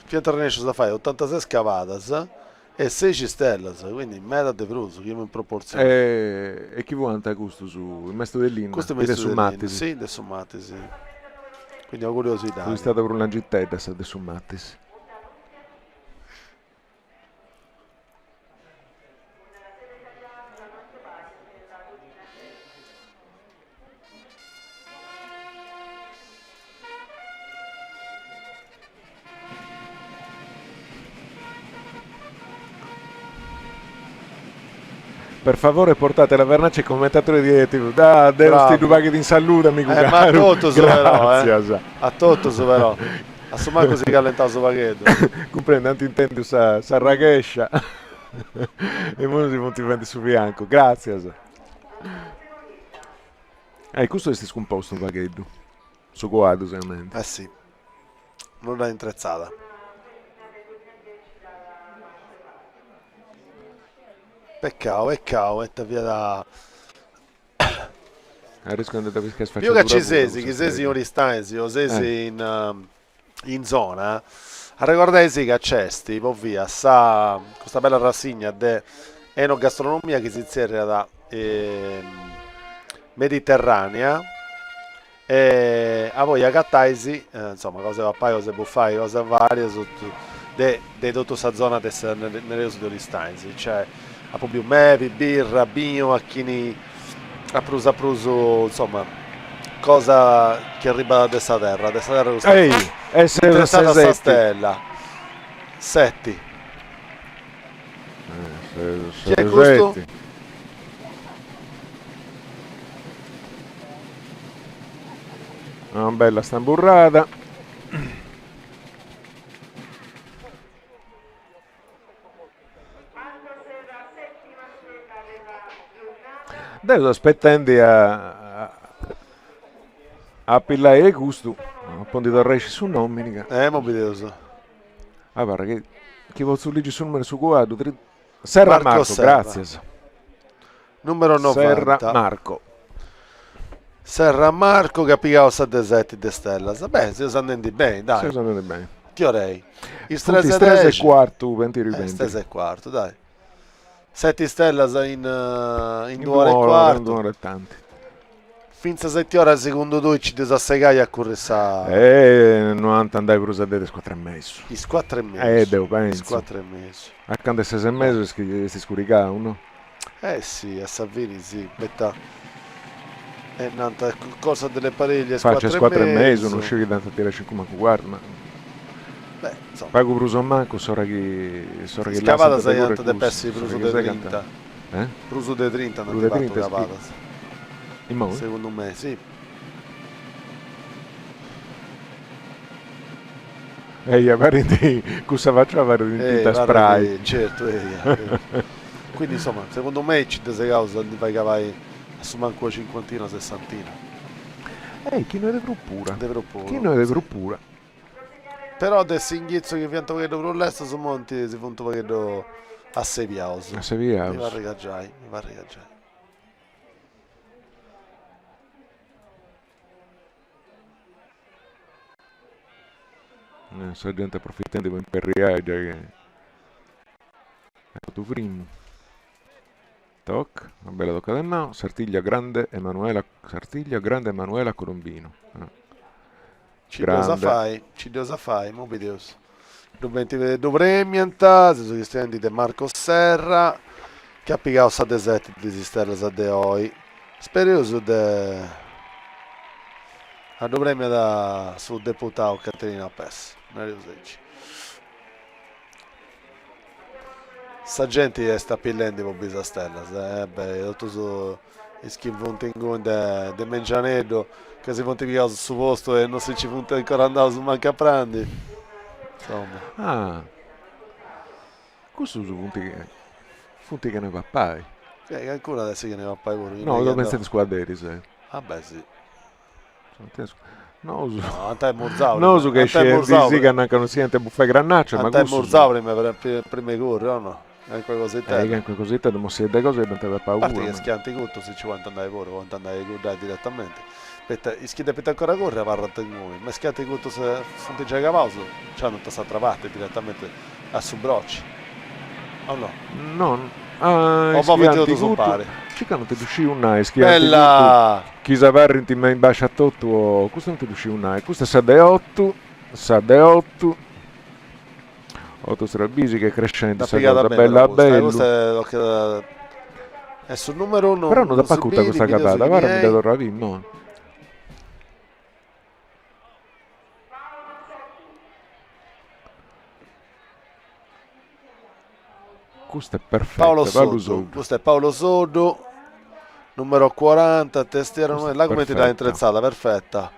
[SPEAKER 2] Pietranescio da fare 86 scavadas e 6 stelle, quindi metà di fruso, che in proporzione.
[SPEAKER 1] E chi vuole questo su il maestro dell'Inna?
[SPEAKER 2] Questo è il
[SPEAKER 1] maestro
[SPEAKER 2] dell'Inna, sì, De Sommati, sì. Quindi ho curiosità.
[SPEAKER 1] Sono stato per una gittetta se De Summatis. Per favore portate la vernaccia ai commentatori di TV. Da, devo sti due paghi in salute, amico caro.
[SPEAKER 2] Ma a tutto però,
[SPEAKER 1] Grazie.
[SPEAKER 2] A tutto però. A somma così callentato su paghetto.
[SPEAKER 1] Comprende, non ti intendi sa raghescia. E uno si monti vende su bianco. Grazie. Questo è scomposto un paghetto. Su guardo, sicuramente.
[SPEAKER 2] Eh sì. Non l'ha intrezzata. Peccato, e via da... Io che ci sesi, che sesi in Oristanesi, o sesi in zona, a ricordare che accesti, poi via, questa bella rassegna di enogastronomia che si inseria da mediterranea, e a voi a cattaisi, insomma, cose pappai, cose buffai, cose varie, di tutta questa zona nelle uso di Oristanesi, cioè a più mevi, birra, vino, a chini a pruso, insomma, cosa che arriva da questa terra questa interessata sta stella. Setti. Chi è questo?
[SPEAKER 1] Una bella stamburrata. Adesso aspettando a pillare il gusto, a pondi da resci su domenica.
[SPEAKER 2] Mobilioso.
[SPEAKER 1] Ah, guarda che vuol legge sul numero su guardo. Serra Marco, grazie.
[SPEAKER 2] Numero 90.
[SPEAKER 1] Serra Marco.
[SPEAKER 2] Serra Marco che ha piccato 7 de stella. Beh, si sono andati bene, dai.
[SPEAKER 1] Si sono andati bene.
[SPEAKER 2] Ti orei. Il
[SPEAKER 1] 3 e quarto, 20 ripendi.
[SPEAKER 2] 3 e quarto, dai. 7 stelle in 2 ore e quarto.
[SPEAKER 1] 2 ore e tanti.
[SPEAKER 2] Finza 7 ore secondo tu ci disassegai a corressa.
[SPEAKER 1] 90 andai per usare 4 e mezzo.
[SPEAKER 2] I 4 e mezzo.
[SPEAKER 1] Devo penso.
[SPEAKER 2] 4 e mezzo.
[SPEAKER 1] Accanto a 6 e mezzo si scuricava uno.
[SPEAKER 2] Sì, a Salvini sì. Betta. Nanta cosa delle pariglie.
[SPEAKER 1] Faccia 4 e mezzo, non scegli tanto a tirare 5 guarda, ma...
[SPEAKER 2] Beh, insomma.
[SPEAKER 1] Pago Bruso Manco, sora che
[SPEAKER 2] scavata sei ante de pessi Bruso de 30.
[SPEAKER 1] Eh?
[SPEAKER 2] Bruso de 30 non
[SPEAKER 1] Bruso
[SPEAKER 2] ti
[SPEAKER 1] de
[SPEAKER 2] fatto
[SPEAKER 1] 30
[SPEAKER 2] cavata. Secondo me, sì.
[SPEAKER 1] Ehi, parenti, cosa faccio a fare di tinta spray?
[SPEAKER 2] Certo, quindi insomma, secondo me ci dese causa di fai cavai a manco a cinquantina, sessantina.
[SPEAKER 1] Chi non è pura? Chi
[SPEAKER 2] non
[SPEAKER 1] è pura?
[SPEAKER 2] Però adesso inghizzo che pianto che dovrò l'est su monti si punto che do a Seviaus.
[SPEAKER 1] A Seviaus.
[SPEAKER 2] Mi va a regaggiare,
[SPEAKER 1] Sta gente approfittando per imperriare già che... Ecco tu primo. Toc, una bella tocca del no. Sartiglia grande Emanuela Colombino. grande.
[SPEAKER 2] Ci cosa fai, mo videos. Dobremianta, se sono studenti di Marco Serra, che ha piccato sa deserti di Sisterla sa de oi. Sperioso de a Dobremia da sul deputato Caterina Pes. Sa gente sta pillendo con Bisastella, tutto su schivontingun de Mengianedo che si pontifica su posto e non si ci punta ancora andare su manca prandi. Insomma.
[SPEAKER 1] Questo su punti che ne pappai.
[SPEAKER 2] Ancora adesso che ne pappai pure.
[SPEAKER 1] No, lo pensate squadri, se.
[SPEAKER 2] Vabbè sì.
[SPEAKER 1] No,
[SPEAKER 2] è Morzauri.
[SPEAKER 1] No, su che c'è sì che non si sente buffa granaccia, ma
[SPEAKER 2] questo è Morzauri prima corri, o no? Anche cosetta.
[SPEAKER 1] Anche cosetta devo sedere cose non te per paura.
[SPEAKER 2] A parte che schianti tutto se ci vuoi andare fuori, vuoi andare a correre direttamente. Aspetta, iscritti per ancora correre parla di noi, ma schianti tutto se fonte già cavauso, cioè non ti sa trovate direttamente a subrocci. O no?
[SPEAKER 1] No.
[SPEAKER 2] Ho veduto tutto pare.
[SPEAKER 1] Ci non ti uscì un nai, schianti.
[SPEAKER 2] Bella!
[SPEAKER 1] Chi savarri ti mai bacia a tutto, questo non ti uscì un nai, questo è sa de 8. 8 strabisi che crescente, bella bello.
[SPEAKER 2] È sul numero 1.
[SPEAKER 1] Però non da pacutta questa capata, guarda mi da torravi, no. Questo è perfetto.
[SPEAKER 2] Paolo Sodo. Questo è Paolo Sodo, numero 40, testiera, la come ti dà intrezzata, perfetta.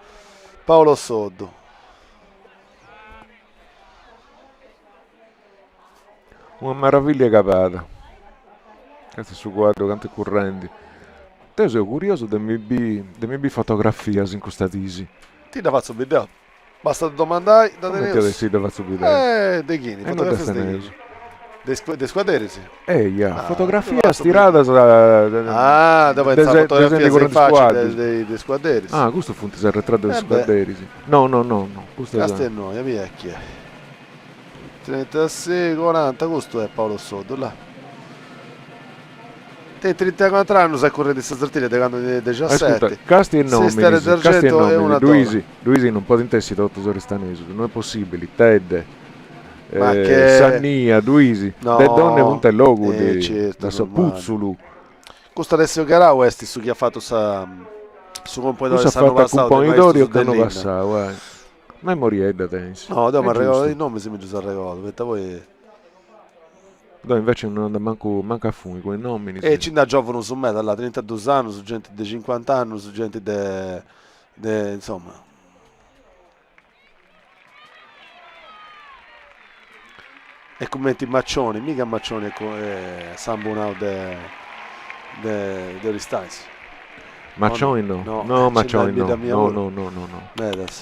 [SPEAKER 2] Paolo Sodo.
[SPEAKER 1] Una meraviglia capata. Questo è su quadro quante correnti. Te sei curioso di mi fotografie in questa tisi.
[SPEAKER 2] Ti da faccio video. Basta domandare da
[SPEAKER 1] tenere. Come ti da faccio video?
[SPEAKER 2] De Ghini, fotografie di Ghini. De squadri sì.
[SPEAKER 1] Fotografia stirata
[SPEAKER 2] dove è la fotografia facile dei squadri.
[SPEAKER 1] Questo fu un arretrato dei squadri, sì. No.
[SPEAKER 2] Questo è noi, vecchia. 36, 40, questo è Paolo Sodo, là. Te 34 anni sai correre di Sazzartile da quando è 17.
[SPEAKER 1] Casti e nomini, Luisi non può intessi tutto soristanese, non è possibile, Ted. Sannia, Duisi, le donne punta il logo da Puzzulu.
[SPEAKER 2] Questo Alessio Garau è su chi ha fatto su componitore
[SPEAKER 1] che hanno passato, ma morire da tensi.
[SPEAKER 2] No, devo regalo i nomi se mi giusto regalo, perché poi
[SPEAKER 1] no, invece non manco a fumi quei nomi.
[SPEAKER 2] E ci da giovano su me, dalla 32 anni, su gente di 50 anni, su gente de insomma. E commenti Maccioni, mica Maccioni e Sambunau de Ristais.
[SPEAKER 1] Maccioni no, Maccioni no.
[SPEAKER 2] Vedas.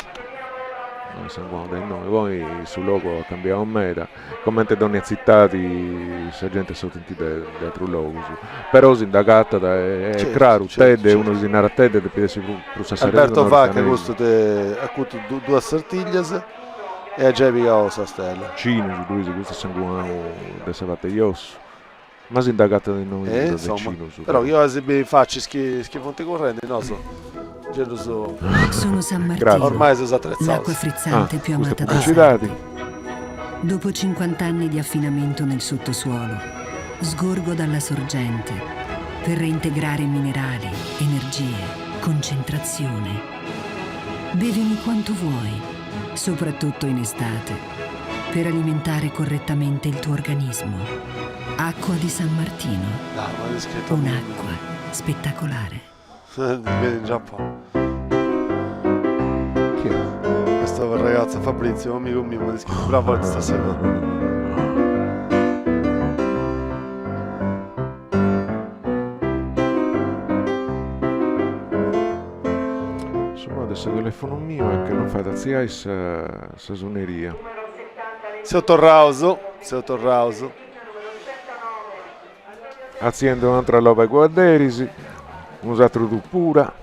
[SPEAKER 1] Noi siamo dei noi, poi sul logo cambiamo meta, come donne zittati, se gente sottenti dietro il logo. Però sindacata è chiaro, Ted è uno di narra Ted e piede per sassare.
[SPEAKER 2] Alberto Vacca, questo ha avuto due assertiglias e a Gevica Osa Stella.
[SPEAKER 1] Cino, questo è sanguino da Savate Ios. Ma sindacata di noi del Cino.
[SPEAKER 2] Però io faccio schifonti correnti, no so.
[SPEAKER 3] Sono San Martino,
[SPEAKER 2] ormai si è attrezzato.
[SPEAKER 3] L'acqua frizzante più amata dai sardi. Dopo 50 anni di affinamento nel sottosuolo, sgorgo dalla sorgente per reintegrare minerali, energie, concentrazione. Bevimi quanto vuoi, soprattutto in estate, per alimentare correttamente il tuo organismo. Acqua di San Martino, un'acqua spettacolare.
[SPEAKER 2] Vedi già un po'. Chi è? Questo ragazzo Fabrizio, amico mio, mi ha scritto bravo di stasera.
[SPEAKER 1] Insomma adesso il telefono mio è che non fa tazzia sa suoneria.
[SPEAKER 2] Sei torrauso.
[SPEAKER 1] Azienda un'altra roba guarderisi. Usato tu pura.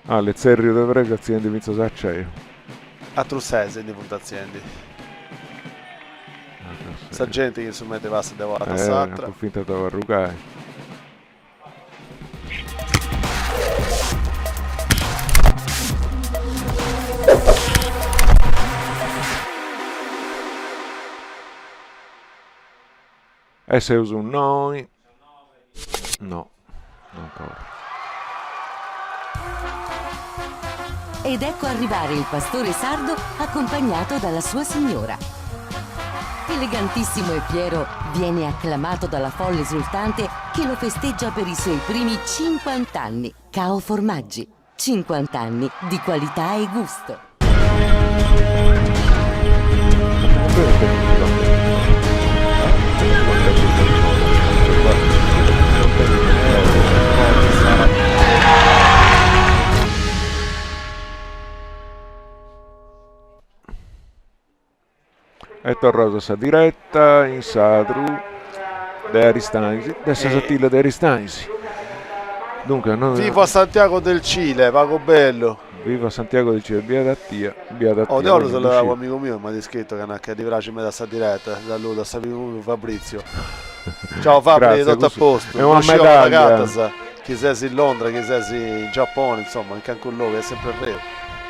[SPEAKER 1] Le zerri da prego aziende inizio d'acciaio.
[SPEAKER 2] A Trussese di punta aziende. Sa gente che insomma deve essere devota satra.
[SPEAKER 1] Finta da varrucare. E se uso un noi? No, non ancora.
[SPEAKER 8] Ed ecco arrivare il pastore sardo accompagnato dalla sua signora. Elegantissimo e fiero, viene acclamato dalla folla esultante che lo festeggia per i suoi primi 50 anni. Cao Formaggi, 50 anni di qualità e gusto.
[SPEAKER 1] È tornato sa diretta in Sadru de Aristanisi, adesso sottile de Aristanisi. Dunque,
[SPEAKER 2] Viva Santiago del Cile, Pago Bello.
[SPEAKER 1] Viva Santiago del Cile, via da Tia.
[SPEAKER 2] Oh, te lo saluto amico mio, mi ha descritto che di Vraci me da sta diretta, saluto a Fabrizio. Ciao Fabri, tutto a posto.
[SPEAKER 1] È una medaglia.
[SPEAKER 2] Chi sei in Londra, chi sei in Giappone, insomma, in Cancun che è sempre vero.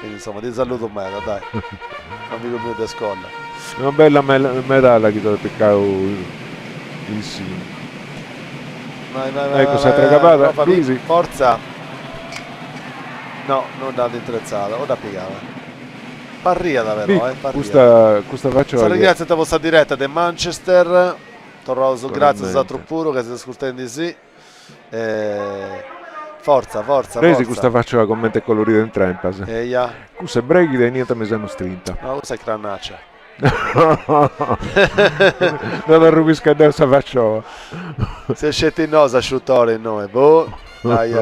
[SPEAKER 2] Quindi insomma, ti saluto bene, dai. Amico mio di scuola.
[SPEAKER 1] Una bella medaglia che ti ho piccato il sì. Ecco, si è tracapata.
[SPEAKER 2] Forza. No, non da intrezzata, o da piegata. Parria davvero, parria.
[SPEAKER 1] Questa faccio.
[SPEAKER 2] Grazie a questa diretta di Manchester. Torroso, grazie a Truppuro che si ascoltando di sì. Forza.
[SPEAKER 1] Resi questa faccia la commenta e colorita in trempas. Questa è breghi e niente mi sono strinta.
[SPEAKER 2] No, questa è crannaccia.
[SPEAKER 1] Non rubisca questa faccia.
[SPEAKER 2] Se scetti in nosa asciuttore in noi. Boh. Ai.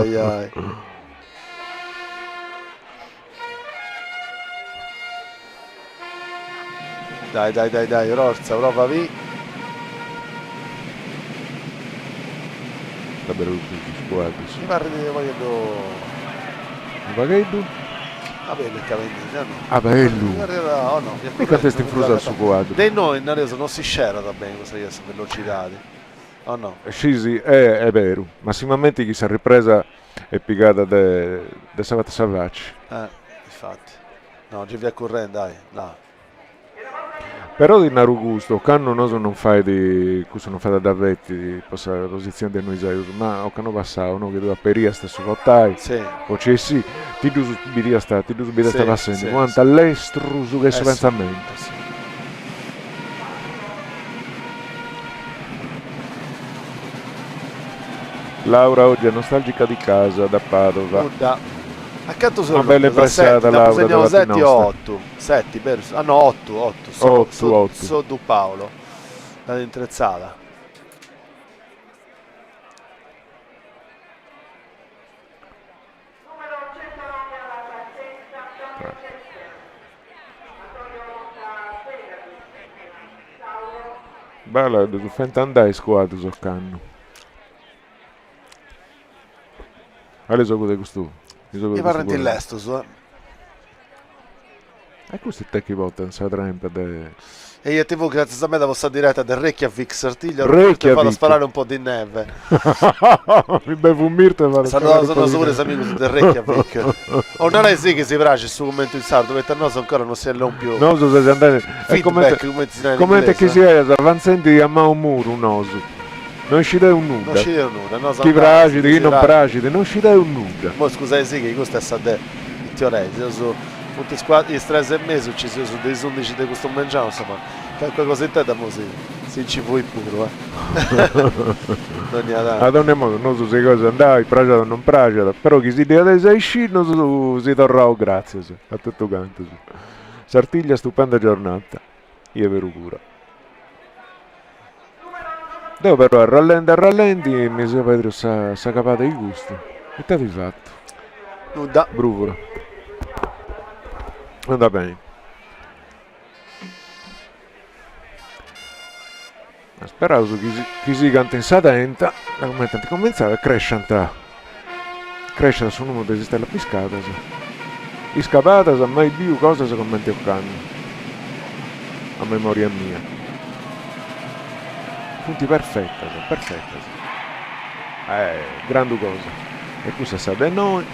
[SPEAKER 2] Dai, Orza, prova vi.
[SPEAKER 1] Sta bene squadra.
[SPEAKER 2] Mi pare di voglio.
[SPEAKER 1] Vaghedo?
[SPEAKER 2] Ah bene, il cavendino, no.
[SPEAKER 1] Ah bello.
[SPEAKER 2] Oh no,
[SPEAKER 1] mica testa influsa al suo quadro.
[SPEAKER 2] Dei noi in Arezzo non si scera da bene questa velocità. Oh no.
[SPEAKER 1] Sì, è vero. Massimamente chi si è ripresa è piegata da Savate Savacci.
[SPEAKER 2] Infatti. No, ci via correndo, dai.
[SPEAKER 1] Però di Naru Gusto, quando non fai di questo non fa da davetti di passare la posizione di noi Zaius, ma o quando passava uno che doveva peria stesso votare, o c'è sì, ti du subire sta passando, quanto all'estero su questo pensamento.
[SPEAKER 2] Sì.
[SPEAKER 1] Laura oggi è nostalgica di casa da Padova.
[SPEAKER 2] Accanto sono
[SPEAKER 1] una bella impressata Laura.
[SPEAKER 2] Segniamo 7 o 8. 7, no 8. 8. So du Paolo. La intrezzata.
[SPEAKER 1] Bella, tu fai andare squadra sul canno. Alle so cosa questo.
[SPEAKER 2] Mi pare di l'esto,
[SPEAKER 1] E questo è te che vota in Sadrempa.
[SPEAKER 2] E io TV grazie a me da vostra diretta del Reykjavik Sartiglia
[SPEAKER 1] Reykjavik.
[SPEAKER 2] Vado a sparare un po' di neve.
[SPEAKER 1] Mi bevo un mirto e vado a sparare
[SPEAKER 2] sono sicuro che amico del Reykjavik. O non è sì che si piace su commento in sardo, perché no ancora non si è un più.
[SPEAKER 1] No, so se andate. Come che si è avanzando a un muro un oso. Non ci dai un nuda.
[SPEAKER 2] No,
[SPEAKER 1] chi fragile, chi non fragile, non ci dai un nuda.
[SPEAKER 2] Ma scusate sì che questo è Sadè. In teoria, su tutti squadri, i 3 mesi ci sono dei 11 di questo mangiamo, insomma, qualche cosa in te da si ci vuoi pure, Non è da.
[SPEAKER 1] Ad ogni modo, non so se cosa andai, pragiata o non pragiata, però chi si deve essere non si torrà, grazie a tutto canto. Sartiglia, stupenda giornata. Io vero cura. Devo però a rallenti mi sono Pedro sa capata di gusto. E te hai fatto?
[SPEAKER 2] Nuda.
[SPEAKER 1] Bruvolo. Andà bene. Speravo che si canta in sadenta, la commenta cominciava a crescere sul numero di stella piscata. Iscapata, mai più cosa si commenti a memoria mia. Punti perfetta. Grande cosa. E questa sa da noi.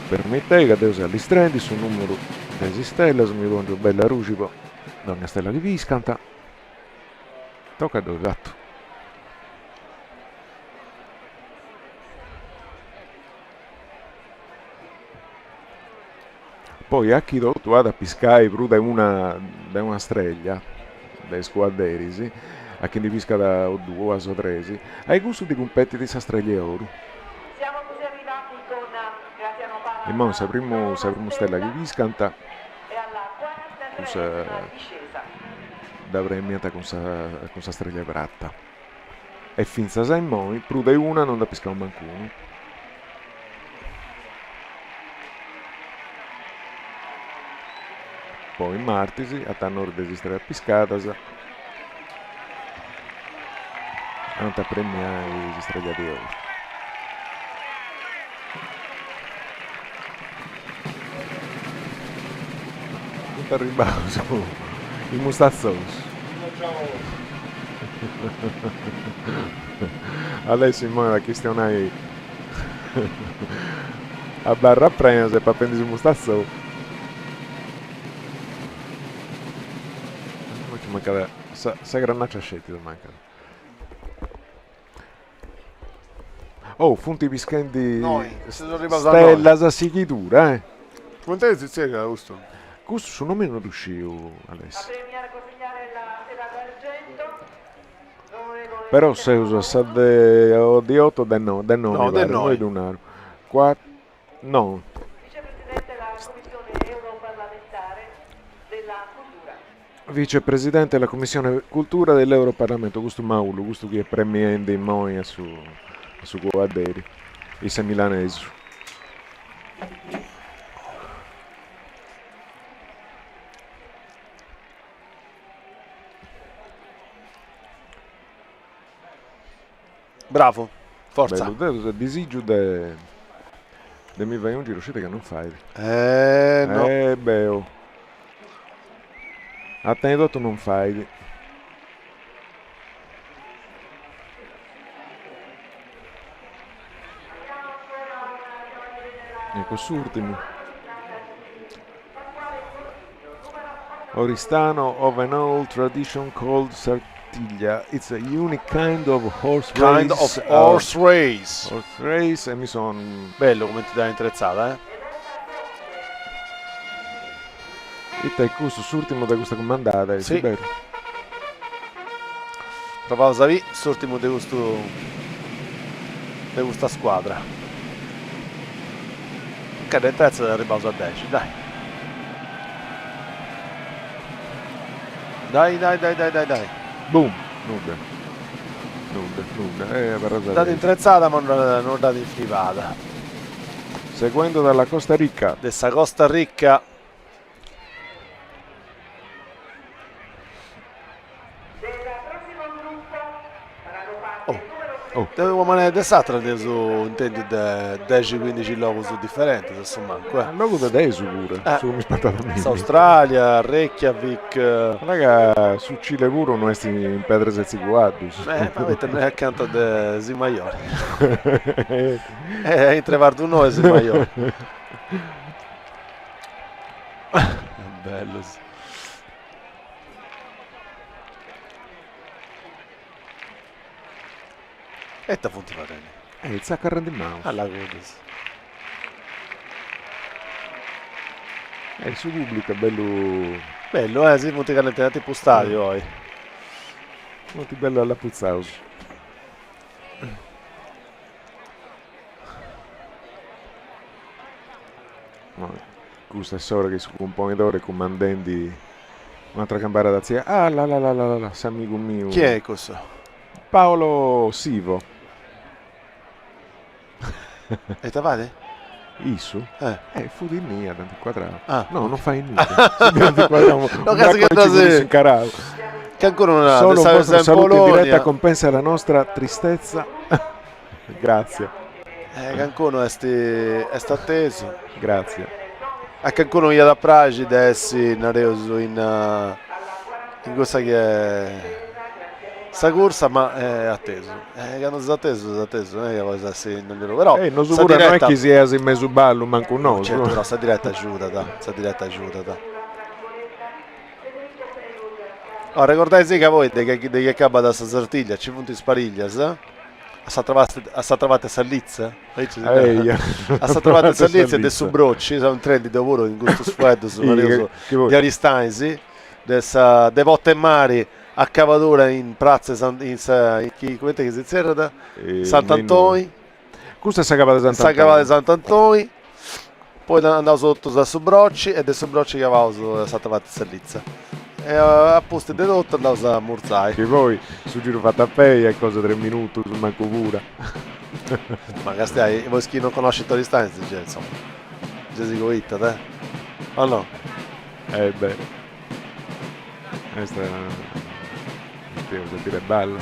[SPEAKER 1] Permette che devo usare gli strendi sul numero di stelle, mi voglio bella rucipo da una stella di viscanta. Tocca a dove, esatto. Poi a chi tu vada a piscare più da una streglia dei squadderisi, a chi ne pisca da o due o tresi, hai gusto di competi di streglie oro.
[SPEAKER 21] Siamo così arrivati con Graziano Pala
[SPEAKER 1] E mo se primo stella che piscanta,
[SPEAKER 21] e alla 43esima discesa.
[SPEAKER 1] da premiata con sa streglia pratta. E finza sei moi, più da una non da piscare un mancuno. Poi Martisi, a tannor desistere a piscatas, non ti premiare gli stregliati oro. Non ti arrivavo su i mustazzos. Adesso mo la questione a barra presa se per prendere il mustazzo. Mancava sa granaccia scetti manca. Oh, funti piscendi stella sa sichitura,
[SPEAKER 2] Quante esizioni ha gusto?
[SPEAKER 1] Questo su nome non riuscivo adesso. Però se uso sa di 8 del 9
[SPEAKER 2] No, del 9
[SPEAKER 1] di un anno. 4 no. Vicepresidente della Commissione Cultura dell'Europarlamento, questo Maulu, questo che è premiente in Moia su Guaderi, i semilanesi.
[SPEAKER 2] Bravo, forza.
[SPEAKER 1] Bello, disagio de mi vai un giro, uscite che non fai.
[SPEAKER 2] No.
[SPEAKER 1] Beh, a te detto non fai. Ecco, s'ultimo. Oristano of an old tradition called Sartiglia. It's a unique kind of horse race.
[SPEAKER 2] Horse race.
[SPEAKER 1] Horse race, e mi sono...
[SPEAKER 2] Bello come ti dai intrezzata,
[SPEAKER 1] E te questo s'ultimo da questa comandata,
[SPEAKER 2] sì.
[SPEAKER 1] Bello.
[SPEAKER 2] Provavo a s'ultimo di questa squadra. Che dettezza del ribalzo a 10, dai. Dai.
[SPEAKER 1] Boom, nuda.
[SPEAKER 2] Date intrezzata ma non date infilata.
[SPEAKER 1] Seguendo dalla Costa Rica.
[SPEAKER 2] Dessa Costa Rica. Devo manare satra adesso intendi 10-15 logo su differenti, insomma.
[SPEAKER 1] Logo da 10 pure, su mi spatata
[SPEAKER 2] Australia, Reykjavik.
[SPEAKER 1] Raga, su Cile pure non esti in Pedre Sezzi Guardus.
[SPEAKER 2] Ma avete accanto a Zimaiori. In Trevardo noi Zimaiori. Bello. Sì. E ta funti bene.
[SPEAKER 1] Il sacco di mano.
[SPEAKER 2] Alla godes.
[SPEAKER 1] Il suo pubblico è bello.
[SPEAKER 2] Bello, sì, molti canali tipo stadio poi.
[SPEAKER 1] Molto bello alla Puzzausi. Questo è solo che su componitore comandandi un'altra campana da zia. Ah, la, amico mio.
[SPEAKER 2] Chi è questo?
[SPEAKER 1] Paolo Sivo.
[SPEAKER 2] E te vade?
[SPEAKER 1] Isu? Fu di mia, tanto quadrato. No, non fai niente.
[SPEAKER 2] No, caso che andase che ancora non ha
[SPEAKER 1] solo un saluto in diretta compensa la nostra tristezza. Grazie.
[SPEAKER 2] Che ancora è atteso.
[SPEAKER 1] Grazie.
[SPEAKER 2] A che ancora non gli ha da Pragide essi nareoso in cosa che è sta corsa, ma è atteso. Che hanno atteso, non è che cosa sì, non glielo però.
[SPEAKER 1] Non so pure non è che si è in mezzo ballo, manco no.
[SPEAKER 2] Certo, però sta diretta aiuta, Oh, ricordate che voi che acaba da Sartiglia, ci punti spariglias, a sta trovate a Sallizza? A sta trovate a Sallizza e de su brocci, sono un trend di lavoro in questo sfuetto di Aristanzi, de votte mari a cavatura in Prazze come che si zerra Sant'Antoni.
[SPEAKER 1] Questa è la cava di
[SPEAKER 2] Sant'Antoni. Poi andavo sotto da Subrocci e da Subrocci che avevo a trovate a Sallizza. E a posto di tutto andavo a Murzai.
[SPEAKER 1] Che poi su giro fatto a Pei è cosa 3 minuti su manco pura.
[SPEAKER 2] Ma che stai, voi chi non conosce Tori Stanzi, cioè, insomma, Gesico Itta, te? O no?
[SPEAKER 1] Beh, questa è devo sentire bello.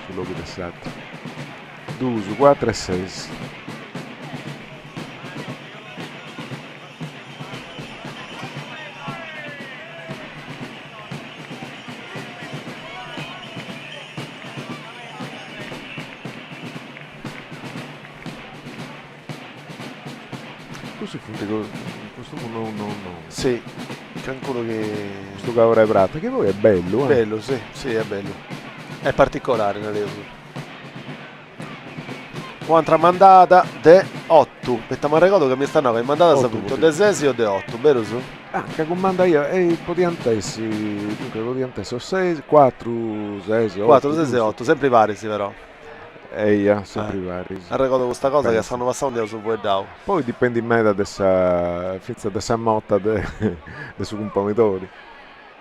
[SPEAKER 1] Sul luogo del Sato. 2 su 4 e 6. Questo no.
[SPEAKER 2] Sì, c'è ancora che...
[SPEAKER 1] Questo cavolo è prato, che poi è bello,
[SPEAKER 2] Bello, sì, è bello. È particolare, Quanta mandata de 8. Aspetta, ma ricordo che mi stanno in mandata saputo de 6 o de 8, vero su?
[SPEAKER 1] Ah, che comanda io, un po' di antessi, dunque un po' di antessi, 6, 4, 6, 8.
[SPEAKER 2] 4, 6, 8, sempre vari sì però.
[SPEAKER 1] Sempre vari.
[SPEAKER 2] Ricordo questa cosa che stanno passando su Puedau.
[SPEAKER 1] Poi dipende in me da questa motta de su compomitori.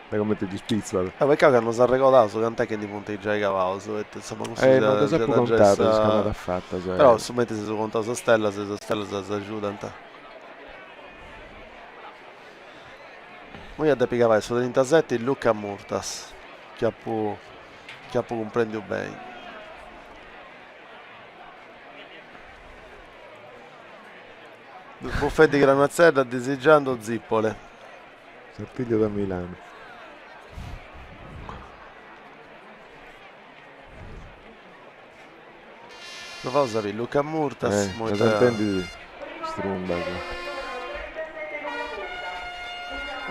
[SPEAKER 1] Da come ti spizzola.
[SPEAKER 2] Perché che non si è ricordato quant'è che di punteggia i cavalli. Insomma, così
[SPEAKER 1] non ti sei contato, si è fatta. Cioè.
[SPEAKER 2] Però se metti se su contato su Stella, se su Stella si aiuta. Noi abbiamo piccato su 37 Luca Murtas, che può comprendere bene. Buffetti Granazzella disegnando Zippole.
[SPEAKER 1] Sartiglio da Milano.
[SPEAKER 2] Lo fa usare Luca Murtas.
[SPEAKER 1] Cosa intendi Strumberg?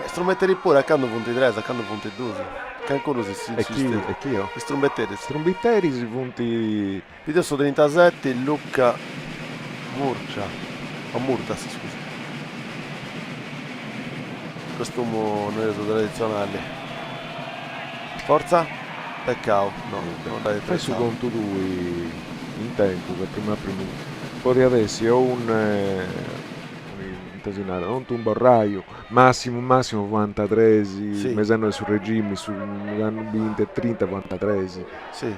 [SPEAKER 2] Strumbetteri pure a canto punti 3, a canto punti 2. Che ancora si
[SPEAKER 1] E chi io?
[SPEAKER 2] Strumbetteri.
[SPEAKER 1] Strumbetteri si punti...
[SPEAKER 2] Video su 37 Luca Murcia. O Murtas, scusa. Costumo nero tradizionale. Forza? Peccato. No,
[SPEAKER 1] fai su conto lui in tempo per prima. Poi adesso ho un un borraio massimo 43, sì. Mesano sul regime su hanno vinto 30 43.
[SPEAKER 2] Sì.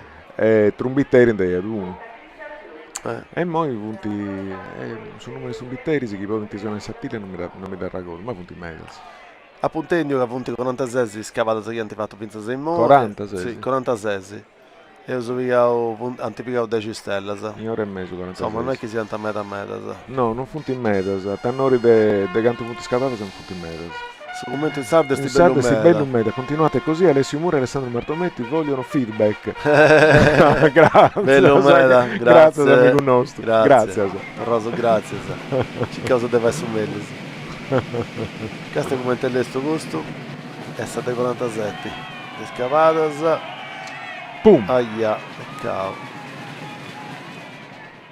[SPEAKER 1] Trumbitteri in day ad uno. E mo i punti sono numeri trumbitteri che poi sono esattili non mi darà gol, ma punti medios.
[SPEAKER 2] A punteggio che punti 46 scavato se hanno fatto pensa 6 mo.
[SPEAKER 1] 46.
[SPEAKER 2] Sì, 46. E ho subito antipicavo 10 stelle,
[SPEAKER 1] un'ora e mezzo 46.
[SPEAKER 2] Insomma, non è che sia a meta.
[SPEAKER 1] No, non punti in media, tannori de canto punti scavati sono punti in media.
[SPEAKER 2] Su commento in sardo sti
[SPEAKER 1] bello media. Continuate così, Alessio Mura e Alessandro Martometti vogliono feedback. Grazie.
[SPEAKER 2] Bello meda,
[SPEAKER 1] grazie amico nostro. Grazie.
[SPEAKER 2] Roso, grazie. Che cosa deve essere meglio. Questo commento è l'esto gusto. È stato 47. De scavadas.
[SPEAKER 1] Pum.
[SPEAKER 2] Aia, peccato.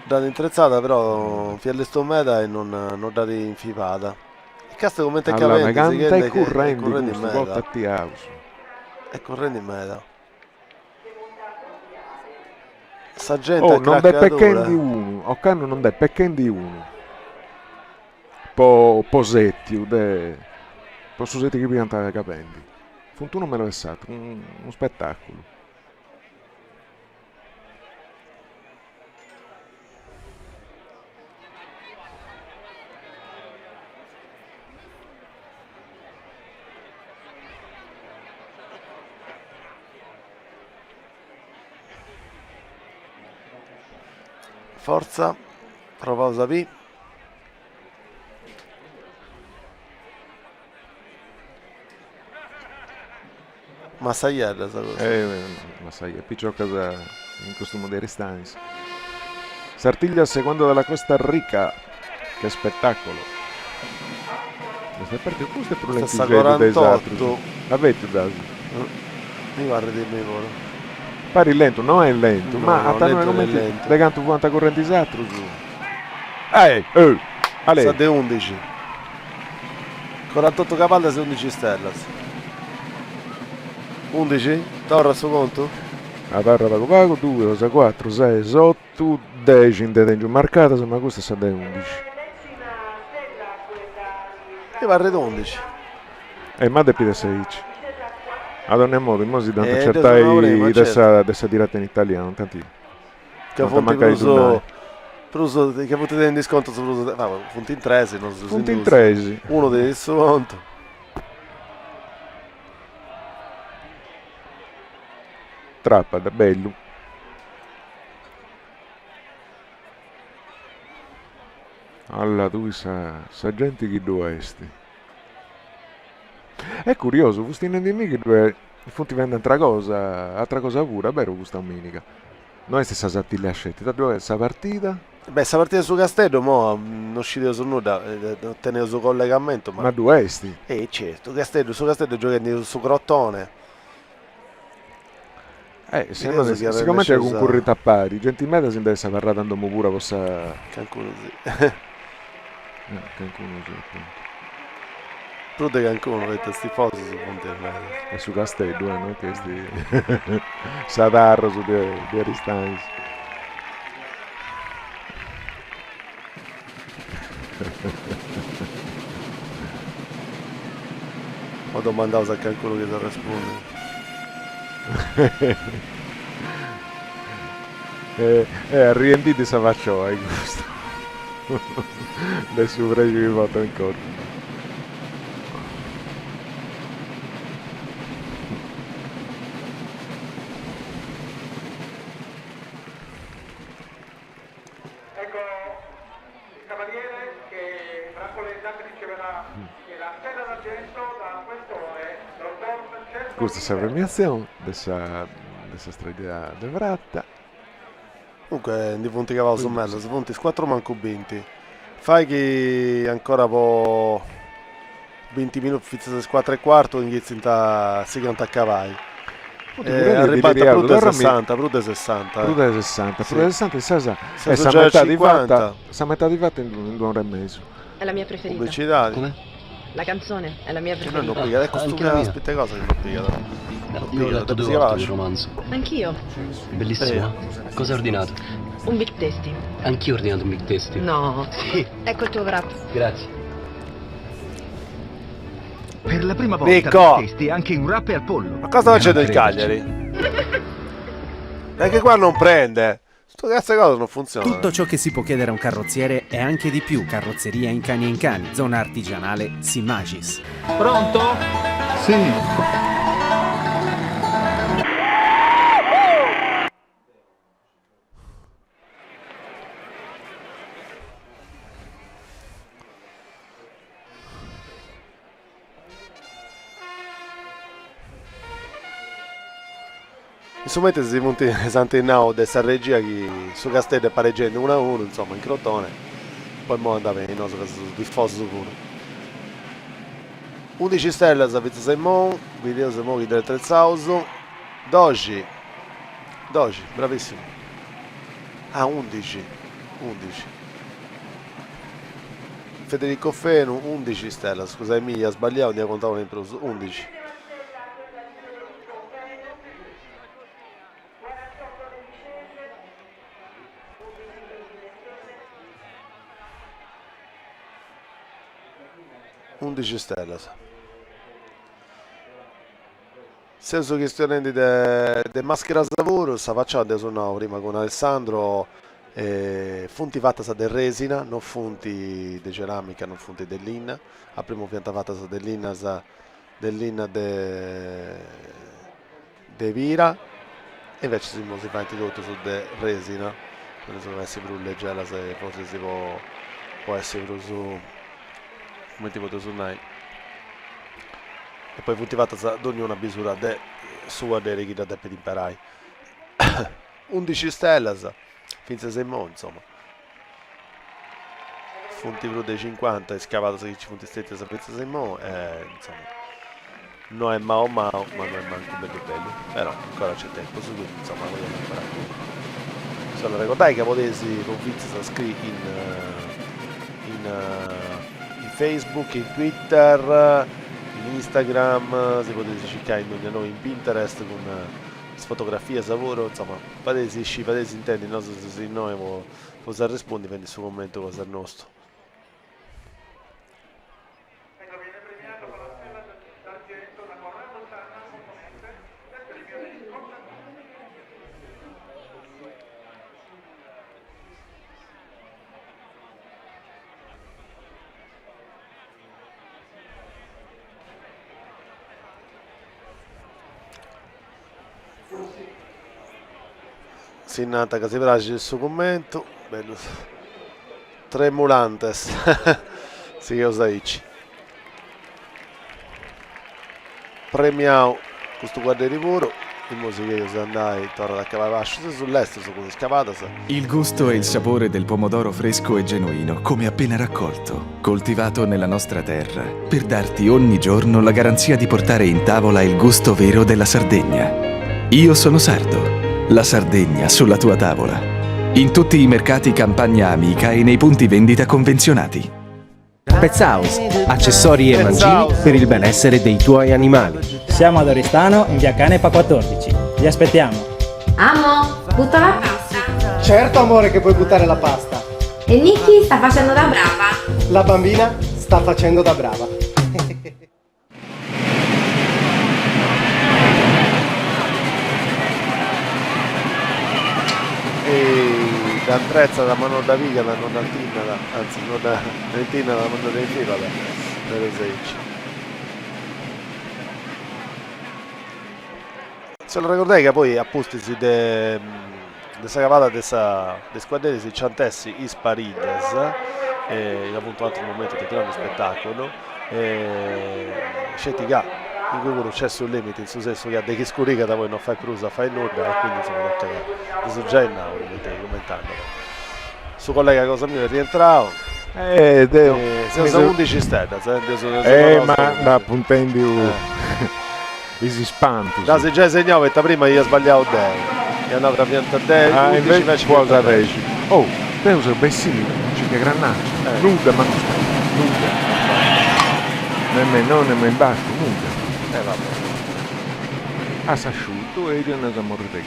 [SPEAKER 2] Data intrezzata però fielle sto meta e non date infipata. Questo commento è
[SPEAKER 1] allora,
[SPEAKER 2] cavente,
[SPEAKER 1] è corrente in meta.
[SPEAKER 2] È corrente in meta. Sta gente
[SPEAKER 1] non dai pecchendi uno, o canno non dai pecchendi uno. Posetti, posetti che piantava capendi. Funtuno me lo è stato, uno spettacolo.
[SPEAKER 2] Forza, prova a usare. Massaiella sta cosa.
[SPEAKER 1] Massaiella, piccioca in costume di Aristanzi. Sartiglia secondo della Costa Rica, che spettacolo. Questa parte questo è per
[SPEAKER 2] Questa
[SPEAKER 1] l'entusiasmo
[SPEAKER 2] 48.
[SPEAKER 1] avete dato.
[SPEAKER 2] Mi guarda di me ora.
[SPEAKER 1] Pari lento, non è lento,
[SPEAKER 2] No,
[SPEAKER 1] ma
[SPEAKER 2] no,
[SPEAKER 1] a te
[SPEAKER 2] lento
[SPEAKER 1] non
[SPEAKER 2] non è
[SPEAKER 1] è
[SPEAKER 2] lento.
[SPEAKER 1] da canto quanta corrente esatto su. Ale.
[SPEAKER 2] Sta de 11. 48 cavalli e 11 stellas. 11? Torra su conto?
[SPEAKER 1] La terra da Copago, 2, 4, 6, 8, 10 in detengiu marcata, ma questa sta da 11.
[SPEAKER 2] E va a 11.
[SPEAKER 1] Ma de pide 16. Ad ogni modo, mo si danno
[SPEAKER 2] adesso non
[SPEAKER 1] certai
[SPEAKER 2] avremo,
[SPEAKER 1] dessa diretta in italiano, tanti.
[SPEAKER 2] Che
[SPEAKER 1] non
[SPEAKER 2] fonti
[SPEAKER 1] manca di
[SPEAKER 2] Pruso, che potete in disconto su Pruso. Punti in 13, non su
[SPEAKER 1] Punti in 13.
[SPEAKER 2] Uno dei sconto.
[SPEAKER 1] Trappa da bello. Alla tu sa gente che due esti. È curioso, Fustino di me che due fonti vende altra cosa pure, vero questa domenica. Noi stessa satile a scetti, da dove è questa partita?
[SPEAKER 2] Beh, sta partita su Castello, mo non uscite su nulla, ottenere su collegamento.
[SPEAKER 1] Ma due esti?
[SPEAKER 2] Certo, Castello, su Castello giocano su Grottone.
[SPEAKER 1] Siccome c'è concorrito a pari, gentilmente si deve parlare tanto pure possa...
[SPEAKER 2] Cancun, sì.
[SPEAKER 1] Cancun, sì, appunto.
[SPEAKER 2] Prude Cancun, avete sti fosi su Ponte Medio.
[SPEAKER 1] E su Castello, non che sti... Satarro su di Aristanzi.
[SPEAKER 2] Ho domandato a Cancun che ti risponde.
[SPEAKER 1] Riempite sa faccio hai gusto. Adesso prego vi voto ancora.
[SPEAKER 21] Ecco il cavaliere che fra poco riceverà la stella d'argento da quest'ore, dottor Francesco.
[SPEAKER 1] Questa è la premiazione dessa strada de Vratta.
[SPEAKER 2] Comunque di punti cavallo su mezzo, se punti 4 manco 20. Fai che ancora po' 20 minuti fizza 4 e quarto inizi si canta a cavalli. Arrivata Prude 60, Prude 60.
[SPEAKER 1] Prude 60, Prude 60 sa metà di fatta in 2 ore e mezzo.
[SPEAKER 17] È la mia preferita.
[SPEAKER 2] Pubblicità.
[SPEAKER 17] Come? La canzone è la mia
[SPEAKER 2] Non
[SPEAKER 17] preferita.
[SPEAKER 2] ho piegato, ecco stupida, aspetta cosa che non ho piegato.
[SPEAKER 18] Io ho letto 2 volte il romanzo.
[SPEAKER 17] Anch'io.
[SPEAKER 18] Bellissimo. Cosa hai ordinato?
[SPEAKER 17] Un big tasty.
[SPEAKER 18] Anch'io ho ordinato un big tasty.
[SPEAKER 17] No.
[SPEAKER 18] Sì.
[SPEAKER 17] Ecco il tuo wrap.
[SPEAKER 18] Grazie.
[SPEAKER 19] Per la prima volta
[SPEAKER 2] Nico!
[SPEAKER 19] testi anche un wrap al pollo.
[SPEAKER 2] Ma cosa sta facendo il Cagliari? Perché qua non prende. Sto cazzo di cosa non funziona.
[SPEAKER 5] Tutto ciò che si può chiedere a un carrozziere e anche di più. Carrozzeria in Cani e in Cani, zona artigianale Simagis.
[SPEAKER 12] Pronto?
[SPEAKER 19] Sì.
[SPEAKER 2] Insomma, si monti esante in nao dessa regia che su Castello è pareggendo 1-1, insomma, in Crotone. Poi mo andava in noso diffoso su pure. 11 stelle a Vizza Simon, video Simon del 3000. Doji, bravissimo. Ah, 11. Federico Fenu, 11 stelle, scusa Emilia, sbagliato, ne contavo in plus, 11. Stelle. Senso questione di maschera lavoro, sta facendo sono prima con Alessandro fonti fatta sa del resina, non fonti di ceramica, non fonti dell'inna. A primo pianta fatta sa dell'inna de vira e invece si fa introdotto su de resina. Non so come si brulle gela se forse si può essere su come tipo di suonai e poi funtivata ad ognuna misura de sua de rigida de per imperai 11 stelle finze Simon insomma Funti Vrude 50 e scavato 16 punti stretti a Sapienza Simo, insomma, non è Mao Mao, ma non è manco bello bello, però ancora c'è tempo su cui, insomma, vogliamo ancora. Solo ricordai che potete convincere iscritti in Facebook, in Twitter, in Instagram, se potete cercare noi in Pinterest con fotografie, lavoro, insomma, potete intendi, no? Se noi possiamo rispondere, quindi il suo commento cosa è il nostro. Sinnata che si piace il suo commento, bello, tremulantes, si cosa dici. Premiamo questo guardia di lavoro, in musica io se andai, torno da Cavavascio, se sull'estero, su quello scavata.
[SPEAKER 9] Il gusto e il sapore del pomodoro fresco e genuino, come appena raccolto, coltivato nella nostra terra, per darti ogni giorno la garanzia di portare in tavola il gusto vero della Sardegna. Io sono sardo. La Sardegna sulla tua tavola. In tutti i mercati Campagna Amica e nei punti vendita convenzionati.
[SPEAKER 5] Pets House, accessori e mangimi per il benessere dei tuoi animali.
[SPEAKER 10] Siamo ad Oristano, in via Canepa 14. Vi aspettiamo.
[SPEAKER 11] Amo, butta la pasta.
[SPEAKER 12] Certo amore che puoi buttare la pasta.
[SPEAKER 11] E Nicky sta facendo da brava.
[SPEAKER 12] La bambina sta facendo da brava.
[SPEAKER 2] Da Andrezza, da Mano da Viga, da nonna Tina, anzi non da Valentina, da Mano dei Fila, da Resecci. Se lo ricordai che poi appunto si de cavata de squadre si ciantessi is parides, e appunto altro momento di grande spettacolo, Scetiga in cui uno c'è sul limite, in suo senso che ha dei scurica da voi non fai prusa, fai nulla, e quindi insomma detto che sono già in aula, commentando. Suo collega cosa mio è rientrato. Siamo 11 stati,
[SPEAKER 1] ma da puntendi i spanti.
[SPEAKER 2] Da se già segnavo e prima io sbagliavo 10. E andavo a pianta 10,
[SPEAKER 1] invece può da 10. Oh, te uso bessino, c'è che granaccia. Nuda, ma nuda. Nemmeno basta, nuda.
[SPEAKER 2] Vabbè.
[SPEAKER 1] Asciutto e io ne siamo gusto.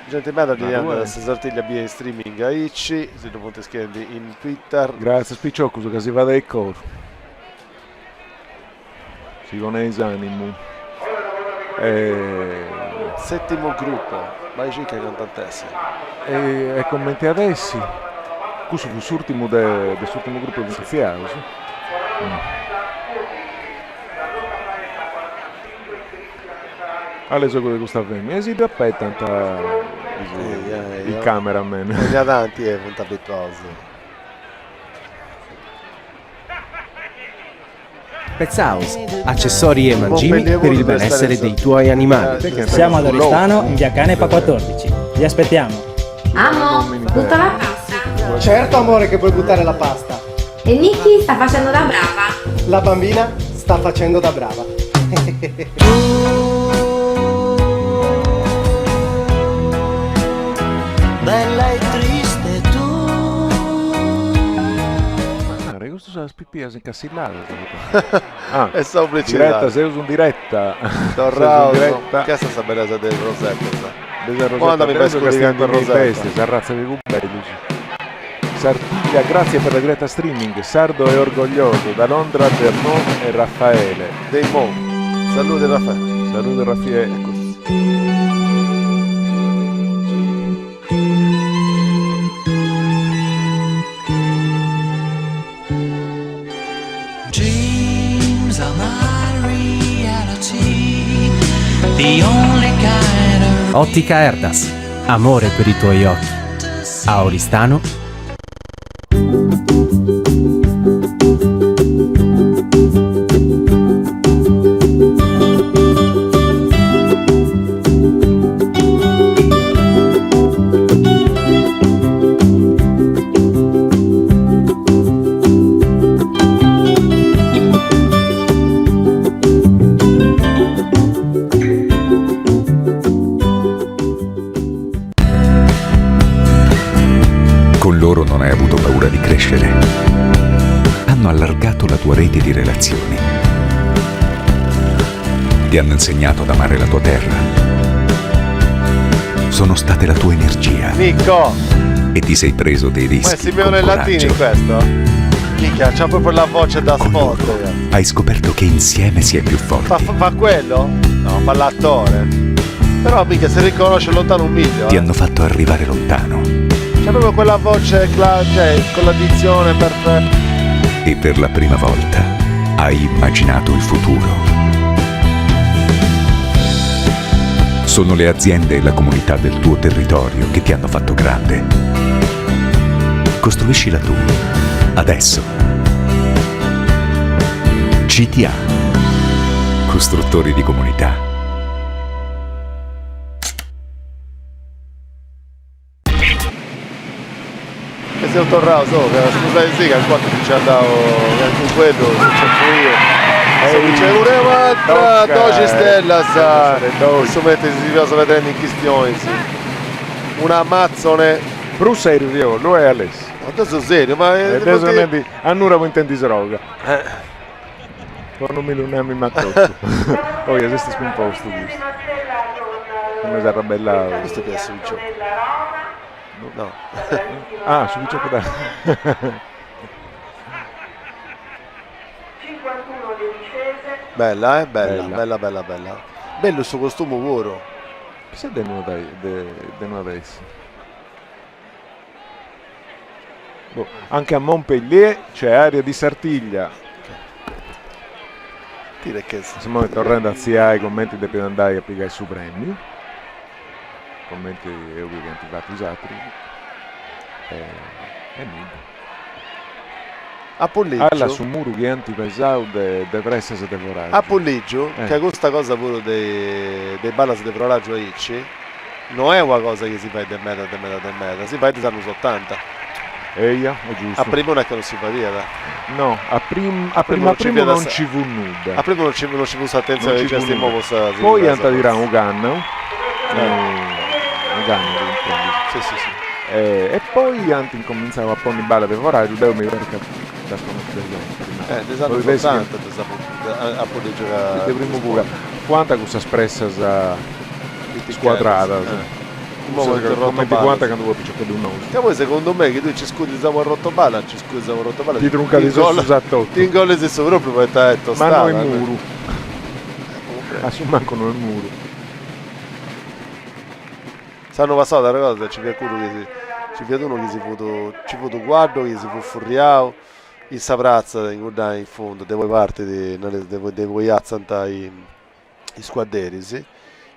[SPEAKER 2] Gente bella di questa sortiglia via in streaming a Icci, se non potete scrivere in Twitter.
[SPEAKER 1] Grazie Spicciocco che si va dai cor. Si con esanimo.
[SPEAKER 2] Settimo gruppo, vai circa cantantessi.
[SPEAKER 1] E commenti adesso. Questo fu l'ultimo del gruppo iniziale. Sì? Alle sue di questa femmina si aspetta il cameraman.
[SPEAKER 2] Gli adanti è molto abituoso.
[SPEAKER 5] Pets House, accessori e mangimi per il benessere dei tuoi animali.
[SPEAKER 10] Siamo ad Oristano, in via Canepa 14. Vi aspettiamo.
[SPEAKER 11] Amo, butta la pasta.
[SPEAKER 12] Certo amore che puoi buttare la pasta.
[SPEAKER 11] E Nicky sta facendo da brava.
[SPEAKER 12] La bambina sta facendo da brava.
[SPEAKER 6] Bella e triste tu.
[SPEAKER 1] Ma questo sono le pippie incasillate.
[SPEAKER 2] È sopra
[SPEAKER 1] diretta, se uso in diretta.
[SPEAKER 2] Torrao, che sta sta bellezza del Rosetto.
[SPEAKER 1] Quando mi fai scorrere per Rosetto, si arrazza di cubelli. Sardiglia, grazie per la diretta streaming. Sardo e orgoglioso da Londra, Dermont e Raffaele.
[SPEAKER 2] Dei Mon. Salute Raffaele.
[SPEAKER 1] Salute Raffaele.
[SPEAKER 5] Ottica Erdas, amore per i tuoi occhi. A Oristano.
[SPEAKER 7] tua rete di relazioni. Ti hanno insegnato ad amare la tua terra. Sono state la tua energia.
[SPEAKER 2] Nico!
[SPEAKER 7] E ti sei preso dei
[SPEAKER 2] Ma
[SPEAKER 7] rischi
[SPEAKER 2] si
[SPEAKER 7] con
[SPEAKER 2] vedono i latini
[SPEAKER 7] coraggio.
[SPEAKER 2] questo? Minchia, c'ha proprio la voce da sport.
[SPEAKER 7] Hai scoperto che insieme si è più forti.
[SPEAKER 2] Fa quello? No, fa l'attore. Però mica si riconosce lontano un miglio.
[SPEAKER 7] Ti hanno fatto arrivare lontano.
[SPEAKER 2] C'è proprio quella voce cioè, con la dizione perfetta.
[SPEAKER 7] E per la prima volta hai immaginato il futuro. Sono le aziende e la comunità del tuo territorio che ti hanno fatto grande. Costruiscila tu, adesso. CTA. Costruttori di comunità.
[SPEAKER 2] E siamo tornato sopra, scusate sì che al 4 ci andavo con quello, c'è io. C'è un'altra 12 stelle, sa. Insomma, si piace vedere in questione, sì. Una Amazzone.
[SPEAKER 1] Però serio, lo è Alessio.
[SPEAKER 2] Adesso serio, ma
[SPEAKER 1] adesso a Nura vuoi intendi droga. Non mi lunami ma tutto. Poi questo è scomposto questo. Come si arrabellato.
[SPEAKER 2] Questo è piaciuto. No.
[SPEAKER 1] Ah, su Vicio Podà.
[SPEAKER 21] 51 le difese.
[SPEAKER 2] Bella, bella. Bello il suo costume puro.
[SPEAKER 1] Chissà de adesso. Boh, anche a Montpellier c'è area di Sartiglia.
[SPEAKER 2] Dire che
[SPEAKER 1] stiamo tornando a ZIA i commenti di prima andare a piegare su premi. Commenti ovviamente fatti usati. E niente.
[SPEAKER 2] A Polleggio.
[SPEAKER 1] Alla su muro che antipaesau de pressa se devoraggio.
[SPEAKER 2] A Polleggio, che questa cosa pure dei ballas di proraggio aici, non è una cosa che si fa di meta, si fa degli anni 80.
[SPEAKER 1] Eia, è giusto.
[SPEAKER 2] A prima non è che non si fa via.
[SPEAKER 1] No, a prima non ci fu nulla.
[SPEAKER 2] A prima non ci fu attenzione di questi nuovi.
[SPEAKER 1] Poi andata di un ganno.
[SPEAKER 2] Sì.
[SPEAKER 1] E poi anche incominciava a porre in balla di foraggio, devo mi ricordo da sconoscere.
[SPEAKER 2] Degli anni 80 a poter giocare.
[SPEAKER 1] Di primo pure. Quanta questa espressa squadrata. Come di quanta che avevo picciato di un nome.
[SPEAKER 2] E poi secondo me che tu ci scudi a Rottoballa,
[SPEAKER 1] ti trunca di sotto.
[SPEAKER 2] Ti ingolli se proprio per te
[SPEAKER 1] ma non il muro. Assumman con il muro.
[SPEAKER 2] Sanno passato la cosa, ci piace uno che si fu guardo, che si fu furriao, in saprazza in fondo, devo parti di voi azzanta i squadderi, sì.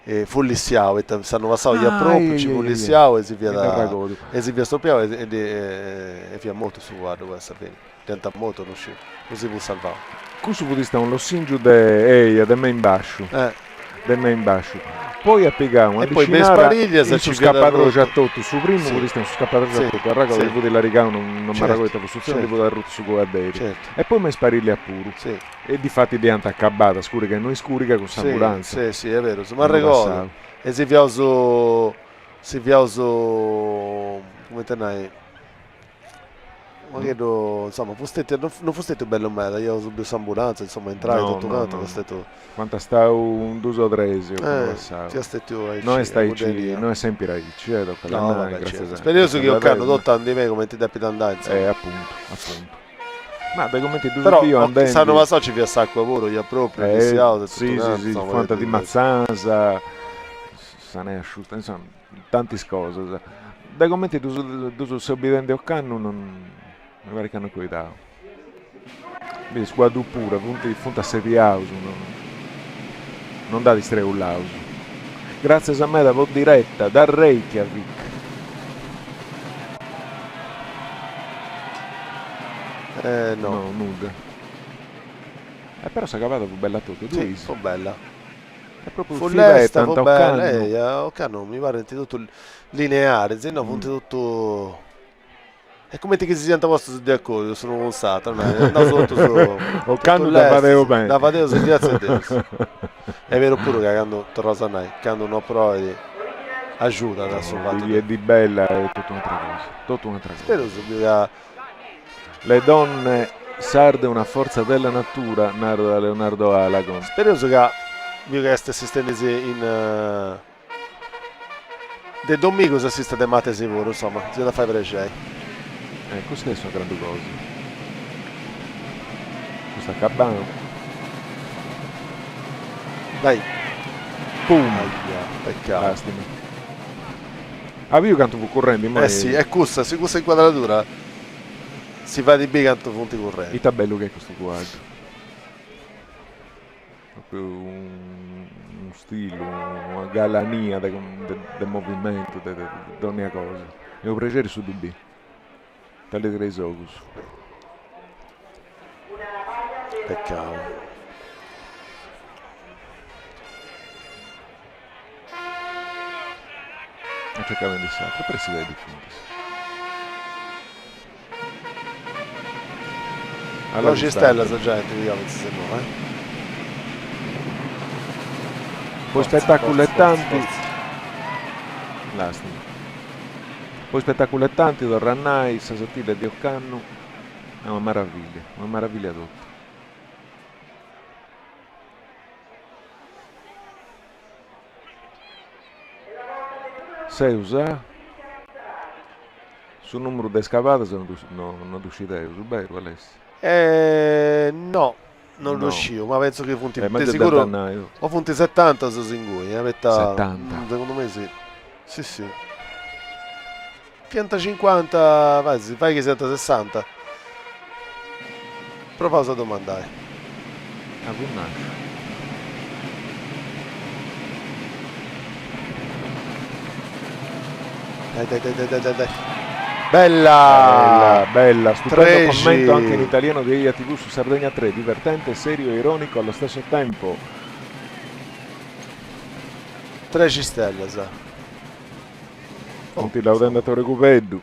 [SPEAKER 2] E fu lissiao, e stanno passando gli appropri, ci fu lissiao e si via stoppiao e via molto su guardo questa bene. Diventa molto non si può salvare.
[SPEAKER 1] Questo fu di un lossingiu de me in bascio. Poi a piegare una
[SPEAKER 2] decina
[SPEAKER 1] e ci scappato già tutto su primo questo è scappato già tutto a ragola del vuoto della rigao non mi racconta costruzione di poter rutto su guardare e poi mi sparirli a puro e di fatti di antaccabata scurica e noi scurica con ambulanza
[SPEAKER 2] sì è vero ma ricordo e si viauso come te ne ma credo insomma non fu stato bello me io su due ambulanze insomma entrare tutto quanto
[SPEAKER 1] quanto sta un 2 o 3
[SPEAKER 2] non
[SPEAKER 1] è sempre raici
[SPEAKER 2] spero che io canno dottando di me come ti devi andare
[SPEAKER 1] appunto ma dai commenti
[SPEAKER 2] però sanno passare ci via sacco lavoro gli appropri
[SPEAKER 1] sì quanta di mazzanza se ne è asciutta insomma tanti cose dai commenti tu sei obbediente o canno non magari che hanno coitato vedi squadro pure punta a Sevi House non da distrarre un lauso grazie a me da vo diretta da Reykjavik no nuda però si è cavata più bella tutto
[SPEAKER 2] sì, fu bella
[SPEAKER 1] è proprio
[SPEAKER 2] fulletta, fu bella Occanno mi pare tutto lineare se no punti tutto è come ti che si sente vostro di accordo, sono un satano, andavo sotto su.
[SPEAKER 1] Occanno da Vadeo bene.
[SPEAKER 2] Da Vadeo si grazie a Dio. È vero pure che quando torna a noi, quando uno prova di aiuta da suo fatto.
[SPEAKER 1] Di bella è tutta un'altra cosa.
[SPEAKER 2] Spero che
[SPEAKER 1] le donne Sardo è una forza della natura, narro da Leonardo Alagon.
[SPEAKER 2] Speriamo che vi che assistente in De Domingos assiste de mate sicuro, insomma, si da fare piacere.
[SPEAKER 1] Queste sono grandi cose. Questa cabana.
[SPEAKER 2] Dai.
[SPEAKER 1] Pum.
[SPEAKER 2] Peccato.
[SPEAKER 1] Lastimo. Io canto correndo, ma
[SPEAKER 2] sì, è cussa, si cussa inquadratura. Si fa di B canto punti correnti.
[SPEAKER 1] Il tabello che è questo quadro. Proprio un stile, una galania del movimento, di ogni cosa. E ho piacere su DB. Tale tre Sogus.
[SPEAKER 2] Peccato.
[SPEAKER 1] Non cercava di sacro, presidente di Funtis.
[SPEAKER 2] Allora ci stella sta gente, vediamo se no,
[SPEAKER 1] Poi spettacolettanti. Lastimo. Poi spettacolettanti da Rannai, Sasottile di Occanno. È una meraviglia tutta. Sei usato sul numero di scavate non riuscite su vero Alessio?
[SPEAKER 2] No, non riuscivo, ma penso che punti
[SPEAKER 1] di
[SPEAKER 2] sicuro
[SPEAKER 1] Dannaio.
[SPEAKER 2] o punti 70 su Singui,
[SPEAKER 1] 70.
[SPEAKER 2] Secondo me sì. Sì. Pianta 50, fai che sienta 60. Prova a domandare. Dai.
[SPEAKER 1] Bella, stupendo
[SPEAKER 2] Tregi.
[SPEAKER 1] commento anche in italiano di Elia TV su Sardegna 3, divertente, serio e ironico allo stesso tempo.
[SPEAKER 2] 13 stelle, sa.
[SPEAKER 1] Punti laudatore Cupeddu,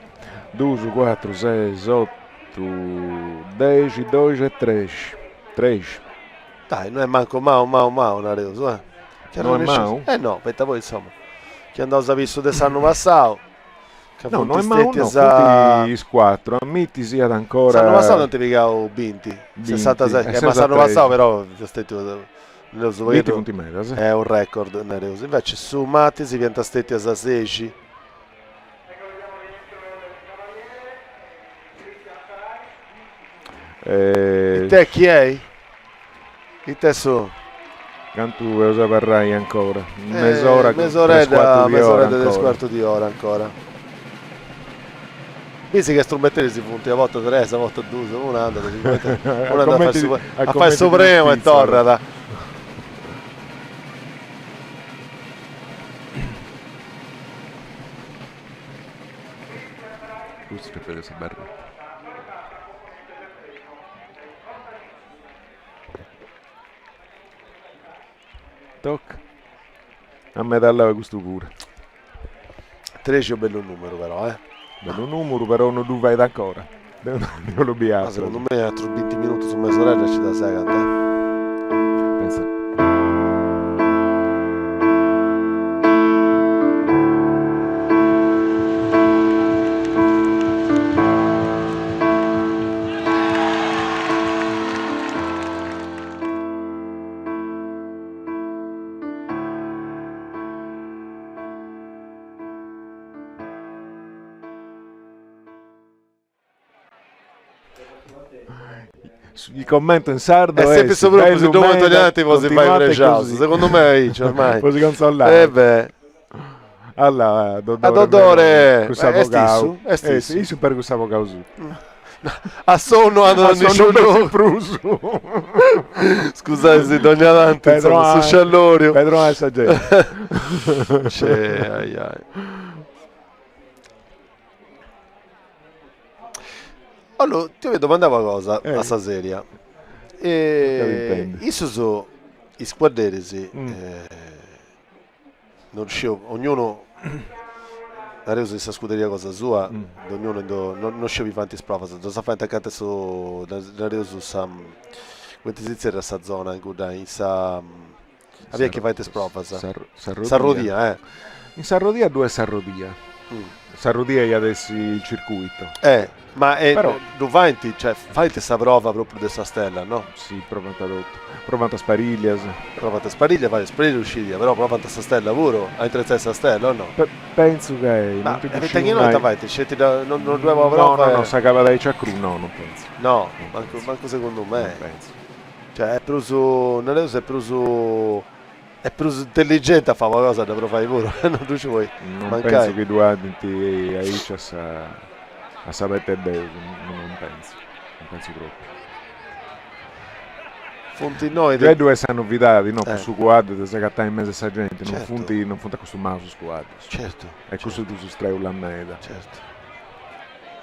[SPEAKER 1] 2, 4, 6, 8, 10, 12 e 13. 13.
[SPEAKER 2] Dai, non è manco Mao, Nareus,
[SPEAKER 1] Non è Mao?
[SPEAKER 2] No, aspetta poi insomma. Che andavo a visto del sanno passato.
[SPEAKER 1] No, non è Mao, punti 4, ammetti sia ancora...
[SPEAKER 2] Sanno passato non ti picavo 20, 66, ma sanno passato però
[SPEAKER 1] punti media, sì.
[SPEAKER 2] È un record Nareus. Invece su Matti si viene stetti a 16. E te chi è? E te su?
[SPEAKER 1] Cantu usa parrai ancora. Mezz'ora
[SPEAKER 2] del quarto di ora ancora. Pensi che strumenti si punti a volta 3, a volta 2, una anda a fare il supremo e torna.
[SPEAKER 1] Questo che vede se barretta. Tocca. A me dalla questo pure.
[SPEAKER 2] 13 è un bello numero però,
[SPEAKER 1] Bello numero però non lo vai ancora. Non lo biasco.
[SPEAKER 2] Secondo me altri 20 minuti su mia sorella ci da sei cantare.
[SPEAKER 1] Pensa. Il commento in sardo
[SPEAKER 2] è sempre sopra se due italiani poi si fai pregiato. Secondo me ormai
[SPEAKER 1] poi si consolare. Allora,
[SPEAKER 2] Dodore
[SPEAKER 1] questo avvocato sì, super questo avvocato
[SPEAKER 2] a sonno hanno pruso. Scusate se Dogna Dante su Sciallorio
[SPEAKER 1] Pedro è saggio.
[SPEAKER 2] Allora, ti vedo domandare una cosa a Saseria. Isuso i squadresi non riuscivo, ognuno ha reso questa scuderia cosa sua, ognuno non riusciva a fare sprova, non sa fare attaccante su ha reso Sam quanti si era questa zona in cui sa aveva che fare sprova Sarrodia
[SPEAKER 1] in Sarrodia 2 Sarrodia Sarrudia gli adesso il circuito.
[SPEAKER 2] Ma
[SPEAKER 1] Però-
[SPEAKER 2] Duvanti, cioè, fai questa prova proprio di questa stella, no?
[SPEAKER 1] Sì, provate tutto. Provate a Spariglias.
[SPEAKER 2] Provate a Spariglia, fai Spariglia usciti, però provate a questa stella pure, hai intrezzata questa stella o no?
[SPEAKER 1] Penso che...
[SPEAKER 2] Ma
[SPEAKER 1] non ti
[SPEAKER 2] avete
[SPEAKER 1] riuscivo
[SPEAKER 2] che
[SPEAKER 1] mai.
[SPEAKER 2] noi avete scelti non dovevo
[SPEAKER 1] No, sacava dai Ciacru, no, non penso.
[SPEAKER 2] No, manco secondo me.
[SPEAKER 1] Non penso.
[SPEAKER 2] Cioè, è più intelligente a fare una cosa da fare pure, non ci vuoi
[SPEAKER 1] Non
[SPEAKER 2] mancare.
[SPEAKER 1] penso che i due addetti a Icias a sapete bene, non penso proprio.
[SPEAKER 2] Fonti noi
[SPEAKER 1] Cioè due sanno vidati, no?
[SPEAKER 2] Eh.
[SPEAKER 1] Su quadro, ti sei cattare in mezzo a sta gente,
[SPEAKER 2] Certo.
[SPEAKER 1] non funti acostumato su quadro.
[SPEAKER 2] Certo.
[SPEAKER 1] E così tu su streula a meta.
[SPEAKER 2] Certo.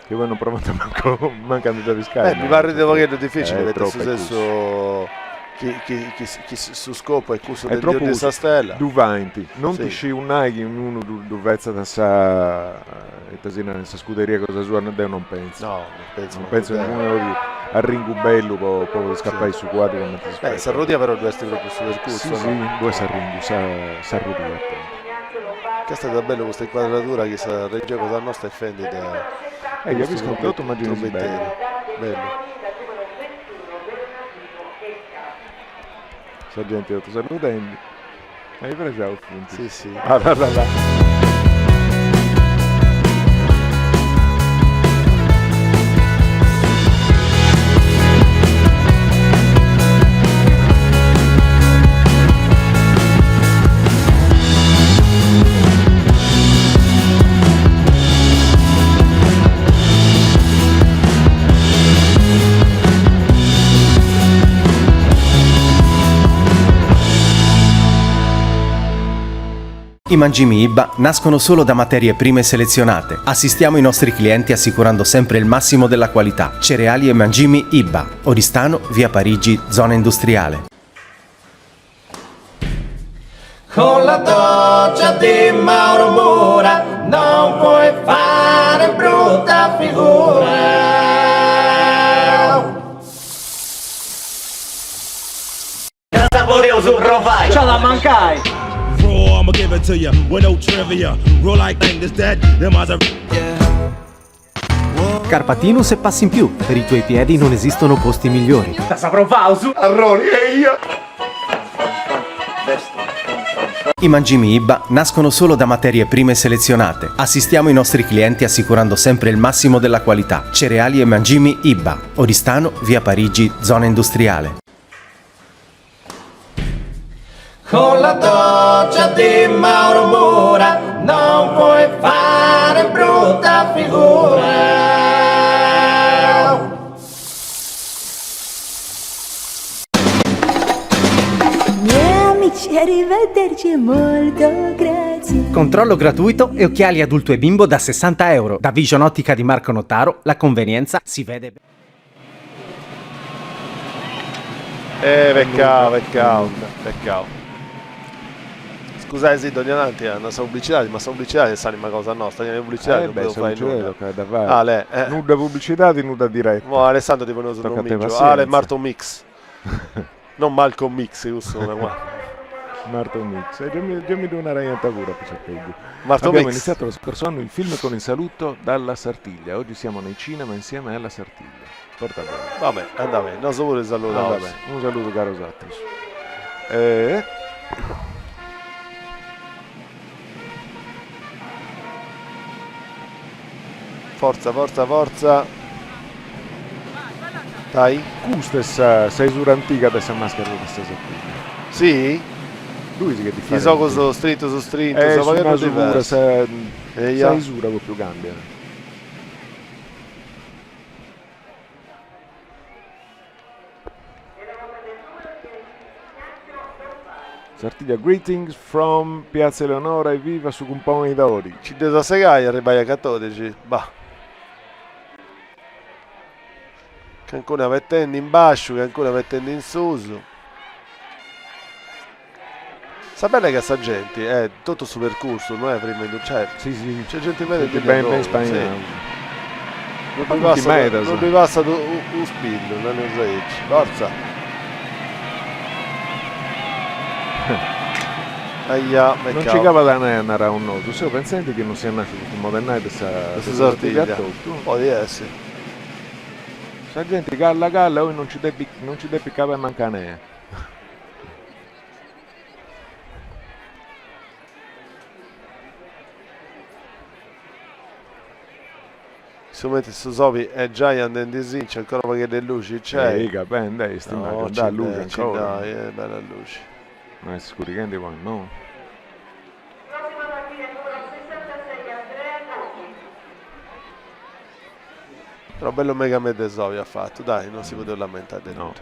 [SPEAKER 1] Che voi non provate manco di riscaldare.
[SPEAKER 2] Mi pare di poco difficile vedere
[SPEAKER 1] troppo,
[SPEAKER 2] su senso chi su scopo è cuso
[SPEAKER 1] è
[SPEAKER 2] del
[SPEAKER 1] troppo
[SPEAKER 2] dio di sta stella.
[SPEAKER 1] Duvanti, non
[SPEAKER 2] Sì.
[SPEAKER 1] ti sci un naghi, uno duvezza da sa nella scuderia cosa sua, non penso.
[SPEAKER 2] No,
[SPEAKER 1] non penso che uno a Ringu Bello può scappare su quadri come ti
[SPEAKER 2] Beh, Sarrudia però due sti proprio su percorso.
[SPEAKER 1] Sì,
[SPEAKER 2] no?
[SPEAKER 1] due Sarringu, Sarrudia.
[SPEAKER 2] Che è stata bella questa inquadratura che sa regge cosa nostra e fendi
[SPEAKER 1] Io ho visto un pilota immagino
[SPEAKER 2] bello.
[SPEAKER 1] Sargenti, ti salutando. Hai preso il punto?
[SPEAKER 2] Sì, sì.
[SPEAKER 1] Là.
[SPEAKER 5] I mangimi IBA nascono solo da materie prime selezionate. Assistiamo i nostri clienti assicurando sempre il massimo della qualità. Cereali e mangimi IBA. Oristano, via Parigi, zona industriale.
[SPEAKER 6] Con la doccia di Mauro Mura non puoi fare brutta figura. Saborioso provai.
[SPEAKER 12] Ce la mancai!
[SPEAKER 14] Raw, I'ma give it to you with no trivia. Roll like thing is dead. Them eyes are.
[SPEAKER 5] Carpatinus e passi in più. Per i tuoi piedi non esistono posti migliori.
[SPEAKER 12] Saprò pausu! Arroni e io!
[SPEAKER 5] I mangimi IBA nascono solo da materie prime selezionate. Assistiamo i nostri clienti assicurando sempre il massimo della qualità. Cereali e mangimi IBA. Oristano, via Parigi, zona industriale.
[SPEAKER 6] Con la doccia di Mauro Mura non puoi fare brutta figura.
[SPEAKER 13] Miei amici, arrivederci e molto grazie.
[SPEAKER 5] Controllo gratuito e occhiali adulto e bimbo da €60. Da Vision Ottica di Marco Notaro, la convenienza si vede.
[SPEAKER 2] Peccato. Scusate, sì, Don Avanti, è una pubblicità, ma sta pubblicità è una cosa nostra, la pubblicità non devo fare nulla.
[SPEAKER 1] Nuda pubblicità di nuda diretta.
[SPEAKER 2] Mo Alessandro ti pone su un miccio. Ale Marto Mix. Non Malcolm Mix, questo non è qua.
[SPEAKER 1] Marto Mix. Già mi do una ragnatatura per sapere.
[SPEAKER 2] Marto
[SPEAKER 1] Abbiamo
[SPEAKER 2] Mix.
[SPEAKER 1] iniziato lo scorso anno il film con il saluto dalla Sartiglia. Oggi siamo nei cinema insieme alla Sartiglia. Porta bene.
[SPEAKER 2] Vabbè, andava bene. Non so pure salutare.
[SPEAKER 1] Un saluto caro Sattis.
[SPEAKER 2] Forza. Dai.
[SPEAKER 1] Questa sei sura antica dessa maschera di questa Sartiglia.
[SPEAKER 2] Sì?
[SPEAKER 1] Lui sì che ti fa.
[SPEAKER 2] Chi so cosa strinto su strinto,
[SPEAKER 1] so
[SPEAKER 2] so
[SPEAKER 1] una
[SPEAKER 2] che
[SPEAKER 1] sura, sei
[SPEAKER 2] io.
[SPEAKER 1] sura con più cambia. Sartiglia, greetings from Piazza Eleonora e viva su Cumpone d'Ori.
[SPEAKER 2] Ci devo segare arrivai a 14. Bah. Che ancora mettendo in basso, che ancora mettendo in su. Sapete che sta gente è tutto su percorso, non è prima cioè,
[SPEAKER 1] sì.
[SPEAKER 2] C'è gente bene di
[SPEAKER 1] ben in Spagna.
[SPEAKER 2] Non mi passa un spillo, non ne so. Forza. Aia,
[SPEAKER 1] non ci cava da andare a un nodo, se pensate che non sia nasciuto un modernai di questa
[SPEAKER 2] sortiglia.
[SPEAKER 1] tutto.
[SPEAKER 2] Può essere.
[SPEAKER 1] Se la gente galla, poi non ci debbi cava e mancare.
[SPEAKER 2] Insomma, su Sopi è già andando in sì, c'è ancora poche delle luci, c'è.
[SPEAKER 1] Riga, ben, dai, stiamo da luce ancora.
[SPEAKER 2] Dai, è bella luce.
[SPEAKER 1] Ma è sicuro che poi no.
[SPEAKER 2] Però bello mega mede Sopi ha fatto, dai, non si poteva lamentare di
[SPEAKER 1] no.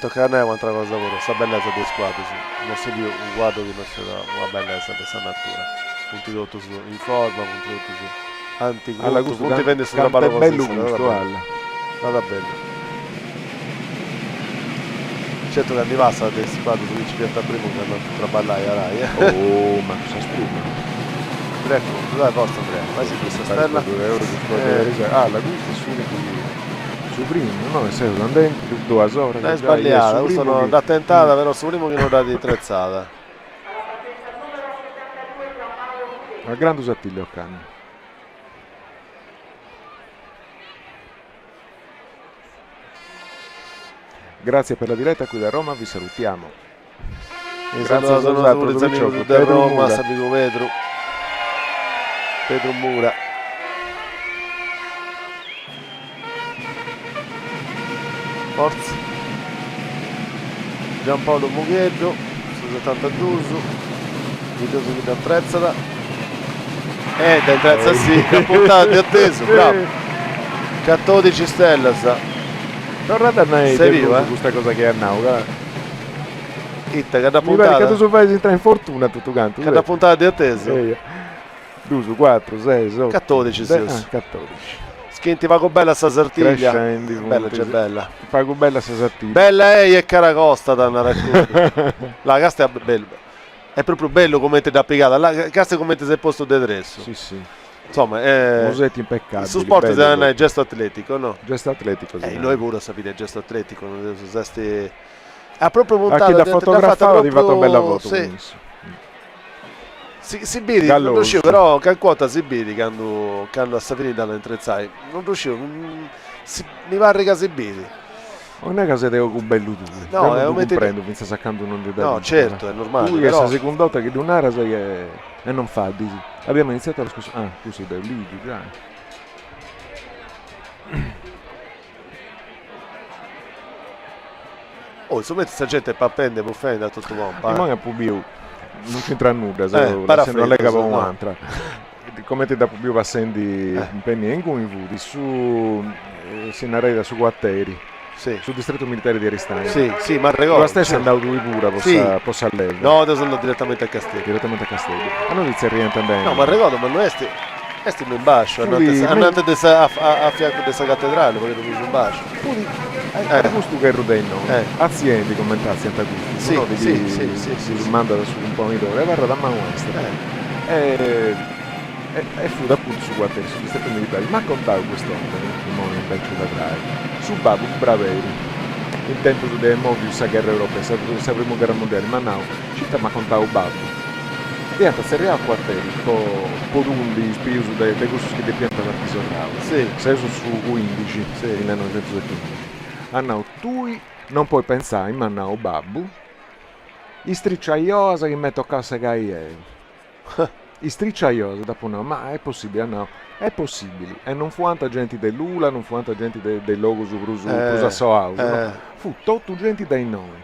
[SPEAKER 2] Tocca a noi un'altra cosa pure, questa bellezza di squadra, sì. Non si più un guardo che non sia una bellezza di questa natura. Punti tutto su in forma, punti tutto su anticorpo, punti vende sulla palla così.
[SPEAKER 1] Bello gusto,
[SPEAKER 2] vada bene. Certo che arriva a del squadra su ci pianta primo che hanno traballare a Rai.
[SPEAKER 1] Oh, ma cosa sprima?
[SPEAKER 2] Ecco, dai forza Andrea, vai su questa stella.
[SPEAKER 1] 2 euro di squadra. La guida su primo, no? È stato andando tutto a sopra.
[SPEAKER 2] È sbagliata, sono da tentata, però su primo che non dà di trezzata.
[SPEAKER 1] Al grande Usattiglio Occanno. Grazie per la diretta qui da Roma, vi salutiamo.
[SPEAKER 2] Grazie a tutti da Roma, Sabico Pedro Mura. Forza. Giampaolo Mugheggio, su 72, Vito che da attrezzata. Da interezza sì, che puntato di atteso, bravo. 14 stelle sa.
[SPEAKER 1] Tornate a noi,
[SPEAKER 2] sei vivo,
[SPEAKER 1] questa cosa che è a Nauga.
[SPEAKER 2] Itta, che da
[SPEAKER 1] mi pare che
[SPEAKER 2] puntata.
[SPEAKER 1] tu su fai entrare in fortuna tutto canto.
[SPEAKER 2] Che da puntata di atteso.
[SPEAKER 1] 2 su 4, 6, 8.
[SPEAKER 2] 14 sì.
[SPEAKER 1] 14.
[SPEAKER 2] Schienti Paco Bella sta sartiglia.
[SPEAKER 1] Crescendi,
[SPEAKER 2] bella, c'è bella.
[SPEAKER 1] Paco Bella sta sartiglia.
[SPEAKER 2] Bella e Caracosta da una racconta. La casta è bella. È proprio bello come ti da piegata. La casta è come ti sei posto di adesso.
[SPEAKER 1] Sì, sì.
[SPEAKER 2] Insomma,
[SPEAKER 1] Musetti impeccabili.
[SPEAKER 2] Su sport è gesto atletico, no?
[SPEAKER 1] Gesto atletico, sì.
[SPEAKER 2] Noi pure sapete gesto atletico, non usasti. Ha proprio montato.
[SPEAKER 1] A chi da fotografare ti ha fatto bella foto.
[SPEAKER 2] Sì. Si vede, non riuscivo, però che quota si vede quando a sapere dall'entrezzai. Non riuscivo, mi pare che si vede.
[SPEAKER 1] Non è che se devo con bello tu.
[SPEAKER 2] No, è un
[SPEAKER 1] comprendo, pensa saccando non ti dà.
[SPEAKER 2] No, certo, è normale.
[SPEAKER 1] Tu questa seconda volta che di un'ara sai che e non fa, dici. Abbiamo iniziato la scorsa. Ah, tu sei da Ligi già.
[SPEAKER 2] Oh, insomma questa gente è appende, può fare da tutto il mondo.
[SPEAKER 1] Ma è più non c'entra nulla, se non lega con un'altra. Come ti da più passenti impegni in cui vuti su Sinareda su Guatteri.
[SPEAKER 2] Sì.
[SPEAKER 1] Sul distretto militare di Aristano.
[SPEAKER 2] Sì, ma ricordo.
[SPEAKER 1] La stessa è andato lui pure, possa all'Elva.
[SPEAKER 2] No, adesso sono direttamente a Castello.
[SPEAKER 1] Direttamente a Castello. A noi inizia a rientrare.
[SPEAKER 2] No, ma ricordo, ma non è stiamo in basso, andate a fianco di questa cattedrale, perché non in basso.
[SPEAKER 1] Gusto che è Rudenno. Aziende commentati a Gusto. Si manda su un pomidoro e verrà da mano nostra. E fu appunto su Guatteri, sul distretto militare. Ma contavo quest'uomo, il momento del Ciudadrai. Su Babu Braveri, in tempo dei modi di guerra europea, la prima guerra mondiale, ma no, città ma contavo Babu. E anche se arriva a Quartieri, con un spioso dei corsi che pianta partigianale, sei su 15, nel 1915. Annao, tu non puoi pensare, ma no, Babu, i stricciaiosa che metto a casa che i stricciaiosi dopo no, ma è possibile, no, è possibile. E non fu tanta gente dell'Ula, non fu tanta gente del logo su Brusa Soauso, no? Fu tutto gente dai noi.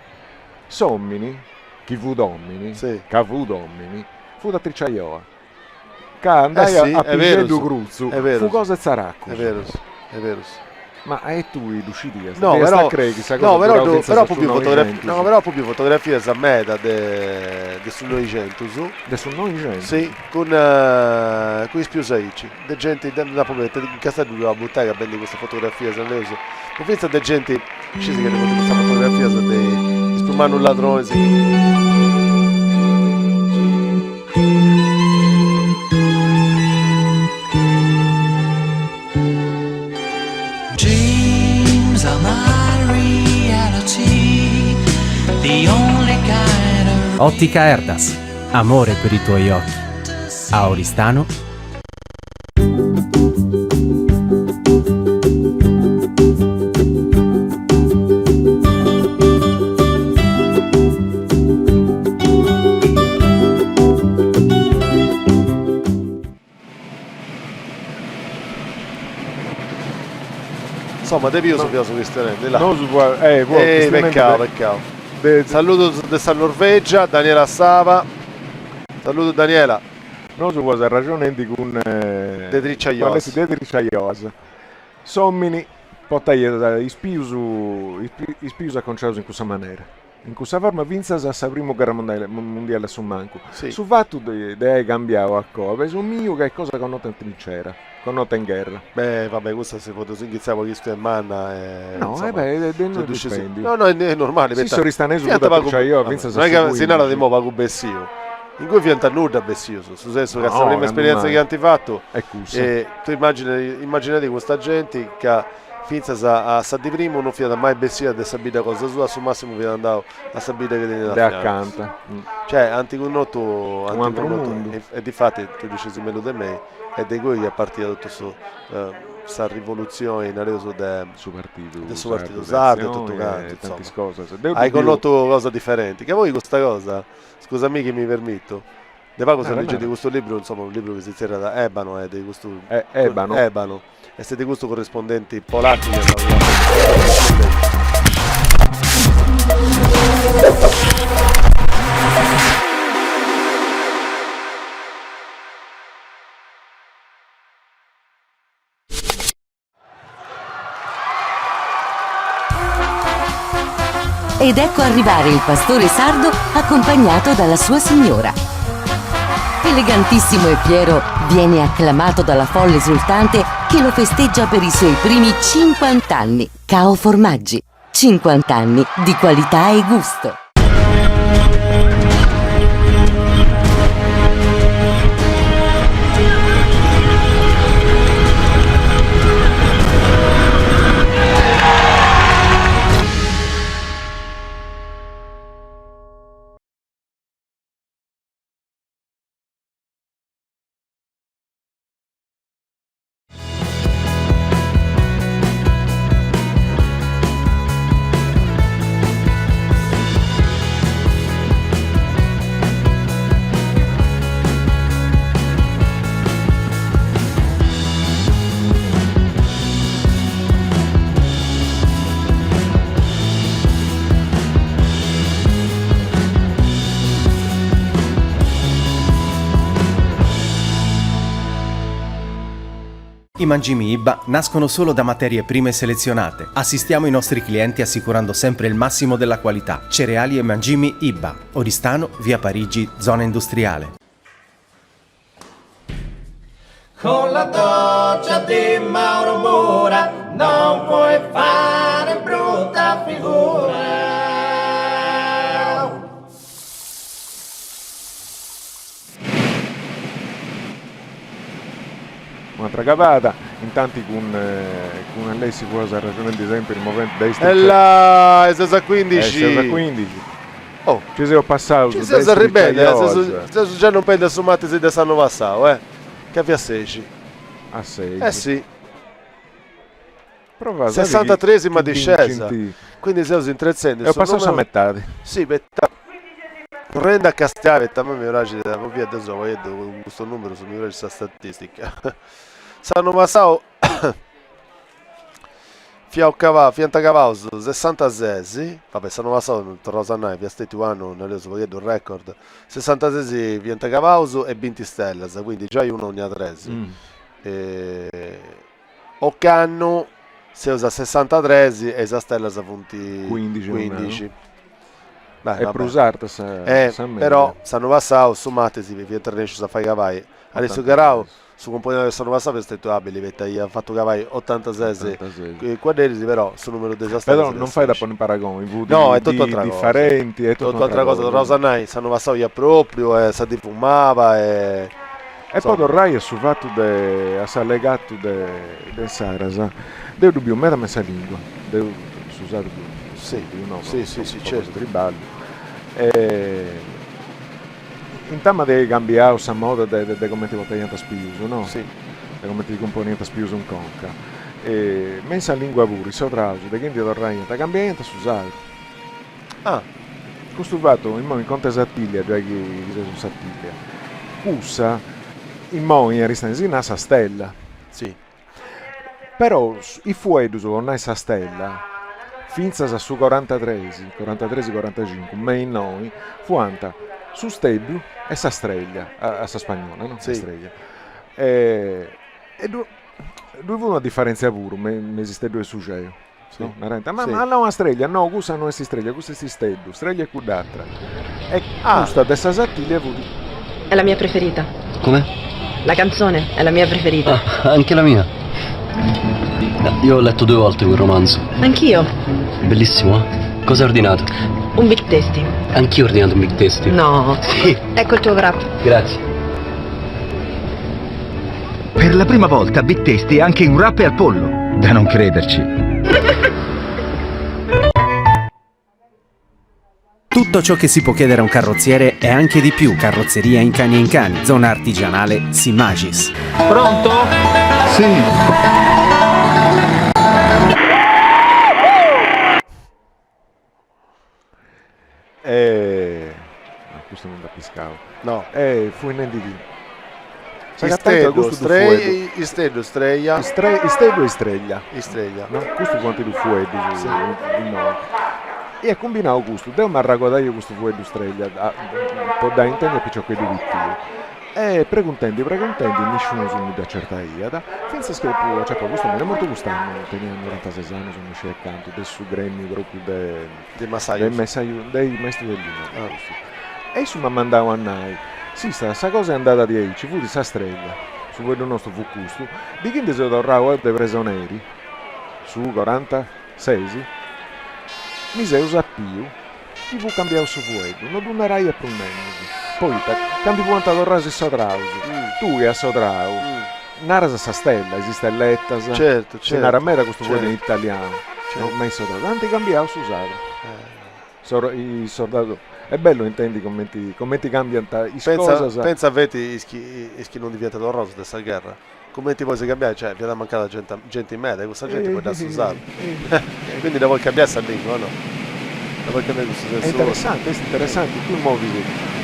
[SPEAKER 1] Sommini, chi fu domini, che fu domini, fu da tricciaioa. Che andai a Pigello Gruzzu, fu cosa zaracco.
[SPEAKER 2] È vero.
[SPEAKER 1] Ma è tu l'usciti?
[SPEAKER 2] No, però più fotografie a meta di sul 900 su.
[SPEAKER 1] De sul 900?
[SPEAKER 2] Sì, con i spiusaici, de gente da pometta in castello della bottega, belli queste fotografie se le uso. Ho visto de gente scesi che hanno questa fotografia di spumare un ladrone
[SPEAKER 5] Ottica Erdas, amore per i tuoi occhi. A Oristano.
[SPEAKER 2] Insomma, te più su Cristianelli, là.
[SPEAKER 1] Non si può,
[SPEAKER 2] peccato. Saluto da San Norvegia, Daniela Sava. Saluto Daniela.
[SPEAKER 1] Non si può ragionare con
[SPEAKER 2] De
[SPEAKER 1] Tricciaiosa. Sommini, pottagliare ispius a conciato in questa maniera. In questa forma vinse la prima guerra mondiale su manco.
[SPEAKER 2] Sì.
[SPEAKER 1] Su fatto di cambiare a cosa, su mio che è cosa con nota in trincera, con nota in guerra.
[SPEAKER 2] Beh, vabbè, questa si può iniziare con questo in manna.
[SPEAKER 1] No,
[SPEAKER 2] insomma,
[SPEAKER 1] non dispendi.
[SPEAKER 2] No, è normale.
[SPEAKER 1] Sì, sono ristaneso da Tricciaiosa, vinse
[SPEAKER 2] non è che si narra di mo' pago Bessio. In cui fianta nulla Bessio, su senso che è la prima esperienza che hanno fatto. E tu immaginate questa gente che finza a di primo non fiata mai Bessia di sapere cosa sua, su massimo vi andavo a sapere che tiene da
[SPEAKER 1] accanto.
[SPEAKER 2] Cioè, anticonotto e di fatti tu dici meglio di me, è di cui che è partita tutto questa rivoluzione in areoso del suo partito sardo e tutto quanto,
[SPEAKER 1] tante cose.
[SPEAKER 2] Hai conotto cose differenti, che voi questa cosa, scusami che mi permetto, de pago se legge di questo libro, insomma un libro che si tira da Ebano e di questo Ebano. E se di gusto corrispondenti polacchi che
[SPEAKER 8] Ed ecco arrivare il pastore sardo accompagnato dalla sua signora. Elegantissimo e fiero, viene acclamato dalla folla esultante che lo festeggia per i suoi primi 50 anni. Cao Formaggi, 50 anni di qualità e gusto.
[SPEAKER 5] I mangimi IBA nascono solo da materie prime selezionate. Assistiamo i nostri clienti assicurando sempre il massimo della qualità. Cereali e mangimi IBA. Oristano, via Parigi, zona industriale.
[SPEAKER 6] Con la doccia di Mauro Mura non puoi fare brutta figura.
[SPEAKER 1] Un'altra cavata, intanto con lei si può usare ragionare di sempre il movimento destro.
[SPEAKER 2] E là, è 15.
[SPEAKER 1] 15. Oh, ci siamo passati.
[SPEAKER 2] Ci siamo ribelli, se già non prende sommate se da sanno passato, che a 16.
[SPEAKER 1] A 6.
[SPEAKER 2] Sì. 63esima discesa. Quindi siamo in 300.
[SPEAKER 1] E ho passato a metà.
[SPEAKER 2] Sì, metà. Correndo a Castiave, a me mi piace via da sopra, io con questo numero mi piace questa statistica. Sanno passato fianta cavallo 66, vabbè sanno passato Rosanai, via stetti un anno nel un record, 66 fianta cavallo e 20 stelle, quindi già uno ogni 3. O canno se usa 63 e la stella sa punti 15. Beh,
[SPEAKER 1] è per usarti
[SPEAKER 2] però sanno passato sommatesi vi internasci a fare cavalli adesso Garau su componente che sono passati per stato abili perché ha fatto cavalli 86 quadresi però sul numero disastro
[SPEAKER 1] però non fai da pone paragoni
[SPEAKER 2] no è tutto altra
[SPEAKER 1] differenti è
[SPEAKER 2] tutto altra cosa Rosanai sanno passati via proprio si diffumava e
[SPEAKER 1] poi Dorrai è sul fatto a legato del Sarasa devo dubbio mera messa lingua devo usare
[SPEAKER 2] sì, certo.
[SPEAKER 1] Triballi. in tema di cambiare a modo di come ti portare a spiuso, no?
[SPEAKER 2] Sì.
[SPEAKER 1] Di come ti componi a spiuso un conca. E mensa lingua pure, sotrauso, di che ti torrai a cambiare su salto.
[SPEAKER 2] Ah.
[SPEAKER 1] Questo fatto, in conto esattiglia, già che su sattiglia. Cussa, in moni a ristanzi nasa stella.
[SPEAKER 2] Sì.
[SPEAKER 1] Però i fuedus con essa stella, finza su 43-45, ma in noi, fuanta su stebbiu e sa streglia, a sa spagnola, no?
[SPEAKER 2] Sì.
[SPEAKER 1] Streglia. E due una differenza pure, ma esiste due succeo.
[SPEAKER 2] Sì.
[SPEAKER 1] No? Ma
[SPEAKER 2] Sì.
[SPEAKER 1] non una streglia, no, questa non è streglia, questa è stebbiu, streglia e cud'altra. E questa dessa sattiglia
[SPEAKER 17] È la mia preferita.
[SPEAKER 18] Come?
[SPEAKER 17] La canzone è la mia preferita.
[SPEAKER 18] Ah, anche la mia. Io ho letto 2 volte quel romanzo.
[SPEAKER 17] Anch'io.
[SPEAKER 18] Bellissimo, eh? Cosa hai ordinato?
[SPEAKER 17] Un big tasty.
[SPEAKER 18] Anch'io ho ordinato un big tasty.
[SPEAKER 17] No.
[SPEAKER 18] Sì.
[SPEAKER 17] Ecco il tuo wrap.
[SPEAKER 18] Grazie.
[SPEAKER 19] Per la prima volta Big Tasty anche un wrap al pollo. Da non crederci.
[SPEAKER 5] Tutto ciò che si può chiedere a un carrozziere è anche di più. Carrozzeria Incani e Incani, zona artigianale Simagis.
[SPEAKER 10] Pronto?
[SPEAKER 19] Sì.
[SPEAKER 1] Questo non da piscavo.
[SPEAKER 2] No.
[SPEAKER 1] Fu in NDD.
[SPEAKER 2] Istello, Streglia.
[SPEAKER 1] Istello e Streglia.
[SPEAKER 2] Streglia.
[SPEAKER 1] No? Questo quanto di fuedo.
[SPEAKER 2] Sì.
[SPEAKER 1] E a combinato questo, devo marragodare questo fuedo Streglia, può da intendere per ciò che devi dire. E precontenti, nessuno sono da certa iada. Finza che cioè, questo mi è molto gustato, tenia 96 anni, sono uscito accanto, del suo gremio proprio dei maestri dell'Ino. E insomma mandavo a noi. Sì, sta cosa è andata di ci fu di sa streglia, su quello nostro fu custo. Di chi si tornava dei prigionieri, su 46, mi sei usato più, ti fu cambiato su fuoco, non donerai a prunensi. Poi, quando fu andato a rasi sotrausi, tu che a sotrau, naras sa stella, esiste lettas,
[SPEAKER 2] certo,
[SPEAKER 1] c'è una ramera questo
[SPEAKER 2] certo.
[SPEAKER 1] vuoto in italiano, non mai sotrau, tanti cambiato su usato. I soldati. È bello, intendi come ti cambiano
[SPEAKER 2] pensa a veti che non diventa rosa di questa guerra. Come ti puoi cambiare? Cioè, viene a mancare gente in media, questa gente può darsi usato. Quindi la vuoi cambiare questa lingua, no? La vuoi cambiare questo senso?
[SPEAKER 1] È interessante, tu muovi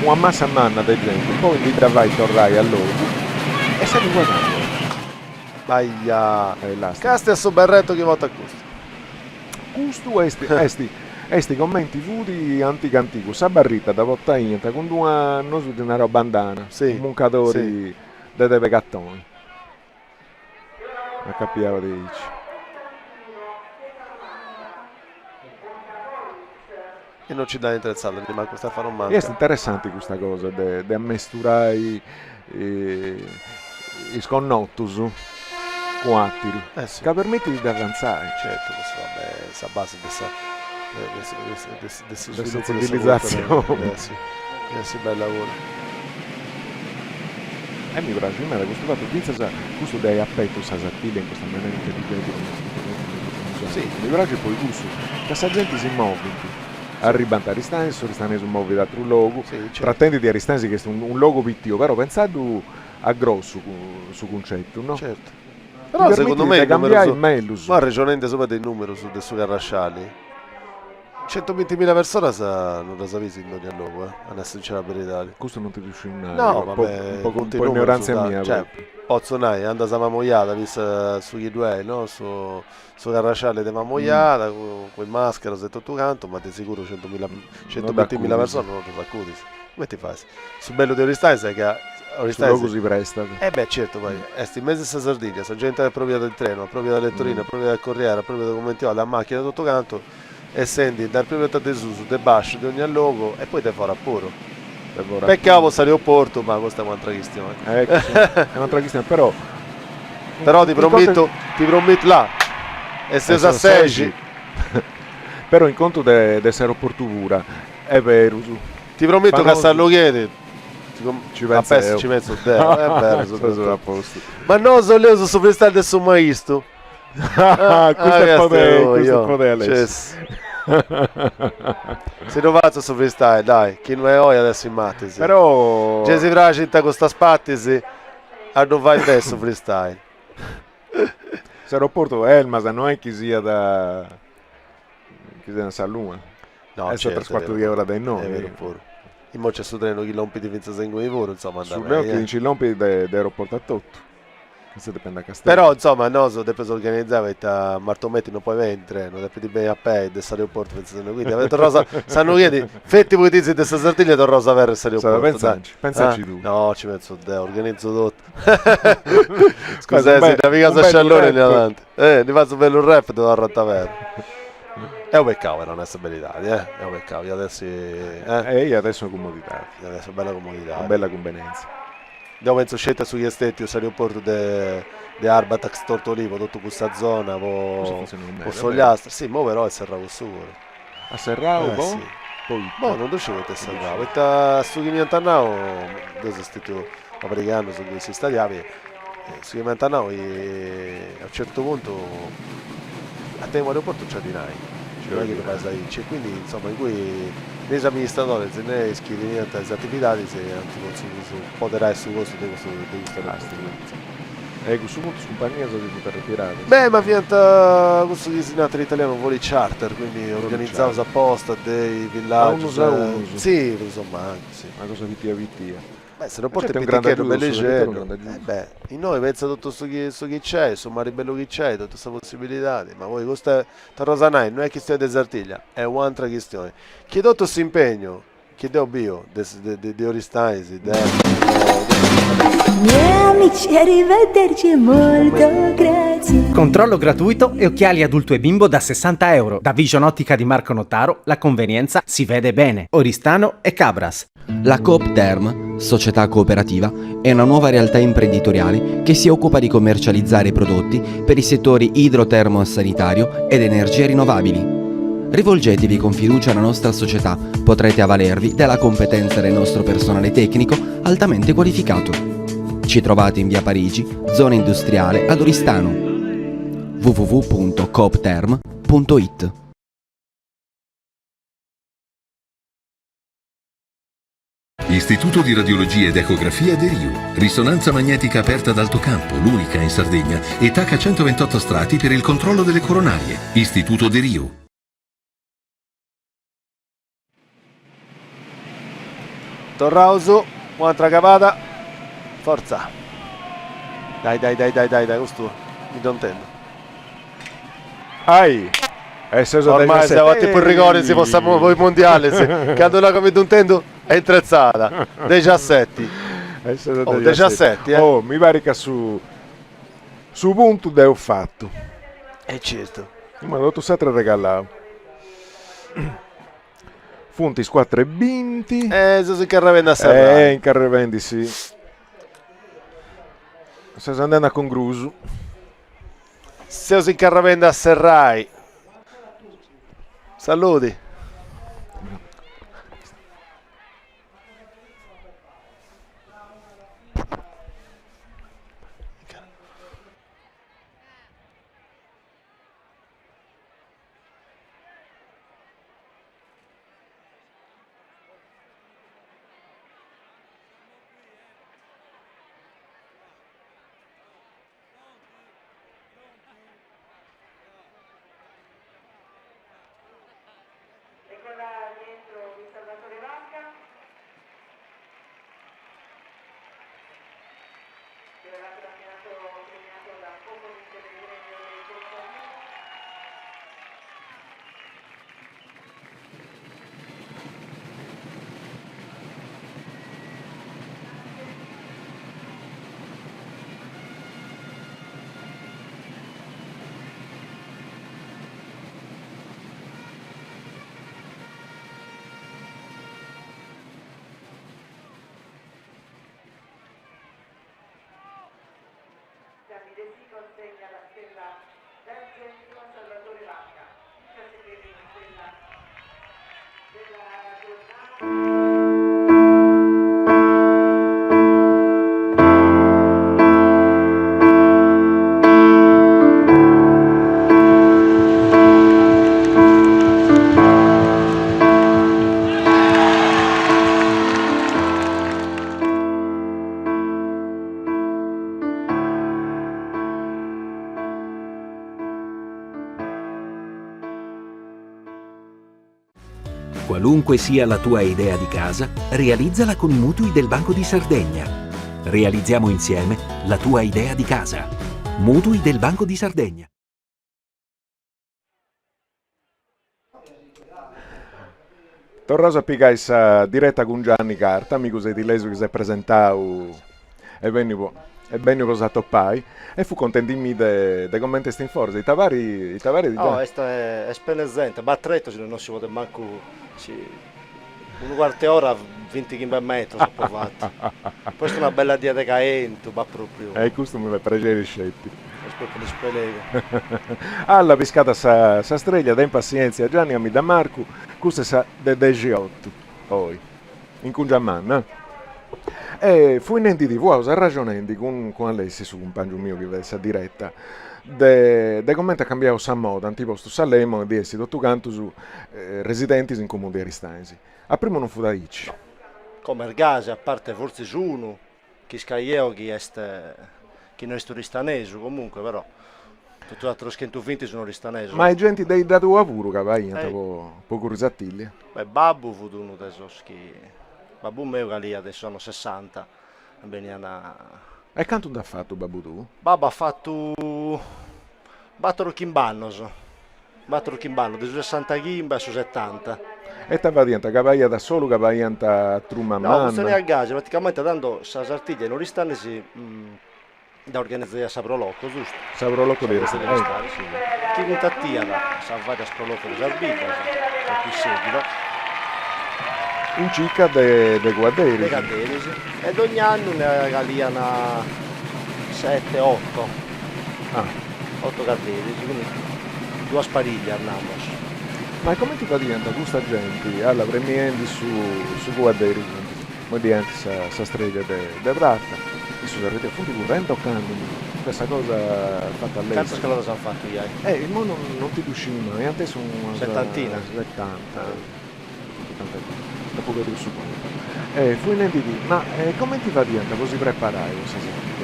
[SPEAKER 1] una massa manna di gente, poi lì vai, torrai a loro e sei guadagno.
[SPEAKER 2] Aia, casti a sto berretto che vota a questo.
[SPEAKER 1] Questo Esti commenti vuti antico, sa barrita da vottainta con due nosu di una bandana,
[SPEAKER 2] sì,
[SPEAKER 1] muncatori dei pegattoni. A capiava di dici.
[SPEAKER 2] E non ci dà interessato, ma questa fa non manca.
[SPEAKER 1] È interessante questa cosa, di ammesturare i sconnottus quattiri,
[SPEAKER 2] sì.
[SPEAKER 1] che permette di avanzare.
[SPEAKER 2] Certo, questo vabbè, questa base
[SPEAKER 1] della civilizzazione.
[SPEAKER 2] Sì, bel lavoro.
[SPEAKER 1] E mi piace, questo fatto, questo dei appetto sasattile in questa maniera intelligente. Sì, mi piace poi questo, che questa gente si muove. Arrivano a Ristanzo si muove da altro luogo, sì, certo. Trattendi di Ristanzo che è un luogo piccolo, però pensando a grosso su concetto, no?
[SPEAKER 2] Certo. Però secondo me
[SPEAKER 1] cambiare meglio.
[SPEAKER 2] Ma ragionando sopra dei numeri su Carrasciali. 120.000 persone non la sapessi in ogni luogo, adesso c'è la verità.
[SPEAKER 1] Questo non ti riesci a
[SPEAKER 2] no, vabbè,
[SPEAKER 1] un po' ignoranza mia.
[SPEAKER 2] Cioè, Pozzonai, anda a mamoiata, vista sugli due, no? Su Carrasciale di mamoiata, con quel maschera e tutto canto, ma di sicuro 120.000 persone non lo saccudi. Come ti fai? Su bello di Oristai sai che
[SPEAKER 1] Oristai si presta.
[SPEAKER 2] Beh certo, poi, in mezzo a Sardegna, se gente è proprio del treno, proprio della lettorina, proprio del corriere, proprio del commentario, la macchina tutto canto, e senti dal primo di Susu, del bascio di ogni luogo e poi te farà puro. Peccato se aeroporto, ma questa è un'altra questione.
[SPEAKER 1] È un'altra questione, però
[SPEAKER 2] ti prometto là e se usa 6
[SPEAKER 1] però in conto di essere aeroporto pura è vero.
[SPEAKER 2] Ti prometto che se lo chiedi
[SPEAKER 1] ci penso
[SPEAKER 2] ci penso te, è vero,
[SPEAKER 1] a posto.
[SPEAKER 2] Ma no, sono leo su del suo maestro.
[SPEAKER 1] Questo è potere Alessio.
[SPEAKER 2] Se non faccio su freestyle, dai, chi non è oi adesso in mattesi.
[SPEAKER 1] Però
[SPEAKER 2] Già si fragita con sta spattisi, a non va in adesso freestyle.
[SPEAKER 1] se aeroporto Elmas non è che sia da Saluma.
[SPEAKER 2] No,
[SPEAKER 1] è
[SPEAKER 2] certo,
[SPEAKER 1] 3/4 di ora dai noi.
[SPEAKER 2] È vero pure. In mo c'è su treno chi lompi di Vinza Sengo di Voro, insomma,
[SPEAKER 1] Su me che ci lompi d'aeroporto a tutto. Questo dipende da Castello.
[SPEAKER 2] Però insomma no, so devo organizzare a Martometti non puoi vendere, non devi bene a pay del aeroporto quindi avete rosa sanno chiedi fetti voi dici di Sardiglia da rosa vera aeroporto.
[SPEAKER 1] Pensaci tu.
[SPEAKER 2] No, ci penso te, organizzo tutto. Scusa, se naviga a Sciallone in avanti. Ne faccio bello un rap devo arrattavere. È un peccato non essere abilitati, è un peccato, io adesso
[SPEAKER 1] io adesso comodità.
[SPEAKER 2] Adesso bella comodità.
[SPEAKER 1] Una bella convenienza.
[SPEAKER 2] Abbiamo penso scelta sugli estetti aeroporto di Arbatax Tortolivo, tutto questa zona, con Sogliastra. Sì, mo però è Serravo su.
[SPEAKER 1] A Serravo?
[SPEAKER 2] Sì. Poi non riuscivo a Serravo. E su chi mi antannavo, dove sono stato americano su cui si stadiavi, su chi mi antannavo a un certo punto a te in aeroporto c'è di nai. Cioè, che c'è quindi insomma in cui gli amministratori se scrivono le attività se potrà su questo di questo plastico
[SPEAKER 1] e questo punto su compagnia sono poter ritirare
[SPEAKER 2] ma fianta questo disegnato italiano voli charter quindi organizzato apposta dei villaggi sì insomma anche sì
[SPEAKER 1] una cosa vittia
[SPEAKER 2] se non porti il picchiero bello in noi pensa tutto su chi c'è su Mari Bello chi c'è tutte queste possibilità ma voi questa Rosanai non è questione di Sartiglia è un'altra questione chi tutto questo impegno chi devo bio di Oristanesi
[SPEAKER 13] Miei amici, arrivederci, molto grazie.
[SPEAKER 5] Controllo gratuito e occhiali adulto e bimbo da €60. Da Vision Ottica di Marco Notaro la convenienza si vede bene. Oristano e Cabras.
[SPEAKER 15] La Coop Term, società cooperativa, è una nuova realtà imprenditoriale che si occupa di commercializzare prodotti per i settori idrotermo-sanitario ed energie rinnovabili. Rivolgetevi con fiducia alla nostra società, potrete avvalervi della competenza del nostro personale tecnico altamente qualificato. Ci trovate in via Parigi, zona industriale ad Oristano. www.coopterm.it.
[SPEAKER 22] Istituto di Radiologia ed Ecografia De Rio. Risonanza magnetica aperta ad alto campo, l'unica in Sardegna, e TAC a 128 strati per il controllo delle coronarie. Istituto De Rio.
[SPEAKER 2] Torrauso, un'altra cavata, forza. Dai, questo mi contento. Ormai siamo tipo il rigore, si possiamo voi mondiali, quando la come contento è intrezzata. 17. 17,
[SPEAKER 1] Oh, mi pare che su punto devo fatto.
[SPEAKER 2] Certo.
[SPEAKER 1] Ma l'ho tutto sempre regalato. Funti 4 e 20.
[SPEAKER 2] Se carravenda a Serrare.
[SPEAKER 1] In carravendi sì. Se andando a Congruso.
[SPEAKER 2] Se si carravenda a Serrai. Saluti.
[SPEAKER 21] consegna la stella d'argento a Salvatore Vacca. Ci seguiremo in quella della giornata.
[SPEAKER 4] Qualunque sia la tua idea di casa, realizzala con Mutui del Banco di Sardegna. Realizziamo insieme la tua idea di casa. Mutui del Banco di Sardegna.
[SPEAKER 1] Tornato a piccare questa diretta con Gianni Carta, amico di Leso che si è presentato e venne cosa toppai e fu contentimi dei commenti in forza. I tavari di
[SPEAKER 16] no, questa è spellezzente, battretto se non si può manco un quarto d'ora 20 km sono provato. Questa è una bella dieta caento, va proprio.
[SPEAKER 1] E questo mi piace scetti.
[SPEAKER 16] Aspetta, mi spiego.
[SPEAKER 1] Alla piscata sa streglia, da impazienza Gianni, mi da Marco, questo sa de 18 poi in Cungiamanna. E fu in enti TV, ho ragionando con Alessi su un pangio mio che vede questa diretta de commenti ha cambiato sa moda, antiposto Salemo di essi tutto canto su residenti in comune di Aristanesi. A primo non fu da Icci.
[SPEAKER 16] Come Ergase, a parte forse su uno, chi scaglieo chi non è ristanese comunque, però tutto l'altro schento vinti sono ristanesi.
[SPEAKER 1] Ma i gente dei dato lavoro che vai poco curiosattilli.
[SPEAKER 16] Beh, Babbo fu uno dei soschi. Babbo mio che lì adesso hanno 60.
[SPEAKER 1] E quanto ti ha fatto Babbo tu?
[SPEAKER 16] Babbo ha fatto Battero Chimbannos. Battero Chimbanno, da 60 chimba su 70.
[SPEAKER 1] E te va diventa cavaglia da solo, cavaglia a truma a mano?
[SPEAKER 16] No, non è a gas, praticamente dando sa sartiglia non ristanesi da organizzare a Saprolocco, giusto?
[SPEAKER 1] Saprolocco di
[SPEAKER 16] restare, sì. Chi contattia da Savvaria Saprolocco di Sarbita, da qui seguito.
[SPEAKER 1] In circa dei guarderi.
[SPEAKER 16] Dei guarderi, sì. Ed ogni anno ne regalia 7-8. 8 guarderi, quindi 2 spariglie andiamo.
[SPEAKER 1] Ma come ti fa diventare questa gente alla premiendi su guarderi? Come diventa questa streglia di Bratta? E su rete appunto corrente o cambio? Questa cosa fatta a lei.
[SPEAKER 16] Quanto scalata sono fatto ieri?
[SPEAKER 1] Il mondo non ti riusciva mai, a te sono
[SPEAKER 16] 70.
[SPEAKER 1] 70. Dopo che tu supponi. Fu in entità, ma come ti va diventare così preparai questa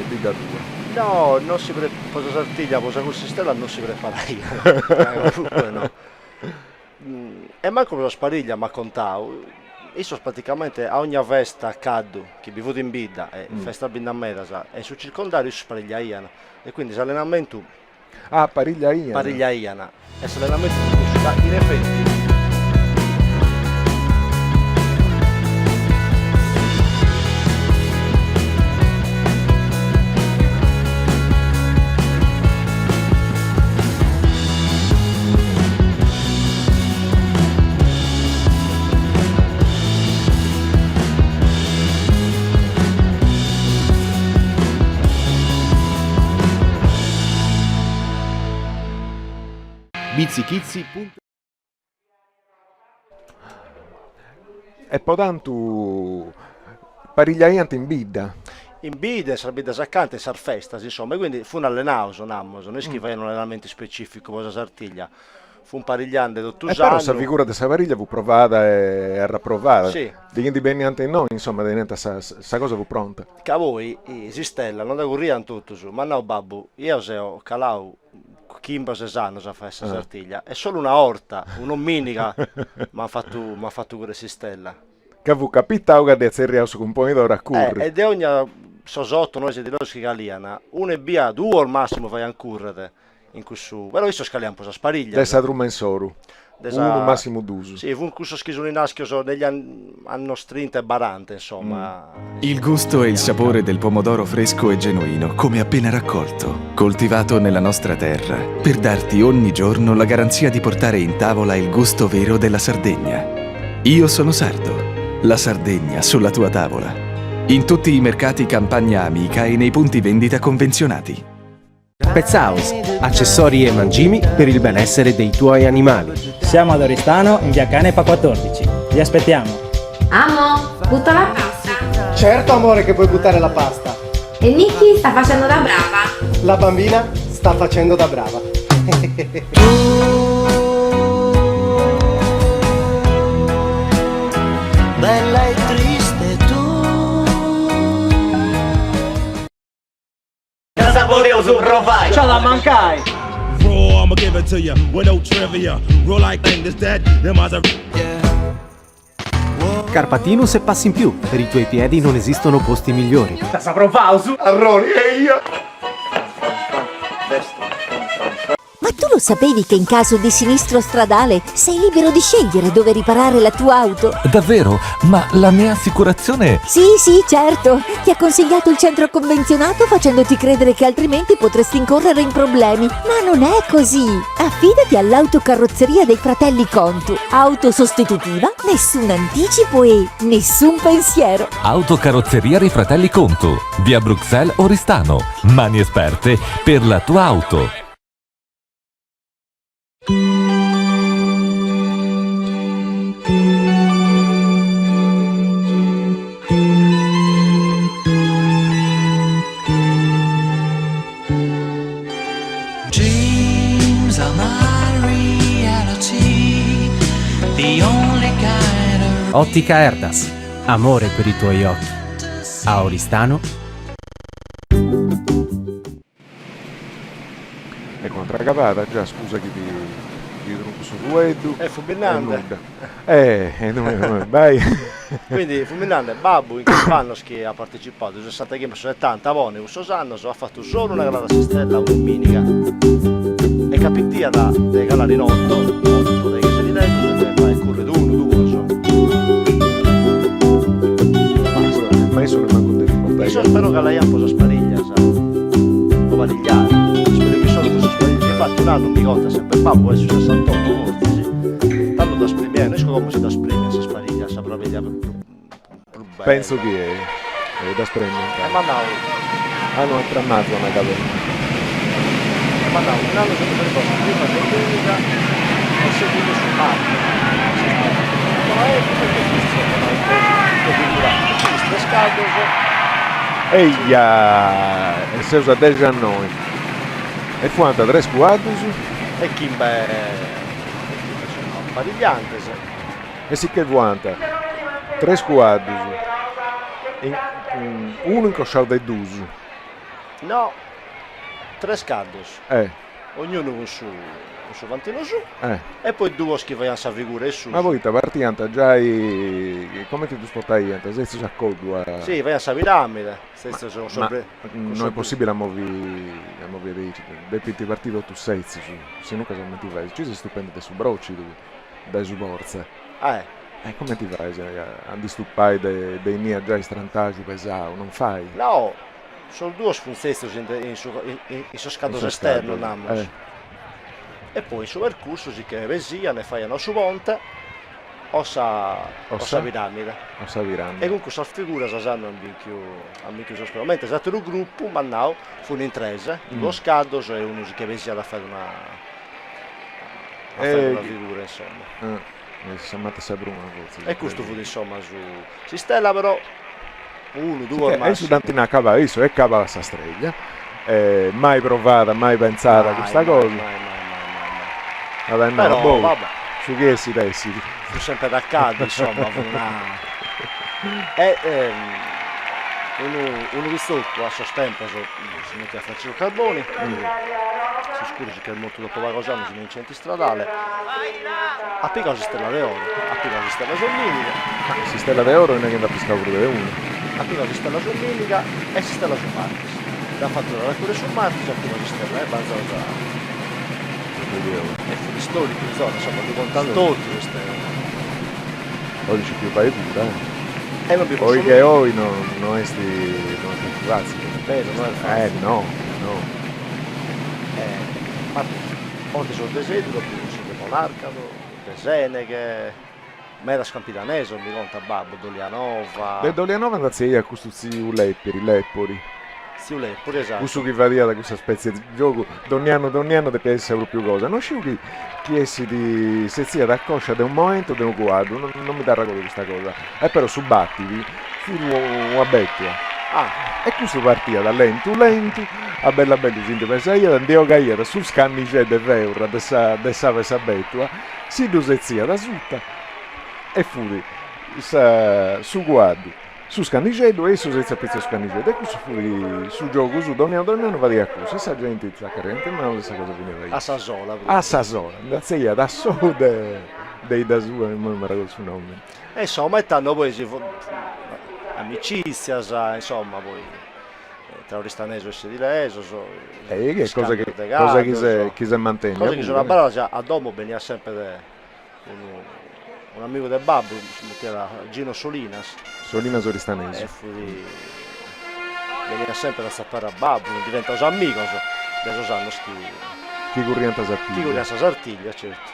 [SPEAKER 1] diga tua?
[SPEAKER 16] No, non si posa sartiglia, posa così stella non si prepara io. No. E manco per la spariglia ma contavo. Io sono praticamente a ogni festa a Caddu, che vivuto in Bidda, e festa Bidda a Medasa, e sul circondario si spariglia Iana. E quindi l'allenamento...
[SPEAKER 1] pariglia Iana.
[SPEAKER 16] Pariglia Iana. E l'allenamento in effetti...
[SPEAKER 20] Bizzichizzi.
[SPEAKER 1] E poi tanto parigliaiante in bidda.
[SPEAKER 16] In bidda, sarebbe saccante, sarfestas, insomma, e quindi fu un allenauso, non è che facevano un allenamento specifico, cosa sartiglia. Fu un parigliante d'ottusano.
[SPEAKER 1] Però questa figura di questa pariglia fu provata e rapprovata.
[SPEAKER 16] Sì.
[SPEAKER 1] Di bene anche noi, insomma, questa cosa fu pronta.
[SPEAKER 16] Che a voi, esistella, non da corriere tutto su, ma no, babbo, io se ho calato Kimba Sesano sa fare questa sartiglia, è solo una orta, un'omminica, mi ha fatto pure Sistella.
[SPEAKER 1] Che avevo capito che di essere con un pomidoro a curri.
[SPEAKER 16] Ed è ogni sosotto, noi siamo di loro che caliana, uno e via, 2 al massimo fai ancurrate in questo, però io sto scaliando un po' sa spariglia.
[SPEAKER 1] Dessa truma in soru, uno massimo d'uso.
[SPEAKER 16] Sì, fu un questo schisolinaschio negli anni 30 e 40, insomma.
[SPEAKER 9] Il gusto e il sapore del pomodoro fresco e genuino, come appena raccolto, coltivato nella nostra terra, per darti ogni giorno la garanzia di portare in tavola il gusto vero della Sardegna. Io sono sardo, la Sardegna sulla tua tavola. In tutti i mercati Campagna Amica e nei punti vendita convenzionati.
[SPEAKER 5] Pets House, accessori e mangimi per il benessere dei tuoi animali.
[SPEAKER 10] Siamo ad Oristano in via Canepa 14. Vi aspettiamo.
[SPEAKER 11] Amo, butta la pasta.
[SPEAKER 23] Certo amore che puoi buttare la pasta.
[SPEAKER 11] E Nicky sta facendo da brava.
[SPEAKER 23] La bambina sta facendo da brava.
[SPEAKER 6] Bella e triste tu.
[SPEAKER 12] C'ha da mancare.
[SPEAKER 14] Raw, I'ma give it to you with no trivia. Roll like thing, this that, them eyes are.
[SPEAKER 5] Carpatinus e passi in più. Per i tuoi piedi non esistono posti migliori.
[SPEAKER 12] Saprò pauso.
[SPEAKER 2] Arroni e io.
[SPEAKER 13] Ma tu lo sapevi che in caso di sinistro stradale sei libero di scegliere dove riparare la tua auto?
[SPEAKER 3] Davvero? Ma la mia assicurazione...
[SPEAKER 13] Sì, certo. Ti ha consigliato il centro convenzionato facendoti credere che altrimenti potresti incorrere in problemi. Ma non è così. Affidati all'autocarrozzeria dei fratelli Contu. Auto sostitutiva, nessun anticipo e nessun pensiero.
[SPEAKER 3] Autocarrozzeria dei fratelli Contu. Via Bruxelles Oristano. Mani esperte per la tua auto.
[SPEAKER 5] Ottica Erdas. Amore per i tuoi occhi. A Oristano.
[SPEAKER 1] È contraccapata già, scusa chi ti trompo su Ruedu.
[SPEAKER 16] È fulminante.
[SPEAKER 1] Vai.
[SPEAKER 16] Quindi fulminante, Babbo in quest'anno che ha partecipato, 60 game su 70 avone, un Sosanno, ha fatto solo una grada stella, una minica. E capitia da regalare in 8 dei che si ridetto, e corre d'1, 2, so.
[SPEAKER 1] Ma io sono manco tempo.
[SPEAKER 16] Io spero che lei possa spariglia, sa. O valigliare. Spero che solo possa spariglia. Infatti un anno mi conta sempre Babbo è su 68 morti, sì. Tanto da spremere, non so come si da spremere, se spariglia, saprà vedere più bene.
[SPEAKER 1] Penso che è da spremere.
[SPEAKER 16] Ma no.
[SPEAKER 1] Hanno trammato una caverna.
[SPEAKER 16] Ma no, un anno sempre per cosa, prima tecnica e seguito sul marco. Ma è perché questo è scaldo.
[SPEAKER 1] Eia, e se usa 19. E quanto? 3 squadros?
[SPEAKER 16] E Kimbe sono parigliante.
[SPEAKER 1] E sì che quanta? 3 squadros. Uno incrociato dai 2.
[SPEAKER 16] No. 3 scaldos. Ognuno un su vantino su. E poi 2 che vogliono sa figura e su.
[SPEAKER 1] Ma voi partiamo già come ti sportai niente? Se si accordo a...
[SPEAKER 16] Sì, vai a sa piramide.
[SPEAKER 1] Non è possibile a muovere dei pitti partito tu sei se non cosa ti vai. Ci sei stupendo su brocci dai su borsa. Come ti vai a distuppare dei miei già strantaggi pesao, non fai?
[SPEAKER 16] No. Sono 2 sfunzesti in suo scatto esterno, e poi su percorso si che vesia ne faiano su monte o sa piramide. E comunque sa figura sa sanno a mica sicuramente esatto il gruppo ma now fu un'intresa, 2 scatto e uno che vesia da fare una figura insomma. E questo fu insomma su si stella però 1, 2 ormai.
[SPEAKER 1] E su Dantina cava isso, e cava questa streglia. Mai provata, mai pensata questa cosa. Vabbè, no,
[SPEAKER 16] però, vabbè.
[SPEAKER 1] Su che si pensi?
[SPEAKER 16] Fu sempre d'accaduto, insomma, uno di sotto a sostempo si mette a Francesco Carboni, si scurge che è molto dopo la cosa, sono in centri stradale, a Picosi Stella d'Oro, a Picosi Stella Somminica.
[SPEAKER 1] Si Stella d'Oro non è che andava a pescare pure uno.
[SPEAKER 16] A Picosi Stella Somminica e si Stella su Martis. Ha fatto la raccogliere su Martis, a Picosi Stella e Banzano e fu di storico in zona, insomma, di contantoti queste.
[SPEAKER 1] Oggi c'è più paese pure,
[SPEAKER 16] E non più
[SPEAKER 1] poi che oggi non è fazzi.
[SPEAKER 16] Vero, non è facile.
[SPEAKER 1] No.
[SPEAKER 16] Ma oggi sono desidero, più si Monarcano, Teseneghe, Mera Scampidanese, mi conta Babbo, Dolianova.
[SPEAKER 1] Beh, Dolianova andazzi a costruire Leppori.
[SPEAKER 16] Sì, Leppori, esatto.
[SPEAKER 1] Questo che va via da questa specie di gioco, ogni anno deve essere più cosa. Non sciù chi essi di sezzia da coscia da un momento da un quadro, non mi dà racconto questa cosa. E però su battiti, fu una bettua. E questo partiva da lento, a bella si pensa io, andiamo a cagliare sul scannice de veura dessa bettua, si dusezzia da sutta e fu su quadro. Su Scannicello e su senza pezzo Scannicello e questo fu su gioco su Doniano va di accusa e sa gente zaccarente ma non sa cosa veniva io
[SPEAKER 16] a Sasola
[SPEAKER 1] da sud dei da sua, non mi ricordo il nome.
[SPEAKER 16] E insomma, intanto poi amicizia, insomma, poi tra Oristaneso e Sedileso,
[SPEAKER 1] che cosa chi si mantiene?
[SPEAKER 16] Cosa che sono a a domo veniva sempre un amico del babbo, che era Gino Solinas
[SPEAKER 1] Oristaneso.
[SPEAKER 16] Veniva sempre da sapere a babbo, diventa un amico, adesso sanno
[SPEAKER 1] chi corriente a Sartiglia.
[SPEAKER 16] Chi corriente a Sartiglia, certo.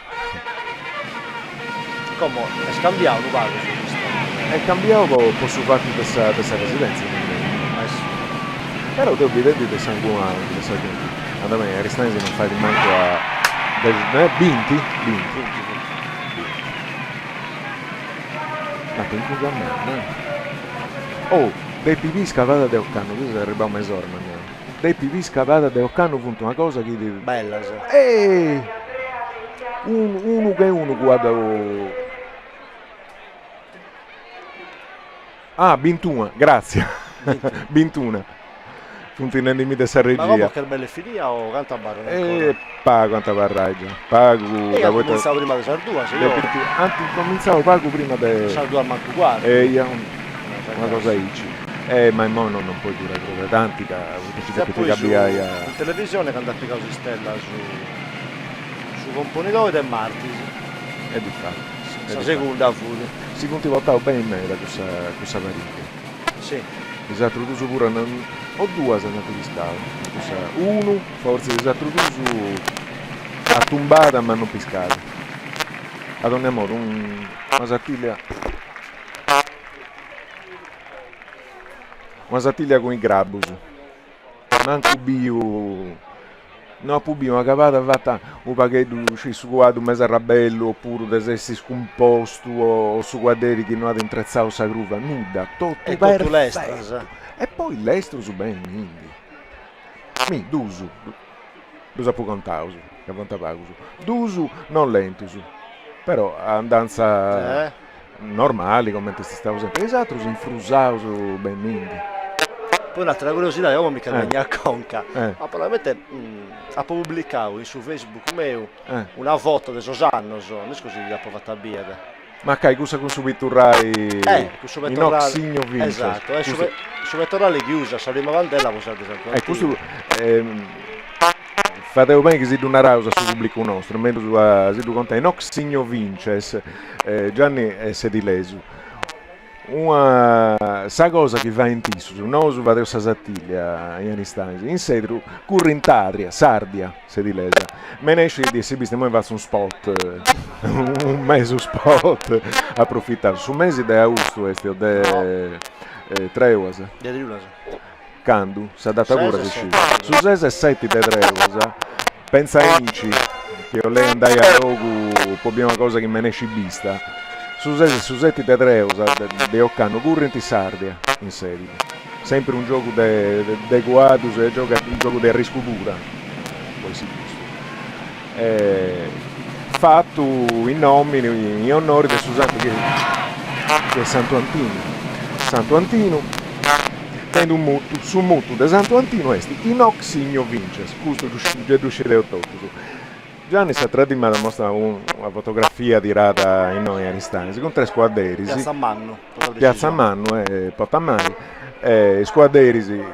[SPEAKER 16] Come è scambiato, pago su questo.
[SPEAKER 1] È cambiato posso farti questa residenza. Però devo vedere di sangue a me Aristanesi non fa di manco a vinti. Ma penso che a me, oh, dei pipì scavata da Occano, questo sarebbe un mesore, dei pipì scavata da Occano punto una cosa che
[SPEAKER 16] bella, sì.
[SPEAKER 1] Uno che uno guarda. Ah, 21, grazie. 21. Punti nel limite sa regia.
[SPEAKER 16] Ma come che belle filia o quanta barra?
[SPEAKER 1] Pago quanta barraggia. Pago.
[SPEAKER 16] Io cominciavo prima di Sardua, se io.
[SPEAKER 1] Anzi, cominciavo pago prima di
[SPEAKER 16] Sardua manco guarda.
[SPEAKER 1] Una cosa ici. Ma in modo non puoi durare proprio tanti
[SPEAKER 16] in televisione quando ha applicato Stella su componitore del Martis.
[SPEAKER 1] E di fatto.
[SPEAKER 16] La seconda fuori.
[SPEAKER 1] Si continuava bene in me da questa varica.
[SPEAKER 16] Sì.
[SPEAKER 1] Esatto, tu pure ho due se andato di scala. Uno, forse esatto tu a tumbata ma non piscata. Ad ogni modo, una sattiglia con i grabus. Manco bio. No, pubblico una cavata fatta un pacchetto su guardo un mese rabello oppure desessi scomposto o su guarderi che non ha intrezzato sa gruva nuda tutto
[SPEAKER 16] perfetto
[SPEAKER 1] e poi l'estro su bene mi d'uso può contare che conta pago d'uso non lento però andanza normali come ti stavo sempre esatto si infrusavo su ben mindi.
[SPEAKER 16] Poi un'altra curiosità, io mica a Conca, ma probabilmente ha pubblicato su Facebook mio una foto di Sosanno, non so così gli ha provato a biere.
[SPEAKER 1] Ma che cosa con subitturrai in Oxigno Vince?
[SPEAKER 16] Esatto, è subitturale chiusa, Salima Vandella, possiate sapere.
[SPEAKER 1] Questo fatevo bene che si una rausa su pubblico nostro, mentre si conta in Oxigno Vinces, Gianni è Sedilesu. Sa cosa che va in tiso, non su Vadeo Sasattiglia in Aristanesi, in Sedru, Currintatria, Sardia, Sedilesa. Me ne esce di essere visto, noi faccio un spot, un mese spot, approfittato. Su mesi di Augusto, de Treuasa. Candu, si è data pure di su 6 e 7 di Treuasa, pensa a Inici, che io lei andai a Rogu, poi una cosa che me ne esce vista. Su 7 di Treusa, di Occano, Currenti Sardia, in serie. Sempre un gioco di Guadus, un gioco di risco pura. Poi si giusto. Fatto in nomine, in onore di Susanto che è Santo Antino. Santo Antino, tende un mutu, su mutu di Santo Antino, in Oxigno Vinces, questo è riuscito a toccare. Gianni si è tradimato a mostrare una fotografia tirata in noi Aristanesi con 3 squadreri. Piazza Manno e Potamai. Squadreri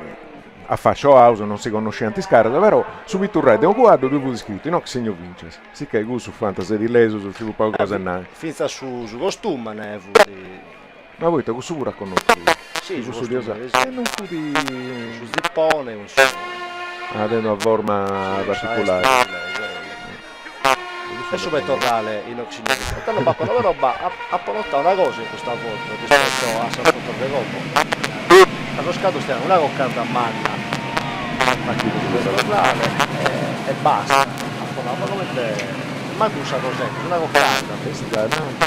[SPEAKER 1] a fascio house, non si conoscenti scarsa, però subito un un quadro dove fu scritto in Oxigno Vinces. Sì che è su fantasia di leso, su sviluppo cose nai.
[SPEAKER 16] Finza su costume, ne fu.
[SPEAKER 1] Ma voi te questo pure a conoscere?
[SPEAKER 16] Sì,
[SPEAKER 1] su
[SPEAKER 16] non fu di su zippone, un su.
[SPEAKER 1] Avendo una forma particolare.
[SPEAKER 16] E subito tornare in Occidente. Tanto ma quella roba ha portato una cosa in questa volta rispetto a Santo Torrecopo. Allo scato stiamo una coccata a manna, ma qui subito tornare e basta. Ma tu sa cos'è? Una coccata.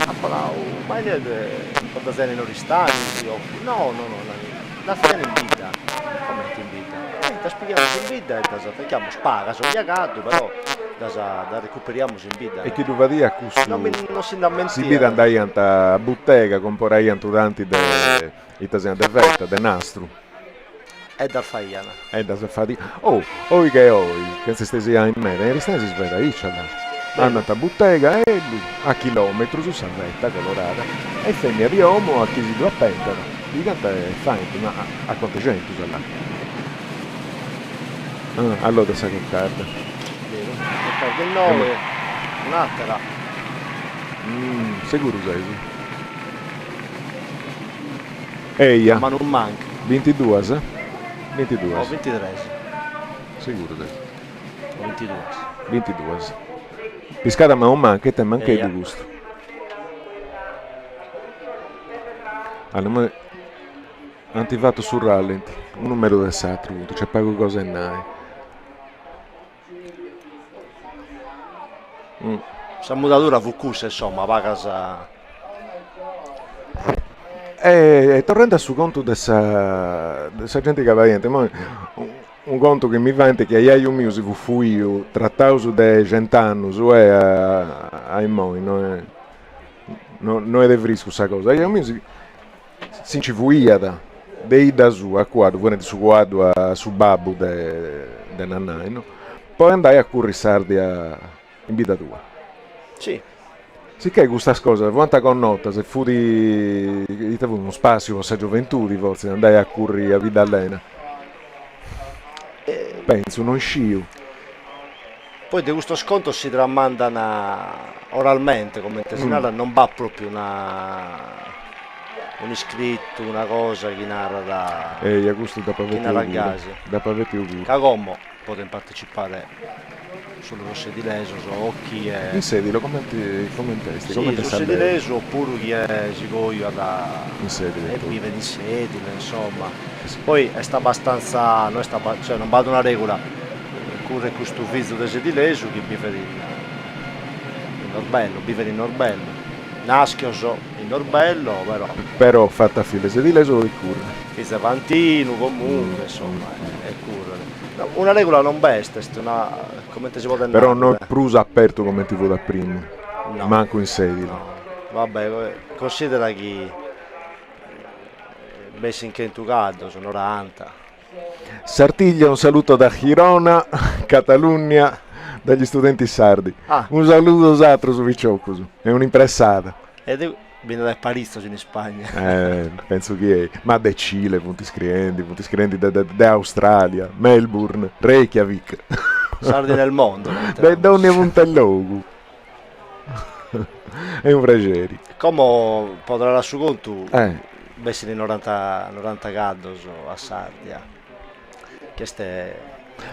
[SPEAKER 16] Ha parlato, ma niente, quando sei in Oristani, no, la stiamo in vita. Come ti invita? Ti spieghiamo in vita e ti chiamo spaga, sono iagato, però da recuperiamo in vita.
[SPEAKER 1] E chi tu vedi a questo?
[SPEAKER 16] Non si da mentire.
[SPEAKER 1] Si vede andare a bottega, comprare tanti di italiani di vetta, di nastro.
[SPEAKER 16] È da faiana.
[SPEAKER 1] È da fare. Che se stesi in me, in Aristanesi si sveda, andata a bottega e lui a chilometro su salvetta colorata e femmina di uomo a chi si due pentano di cantare fanti ma a quante gente usa là allora sai che carta
[SPEAKER 16] del 9 un'altra
[SPEAKER 1] sicuro sei sì. Eia
[SPEAKER 16] ma non manca
[SPEAKER 1] 22 22
[SPEAKER 16] no 23
[SPEAKER 1] sicuro sei
[SPEAKER 16] 22
[SPEAKER 1] piscata ma non manca e te manca di gusto allora antivato sul rallenti un numero del satruto c'è poco cosa e nai
[SPEAKER 16] Sa mutatura VQ insomma va a casa
[SPEAKER 1] e tornando su conto dessa gente che va niente un conto che mi vante che io music fu io trattavo su de cent'anni su ai moi non è de frisco sta cosa io music si ci fu iada dei da su a quadro vuole su quadro su babbo de nannai no? Poi andai a curri sardi in vita tua
[SPEAKER 16] sì
[SPEAKER 1] che questa cosa quanta connota se fu di uno spazio questa gioventù di forse andai a curri a Vidalena penso non scio
[SPEAKER 16] poi di questo sconto si tramanda oralmente come intestinale non va proprio un iscritto una cosa che narra da
[SPEAKER 1] questo da pavete auguri
[SPEAKER 16] Cagommo potete partecipare solo lo sedileso occhi e
[SPEAKER 1] in sedilo come testi
[SPEAKER 16] sì, lo sedileso oppure chi è sigoio
[SPEAKER 1] in sedile
[SPEAKER 16] e vive in sedile insomma poi è sta abbastanza cioè non vado una regola curre questo viso del sedileso che vive in Norbello naschioso in Norbello
[SPEAKER 1] però fatta file sedileso e curre
[SPEAKER 16] Fisa Vantino comunque insomma è curre una regola non beste come si può andare
[SPEAKER 1] però non prusa aperto come ti vuoi da prima no. Manco in sedile
[SPEAKER 16] vabbè considera che messi in Kentucaldo sono 90
[SPEAKER 1] Sartiglia un saluto da Girona Catalogna dagli studenti sardi un saluto usato su Viciocusu è un'impressata
[SPEAKER 16] ed viene da Parigi in Spagna
[SPEAKER 1] penso che ma da Cile punti scrivendi da Australia Melbourne Reykjavik
[SPEAKER 16] sardi nel mondo
[SPEAKER 1] da donne Montellogu è un piacere
[SPEAKER 16] come potrà la su conto bessi di 90 caldo a Sardia che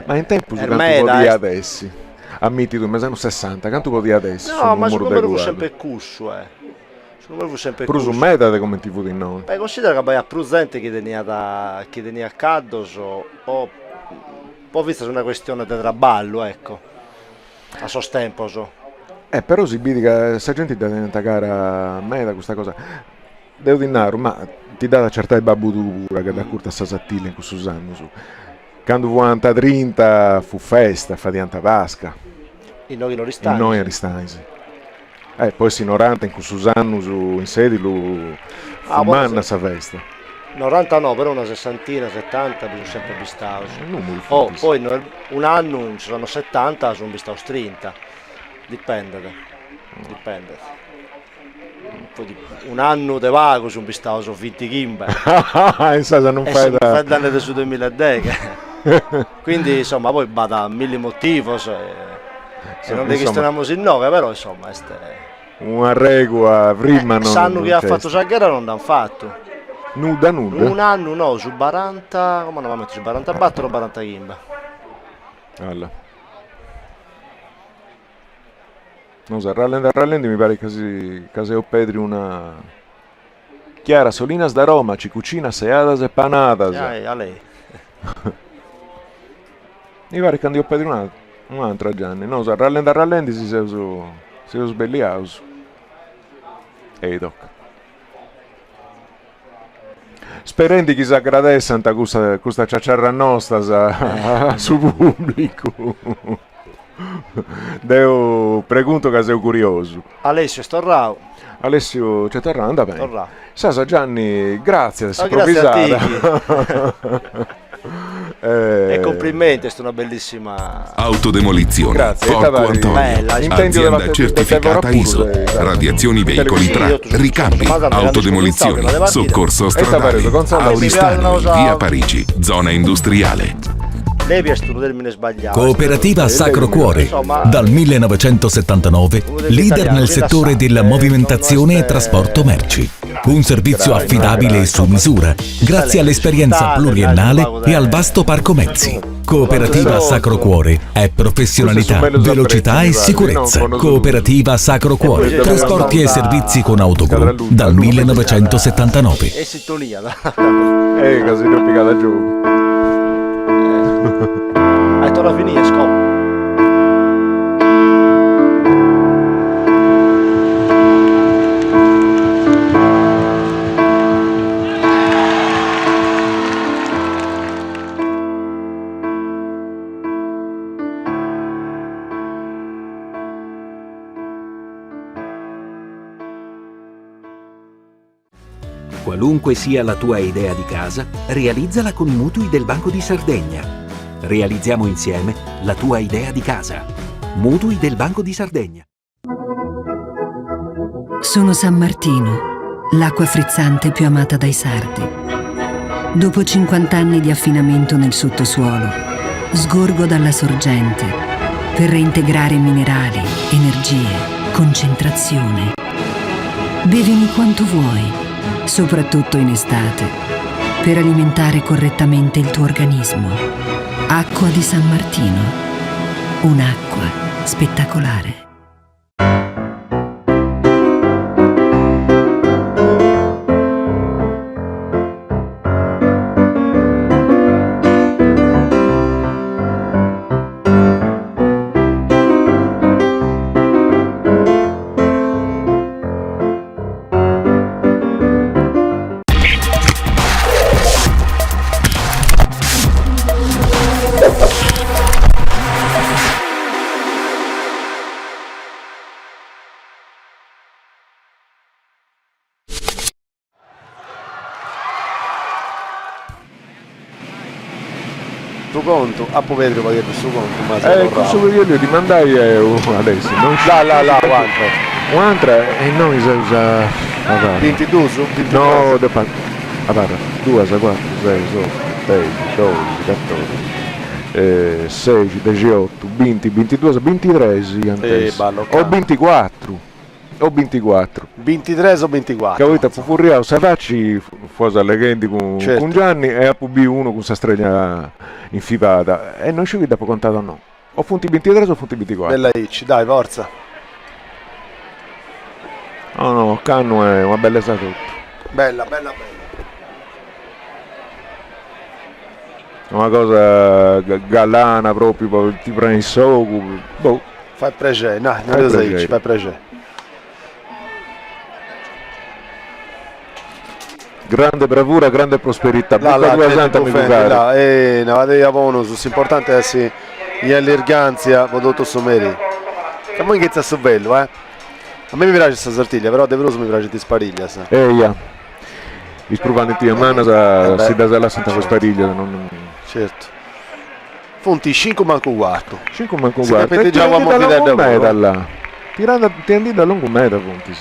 [SPEAKER 1] ma in tempo si canto di adesso ammetti tu mi sono 60 canto po' di adesso
[SPEAKER 16] no ma su come fu sempre cusso
[SPEAKER 1] Prus un meta come ti fu di noi
[SPEAKER 16] considera che vai a presente che tenia a caldo o poi vista su una questione di traballo ecco a sostempo
[SPEAKER 1] però si vede che questa gente deve attaccare a me da questa cosa devo dinaro ma ti dà da certare il babbo dura che da curta sta sattilla in questo anno su quando fu 30 fu festa fa di antatasca
[SPEAKER 16] in noi non
[SPEAKER 1] ristanzi poi si 90 in questo anno in sedilu fu manna sa festa
[SPEAKER 16] 99 però una sessantina 70 bisogna sempre vistato poi un anno ci sono 70 sono vistato 30 dipende poi un anno de vago sono vistato sono 20 chimbe
[SPEAKER 1] non fai da
[SPEAKER 16] l'anno su 2010 quindi insomma poi vada a mille motivi se non registriamo in 9 però insomma
[SPEAKER 1] una regola prima non
[SPEAKER 16] sanno che ha fatto Sagghera non l'hanno fatto
[SPEAKER 1] nuda
[SPEAKER 16] un anno no su 40 come non su 40 battono 40 chimbe
[SPEAKER 1] allora non so rallenti mi pare che ho Pedri una Chiara Solinas da Roma ci cucina seadas e panadas
[SPEAKER 16] a lei
[SPEAKER 1] mi pare che andiamo a Pedri un'altra Gianni non so rallenti si è sbegliato doc sperando che si aggradessero questa ciacciarra nostra su pubblico devo pregunto che sei curioso
[SPEAKER 16] Alessio Storrao
[SPEAKER 1] Alessio c'è tornando bene Sasa Gianni grazie di
[SPEAKER 16] grazie a te E complimenti, è stata una bellissima
[SPEAKER 22] Autodemolizione.
[SPEAKER 1] Grazie,
[SPEAKER 22] Porto
[SPEAKER 1] Tavari.
[SPEAKER 22] Antonio.
[SPEAKER 16] Bella,
[SPEAKER 22] Azienda certificata ISO. Radiazioni veicoli 3. Ricambi. Autodemolizioni. Soccorso stradale. A Oristano, via Parigi. Zona industriale.
[SPEAKER 16] Levi è stato termine sbagliato.
[SPEAKER 7] Cooperativa Sacro Cuore,
[SPEAKER 16] Insomma,
[SPEAKER 7] dal 1979, leader nel settore della movimentazione e trasporto merci. Un servizio affidabile e su misura, grazie all'esperienza pluriennale e al vasto parco mezzi. Cooperativa Sacro Cuore è professionalità, velocità e sicurezza. Cooperativa Sacro Cuore, trasporti e servizi con autogru dal 1979.
[SPEAKER 16] è sintonia.
[SPEAKER 1] Così non piccata giù.
[SPEAKER 16] Hai tornato a finire, scopri.
[SPEAKER 4] Qualunque sia la tua idea di casa, realizzala con Mutui del Banco di Sardegna. Realizziamo insieme la tua idea di casa. Mutui del Banco di Sardegna.
[SPEAKER 8] Sono San Martino, l'acqua frizzante più amata dai sardi. Dopo 50 anni di affinamento nel sottosuolo, sgorgo dalla sorgente per reintegrare minerali, energie, concentrazione. Bevimi quanto vuoi, soprattutto in estate, per alimentare correttamente il tuo organismo. Acqua di San Martino, un'acqua spettacolare.
[SPEAKER 2] Tuo conto, a Povedrio pagare il suo conto, ma
[SPEAKER 1] questo che io ti mandai è adesso, non
[SPEAKER 2] là,
[SPEAKER 1] un'altra e noi si usa
[SPEAKER 2] 22 su?
[SPEAKER 1] No, a parte 2, 4, 6, 6, 12, 14, 16, 18, 20, 22, 23 o 24. O 24.
[SPEAKER 2] 23 o 24.
[SPEAKER 1] Capite, Furriao, se facci fuori alle leggende con Gianni e a B1 con questa stregna infibata e non ci dopo contato no. O funti 23 o funti 24.
[SPEAKER 2] Bella Icci, dai, forza.
[SPEAKER 1] No, Canno è una bellezza tutto.
[SPEAKER 2] Bella.
[SPEAKER 1] Una cosa galana proprio, ti prendi il soco. Boh.
[SPEAKER 2] Fai pregè, no, non lo sai, fai pregè.
[SPEAKER 1] Grande bravura, grande prosperità.
[SPEAKER 2] No, vado a bonus, importante è sì, gli all'erganzia, vodotto someri. Che mo inizia su bello, A me mi piace questa sortiglia, però De Veloso mi piace di spariglia, sa.
[SPEAKER 1] Isprovando in mano si dà la santa con spariglia, non...
[SPEAKER 2] Certo. Fonti 5 manco quarto.
[SPEAKER 1] 5 manco quarto.
[SPEAKER 2] Capite già come
[SPEAKER 1] là. Ti da lungo metro, Fonti.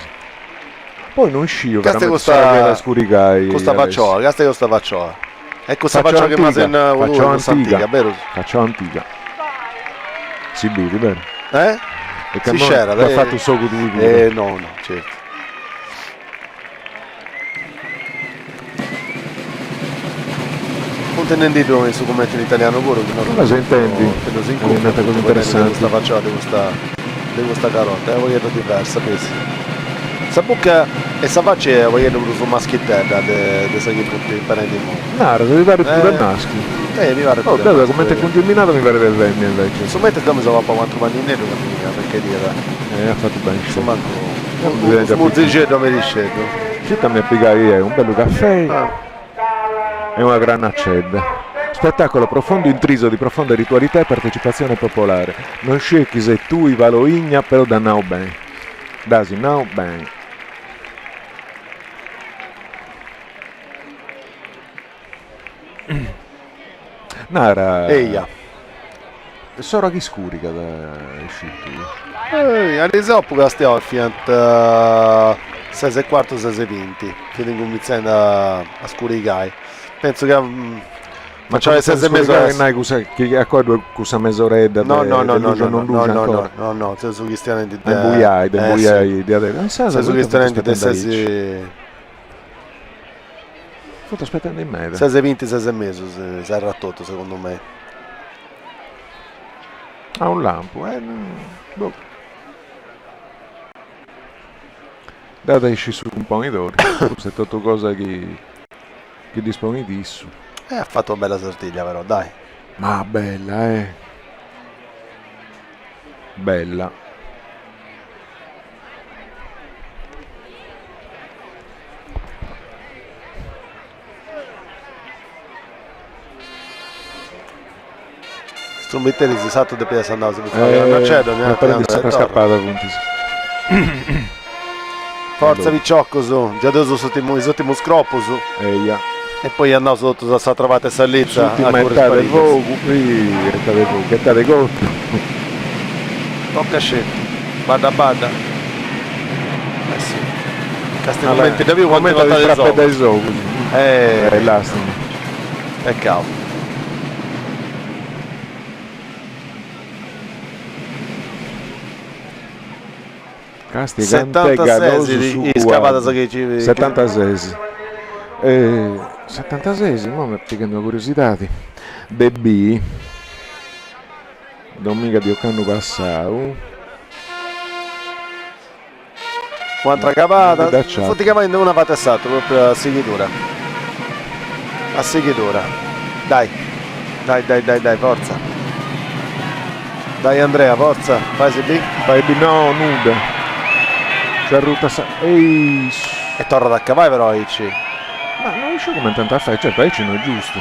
[SPEAKER 1] Poi non scio,
[SPEAKER 2] questa scuricai. Questa facciola, questa facciola. Ecco questa facciola che mi ha antica, vero?
[SPEAKER 1] Faccio antica. Si vede, vero?
[SPEAKER 2] Si c'era,
[SPEAKER 1] ha fatto il soco di
[SPEAKER 2] no, certo. Non te ne intendi come su commenti in italiano pure?
[SPEAKER 1] Non si intendi.
[SPEAKER 2] Che non si
[SPEAKER 1] è una cosa interessante.
[SPEAKER 2] Questa facciola di questa carota, voglio diversa, pensi. Sapucca e Savacce vogliono su maschiettella di sai tutti i parenti
[SPEAKER 1] no, devi fare più del naschi
[SPEAKER 2] mi pare più
[SPEAKER 1] del come te congeminato mi pare del Venni invece
[SPEAKER 2] insomma te mi sono fatto 4 anni nero perché dire
[SPEAKER 1] ha fatto bene
[SPEAKER 2] insomma smuzzigetto mi riscedo
[SPEAKER 1] città mi appicai un bello caffè e una gran accedda. Spettacolo profondo intriso di profonda ritualità e partecipazione popolare. Non scegli se tu i valoigna però da now bene dasi now bene. Nara.
[SPEAKER 2] Eia.
[SPEAKER 1] Sora chi scurica da scitto.
[SPEAKER 2] Adesso stiamo al fianco 6 e quarto, 6 e 20. Fino in convinzione a scuricare. Penso che ma c'è le 6 e mezzo
[SPEAKER 1] che accordo questa mezz'oretta
[SPEAKER 2] no,
[SPEAKER 1] se
[SPEAKER 2] su cristiani di
[SPEAKER 1] buiai di adesso.
[SPEAKER 2] Se su cristiani di stessi
[SPEAKER 1] sto aspettando in media.
[SPEAKER 2] 6 e 20, 6 e mezzo si è rattotto secondo me.
[SPEAKER 1] Ha un lampo, boh. Date esci su un pomidoro, se è tutto cosa che disponi di su.
[SPEAKER 2] Ha fatto una bella sortiglia però, dai.
[SPEAKER 1] Ma bella, bella.
[SPEAKER 2] Strummettere si salto di piede andava non c'è
[SPEAKER 1] è scappata punti.
[SPEAKER 2] Forza Vicciocco su, già doso sotto il scroppo su.
[SPEAKER 1] Eia.
[SPEAKER 2] E poi andò sotto la sua trovata salvezza
[SPEAKER 1] a metà fuoco, qui gettate corto.
[SPEAKER 2] Tocca scelta. Bada. Sì. Questi momenti da vivo quando
[SPEAKER 1] di frappe dai zogu. L'astimo.
[SPEAKER 2] È caldo.
[SPEAKER 1] Casti
[SPEAKER 2] 76 scavata so che
[SPEAKER 1] 76 76 ma mi piccano curiosità De B domenica di Occanno passato
[SPEAKER 2] quanta cavata fotti cavando una patessata proprio a seguitura dai forza dai Andrea forza fai B
[SPEAKER 1] no nuda c'è rutta
[SPEAKER 2] e torna da cavare però Ici
[SPEAKER 1] ma non riesco come tanta fai cioè Ici non è giusto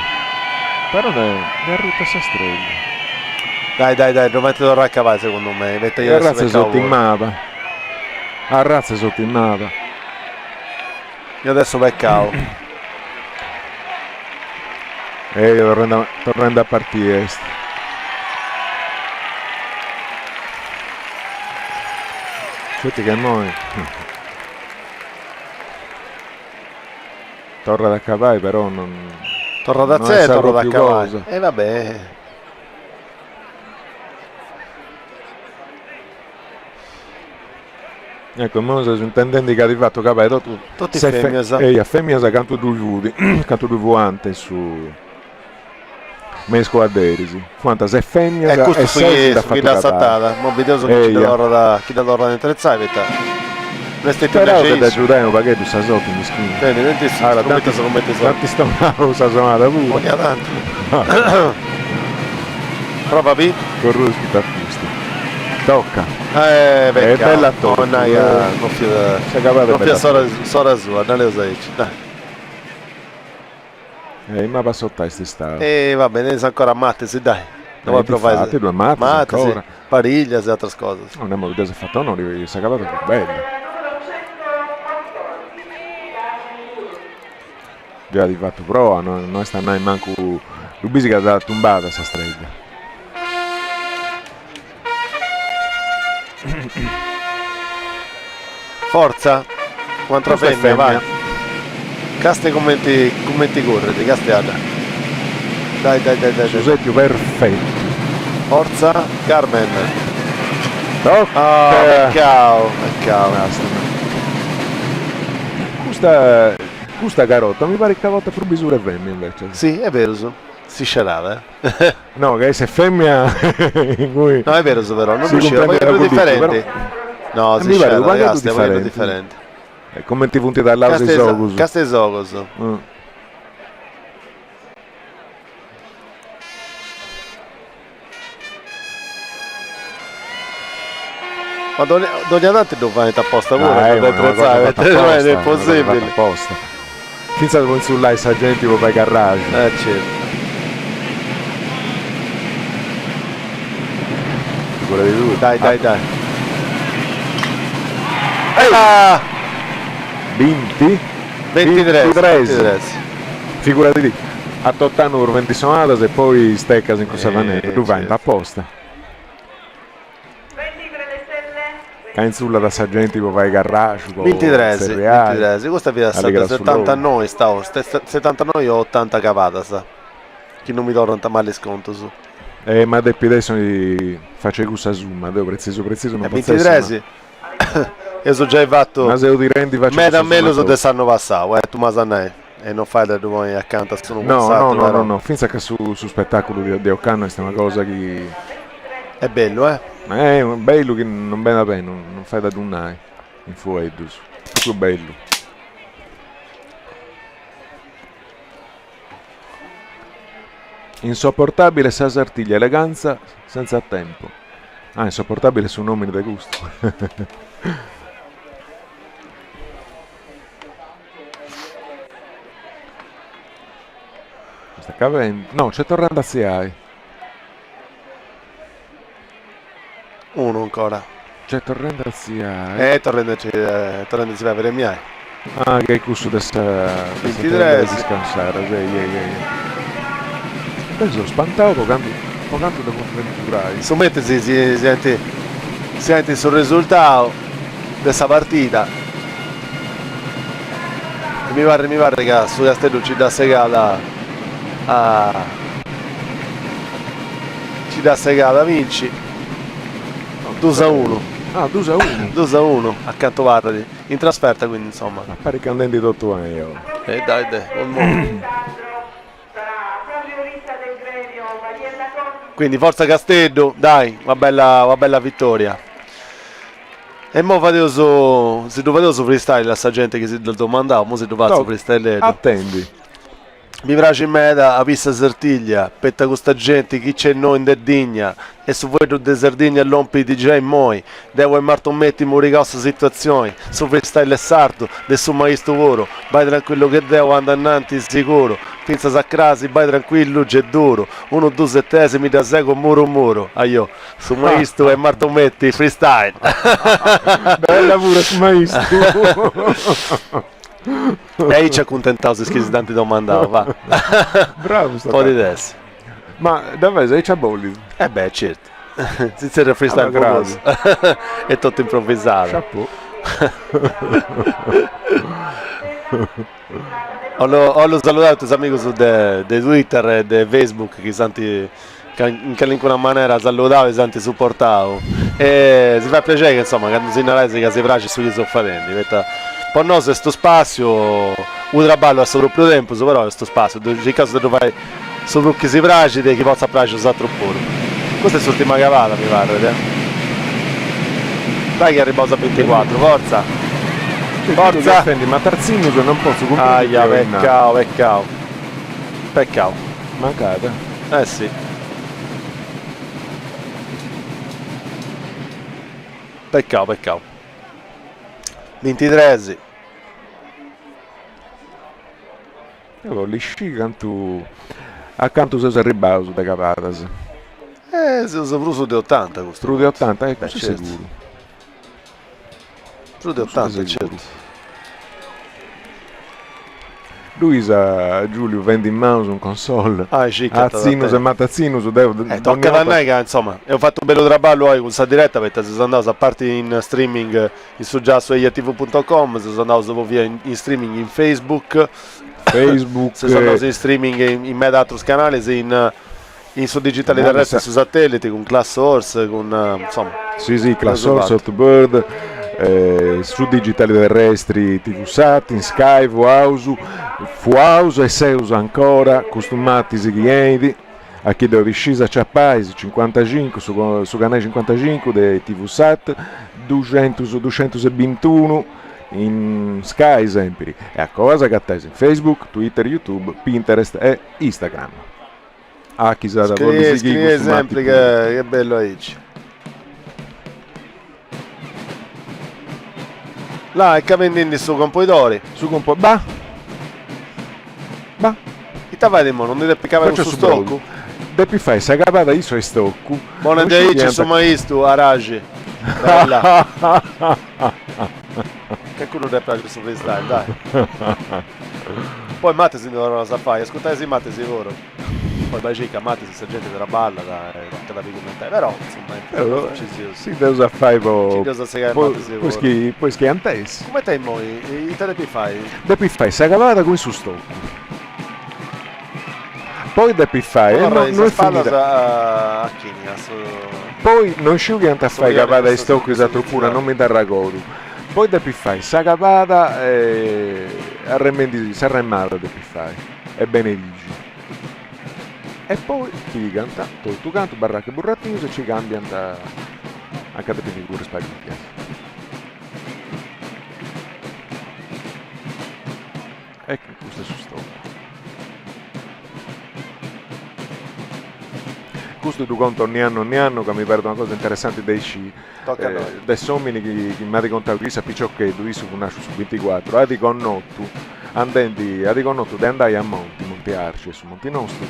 [SPEAKER 1] però è rutta sa strega
[SPEAKER 2] dai non metti torna a cavare secondo me
[SPEAKER 1] la razza sotto in mappa
[SPEAKER 2] io adesso beccavo
[SPEAKER 1] tornando a partire Senti che noi torna da cavai però non
[SPEAKER 2] torna da sé, torna da cavai e vabbè
[SPEAKER 1] ecco mo se intendendo che di fatto cavai
[SPEAKER 2] tutti femmiosa
[SPEAKER 1] a femmiosa canto due vuante su mesco a derisi quanta se femmina
[SPEAKER 2] e questo su chi da saltata mo video su chi da l'ora di trezzare
[SPEAKER 1] però che da giudeo perché tu sai sotto mi scrivi
[SPEAKER 2] bene tanti
[SPEAKER 1] sto sazonata pure
[SPEAKER 2] ogni tanto prova B
[SPEAKER 1] con Ruschi t'acquisti tocca
[SPEAKER 2] è
[SPEAKER 1] bella tonna
[SPEAKER 2] sora sua non le usaici dai
[SPEAKER 1] ma passo testi sta
[SPEAKER 2] va bene ancora Mattesi dai non vuoi provare
[SPEAKER 1] due Mattesi
[SPEAKER 2] Pariglias e altre cose
[SPEAKER 1] non è molto si è fatto onore si è cavato più bello già di fatto prova non sta mai manco Lubisica da tumbata sta streglia
[SPEAKER 2] forza quanto femmina vai caste commenti correte castiana dai
[SPEAKER 1] Giuseppe perfetto
[SPEAKER 2] forza Carmen
[SPEAKER 1] peccato questa carotta mi pare che volta per misure femmine invece
[SPEAKER 2] sì è vero si scerava
[SPEAKER 1] no che se femmina in cui
[SPEAKER 2] no è vero però non riusciva voglio differenti no si scerava ragazzi voglio differenti
[SPEAKER 1] commenti punti dall'Ausisogos
[SPEAKER 2] Castesogos ma Dogna Dante non fa niente apposta pure non è possibile
[SPEAKER 1] apposta finza che sull'ai sagenti può fare garage
[SPEAKER 2] certo
[SPEAKER 1] figura di lui
[SPEAKER 2] dai
[SPEAKER 1] 20
[SPEAKER 2] 23
[SPEAKER 1] figura di a Tottano per 20 sonatas e poi steccas in questa vanetta. Tu vai apposta. Canzulla da Sargenti, poi vai Garracio,
[SPEAKER 2] 23, questa via 79 stavo, 79 o 80 cavata, che non mi torna male sconto su.
[SPEAKER 1] Ma deppi adesso faccio questa summa, devo preciso non
[SPEAKER 2] 23 io so già fatto,
[SPEAKER 1] ma se ti rendi faccio
[SPEAKER 2] me da me lo so del sanno passato, tu ma sanai e non fai da dove accanto a sono
[SPEAKER 1] no, finza che su spettacolo di Occano è una cosa che
[SPEAKER 2] è bello,
[SPEAKER 1] ma è un bello che non bene bene, non fai da dunai in fuedus, proprio bello. Insopportabile Sasartiglia, eleganza senza tempo. Insopportabile su nomine di gusto. Sta capendo. No, c'è tornando a Siai.
[SPEAKER 2] Uno ancora.
[SPEAKER 1] C'è tornando a Siai.
[SPEAKER 2] Tornando si va a vedere miei.
[SPEAKER 1] Che è questo da
[SPEAKER 2] 23
[SPEAKER 1] di scansare. Sono spantato poc'anto da conventurai.
[SPEAKER 2] Insomma si sente sul risultato di questa partita. Mi pare che su Castello ci dà segata vinci 2-1. 2-1 accanto Varradi in trasferta, quindi insomma
[SPEAKER 1] appare candenti tutto io.
[SPEAKER 2] Dai. Quindi forza Castello, dai, una bella vittoria. E mo se tu vedo su freestyle la sta gente che si domandava, mo se tu vai su freestyle.
[SPEAKER 1] Attendi.
[SPEAKER 2] Mi piace in meta a pista Sartiglia, petta con sta gente, chi c'è noi in Derdigna, e su voi tu de Sardegna l'ompi DJ moi, devo e Marto metti muri questa situazione, su freestyle è sardo, de su maestro voro, vai tranquillo che devo andare avanti sicuro, finza sacrasi, vai tranquillo c'è duro, 1, 2, 7 mi da seguo muro, aio, su maestro e Marto metti freestyle.
[SPEAKER 1] Bella pure su maestro.
[SPEAKER 2] E ci accontentavo se schisi tanti domandavo, va.
[SPEAKER 1] Bravo,
[SPEAKER 2] un po' di adesso.
[SPEAKER 1] Ma davvero sei ciabolli?
[SPEAKER 2] Certo. Si c'era freestyle è tutto improvvisato.
[SPEAKER 1] Chapeau.
[SPEAKER 2] Ho salutato i amici su de Twitter e de Facebook che santi in qualunque maniera salutavo e santi supportavo. E si fa piacere che insomma quando si analisi che si piace su chi sono facendo. Per noi questo spazio, un traballo è solo più tempo, però questo spazio, in caso tu fai solo che si piace, che possa piacere usare pure. Questa è l'ultima cavata, mi pare. Dai che arriva a 24, forza! Forza!
[SPEAKER 1] Ma Tarzino non posso comprare.
[SPEAKER 2] Peccato.
[SPEAKER 1] Mancata.
[SPEAKER 2] Sì. Peccato. 23.
[SPEAKER 1] Io li sci accanto se arribauso da capatas.
[SPEAKER 2] Se usa pure su di 80 questo.
[SPEAKER 1] Su di 80, questo
[SPEAKER 2] certo.
[SPEAKER 1] Sicuro.
[SPEAKER 2] Su di 80, certo.
[SPEAKER 1] Luisa Giulio vende in mouse un console. Azzinus e Matazzinus
[SPEAKER 2] tocca da noi che insomma ho fatto un bello traballo con questa diretta perché se sono andato a parte in streaming su già su eiatv.com, se sono andato via in streaming in Facebook se sono andato in streaming in meta altri canali in su digitale terrestre su satellite con Class Source con insomma
[SPEAKER 1] sì Class Source Hotbird su digitali terrestri TVSat, in Sky, Fuauso e Seus ancora, costumati i clienti, a chi devo discesa Ciappais 55 su canale 55 di TVSat, 221 in Sky sempre, e a cosa che attesi in Facebook, Twitter, YouTube, Pinterest e Instagram. Chi sa da
[SPEAKER 2] scrive sempre che bello è. Là, è capendo su compoitori.
[SPEAKER 1] Bah.
[SPEAKER 2] Chi ti vai di mo? Non ti piccava su stocco?
[SPEAKER 1] Depi fai, se capata io so stocco.
[SPEAKER 2] Buona idea, ci sono maestro, Aragi. Bella. Che culo ti piace su freestyle, dai. Poi Mattesi non lo sa fare, ascoltate Mattesi loro. Poi vai circa Mattesi, se gente te la balla, te la commentare. Però insomma,
[SPEAKER 1] sì, devo fare
[SPEAKER 2] poi Mattesi
[SPEAKER 1] poi schiantesi.
[SPEAKER 2] Come te moi? I te devi fare?
[SPEAKER 1] Devi fare sta cavata con su stocco. Poi devi fare
[SPEAKER 2] non è
[SPEAKER 1] finita.
[SPEAKER 2] a China.
[SPEAKER 1] Poi non ci che a fare cavata di stocco esatto pure non mi dà ragodu. Poi devi fare sta cavata arremendi sarremata devi fare e benedigi. E poi ti canta, tu canto barracche burrattini se ci cambiano anche da figure spaghetti. Ecco, questo è su stocco. Questo tu conto ogni anno che mi perdo una cosa interessante dei sci.
[SPEAKER 2] Tocca a noi.
[SPEAKER 1] Dei somini che mi ha raccontato qui, sapicciocchedo, io sono nasco su 24, a di connotto, di andare a Monti Arci e su Monti Nostro,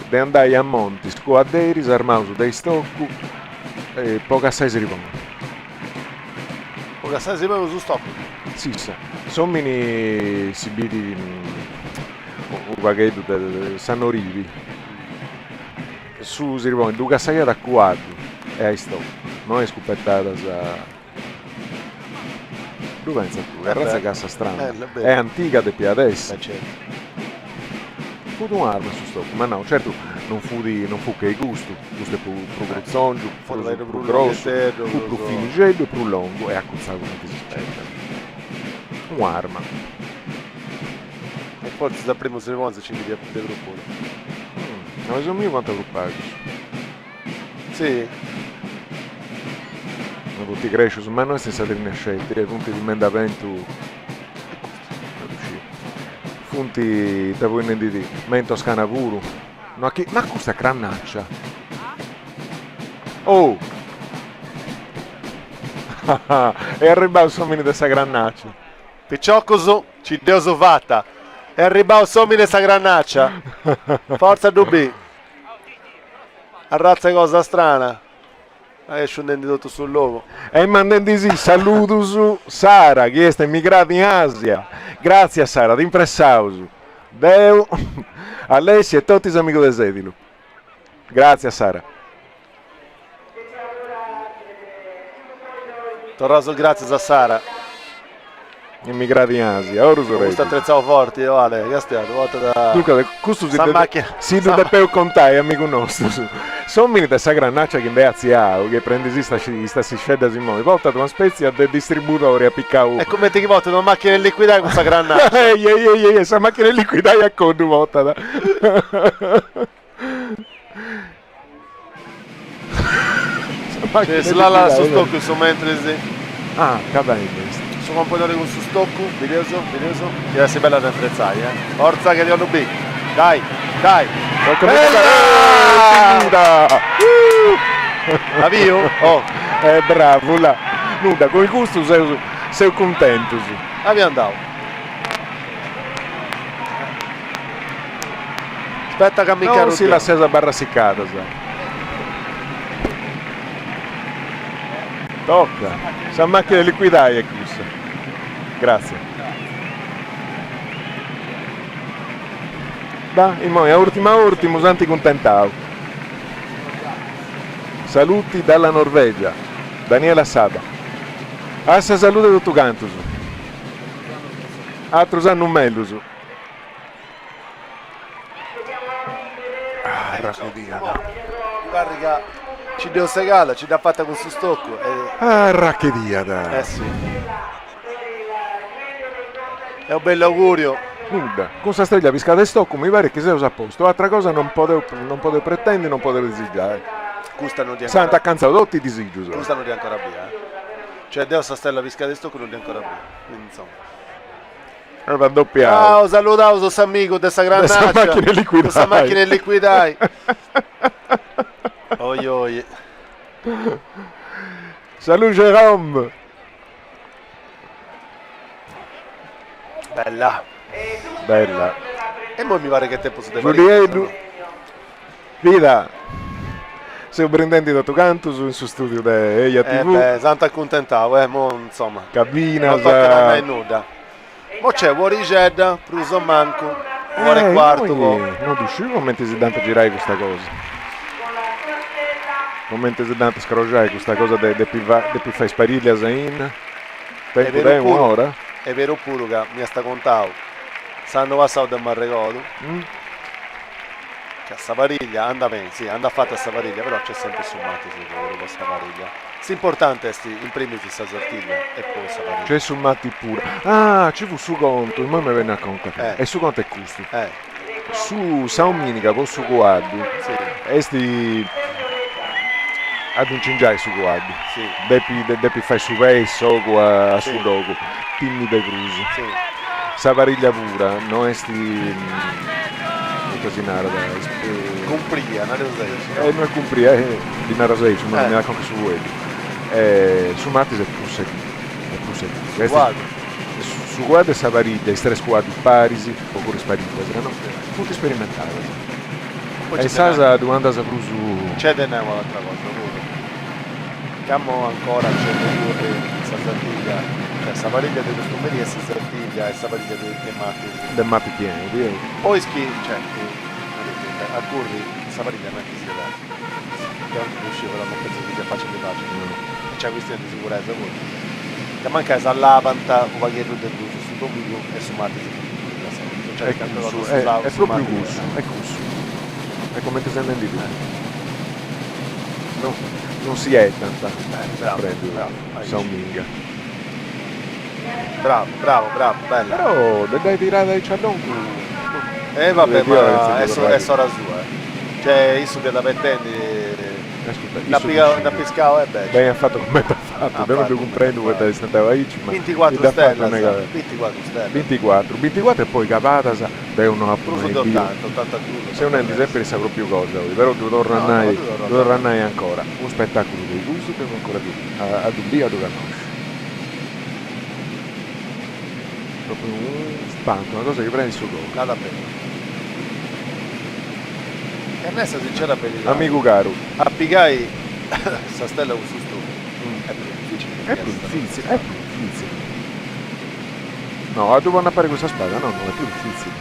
[SPEAKER 1] di andare a Monti, scuaderi, armato dei stocco e poco assai si ripone.
[SPEAKER 2] Poco assai si ripone su stocco?
[SPEAKER 1] Sì, sa. Somini si vidi un vaghetto sanno rivi. Su si ripone, due assai da quadro e hai stocco. Non è scopettata tu pensa tu, è razza cassa strana, è antica di adesso. Fu un'arma su stocco, ma no, certo non fu che il gusto è più grozzongo, più grosso, più finigello e più lungo e accuzzato come si aspetta. Un'arma.
[SPEAKER 2] E forse dal primo secondo ci vedi dei grupponi.
[SPEAKER 1] Ma sono mio quanto gruppati?
[SPEAKER 2] Sì.
[SPEAKER 1] Tutti cresci su mano e senza rinascenti, punti di emendamento punti da voi di mento scanavuru. No, ma questa crannaccia. Oh! È arrivato il somino di questa crannaccia.
[SPEAKER 2] Piccioccoso ci deo sovata. È arrivato il somino di questa crannaccia. Forza Dubbi. Arrazza cosa strana. Scendendo tutto sul logo.
[SPEAKER 1] E mandando sì, saluto su Sara, che è immigrata in Asia. Grazie a Sara, ti impressauso. Deo, Alessia e tutti gli amici del Sedilo. Grazie a Sara.
[SPEAKER 2] Torroso, grazie a Sara.
[SPEAKER 1] Immigrati in Asia, ora uso
[SPEAKER 2] sta attrezzato forte, Ale, che stiamo, volta da...
[SPEAKER 1] Dunque, questo si deve per contare, amico nostro. Sono venite questa grannaccia che invece che prendi questa sceda si muove, volta una spezia del distributore a piccare.
[SPEAKER 2] E come ti volta una macchina liquidare con questa grannaccia?
[SPEAKER 1] Questa macchina liquidare a conto volta.
[SPEAKER 2] Se la su stocco su mentre si...
[SPEAKER 1] Ah, capito.
[SPEAKER 2] Sono un po' con su stocco, veloso, che deve essere bella da attrezzare, Forza che devono B. Dai.
[SPEAKER 1] Bella!
[SPEAKER 2] Avvio? Oh.
[SPEAKER 1] Bravo, là. Nuda, con il gusto sei contento.
[SPEAKER 2] Abbiamo andato. Aspetta che mi caro.
[SPEAKER 1] Sì, la stessa barra seccata, sai. Tocca. Sa macchina liquidare è questa. Grazie. Dai, a ultimo, santi contentavo. Saluti dalla Norvegia. Daniela Saba. Assa salute tutto canto. Altro sanno un meglio su.
[SPEAKER 2] Raccodia. Guarda, ci devo segala, ci dà fatta con su stocco.
[SPEAKER 1] Racchediata.
[SPEAKER 2] Sì. È un bel augurio.
[SPEAKER 1] Nuda, con questa stella piscata e stocco mi pare che sei a posto. Altra cosa non potevo pretendere, non potevo desiderare.
[SPEAKER 2] Custano di ancora.
[SPEAKER 1] Santa canzato tutti i disigi.
[SPEAKER 2] Custano di ancora via. Cioè devo sta stella piscata e stocco non di ancora via. Quindi insomma.
[SPEAKER 1] Allora doppiato.
[SPEAKER 2] Ciao, salutavo questo amico di questa grannaccia. Questa macchina liquidai. Oi.
[SPEAKER 1] Salut Jérôme. Bella.
[SPEAKER 2] E poi mi pare che tempo si deve
[SPEAKER 1] Giulietto. Vida. Sei prendendo da tuo canto su studio di Eia TV.
[SPEAKER 2] Santa accontentavo, mo insomma.
[SPEAKER 1] Cabina.
[SPEAKER 2] Non toccherà mai nuda. Mo c'è Fuori Cedda, Pruso Manco, Fuori Quarto.
[SPEAKER 1] Non riuscivo come si dante girare questa cosa. Come si dante scrociare questa cosa di fare sparire a Zain. Tempo da un'ora.
[SPEAKER 2] È vero pure che mi sta contando. Sanno passato da Marregodo. Che a Savariglia anda bene, sì, anda fatta a Savariglia, però c'è sempre Summati se lavoro con Savariglia. L'importante è in primis questa sortiglia e poi Savariglia.
[SPEAKER 1] C'è Summati pure. Ah, ci fu su conto, il me venne a conto. E su conto è questo. Su Sauminica con su Guardi.
[SPEAKER 2] Sì.
[SPEAKER 1] Esti ad un cingiai su Guardi.
[SPEAKER 2] Sì.
[SPEAKER 1] Depi fai su Vesso a su Dogo. Timmi de Cruz.
[SPEAKER 2] Sì.
[SPEAKER 1] Savariglia pura, non esti così nara da
[SPEAKER 2] Cumpria, non
[SPEAKER 1] è cumpria, di Narasei, ma mi racconto su voi. Su Mattis è più secco. Su Guardia e Savariglia, i tre squadri Parisi, oppure Spariglia, erano tutti sperimentali. E Sasa domanda a Brusu.
[SPEAKER 2] C'è di nuovo l'altra cosa, chiamo ancora c'è Savariglia, cioè Savariglia di Costumeria e Savariglia e Savariglia di Mattis.
[SPEAKER 1] Del Matti pieno, direi.
[SPEAKER 2] Poi cioè, a Curri Savariglia non è che sia da non riusciva a non penso che sia facile c'è questione di sicurezza poi che manca esa lavanta o vaghetto del luce su domingo e su martedì cioè
[SPEAKER 1] è proprio gusto è gusto è come ti senti di tu non si è tanta Sauminga
[SPEAKER 2] bravo bella
[SPEAKER 1] però dai tirare dai ciardon
[SPEAKER 2] vabbè, ma è ora sua. Cioè, io che la mettendi da pescavo è bello.
[SPEAKER 1] Bene fatto come ti ha fatto, abbiamo più comprendo perché stava lì.
[SPEAKER 2] 24 stelle,
[SPEAKER 1] 24 e poi Capatasa, beh uno ha
[SPEAKER 2] preso 82.
[SPEAKER 1] Se non è sempre sa proprio cosa, però tu tornai ancora. Un spettacolo di gusto che ancora più ad un dia dove conosci. Proprio un spanto, una cosa che prende il suo gol.
[SPEAKER 2] Nada bene. E adesso sincera per il
[SPEAKER 1] amico caro.
[SPEAKER 2] A Pigai sta stella un susto. È più difficile.
[SPEAKER 1] No, tu vanno a fare questa spada, no, non è più difficile.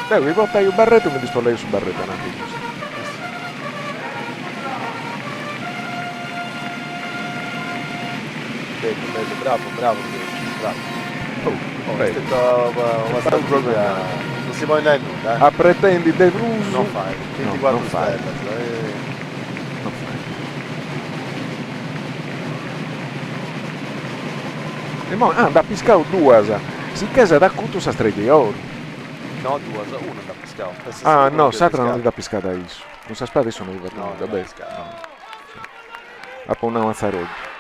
[SPEAKER 1] Dai, mi portai io Barreto e mi dispollai io su Barreto anche giusto.
[SPEAKER 2] Bello, bravo. Non si può andare nulla.
[SPEAKER 1] A pretendi De Cruz
[SPEAKER 2] non fai 24 stelle
[SPEAKER 1] non fai. E mo da Piscao 2 si casa da Cuto sa streghe di oro
[SPEAKER 2] no 2 1 da Piscao
[SPEAKER 1] no Satra non è da pescata adesso non sa spada sono arrivati no vabbè a una mazzaroggia.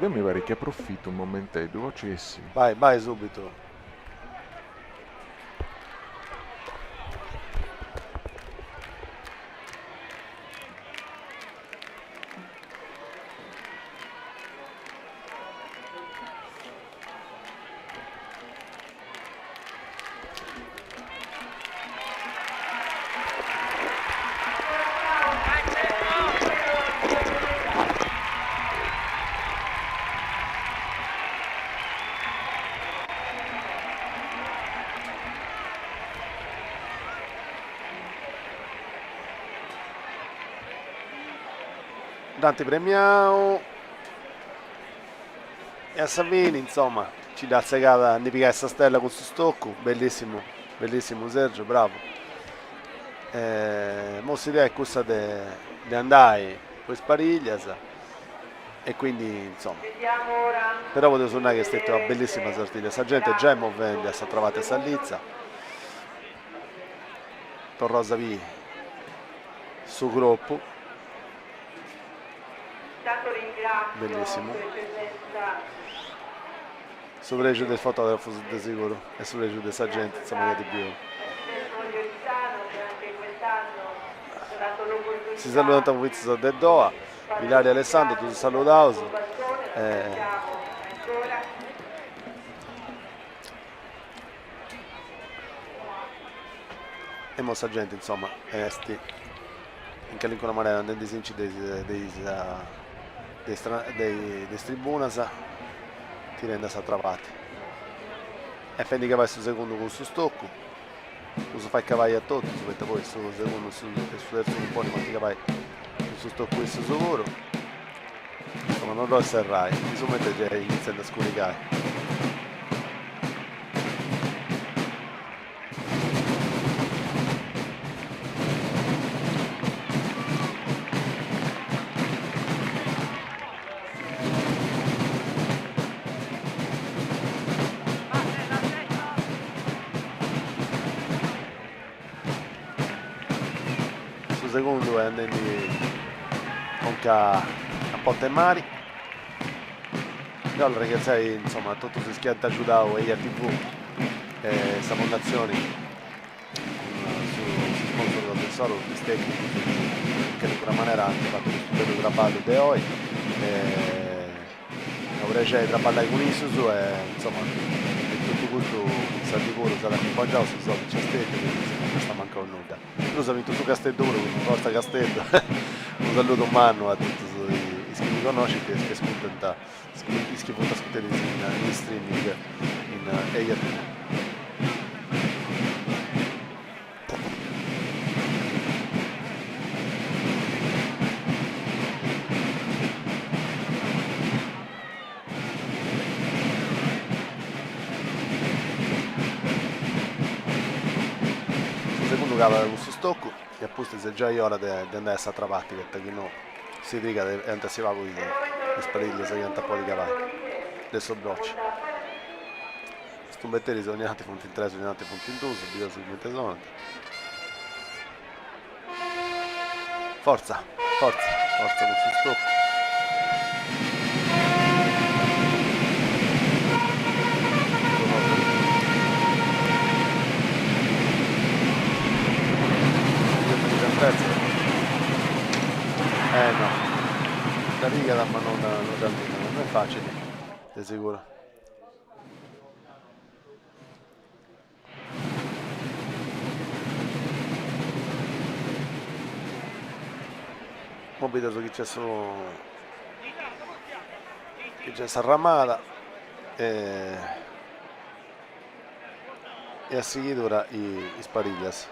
[SPEAKER 1] Io mi pare che approfitto un momento e due accessi.
[SPEAKER 2] Vai subito. Dante premiamo e a Savini insomma ci dà segata di pigliare questa stella con questo stocco bellissimo Sergio, bravo. Mossa idea è questa di andare poi Spariglias e quindi insomma però volevo suonare che è stata una bellissima sortiglia, sta gente già è movente, sta trovata Sallizza Torrosa via su gruppo bellissimo sopregio del fotografo di sicuro e sopregio della gente insomma che di più si salutano un vizio del Doha Ilaria Alessandro tu salutato e mossa gente insomma esti in che qualche maniera andando sinci dei tribunas ti rende a trovati e fendi che vai sul secondo con su stocco tu si fa cavalli a tutto si mette poi sul secondo e sul terzo un po' ma ti vai su stocco questo lavoro insomma non lo serrai insomma già iniziando a scoricare. Secondo è andando anche a Ponte Mari allora che sai insomma tutto si schianta aiutato e a TV questa fondazione su sponsor del tesoro di stecchi che in qualche maniera hanno fatto lo studio di traballo di oggi ora c'è traballo con Isuzu e insomma tutto questo sta di cuore sarà accompagnato su soldi c'è stecchi non sta mancando nulla. Noi siamo in su Castelloro, quindi forza Castello. Un saluto umano a tutti i che mi conoscete e che ascoltano in streaming in EIA. Con questo stocco e appunto se già è ora di andare a questa parte perché no si dica e non si va con le spariglie se diventa un po' di cavalli adesso brocci questo betteri sono ogni punti in 3 ogni punti in 2 subito sul sono forza con questo stocco no, la riga ma non è facile, di sicuro. Ora vedo che c'è solo che c'è Sarramata e a seguire i Spariglias.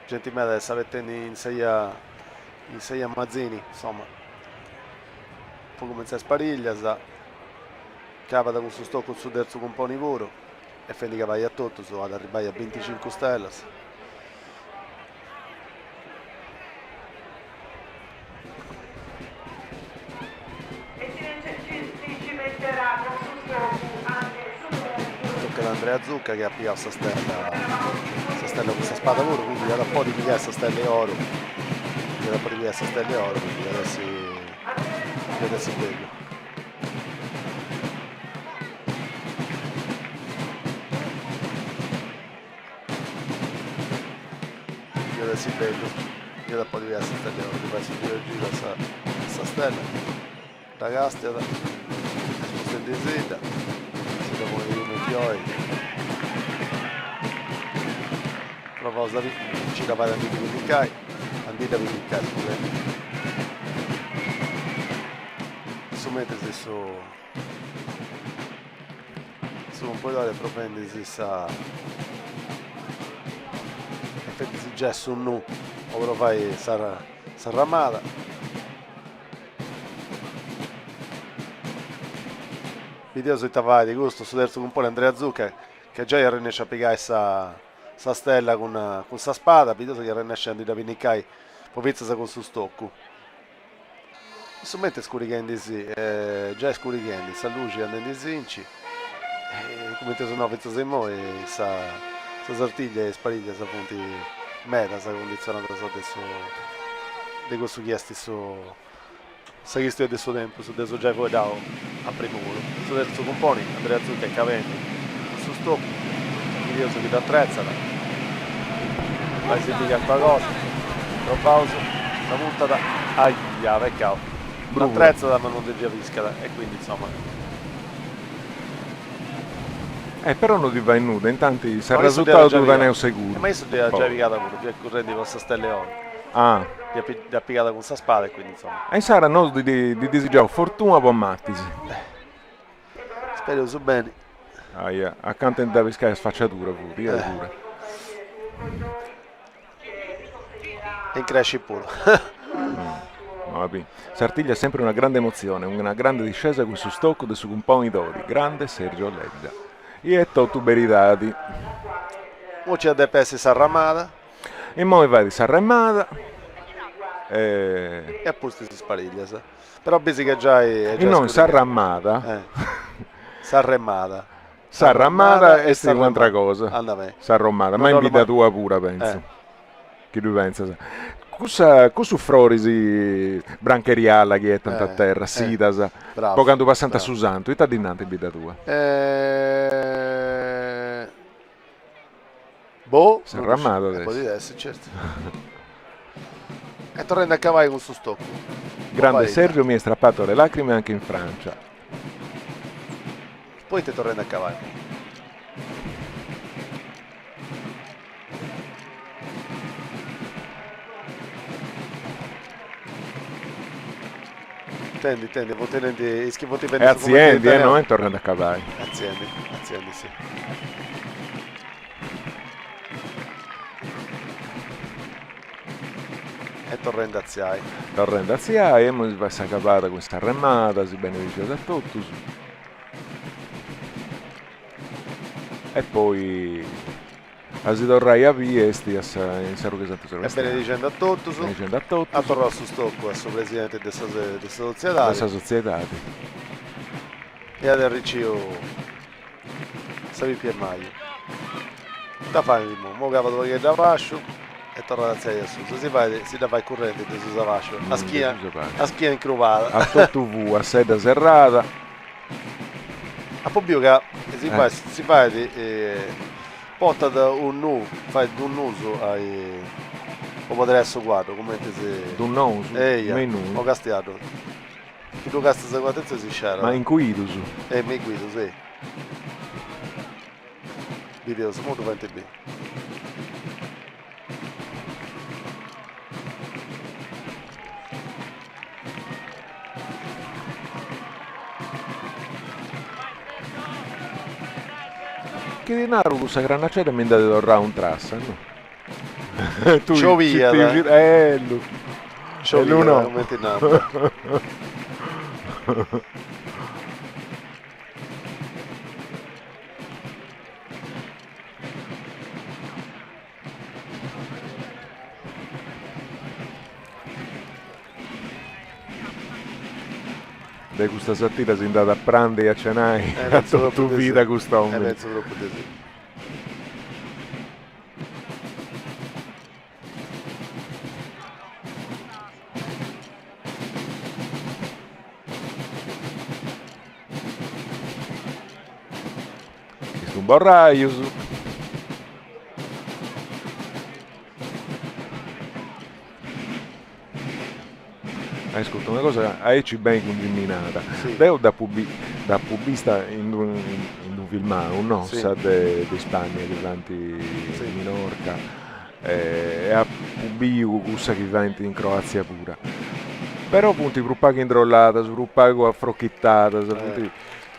[SPEAKER 2] Gentilmente sta mettendo in 6 a Mazzini, insomma. Poi comincia a spariglia, cava da questo stocco su terzo compone voro e fendi che vai a tutto, so ad arrivare a 25 stelle. Tocca ad Andrea Zucca che ha pigliato questa stella con questa spada oro, quindi da un po' di pigliare questa stella oro, da un po' di pigliare questa stella oro, quindi adesso è bello. Adesso è bello, io da un po' di pigliare questa stella oro, poi si gira questa stella, ragazzi, sposta in diseta, si da muovere i meteori. Proposta ci da fare andare a Vinicai, scusate. Assumete su un po' di propendisi sa effetti si già su un nu ora fai Sarramata video sui tavai di gusto su terzo compone Andrea Zucca che già riesce a piegare sta stella con sta spada, piuttosto che riesce a andare a Vinicai, poi pezza con su stocco. Insomma, scurichendi sì, già è scurichendi, sta luce andando in zinci, come te sono pezza se mo e sta sartiglia e spariglia, sta punti meta, sta condizionata adesso di questo chiesti sa che sto adesso tempo, su adesso già poi dato a primo volo. Su terzo componi, Andrea Zucca e Caventi, su stop, io so che ti attrezzata, vai si dica qualcosa, lo pauso, la puntata, aia, peccato, attrezzata ma non ti capisca, e quindi insomma.
[SPEAKER 1] Però non ti vai in nuda, intanto se il risultato tu te ne ho sicuro.
[SPEAKER 2] Ma io sono già picata pure, più corrente con sta stelleone.
[SPEAKER 1] Ah.
[SPEAKER 2] Ti ha piccata con sta spada e quindi insomma.
[SPEAKER 1] E Sara no di desiderare fortuna per Mattisi.
[SPEAKER 2] Spero su bene.
[SPEAKER 1] Accanto in Davisca sfacciatura pure.
[SPEAKER 2] E in cresci pure.
[SPEAKER 1] Sartiglia è sempre una grande emozione, una grande discesa con su stocco dei suoi compagni d'ori. Grande Sergio Leggia. E tutto beridati.
[SPEAKER 2] Ora c'è da pessi Sarramata.
[SPEAKER 1] E poi vai di Sarramata.
[SPEAKER 2] E a posto si spariglia, sa. Però pensi che già è già
[SPEAKER 1] non Sarramata.
[SPEAKER 2] Sarramata
[SPEAKER 1] e sta un'altra cosa. Sarramata, ma in vita tua pure penso. Che tu pensa? Cosa frorisi brancheriala che è tanta terra, Sidas, poi quando passante a Susanto, e ti dinanzi in vita tua? Sarramata
[SPEAKER 2] adesso. Certo. E tornando a cavallo con suo stocco.
[SPEAKER 1] Grande Sergio mi ha strappato le lacrime anche in Francia.
[SPEAKER 2] Poi ti tornando a cavallo. Tendi, voti
[SPEAKER 1] e aziende, non è tornando a cavallo.
[SPEAKER 2] Aziende, sì. E torrendo a Ziai.
[SPEAKER 1] E mi si è acabata questa remata, si beneficia da tutto. E poi si torrai a via e stia in Saru che esatto.
[SPEAKER 2] E benedicendo a tutto. A tornare su stocco a suo presidente di questa società. E ad Enricio Savi Piermaio. Da fare di mo cava dove che da vascio. E torna a Ziai su. Si dava il corrente di Susa Vascio. A schia incruvata.
[SPEAKER 1] A tutto V, a sede serrata.
[SPEAKER 2] A pubblica si fa di porta da un nu, fai un uso ai o potere essere quadro, come se
[SPEAKER 1] un uso,
[SPEAKER 2] ho castiato. Chi lo casta se quattro si scera.
[SPEAKER 1] Ma in cui uso?
[SPEAKER 2] Mi guido, sì. Video su molto 20B.
[SPEAKER 1] Che di Naru questa granacetta mi date da un trassa, no? Tu
[SPEAKER 2] Ciovia,
[SPEAKER 1] lui no. Da questa satira si è andata a prendere e a cenare a tutta vita questo uomo.
[SPEAKER 2] Penso troppo di sì.
[SPEAKER 1] Questo un borraio. Ascolta una cosa, ci ben congeminata.
[SPEAKER 2] Sì.
[SPEAKER 1] Devo da pubista in un filmato, no?
[SPEAKER 2] Sì.
[SPEAKER 1] Sa di Spagna, che vanti in Minorca, e a pubio cosa che vanti in Croazia pure. Però punti per paghi indrollata, su pago affrocchittata,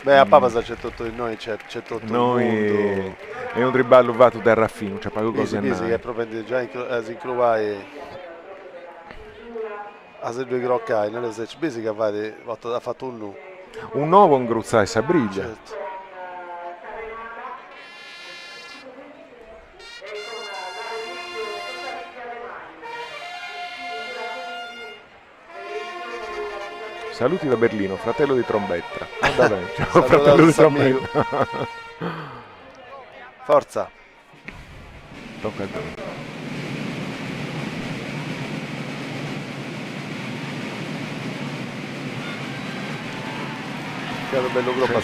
[SPEAKER 2] Beh, a Papa c'è tutto di noi, c'è tutto
[SPEAKER 1] noi
[SPEAKER 2] il mondo.
[SPEAKER 1] È un triballo vato da raffino, c'è pago cose a
[SPEAKER 2] che è proprio già si incruvai a se due croccai, non so se che ha fatto un nu.
[SPEAKER 1] Un nuovo ingruzzai Sabriglia.
[SPEAKER 2] Certo.
[SPEAKER 1] Saluti da Berlino, fratello di trombetta. Ciao fratello di trombetta.
[SPEAKER 2] Forza.
[SPEAKER 1] Tocca a te.
[SPEAKER 2] Che bello gruppo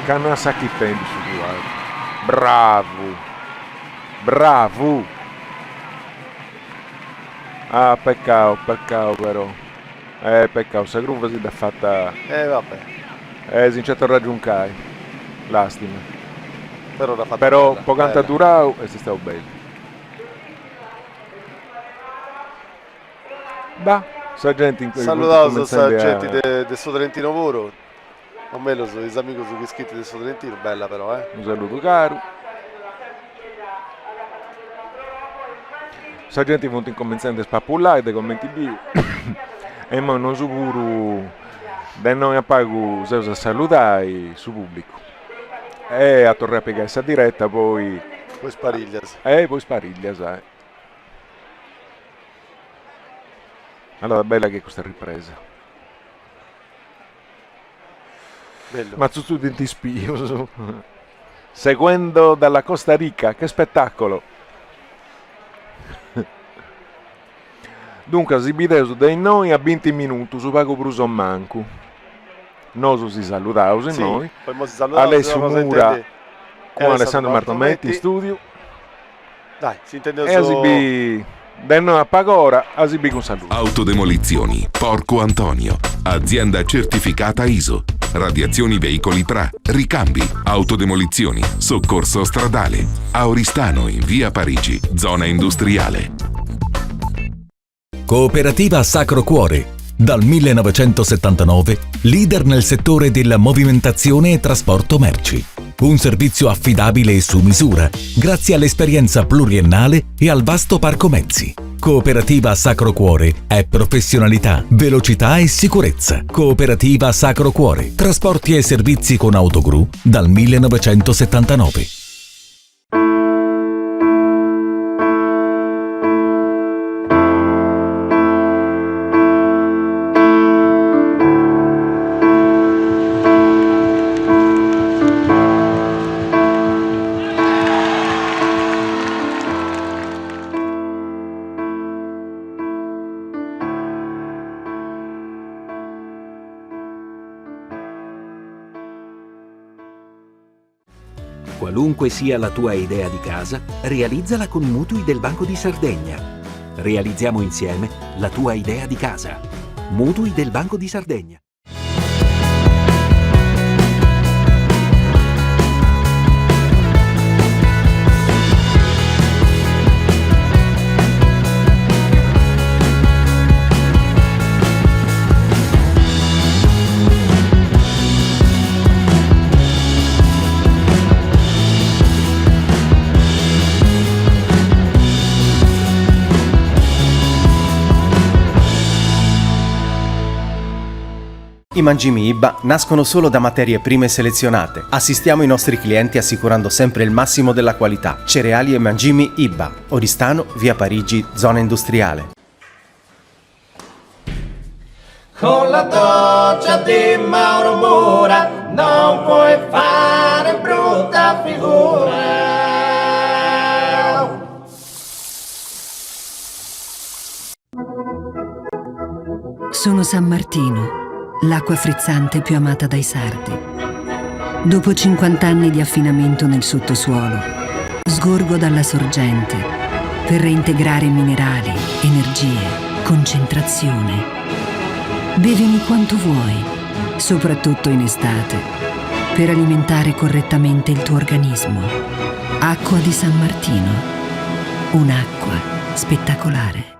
[SPEAKER 1] Kanasaki tempi su bravo. Bravo. Ah, peccato però. Peccato, se groove si è fatta.
[SPEAKER 2] Vabbè.
[SPEAKER 1] Si certo raggiuncai. Lastima.
[SPEAKER 2] Però
[SPEAKER 1] poc'anto durau e si stava bene. Bah, sa gente in
[SPEAKER 2] salutato sa gente del suo Trentino Voro. A me lo so, i amici su iscritti del suo Trentino, bella però,
[SPEAKER 1] Un saluto caro. Sa gente è venuta in commensante spapullare dei commenti bio. E ma non so pure da noi a pago se usa salutare su pubblico. E a tornare a piegare questa diretta poi
[SPEAKER 2] spariglias.
[SPEAKER 1] Poi spariglia, sai. Allora, bella che questa ripresa.
[SPEAKER 2] Bello.
[SPEAKER 1] Ma tu studenti spioso. Seguendo dalla Costa Rica, che spettacolo. Dunque, si bideso dei noi a 20 minuti su pago bruso manco. Nosu si salutavo,
[SPEAKER 2] sì,
[SPEAKER 1] noi.
[SPEAKER 2] Poi si salutavo,
[SPEAKER 1] Alessio Mura con Alessandro Martometti in studio.
[SPEAKER 2] Dai, si intende
[SPEAKER 1] e Asibi da noi a Pagora, Asibi con saluto.
[SPEAKER 22] Autodemolizioni Porco Antonio, azienda certificata ISO, radiazioni veicoli PRA, ricambi, autodemolizioni, soccorso stradale. A Oristano in via Parigi, zona industriale.
[SPEAKER 7] Cooperativa Sacro Cuore. Dal 1979, leader nel settore della movimentazione e trasporto merci. Un servizio affidabile e su misura, grazie all'esperienza pluriennale e al vasto parco mezzi. Cooperativa Sacro Cuore è professionalità, velocità e sicurezza. Cooperativa Sacro Cuore. Trasporti e servizi con autogru dal 1979.
[SPEAKER 4] Qualunque sia la tua idea di casa, realizzala con Mutui del Banco di Sardegna. Realizziamo insieme la tua idea di casa. Mutui del Banco di Sardegna.
[SPEAKER 5] I mangimi IBA nascono solo da materie prime selezionate. Assistiamo i nostri clienti assicurando sempre il massimo della qualità. Cereali e mangimi IBA. Oristano, via Parigi, zona industriale.
[SPEAKER 12] Con la doccia di Mauro Mura non puoi fare brutta figura.
[SPEAKER 8] Sono San Martino, l'acqua frizzante più amata dai sardi. Dopo 50 anni di affinamento nel sottosuolo, sgorgo dalla sorgente per reintegrare minerali, energie, concentrazione. Bevimi quanto vuoi, soprattutto in estate, per alimentare correttamente il tuo organismo. Acqua di San Martino, un'acqua spettacolare.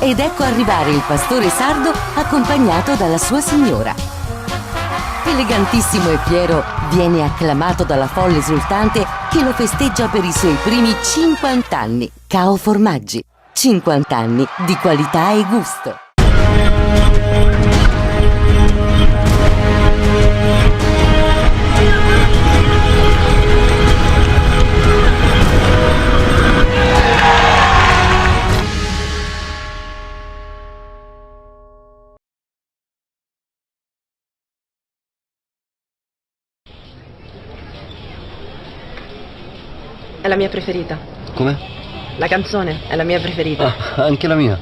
[SPEAKER 17] Ed ecco arrivare il pastore sardo accompagnato dalla sua signora.
[SPEAKER 18] elegantissimo e fiero, viene acclamato dalla folla esultante che lo festeggia per i suoi primi 50 anni. Cao Formaggi, 50 anni di qualità e gusto.
[SPEAKER 19] È la mia preferita.
[SPEAKER 20] Come?
[SPEAKER 19] La canzone è la mia preferita.
[SPEAKER 20] Ah, anche la mia.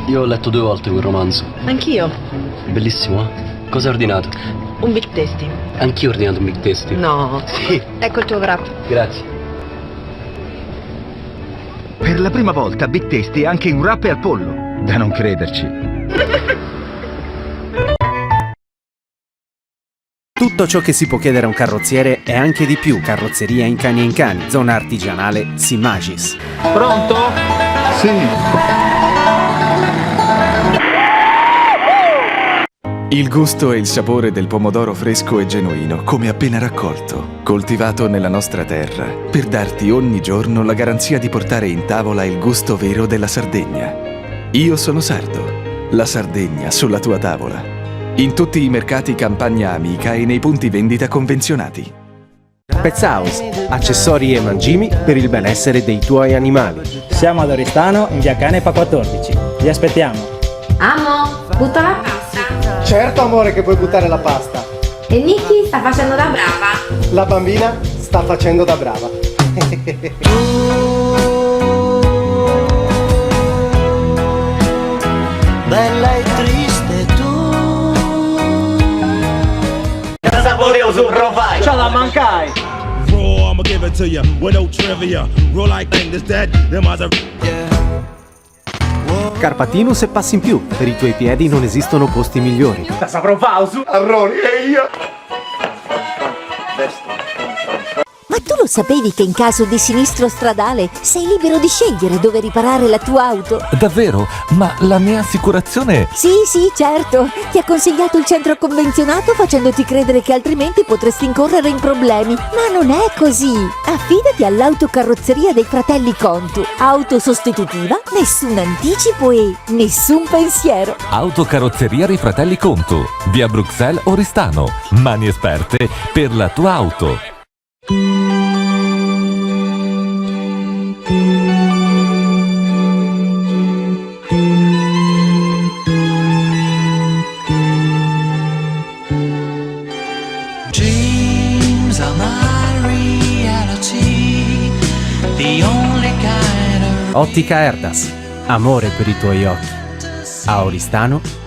[SPEAKER 20] Io ho letto 2 volte quel romanzo.
[SPEAKER 19] Anch'io.
[SPEAKER 20] Bellissimo, eh? Cosa hai ordinato?
[SPEAKER 19] Un Big Tasty.
[SPEAKER 20] Anch'io ho ordinato un Big Tasty.
[SPEAKER 19] No.
[SPEAKER 20] Sì.
[SPEAKER 19] Ecco il tuo wrap.
[SPEAKER 20] Grazie.
[SPEAKER 24] Per la prima volta Big Tasty ha anche un wrap al pollo. Da non crederci.
[SPEAKER 5] Tutto ciò che si può chiedere a un carrozziere e anche di più. Carrozzeria Incani e Incani, zona artigianale Simagis.
[SPEAKER 24] Pronto? Sì.
[SPEAKER 9] Il gusto e il sapore del pomodoro fresco e genuino, come appena raccolto, coltivato nella nostra terra, per darti ogni giorno la garanzia di portare in tavola il gusto vero della Sardegna. Io sono sardo, la Sardegna sulla tua tavola. In tutti i mercati Campagna Amica e nei punti vendita convenzionati.
[SPEAKER 5] Pets House, accessori e mangimi per il benessere dei tuoi animali.
[SPEAKER 10] Siamo ad Oristano, in via Canepa 14. Vi aspettiamo.
[SPEAKER 11] Amo, butta la pasta.
[SPEAKER 23] Certo amore che puoi buttare la pasta.
[SPEAKER 11] E Nicky sta facendo da brava.
[SPEAKER 23] La bambina sta facendo da brava.
[SPEAKER 6] Bella e triste tu.
[SPEAKER 12] Saborioso provai.
[SPEAKER 23] C'ha da mancare.
[SPEAKER 14] Raw, I'ma give it to you with no trivia. Raw like thing this dead. Them eyes are.
[SPEAKER 5] Carpatinus e passi in più. Per i tuoi piedi non esistono posti migliori.
[SPEAKER 23] Da saprovausu. Arroni e io.
[SPEAKER 13] Ma tu lo sapevi che in caso di sinistro stradale sei libero di scegliere dove riparare la tua auto?
[SPEAKER 3] Davvero? Ma la mia assicurazione...
[SPEAKER 13] Sì, certo. Ti ha consigliato il centro convenzionato facendoti credere che altrimenti potresti incorrere in problemi. Ma non è così. Affidati all'autocarrozzeria dei fratelli Contu. Auto sostitutiva, nessun anticipo e nessun pensiero.
[SPEAKER 3] Autocarrozzeria dei fratelli Contu, via Bruxelles Oristano. Mani esperte per la tua auto.
[SPEAKER 6] Dreams are my reality. The only kind of.
[SPEAKER 5] Ottica Erdas, amore per i tuoi occhi. A Oristano.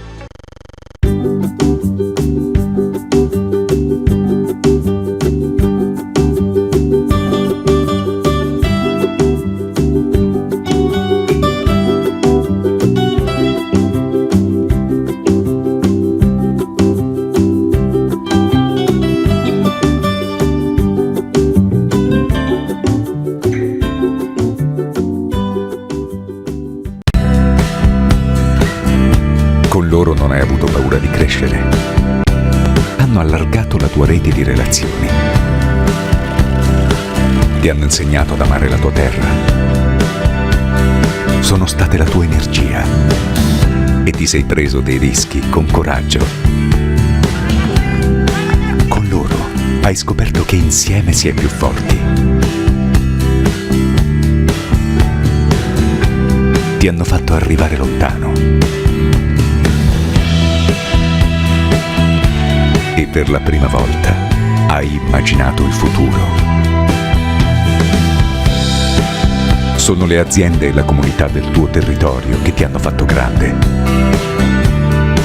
[SPEAKER 25] Con loro non hai avuto paura di crescere. Hanno allargato la tua rete di relazioni. Ti hanno insegnato ad amare la tua terra. Sono state la tua energia. E ti sei preso dei rischi con coraggio. Con loro hai scoperto che insieme si è più forti. Ti hanno fatto arrivare lontano. E per la prima volta hai immaginato il futuro. Sono le aziende e la comunità del tuo territorio che ti hanno fatto grande.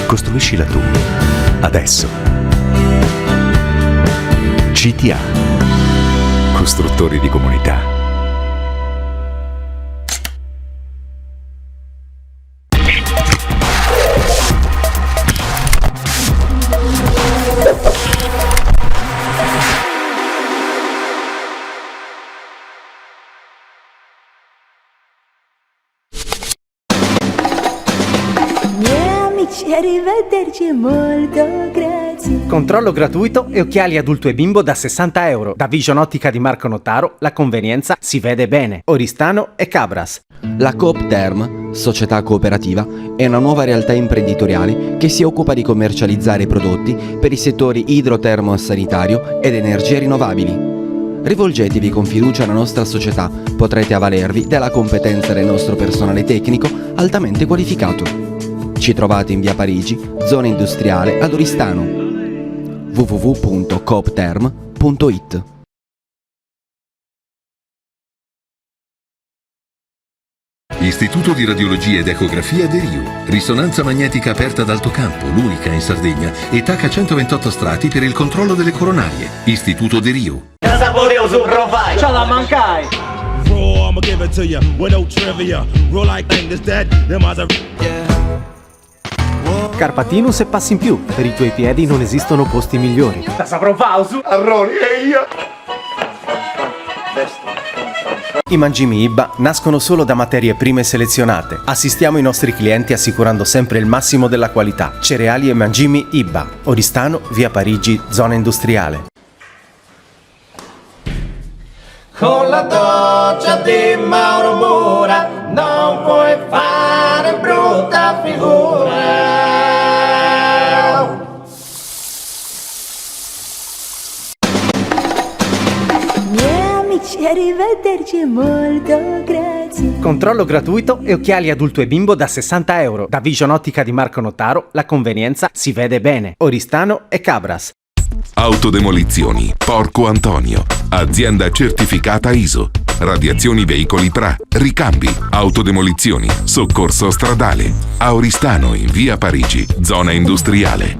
[SPEAKER 25] Costruiscila tu, adesso. CTA. Costruttori di comunità.
[SPEAKER 13] Amici, arrivederci.
[SPEAKER 1] Arrivederci, molto grazie.
[SPEAKER 5] Controllo gratuito e occhiali adulto e bimbo da €60. Da Vision Ottica di Marco Notaro, la convenienza si vede bene. Oristano e Cabras.
[SPEAKER 2] La Coop Term, società cooperativa, è una nuova realtà imprenditoriale che si occupa di commercializzare prodotti per i settori idrotermo-sanitario ed energie rinnovabili. Rivolgetevi con fiducia alla nostra società, potrete avvalervi della competenza del nostro personale tecnico altamente qualificato. Ci trovate in via Parigi, zona industriale ad Oristano. www.coopterm.it.
[SPEAKER 22] Istituto di Radiologia ed Ecografia Deriu. Risonanza magnetica aperta ad alto campo, l'unica in Sardegna, e TAC a 128 strati per il controllo delle coronarie. Istituto Deriu.
[SPEAKER 12] Saporevo sul profile.
[SPEAKER 23] Ce la mancai.
[SPEAKER 14] Raw, I'ma give it to ya with no trivia. Roll like thing is dead. Them eyes are.
[SPEAKER 5] Carpatinus e passi in più. Per i tuoi piedi non esistono posti migliori.
[SPEAKER 23] La saprò Fausu. Arroni e io.
[SPEAKER 5] I mangimi IBBA nascono solo da materie prime selezionate. Assistiamo i nostri clienti assicurando sempre il massimo della qualità. Cereali e mangimi IBBA. Oristano, via Parigi, zona industriale.
[SPEAKER 6] Con la doccia di Mauro Mura non puoi fare brutta figura.
[SPEAKER 1] Miei amici, arrivederci, molto grazie.
[SPEAKER 5] Controllo gratuito e occhiali adulto e bimbo da €60. Da Vision Ottica di Marco Notaro, la convenienza si vede bene. Oristano e Cabras.
[SPEAKER 15] Autodemolizioni Porco Antonio, azienda certificata ISO. Radiazioni veicoli TRA, ricambi, autodemolizioni, soccorso stradale. A Oristano in via Parigi, zona industriale.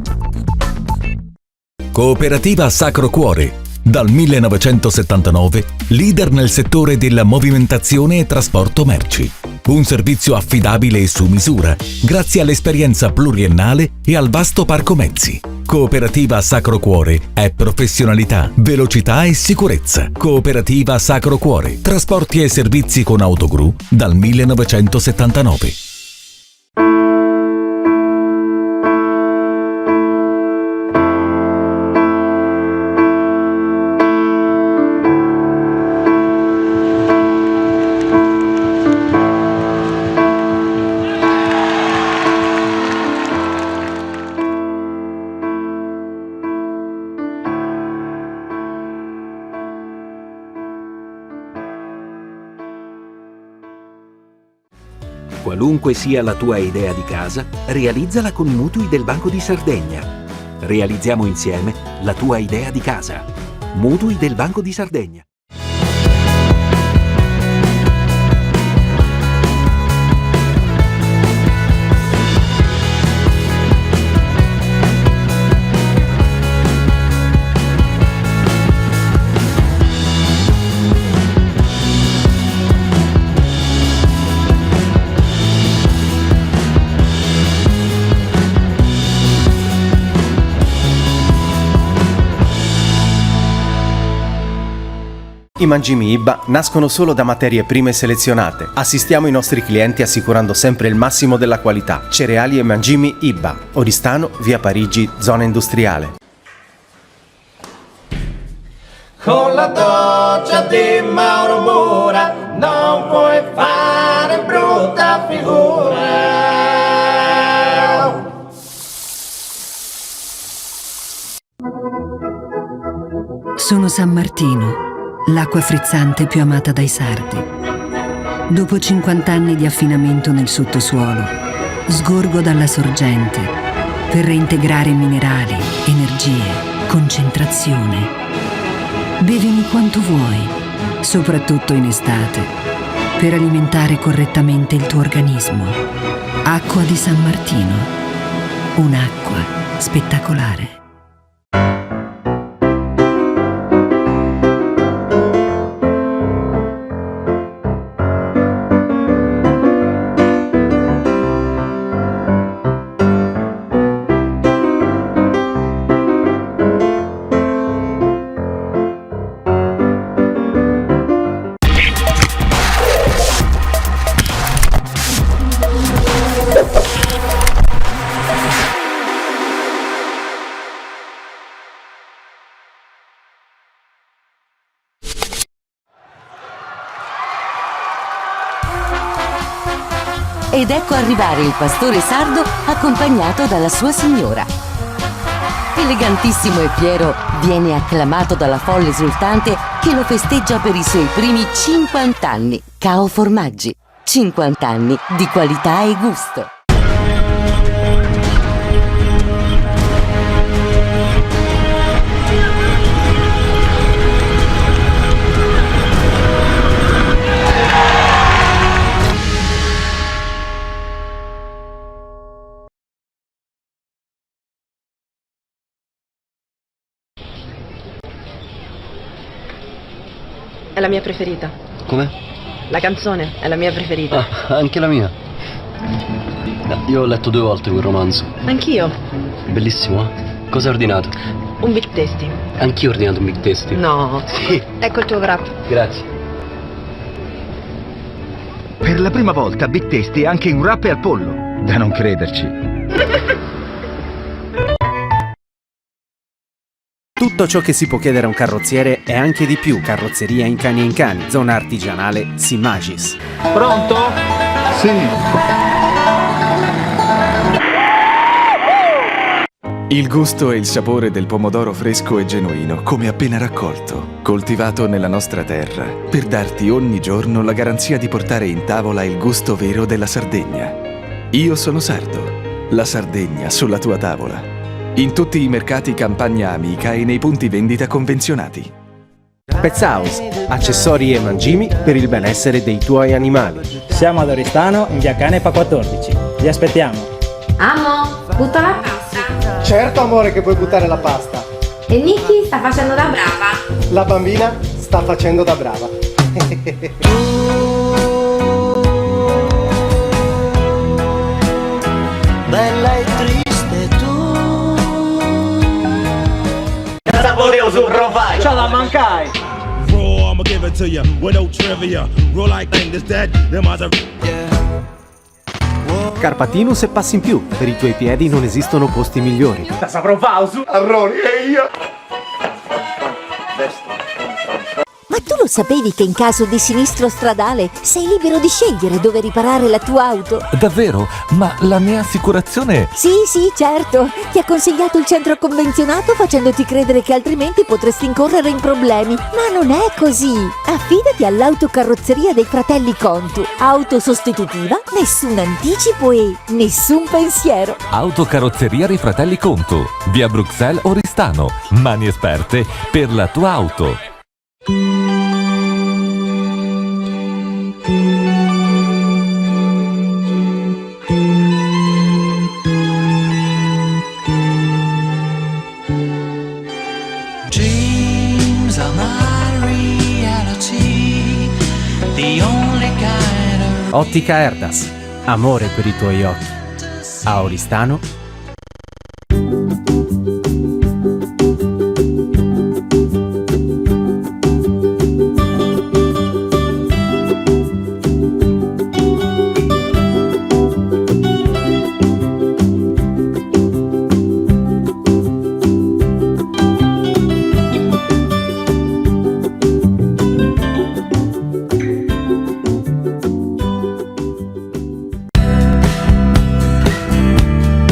[SPEAKER 7] Cooperativa Sacro Cuore. Dal 1979, leader nel settore della movimentazione e trasporto merci. Un servizio affidabile e su misura, grazie all'esperienza pluriennale e al vasto parco mezzi. Cooperativa Sacro Cuore è professionalità, velocità e sicurezza. Cooperativa Sacro Cuore. Trasporti e servizi con autogru dal 1979.
[SPEAKER 4] Qualunque sia la tua idea di casa, realizzala con i mutui del Banco di Sardegna. Realizziamo insieme la tua idea di casa. Mutui del Banco di Sardegna.
[SPEAKER 5] I mangimi IBBA nascono solo da materie prime selezionate. Assistiamo i nostri clienti assicurando sempre il massimo della qualità. Cereali e mangimi IBBA. Oristano, via Parigi, zona industriale.
[SPEAKER 6] Con la doccia di Mauro Mura non puoi fare brutta figura.
[SPEAKER 8] Sono San Martino, l'acqua frizzante più amata dai sardi. Dopo 50 anni di affinamento nel sottosuolo, sgorgo dalla sorgente per reintegrare minerali, energie, concentrazione. Bevimi quanto vuoi, soprattutto in estate, per alimentare correttamente il tuo organismo. Acqua di San Martino, un'acqua spettacolare.
[SPEAKER 16] Ed ecco arrivare il pastore sardo accompagnato dalla sua signora. Elegantissimo e fiero, viene acclamato dalla folla esultante che lo festeggia per i suoi primi 50 anni. Cao Formaggi, 50 anni di qualità e gusto.
[SPEAKER 17] È la mia preferita.
[SPEAKER 20] Come?
[SPEAKER 17] La canzone è la mia preferita.
[SPEAKER 20] Ah, anche la mia. Io ho letto 2 volte quel romanzo.
[SPEAKER 17] Anch'io.
[SPEAKER 20] Bellissimo, eh? Cosa hai ordinato?
[SPEAKER 17] Un big tasty.
[SPEAKER 20] Anch'io ho ordinato un big tasty.
[SPEAKER 17] No.
[SPEAKER 20] Sì.
[SPEAKER 17] Ecco il tuo wrap.
[SPEAKER 20] Grazie.
[SPEAKER 24] Per la prima volta Big Tasty anche in wrap al pollo. Da non crederci.
[SPEAKER 5] Tutto ciò che si può chiedere a un carrozziere e anche di più. Carrozzeria Incani e Incani, zona artigianale Simagis.
[SPEAKER 23] Pronto?
[SPEAKER 24] Sì.
[SPEAKER 9] Il gusto e il sapore del pomodoro fresco e genuino, come appena raccolto, coltivato nella nostra terra, per darti ogni giorno la garanzia di portare in tavola il gusto vero della Sardegna. Io sono sardo, la Sardegna sulla tua tavola. In tutti i mercati Campagna Amica e nei punti vendita convenzionati.
[SPEAKER 5] Pets House, accessori e mangimi per il benessere dei tuoi animali.
[SPEAKER 10] Siamo ad Oristano, in via Canepa 14. Vi aspettiamo.
[SPEAKER 11] Amo, butta la pasta.
[SPEAKER 6] Certo amore che puoi buttare la pasta.
[SPEAKER 11] E Nicky sta facendo da brava.
[SPEAKER 6] La bambina sta facendo da brava.
[SPEAKER 12] Bella e triste tu. Saporevo sul profile.
[SPEAKER 23] C'ha da mancare.
[SPEAKER 14] Raw, I'ma give it to you with no trivia. Roll like thing is dead. Them eyes are.
[SPEAKER 5] Carpatinus e passi in più. Per i tuoi piedi non esistono posti migliori.
[SPEAKER 23] Da saprò Fausu. Arroni e io.
[SPEAKER 13] Ma tu lo sapevi che in caso di sinistro stradale sei libero di scegliere dove riparare la tua auto?
[SPEAKER 3] Davvero? Ma la mia assicurazione...
[SPEAKER 13] Sì, certo. Ti ha consigliato il centro convenzionato facendoti credere che altrimenti potresti incorrere in problemi. Ma non è così. Affidati all'autocarrozzeria dei fratelli Contu. Auto sostitutiva, nessun anticipo e nessun pensiero.
[SPEAKER 3] Autocarrozzeria dei fratelli Contu. Via Bruxelles Oristano. Mani esperte per la tua auto.
[SPEAKER 12] Dreams are my reality. The only kind of...
[SPEAKER 5] Ottica Erdas, amore per i tuoi occhi. A Oristano.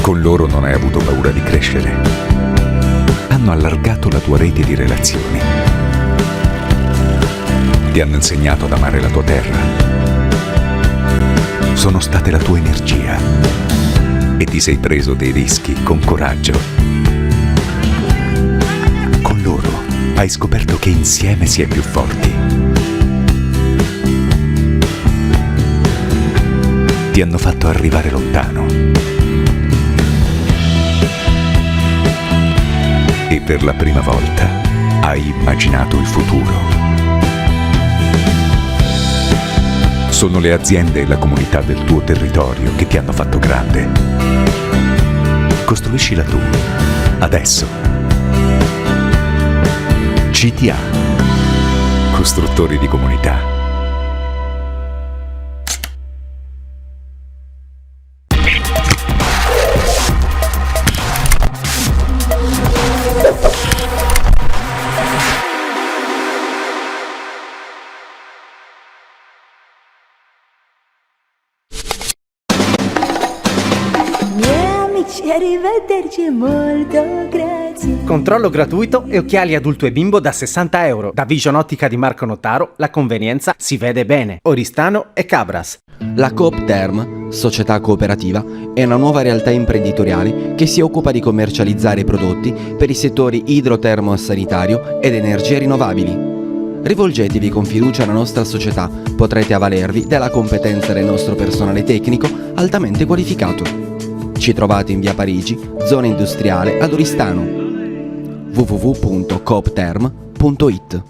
[SPEAKER 25] Con loro non hai avuto paura di crescere. Hanno allargato la tua rete di relazioni. Ti hanno insegnato ad amare la tua terra. Sono state la tua energia. E ti sei preso dei rischi con coraggio. Con loro hai scoperto che insieme si è più forti. Ti hanno fatto arrivare lontano. E per la prima volta hai immaginato il futuro. Sono le aziende e la comunità del tuo territorio che ti hanno fatto grande. Costruiscila tu, adesso. CTA. Costruttori di comunità.
[SPEAKER 1] Arrivederci, molto grazie.
[SPEAKER 5] Controllo gratuito e occhiali adulto e bimbo da €60. Da Vision Ottica di Marco Notaro la convenienza si vede bene. Oristano e Cabras.
[SPEAKER 2] La Coop Term, società cooperativa, è una nuova realtà imprenditoriale che si occupa di commercializzare prodotti per i settori idrotermo sanitario ed energie rinnovabili. Rivolgetevi con fiducia alla nostra società, potrete avvalervi della competenza del nostro personale tecnico altamente qualificato. Ci trovate in via Parigi, zona industriale ad Oristano. www.coopterm.it.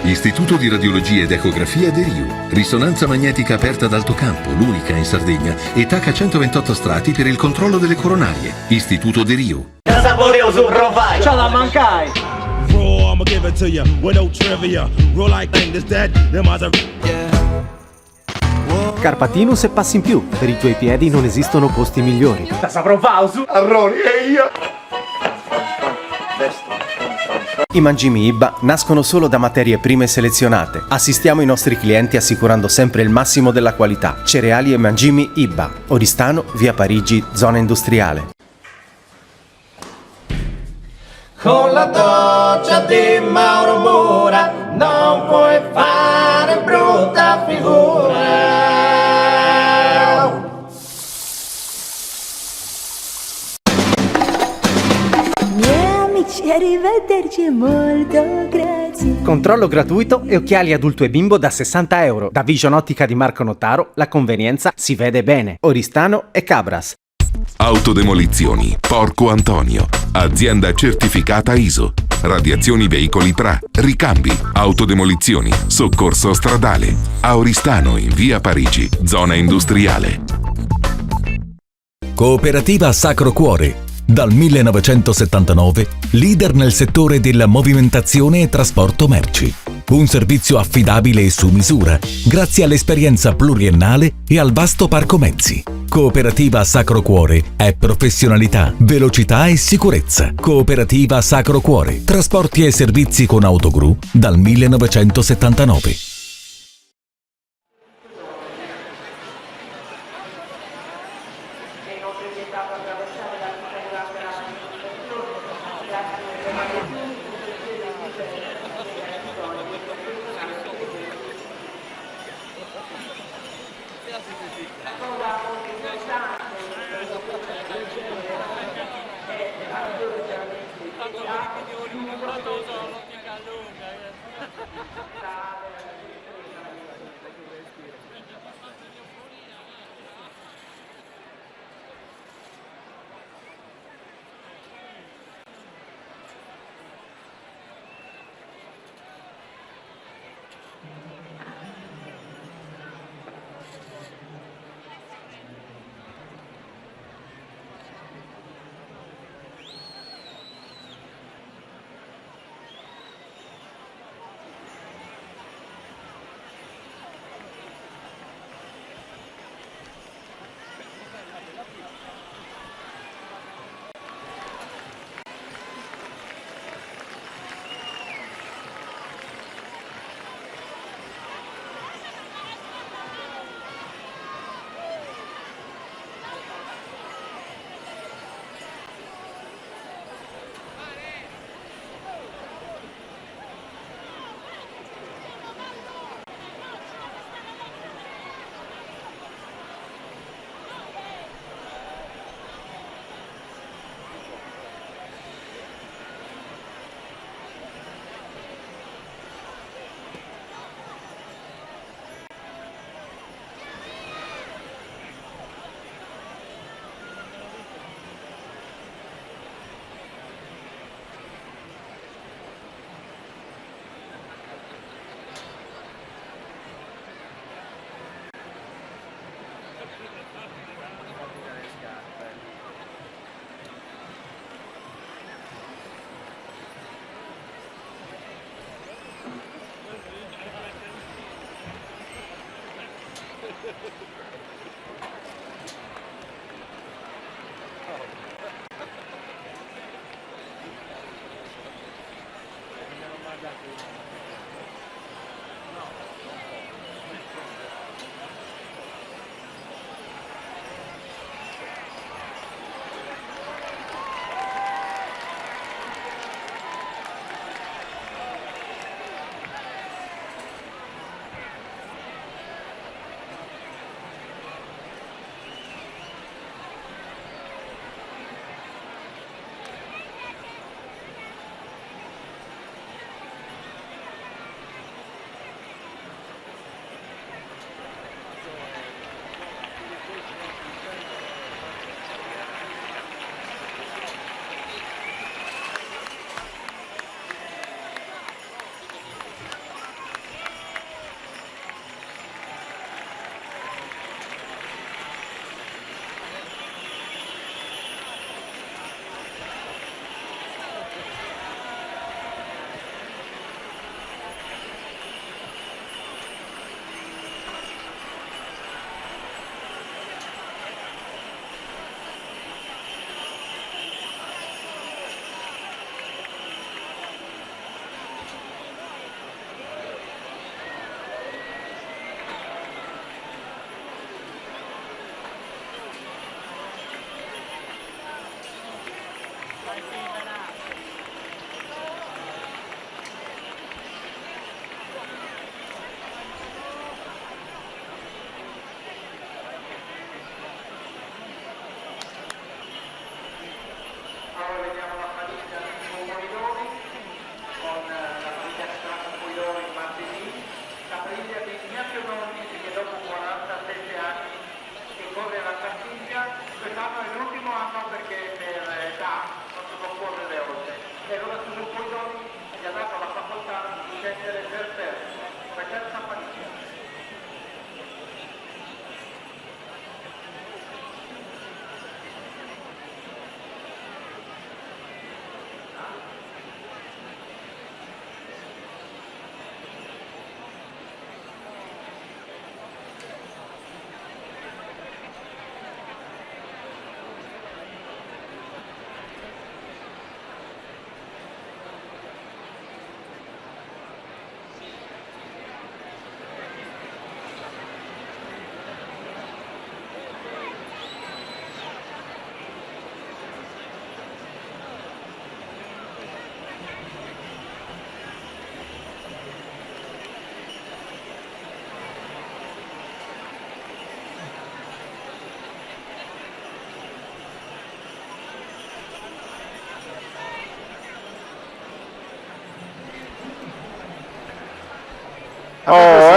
[SPEAKER 15] Istituto di Radiologia ed Ecografia De Rio. Risonanza magnetica aperta ad alto campo, l'unica in Sardegna, e TAC a 128 strati per il controllo delle coronarie. Istituto De Rio.
[SPEAKER 23] Saboreoso profile. Ciao da mancai.
[SPEAKER 14] Raw, I'ma give it to you with no trivia. Roll like thing this dead. Them eyes are.
[SPEAKER 5] Carpatinus e passi in più. Per i tuoi piedi non esistono posti migliori.
[SPEAKER 23] Da saprovausu. Arroni e io.
[SPEAKER 5] I mangimi IBA nascono solo da materie prime selezionate. Assistiamo i nostri clienti assicurando sempre il massimo della qualità. Cereali e mangimi IBA. Oristano, via Parigi, zona industriale.
[SPEAKER 12] Con la doccia di Mauro Mura non puoi fare brutta figura.
[SPEAKER 1] Miei amici, arrivederci, molto grazie.
[SPEAKER 5] Controllo gratuito e occhiali adulto e bimbo da €60. Da Vision Ottica di Marco Notaro la convenienza si vede bene. Oristano e Cabras.
[SPEAKER 15] Autodemolizioni Porco Antonio. Azienda certificata ISO. Radiazioni veicoli 3. Ricambi. Autodemolizioni. Soccorso stradale. A Oristano in via Parigi, zona industriale.
[SPEAKER 7] Cooperativa Sacro Cuore. Dal 1979, leader nel settore della movimentazione e trasporto merci. Un servizio affidabile e su misura, grazie all'esperienza pluriennale e al vasto parco mezzi. Cooperativa Sacro Cuore è professionalità, velocità e sicurezza. Cooperativa Sacro Cuore. Trasporti e servizi con autogru dal 1979.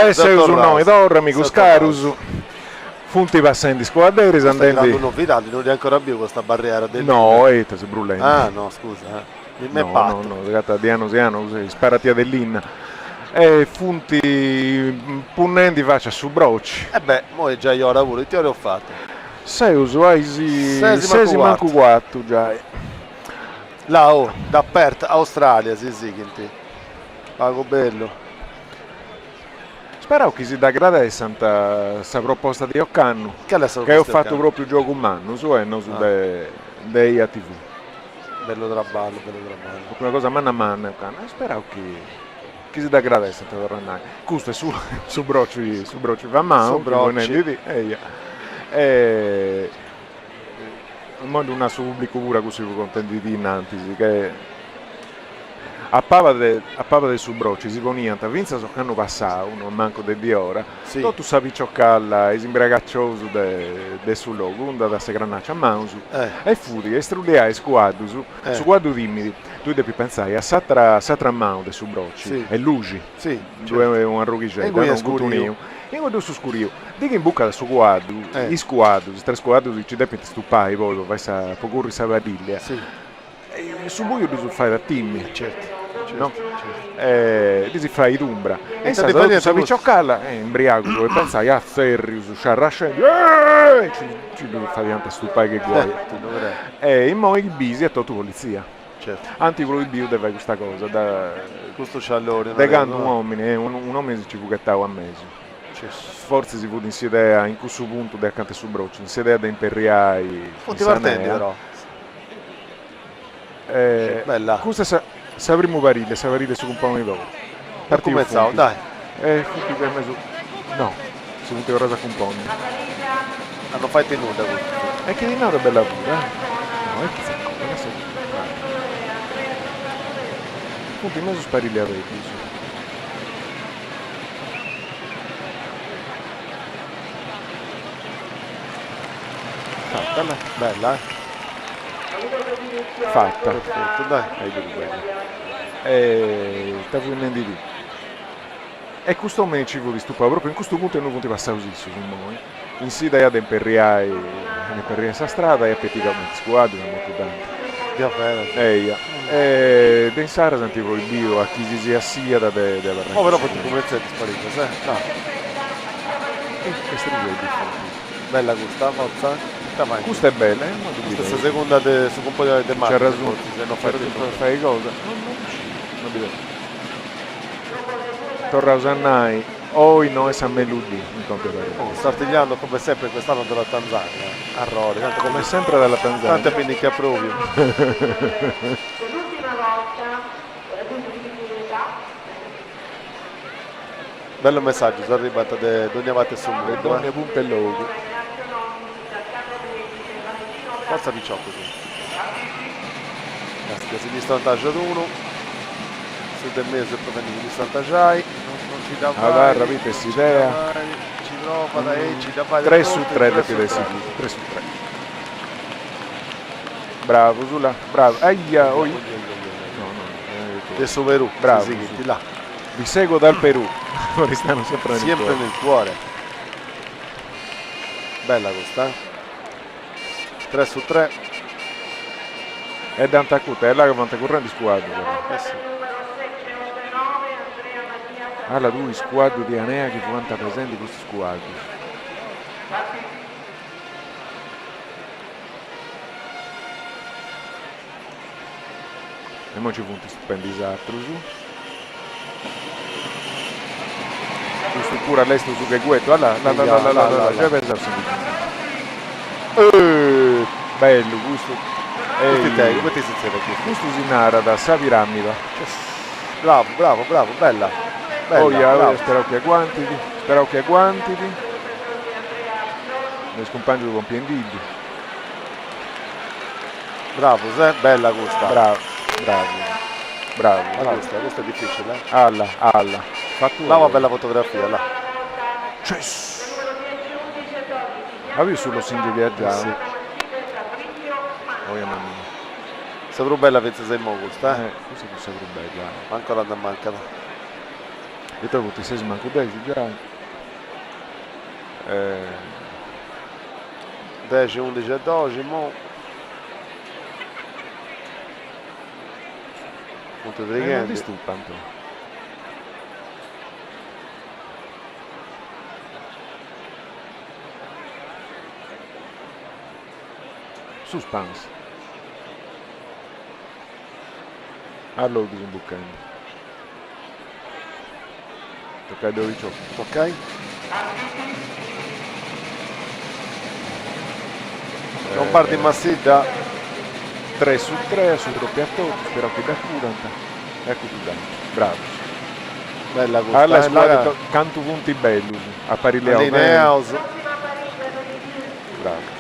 [SPEAKER 4] E sei su noi, dormi, Cuscarus. Funti passando squadri,
[SPEAKER 18] Andando novità, non è ancora più questa barriera del...
[SPEAKER 4] No, si brullenti.
[SPEAKER 18] Ah, no, scusa.
[SPEAKER 4] No, regata di Anosiano, sparati a dell'inna. E funti punnenti faccia su brocci.
[SPEAKER 18] Mo' è già io lavoro, ti ho fatto.
[SPEAKER 4] Sei usuaisi, sei manco quarto già.
[SPEAKER 18] Là, da Perth, Australia, sì, pago bello.
[SPEAKER 4] Spero che si dà grada sta proposta di Occanno, che ho fatto proprio gioco umano, su e non su dei ATV.
[SPEAKER 18] Bello traballo.
[SPEAKER 4] Una cosa mano a mano, spero che si dà grada sta tornare. Questo è su brocci va mano, e in modo una su pubblico pure così contenti di innanzi che a pava del subrocci si ponía a Vinza so che hanno passato non manco di ora tu sapi cioccalla e simbragaccioso de sul logo onda da se granaccia a mausu e furi e struliai squadru su guardo dimmi tu devi pensare a satra mano de subrocci e luci due un arrughicetto non cutunio e quando su scurio dico in buca da su guardo i squadru tre squadru ci devi stupai poi vai a pocurri savadiglia e su buio tu fai da team no? Ti si fai d'umbra e tu sapi cioccarla e imbriaco e pensai a Ferrius sciarrascendi ci devi fare tante stupai che guai e in mo' il bisi è tolto polizia anti quello di bio deve questa cosa da
[SPEAKER 18] questo ciallone
[SPEAKER 4] un uomo ci fugettava a mesi forse si fu in idea in questo punto del cante su broccio in idea da imperiai
[SPEAKER 18] divertente però
[SPEAKER 4] bella questo sapremo varile su un po' di dopo
[SPEAKER 18] partiamo dai
[SPEAKER 4] funti per me su no si punti ora da compagni
[SPEAKER 18] hanno fatto in nuda
[SPEAKER 4] e che di nuovo è bella pure no è che funti in mezzo sparile a reti
[SPEAKER 18] bella
[SPEAKER 4] fatta
[SPEAKER 18] perfetto dai
[SPEAKER 4] stavo in NDD e questo me ci vuole stupare proprio in questo punto non punti passare così su noi in sida ad imperiai questa strada e praticamente squadri molto tanti e pensare sentivo il bio a chi si sia sia da
[SPEAKER 18] però poi come sei sparito no
[SPEAKER 4] questo è difficile
[SPEAKER 18] bella questa forza
[SPEAKER 4] questa è bella
[SPEAKER 18] questa seconda su un po' di mare
[SPEAKER 4] c'è ragione
[SPEAKER 18] se non
[SPEAKER 4] fai cosa non vedo torra usannai no e San Meludi
[SPEAKER 18] sta artigliando come sempre quest'anno della Tanzania Arrori tanto
[SPEAKER 4] come sempre della Tanzania
[SPEAKER 18] tante quindi che approvi bello messaggio sono arrivato da Donne Avate su
[SPEAKER 4] Donne Punte Logo
[SPEAKER 18] forza 18 a sinistra vantaggio ad 1 su del mese proveniente di Sant'Agiai non ci dà
[SPEAKER 4] vai rapite idea
[SPEAKER 18] ci prova dai ci dà vai
[SPEAKER 4] 3 su 3 da più del sicuro 3 su 3 bravo sulla bravo aia oi
[SPEAKER 18] adesso Perù
[SPEAKER 4] bravo
[SPEAKER 18] sì, là.
[SPEAKER 4] Vi seguo dal Perù stanno sempre
[SPEAKER 18] nel cuore bella questa 3 su 3
[SPEAKER 4] è Dantacuta, è là che vanta correndo di squadra alla 2 squadra di Anea che vanta presente in questa squadra e mo ci punti stupendi esatto su questo pure all'estero su che guetto già pensato bello questo questo si narra da Saviramida
[SPEAKER 18] bravo bella
[SPEAKER 4] spero che agguantiti mi scompagno con Piendilli
[SPEAKER 18] bravo bella questa
[SPEAKER 4] bravo
[SPEAKER 18] questa è difficile
[SPEAKER 4] alla
[SPEAKER 18] là una bella fotografia là
[SPEAKER 4] avevi sullo Singe viaggiare
[SPEAKER 18] Saprò bella pensa sei mo questa
[SPEAKER 4] questo è bella
[SPEAKER 18] ancora non mancata
[SPEAKER 4] E tu ti sei manco 10 già.
[SPEAKER 18] 10, 11 e 12, mo. Punto di
[SPEAKER 4] Non
[SPEAKER 18] weekend.
[SPEAKER 4] ti stupa, Antonio. Suspense. Allora disimboccando. Tocca ai 12.
[SPEAKER 18] Ok? Lombardi Massidda
[SPEAKER 4] 3 su 3 sul doppiatore, spero che da curanta. Ecco tu dai. Bravo.
[SPEAKER 18] Bella questa.
[SPEAKER 4] Alla squadra canto punti belli. A Parileo.
[SPEAKER 18] Lineaus.
[SPEAKER 4] Bravo.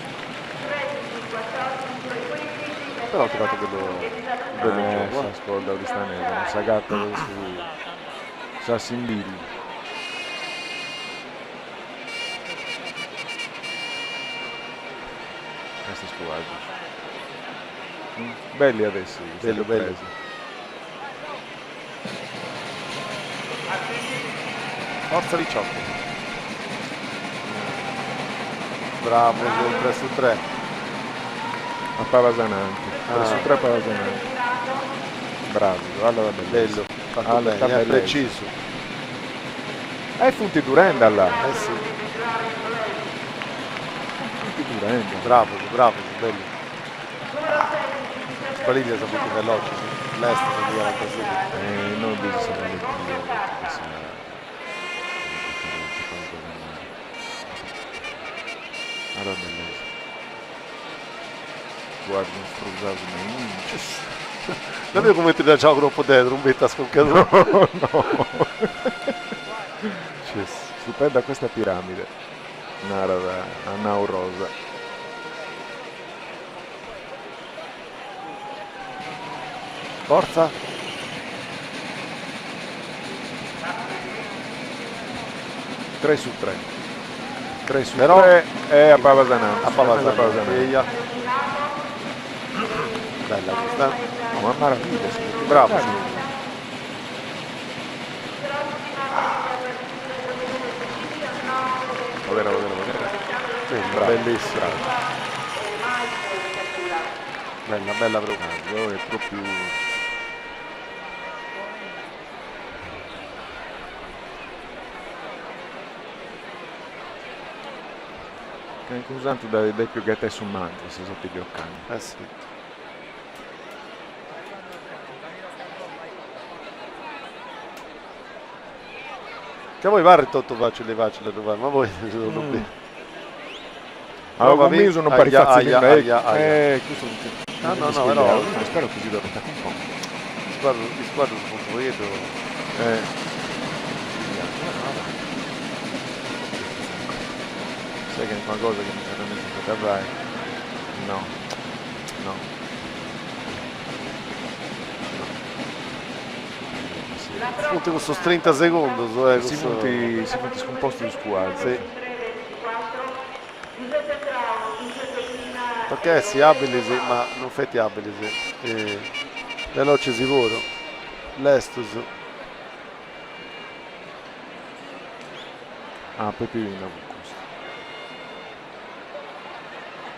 [SPEAKER 18] Però ho trovato bello gioco.
[SPEAKER 4] Sa scorda di Stanello, non sa gatta su Sassimbilli. Questi squadri. Belli adesso.
[SPEAKER 18] Bello, bello. Forza 18. Bravo, 3 su 3.
[SPEAKER 4] A Pavasananti. 3 su 3 Pavasananti. Bravo, allora
[SPEAKER 18] bello. Fatto bene, è preciso.
[SPEAKER 4] E Funti Durenda là.
[SPEAKER 18] Sì.
[SPEAKER 4] Funti Durenda.
[SPEAKER 18] Bravo, bello. Spaliglia sono molto veloci, l'est sono via così.
[SPEAKER 4] Non bisogna sapere più. Allora bellezza. Guarda un struzzato
[SPEAKER 18] non vedo come ti dà già troppo dentro, un betta sconcatore.
[SPEAKER 4] No. Stupenda questa piramide. Narada a Naurosa.
[SPEAKER 18] Forza.
[SPEAKER 4] Tre su 3. 3 su
[SPEAKER 18] Però
[SPEAKER 4] 3 è a Pavasananti.
[SPEAKER 18] A Pavasananti. Bella questa.
[SPEAKER 4] No, ma maraviglia.
[SPEAKER 18] Bravo.
[SPEAKER 4] Vedere.
[SPEAKER 18] Sì,
[SPEAKER 4] Bravo.
[SPEAKER 18] bellissimo.
[SPEAKER 4] Bravo. Bella proprio. È proprio. Che è usato dai più gatte su mantra, se sotto gli occani.
[SPEAKER 18] Sì. Che voi pare tutto facile, ma voi sono qui.
[SPEAKER 4] Allora, io sono pari fazzi di me. No, però spero che si dovrebbe un po'.
[SPEAKER 18] Gli squadri sono molto vedo.
[SPEAKER 4] Sai che è una cosa che mi sarà messo per avrai? No.
[SPEAKER 18] Punti questo 30 secondi,
[SPEAKER 4] si punti scomposti di squadra.
[SPEAKER 18] Sì. Perché si abili, ma non fai abili, veloce sicuro. L'estus.
[SPEAKER 4] Pepirino con questo.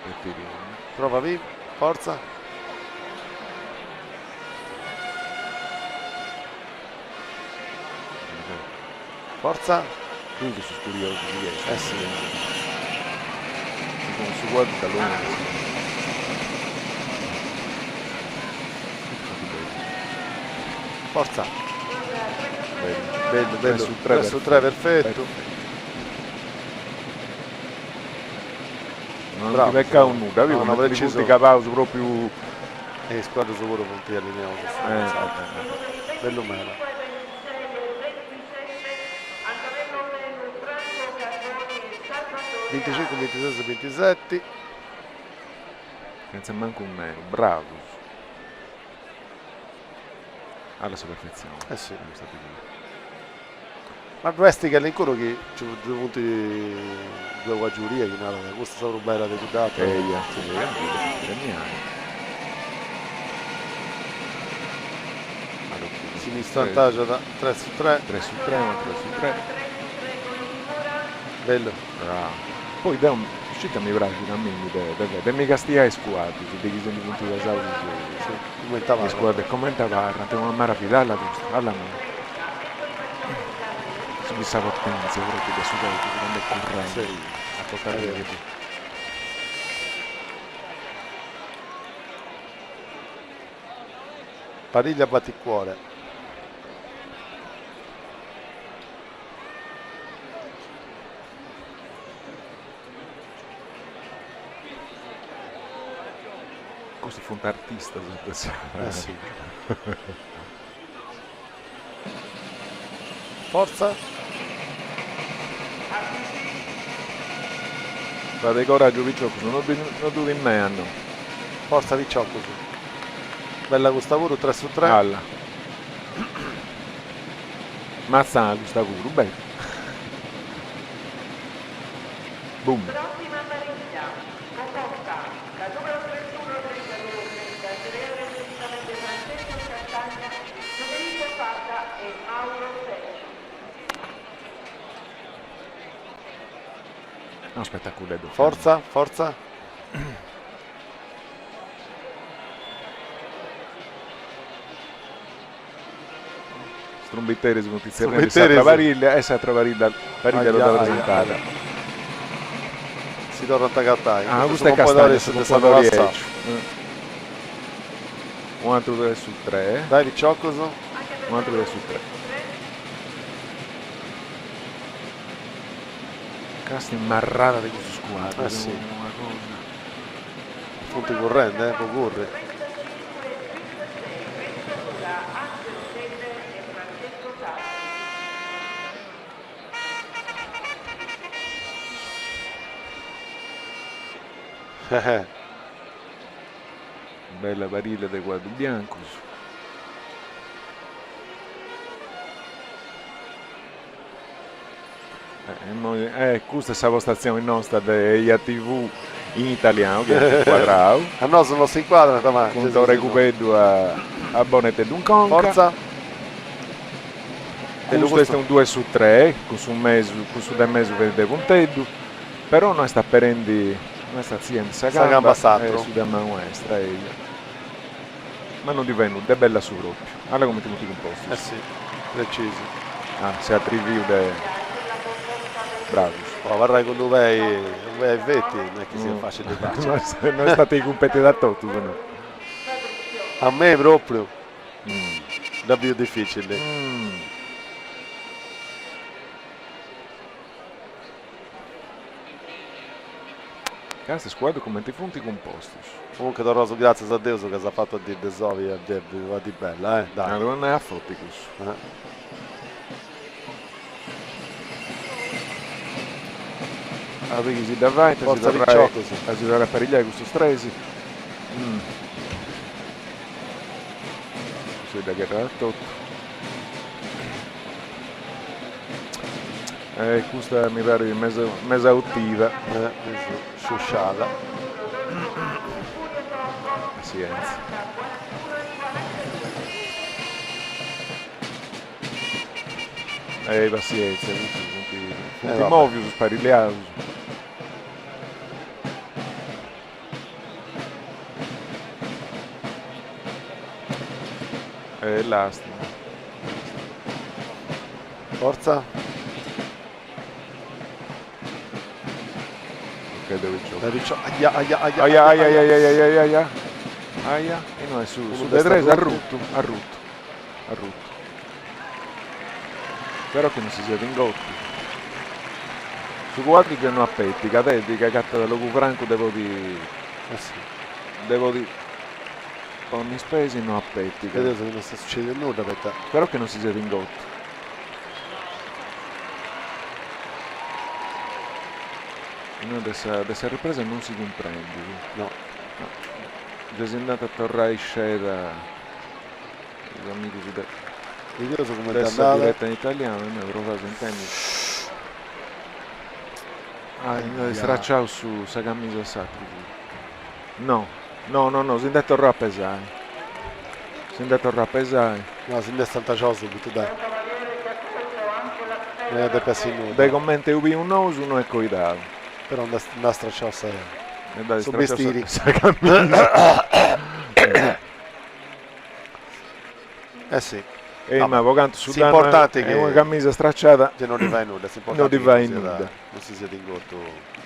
[SPEAKER 4] Pepirino.
[SPEAKER 18] Prova vivo, forza. Forza.
[SPEAKER 4] Quindi sono curioso di questo.
[SPEAKER 18] Sì.
[SPEAKER 4] Non si guarda da lungo.
[SPEAKER 18] Forza.
[SPEAKER 4] Bello.
[SPEAKER 18] 3 su 3, perfetto.
[SPEAKER 4] Non ti becca un nuda, avevo una precisa cavauso proprio.
[SPEAKER 18] Squadra sicuro punti allineato. Bello meno. 25, 26, 27.
[SPEAKER 4] Senza manco un nero, bravo. Alla sua perfezione.
[SPEAKER 18] Sì. Ma questi che ancora che c'è 2 punti, 2 guaggiurie che nada, questa è stata bella di data. Sinistro vantaggio da 3 su 3.
[SPEAKER 4] 3 su 3, 3 su 3.
[SPEAKER 18] Bello.
[SPEAKER 4] Bravo. Poi da un uscita mi bravi da me, da mi castigare squadri, che devi sempre punti da salvo.
[SPEAKER 18] Commentava.
[SPEAKER 4] Squadre commentava, devo una maravilla alla mano. Mi sa potenza, ora che adesso grande corrente a toccare le reti.
[SPEAKER 18] Pariglia batticuore.
[SPEAKER 4] Questo fu un artista,
[SPEAKER 18] sì. Forza.
[SPEAKER 4] Fate coraggio Vicciocco, non duri in me hanno.
[SPEAKER 18] Forza Vicciocco. Bella Gustavuru 3 su 3.
[SPEAKER 4] Alla. Mazza Gustavuru, bello. Boom. No, spettacolare.
[SPEAKER 18] Forza, forza.
[SPEAKER 4] Strumbitteri su notizie Satra Variglia e Satra Variglia l'ho rappresentata.
[SPEAKER 18] Si torna a Tagatai.
[SPEAKER 4] Ah, questo è Castagno, su stato 10. Un altro 3 su 3.
[SPEAKER 18] Dai Viccioccoso.
[SPEAKER 4] Un altro 3 su 3. Casta immarrata di questo squadro.
[SPEAKER 18] Sì.
[SPEAKER 4] Una cosa.
[SPEAKER 18] Fonte corrente, Cogurri.
[SPEAKER 4] Bella Variglia del quadro bianco. Questa è la postazione nostra degli ATV in italiano, che è quadrato.
[SPEAKER 18] A noi sono si inquadra,
[SPEAKER 4] con un recupero a Bonete Dunconca.
[SPEAKER 18] Forza.
[SPEAKER 4] Questo è un 2 su 3, con su del mezzo verde punteggio, però noi sta prendendo questa scienza gamba su da mano destra. Ma non diventa bella su proprio. Allora come ti composti?
[SPEAKER 18] Sì, preciso.
[SPEAKER 4] Si attrivi bravo.
[SPEAKER 18] Varrai con lui ai vetti, non è che sia facile di
[SPEAKER 4] Non state competi da tutto, no?
[SPEAKER 18] A me proprio. Da più difficile.
[SPEAKER 4] Queste squadre come ti punti composti.
[SPEAKER 18] Comunque Doroso, grazie a Dio che si è fatto di Desovi e di bella, dai.
[SPEAKER 4] Non è a fotti questo. Allora che si davanti,
[SPEAKER 18] Forza
[SPEAKER 4] si dovrà apparigliare questo stresi. Si da guerra a tutto. Questa mi pare mezza attiva.
[SPEAKER 18] Sciusciata.
[SPEAKER 4] Pazienza. Pazienza, punti movi su sparigliati. Elastico.
[SPEAKER 18] Forza.
[SPEAKER 4] Ok, dove Aia. E no, è su De Tres a rutto. Però che non si sia ingotti. Su quadri che non appetti, cadetti, che catta dello Franco devo di ogni spesi non appetti.
[SPEAKER 18] Vedo se non sta succedendo nulla per te.
[SPEAKER 4] Però che non si sia ingotti. Adesso ripresa non si comprende.
[SPEAKER 18] No.
[SPEAKER 4] Già si è andato a tornare in scena gli amici su
[SPEAKER 18] curioso come
[SPEAKER 4] adesso
[SPEAKER 18] andava.
[SPEAKER 4] diretta in italiano, noi provato in tennis. Stracciato su sa camisa sacra. No, si è andato a pesare. Si è torna a pesare.
[SPEAKER 18] No, si è stata subito, dai.
[SPEAKER 4] Dai commenti ubi un noso, uno è coidato.
[SPEAKER 18] Però una stracciata
[SPEAKER 4] Sono
[SPEAKER 18] vestiti. Sì.
[SPEAKER 4] Ma vocanto su
[SPEAKER 18] importante che
[SPEAKER 4] una camisa stracciata
[SPEAKER 18] che non ti fai nulla,
[SPEAKER 4] non ti fai nulla.
[SPEAKER 18] Non si siete in corto.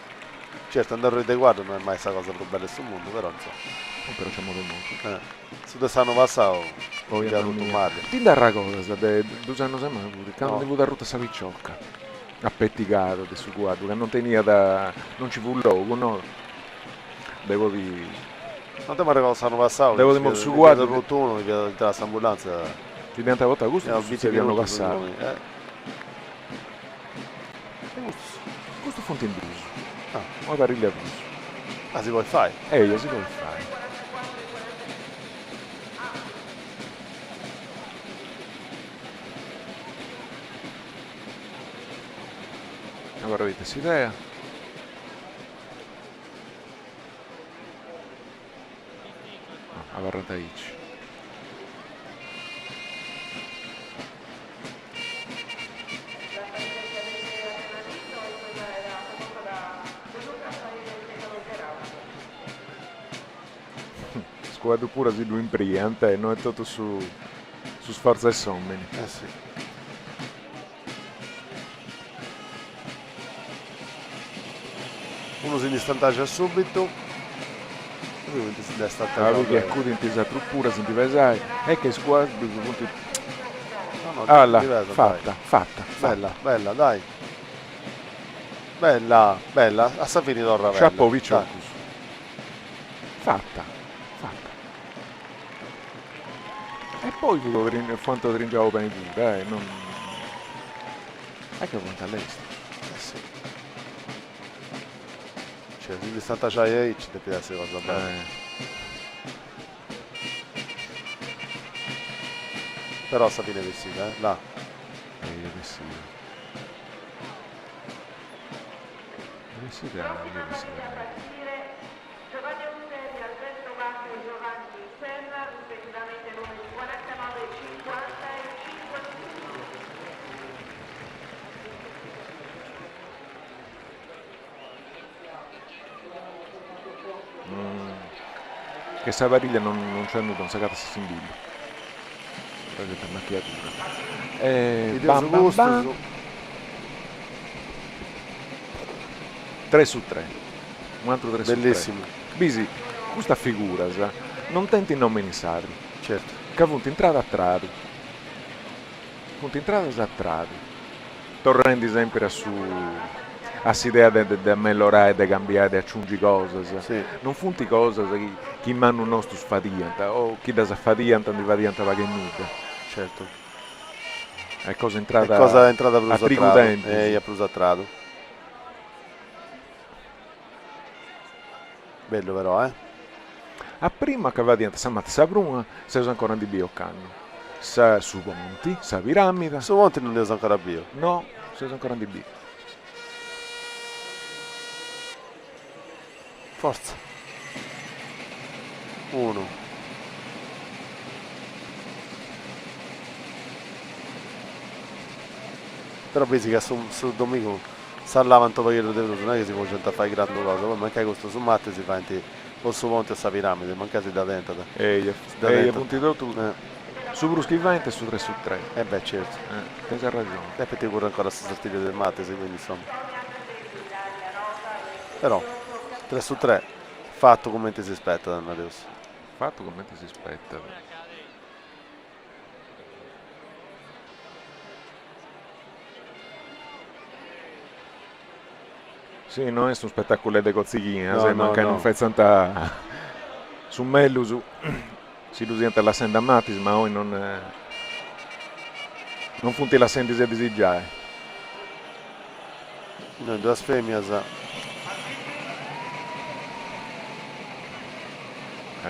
[SPEAKER 18] Certo, andare a riguardo non è mai questa cosa più bella sul mondo, però insomma.
[SPEAKER 4] Però c'è modo molto.
[SPEAKER 18] Se te stanno passato,
[SPEAKER 4] poi
[SPEAKER 18] ti ha tutto male.
[SPEAKER 4] Ti dà la cosa, 2 anni fa, quando ho avuto la ruta Savicciocca, appetticato di su guardo, che non tenia da. Non ci fu luogo, no? Devo di.
[SPEAKER 18] Non te mi ricordo stanno passato.
[SPEAKER 4] Devo di su guardo.
[SPEAKER 18] Mi piace entrare l'ambulanza.
[SPEAKER 4] Ti diventa volta a gusto, ti hanno passato. Questo fonte in duso. Ma pariglia duso.
[SPEAKER 18] Si può fare?
[SPEAKER 4] Si può fare. Allora avete questa idea? Avarrata ici. Squadro pure si due in priante, non è tutto su sforzo e sommeni.
[SPEAKER 18] Sì. Uno si distantaggia subito. Ovviamente si deve stare
[SPEAKER 4] che accudi in tesa truppura, si divesai. E che squadra punti.
[SPEAKER 18] No,
[SPEAKER 4] fatta.
[SPEAKER 18] Bella, dai. Bella, a Savini d'Orra.
[SPEAKER 4] Sciappovic. Fatta. E poi quanto tringiavo bene pure, non. Che quanto all'estero.
[SPEAKER 18] Sì. Cioè, si distantaggia ci deve essere cosa bella. Però Savini è vestita, là.
[SPEAKER 4] Che Savariglia non c'è nulla, non sa che si imbibbia. Per macchiatura. 3 su 3. Un altro 3
[SPEAKER 18] bellissimo.
[SPEAKER 4] Su 3. Bisi, questa figura, non tenti non menisarli.
[SPEAKER 18] Certo.
[SPEAKER 4] Che ha avuto entrata a trado. Entrata a trado. Torrendi sempre a idea di migliorare, di cambiare, di aggiungere cose.
[SPEAKER 18] Sì.
[SPEAKER 4] Non funti cose che manno nostro sfadianta o chi da sfadianta di varianta va che nuda.
[SPEAKER 18] Certo.
[SPEAKER 4] È cosa entrata
[SPEAKER 18] a
[SPEAKER 4] tricudente.
[SPEAKER 18] E ha preso a trado. Bello però,
[SPEAKER 4] A prima che va dietro Sammat Sabruna, si usa ancora di Bioccanno. Su Monti, sa Piramida.
[SPEAKER 18] Su Monti non ne usa ancora Bio.
[SPEAKER 4] No, si usa ancora di Bio.
[SPEAKER 18] Forza. 1. Però pensi che su Domingo sta là quanto paio di venuto, non è che si può a fare grandi cose, poi manca questo su Matte si fa o su Monte o su Piramide, manca si da dentro.
[SPEAKER 4] Punti tu. Su Bruschivante e su 3 su 3.
[SPEAKER 18] Beh certo.
[SPEAKER 4] Te c'hai ragione.
[SPEAKER 18] E per te corre ancora la stessa stile del Matte, quindi insomma. Però 3 su 3, fatto come ti si aspetta da Amadeus.
[SPEAKER 4] Fatto come ti si aspetta. Sì, non è un spettacolo di cozzichini, se manca non fai tanta su Mellu si lusienta la senda Matis, ma poi non funti la senti se desigiare.
[SPEAKER 18] Noi due femmine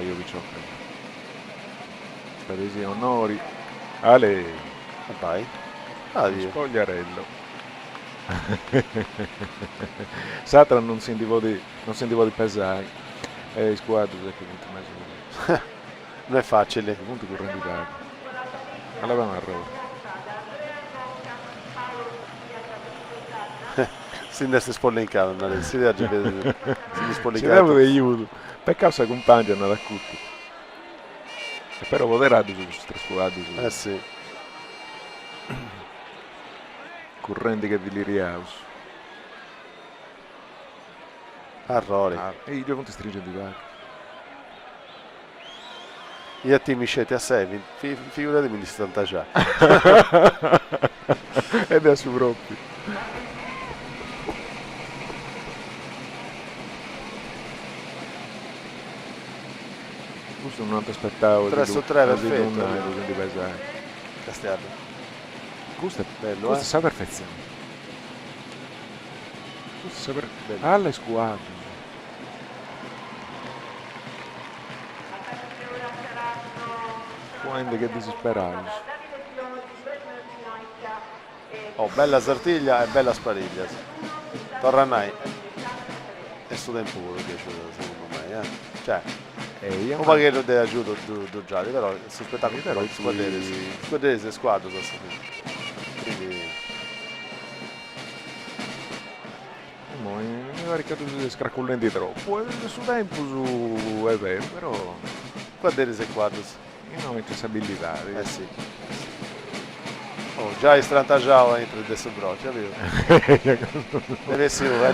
[SPEAKER 4] io vi ciocco. Spadesi onori. Ale.
[SPEAKER 18] Vai.
[SPEAKER 4] Spogliarello. Satra non sentivo di pesare. Squadro che
[SPEAKER 18] Non è facile.
[SPEAKER 4] Punti correnti dati. Allora un errore.
[SPEAKER 18] Sinner si spollencato, si legge si
[SPEAKER 4] Si
[SPEAKER 18] spollencato.
[SPEAKER 4] dava degli aiuti. Per causa compagni hanno da tutti. E però voterati su questi squadri.
[SPEAKER 18] Eh sì.
[SPEAKER 4] Correnti che deliriaus.
[SPEAKER 18] Errore.
[SPEAKER 4] E i due punti stringenti vai.
[SPEAKER 18] Io a te mi scetti a 6, figurati di 70 già.
[SPEAKER 4] Ed è su proprio. Questo non ti aspettavo.
[SPEAKER 18] 3 su 3, perfetto. Castiardo.
[SPEAKER 4] Questo è
[SPEAKER 18] bello,
[SPEAKER 4] questo sa perfezione. Questo sa perfezione. Alle squadre. Quindi che disperato.
[SPEAKER 18] Oh, bella Sartiglia e bella Spariglia. Torranai. E su tempo che secondo me, Cioè, un pacchetto di aiuto do già, però su spettacolo però squadre si squadra quindi
[SPEAKER 4] mi va ricaduto scraccollenti troppo. Su tempo su è vero, però
[SPEAKER 18] squadre si squadra.
[SPEAKER 4] Io non ho accessibilità.
[SPEAKER 18] Sì. Oh, già è strantagiato entro adesso broccia, capito? Deve essere, è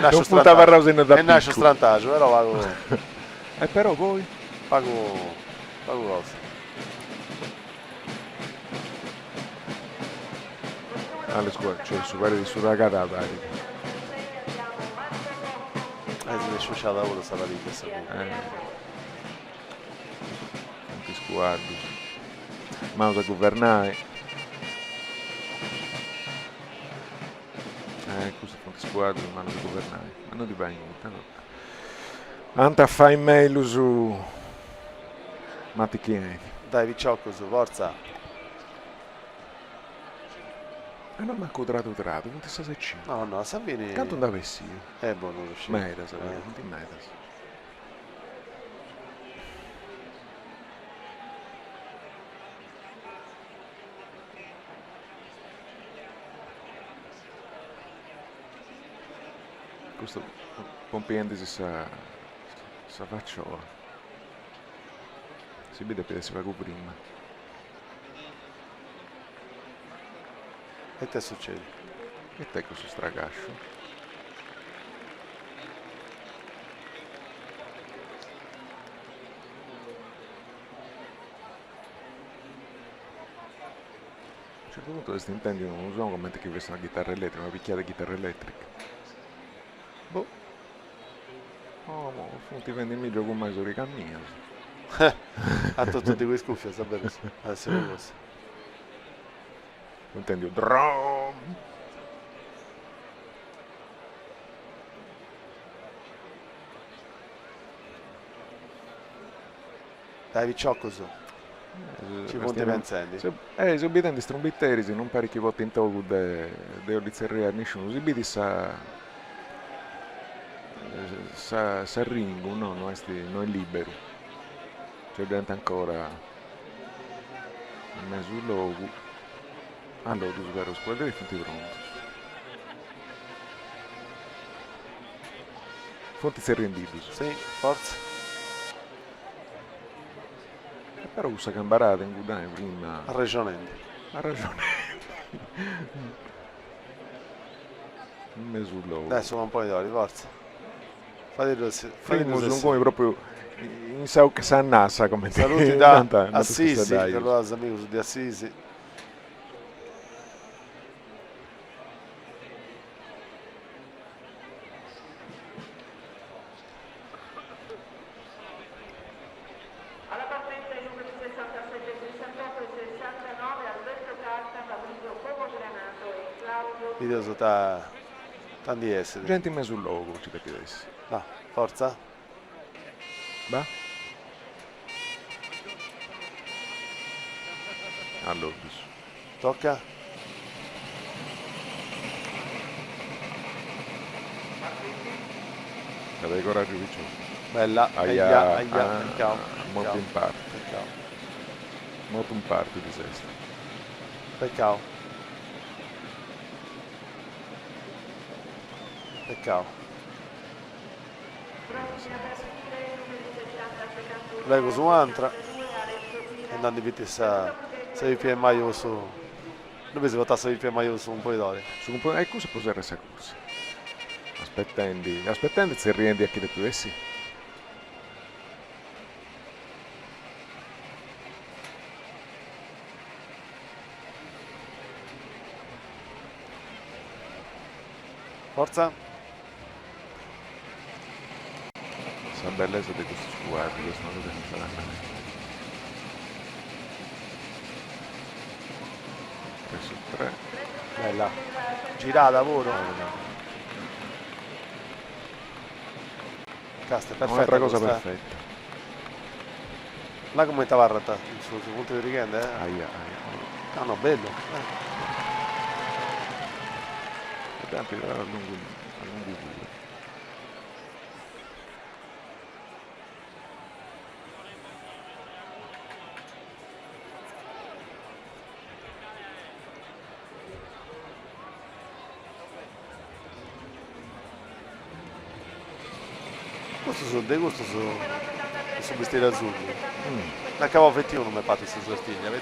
[SPEAKER 18] nasce strantaggio, però pago.
[SPEAKER 4] E però poi?
[SPEAKER 18] Pago cosa?
[SPEAKER 4] Alle scuole, cioè superi sulla catata.
[SPEAKER 18] Si è sciusciata ora sta partita.
[SPEAKER 4] Tanti squadri. Ma da governare. Questo fa un squadro, ma non di governare, ma non di niente. Anta fai meglio su Matti Chinetti.
[SPEAKER 18] Dai, Vicciocco su, forza.
[SPEAKER 4] E non manco trato, non ti sa se c'è.
[SPEAKER 18] No, Savini.
[SPEAKER 4] Canto non avessi io.
[SPEAKER 18] Buono riuscito.
[SPEAKER 4] Meta, Savini, non ti metas. Questo Pompienti si sa faccio. Si vede che si fa prima.
[SPEAKER 18] E te succede?
[SPEAKER 4] E te questo stragascio? A un certo punto questi intendi non usano come che avesse una chitarra elettrica, una picchiata di chitarra elettrica. Boh. Oh, non ti vendi il gioco mai su cammino.
[SPEAKER 18] A tutti quei scuffi, sapere adesso le cose.
[SPEAKER 4] Intendi drum.
[SPEAKER 18] Dai, Vicciocco su. Ci punti pensendi.
[SPEAKER 4] Se obbedienti strumbitteri, se non parecchi volte in togo de Olizzeria nessuno, si vedi sa ringo, no, non è libero. C'è gente ancora in mezzo al logo. Allora, tu spero squadra e fonti pronti. Fonti si è rendito.
[SPEAKER 18] Sì, forza.
[SPEAKER 4] Però usa cambarata in Gudane prima.
[SPEAKER 18] A ragionamento.
[SPEAKER 4] In mezzo al logo.
[SPEAKER 18] Adesso un po' di ori, forza.
[SPEAKER 4] Primo sono come proprio in sau che sa nassa come te.
[SPEAKER 18] Saluti da Assisi, allora amico di Assisi.
[SPEAKER 12] Alla partenza i numeri 67, 68 e 69 Alberto Carta, Fabrizio Pomogranato e Claudio.
[SPEAKER 18] Video su tanti esseri.
[SPEAKER 4] Gente in mezzo al logo, ci capiresti.
[SPEAKER 18] No, forza.
[SPEAKER 4] Va? Allora,
[SPEAKER 18] tocca.
[SPEAKER 4] Avete coraggio vicino.
[SPEAKER 18] Bella,
[SPEAKER 4] aia,
[SPEAKER 18] peccato.
[SPEAKER 4] molto in parte.
[SPEAKER 18] Peccato.
[SPEAKER 4] Molto un party di sesta.
[SPEAKER 18] Peccato. Peccato. Prego su Antra. Andando in se vi piace meglio su. Dove si votasse vi piace meglio su un po' di d'ore.
[SPEAKER 4] Su un po' di cosa può essere essa corsa. Aspettando se riendi a chi le più essi.
[SPEAKER 18] Forza.
[SPEAKER 4] La bellezza di questo sguardo, questo modo che non sarà mai. 3 su 3.
[SPEAKER 18] Bella. Girata, lavoro. Casta, è perfetta.
[SPEAKER 4] Un'altra cosa
[SPEAKER 18] questa.
[SPEAKER 4] perfetta.
[SPEAKER 18] Là come tavarrata sul punto di weekend, eh?
[SPEAKER 4] Aia.
[SPEAKER 18] Ah no, bello.
[SPEAKER 4] Tanti allunghi pure.
[SPEAKER 18] Questo su vestire azzurri. La cava effettivo non mi fate queste sortiglie.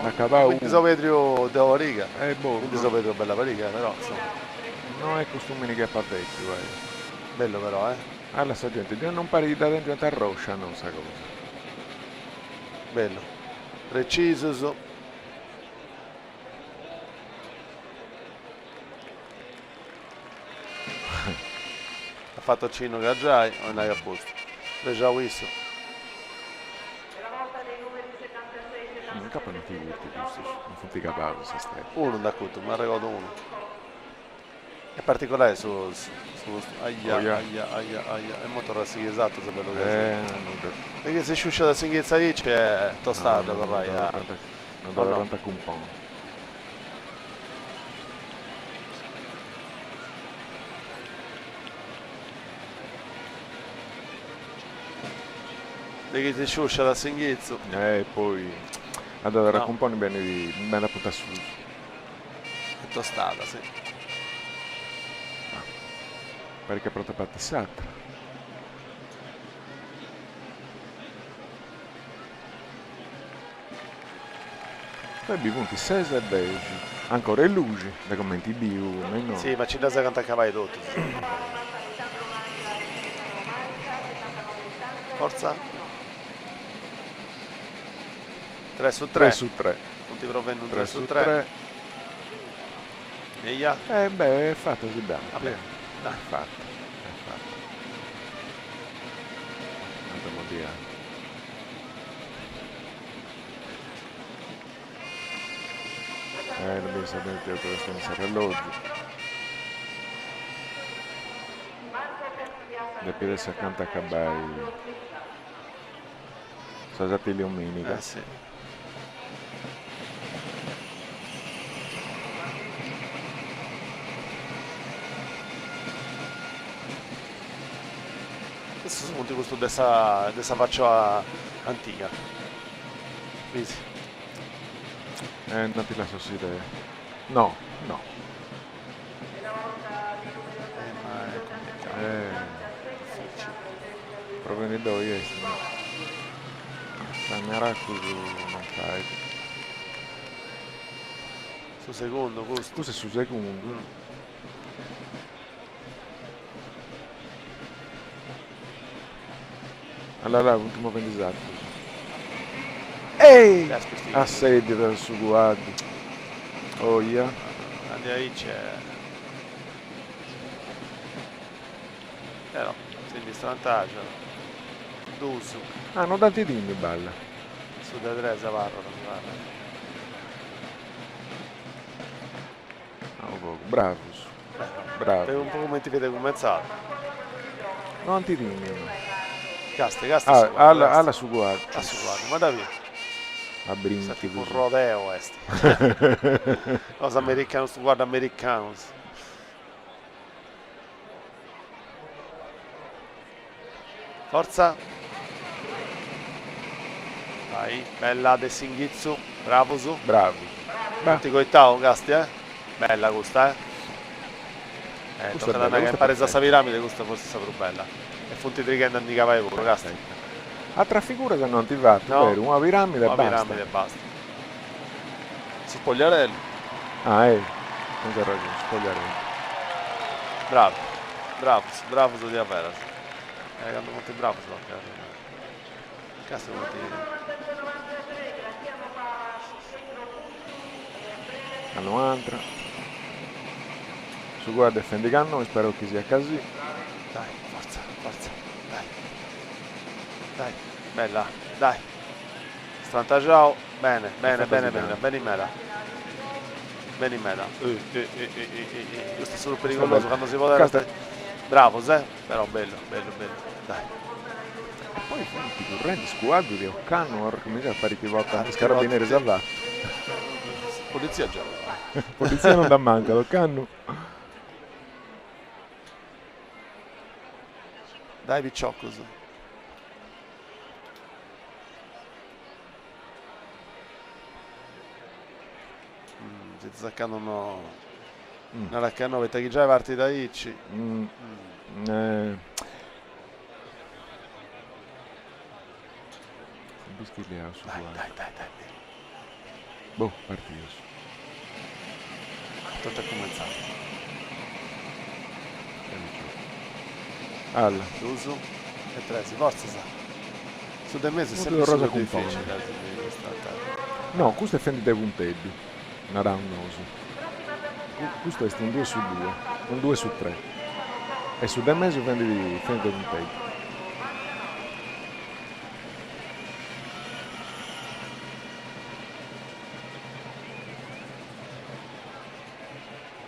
[SPEAKER 4] La cava
[SPEAKER 18] quindi so vedrio della riga.
[SPEAKER 4] Boh.
[SPEAKER 18] Quindi so vedrio bella riga, però insomma.
[SPEAKER 4] Non è costumi che fa vecchio, guarda.
[SPEAKER 18] Bello però,
[SPEAKER 4] Alla sta gente, non pare di da dentro diventare rossa, non sa cosa.
[SPEAKER 18] Bello. Preciso. Ha fatto Cino Gaggiai, o non hai a posto. L'hai già visto.
[SPEAKER 4] Non capo non ti guardi questo, non funti capace se stai.
[SPEAKER 18] Uno da tutto, mi ha regalato uno. È particolare su aia, è molto rassicurato, esatto, se ve lo dico. Perché se sciuscia da singhezza lì c'è tostato, vorrai.
[SPEAKER 4] Non dovrà tanta un po'.
[SPEAKER 18] Perché si sciuscia da singhezzo.
[SPEAKER 4] Poi allora raccomponi bene la punta su.
[SPEAKER 18] È tostata, sì.
[SPEAKER 4] Perché è pronta per tessata. Poi punti 6 e beige. Ancora e luci, da commenti biu, no.
[SPEAKER 18] Sì, ma ci da canta cavalli tutto. Forza. 3 su 3.
[SPEAKER 4] 3 su 3.
[SPEAKER 18] Non ti provendo 3 su 3. E ya.
[SPEAKER 4] È fatto così bene.
[SPEAKER 18] Vabbè.
[SPEAKER 4] Dai, è fatto. Andiamo via. Dobbiamo sapere dove stiamo a relogio. Le piede si accanto a Cabai. Sono stati le domenica.
[SPEAKER 18] Sì. Questo sono tutti questo dessa faccia antica. Easy.
[SPEAKER 4] Non ti lascio idea. No. Provenendo io la mia raccuso non fai.
[SPEAKER 18] Su secondo questo.
[SPEAKER 4] Questo è su secondo. Allora, l'ultimo vendisato. Ehi! Assedio del suo guardo. Oh, yeah.
[SPEAKER 18] Andiamo lì c'è. Però, senti sto vantaggio. Dusu.
[SPEAKER 4] Non tanti dimmi, balla.
[SPEAKER 18] Su da 3 Zavarro non mi
[SPEAKER 4] pare. Bravo. Bravo.
[SPEAKER 18] Per un po' come ti vede commenzato.
[SPEAKER 4] Non ti dimmi.
[SPEAKER 18] Casti.
[SPEAKER 4] Alla su guardo.
[SPEAKER 18] Ma da via.
[SPEAKER 4] A brinchi.
[SPEAKER 18] Tipo un rodeo questo. Cosa americano, sto guarda americano. Forza. Vai, bella De Singhizzu, bravo su.
[SPEAKER 4] Bravi.
[SPEAKER 18] Ti coitavo, Gasti, Bella questa,
[SPEAKER 4] Questa
[SPEAKER 18] tocca
[SPEAKER 4] è
[SPEAKER 18] da
[SPEAKER 4] bella,
[SPEAKER 18] che
[SPEAKER 4] questa
[SPEAKER 18] pare
[SPEAKER 4] è
[SPEAKER 18] sta piramide, questa forse sta più bella. E fonti di che non vai pure, Gasti.
[SPEAKER 4] Altra figura che non ti va,
[SPEAKER 18] No.
[SPEAKER 4] vero? Una piramide e
[SPEAKER 18] Una
[SPEAKER 4] basta.
[SPEAKER 18] piramide e basta. Su Spogliarello.
[SPEAKER 4] Ah, non c'è ragione, spogliarello.
[SPEAKER 18] Bravo su di Averas. Quando molti bravo su Cazzo molti.
[SPEAKER 4] Hanno altra. Su guarda defendi Canno, spero che sia così.
[SPEAKER 18] Dai, forza, dai, bella, dai. Strantaggiao, bene, bene in mela. Questo è solo pericoloso quando si può dare. Bravo, però bello, dai.
[SPEAKER 4] E poi fanno i correnti squadri che Canno comincia a fare i pivota a carabinieri salvati.
[SPEAKER 18] Polizia già.
[SPEAKER 4] Polizia non dà manca, lo Canno.
[SPEAKER 18] Dai Picciocco su. Si sta zaccando no. Non la canno avete chi già è partita Icci. Dai.
[SPEAKER 4] Boh, partito.
[SPEAKER 18] Tutto è cominciato.
[SPEAKER 4] Alla.
[SPEAKER 18] L'uso e Tresi, forza sa. Su del mese è
[SPEAKER 4] Molto
[SPEAKER 18] sempre
[SPEAKER 4] rosa
[SPEAKER 18] super difficile.
[SPEAKER 4] No, questo è fendite punteggi. Una round questo è un 2 su 2, un 2 su 3. E su del mese fendite punteggi.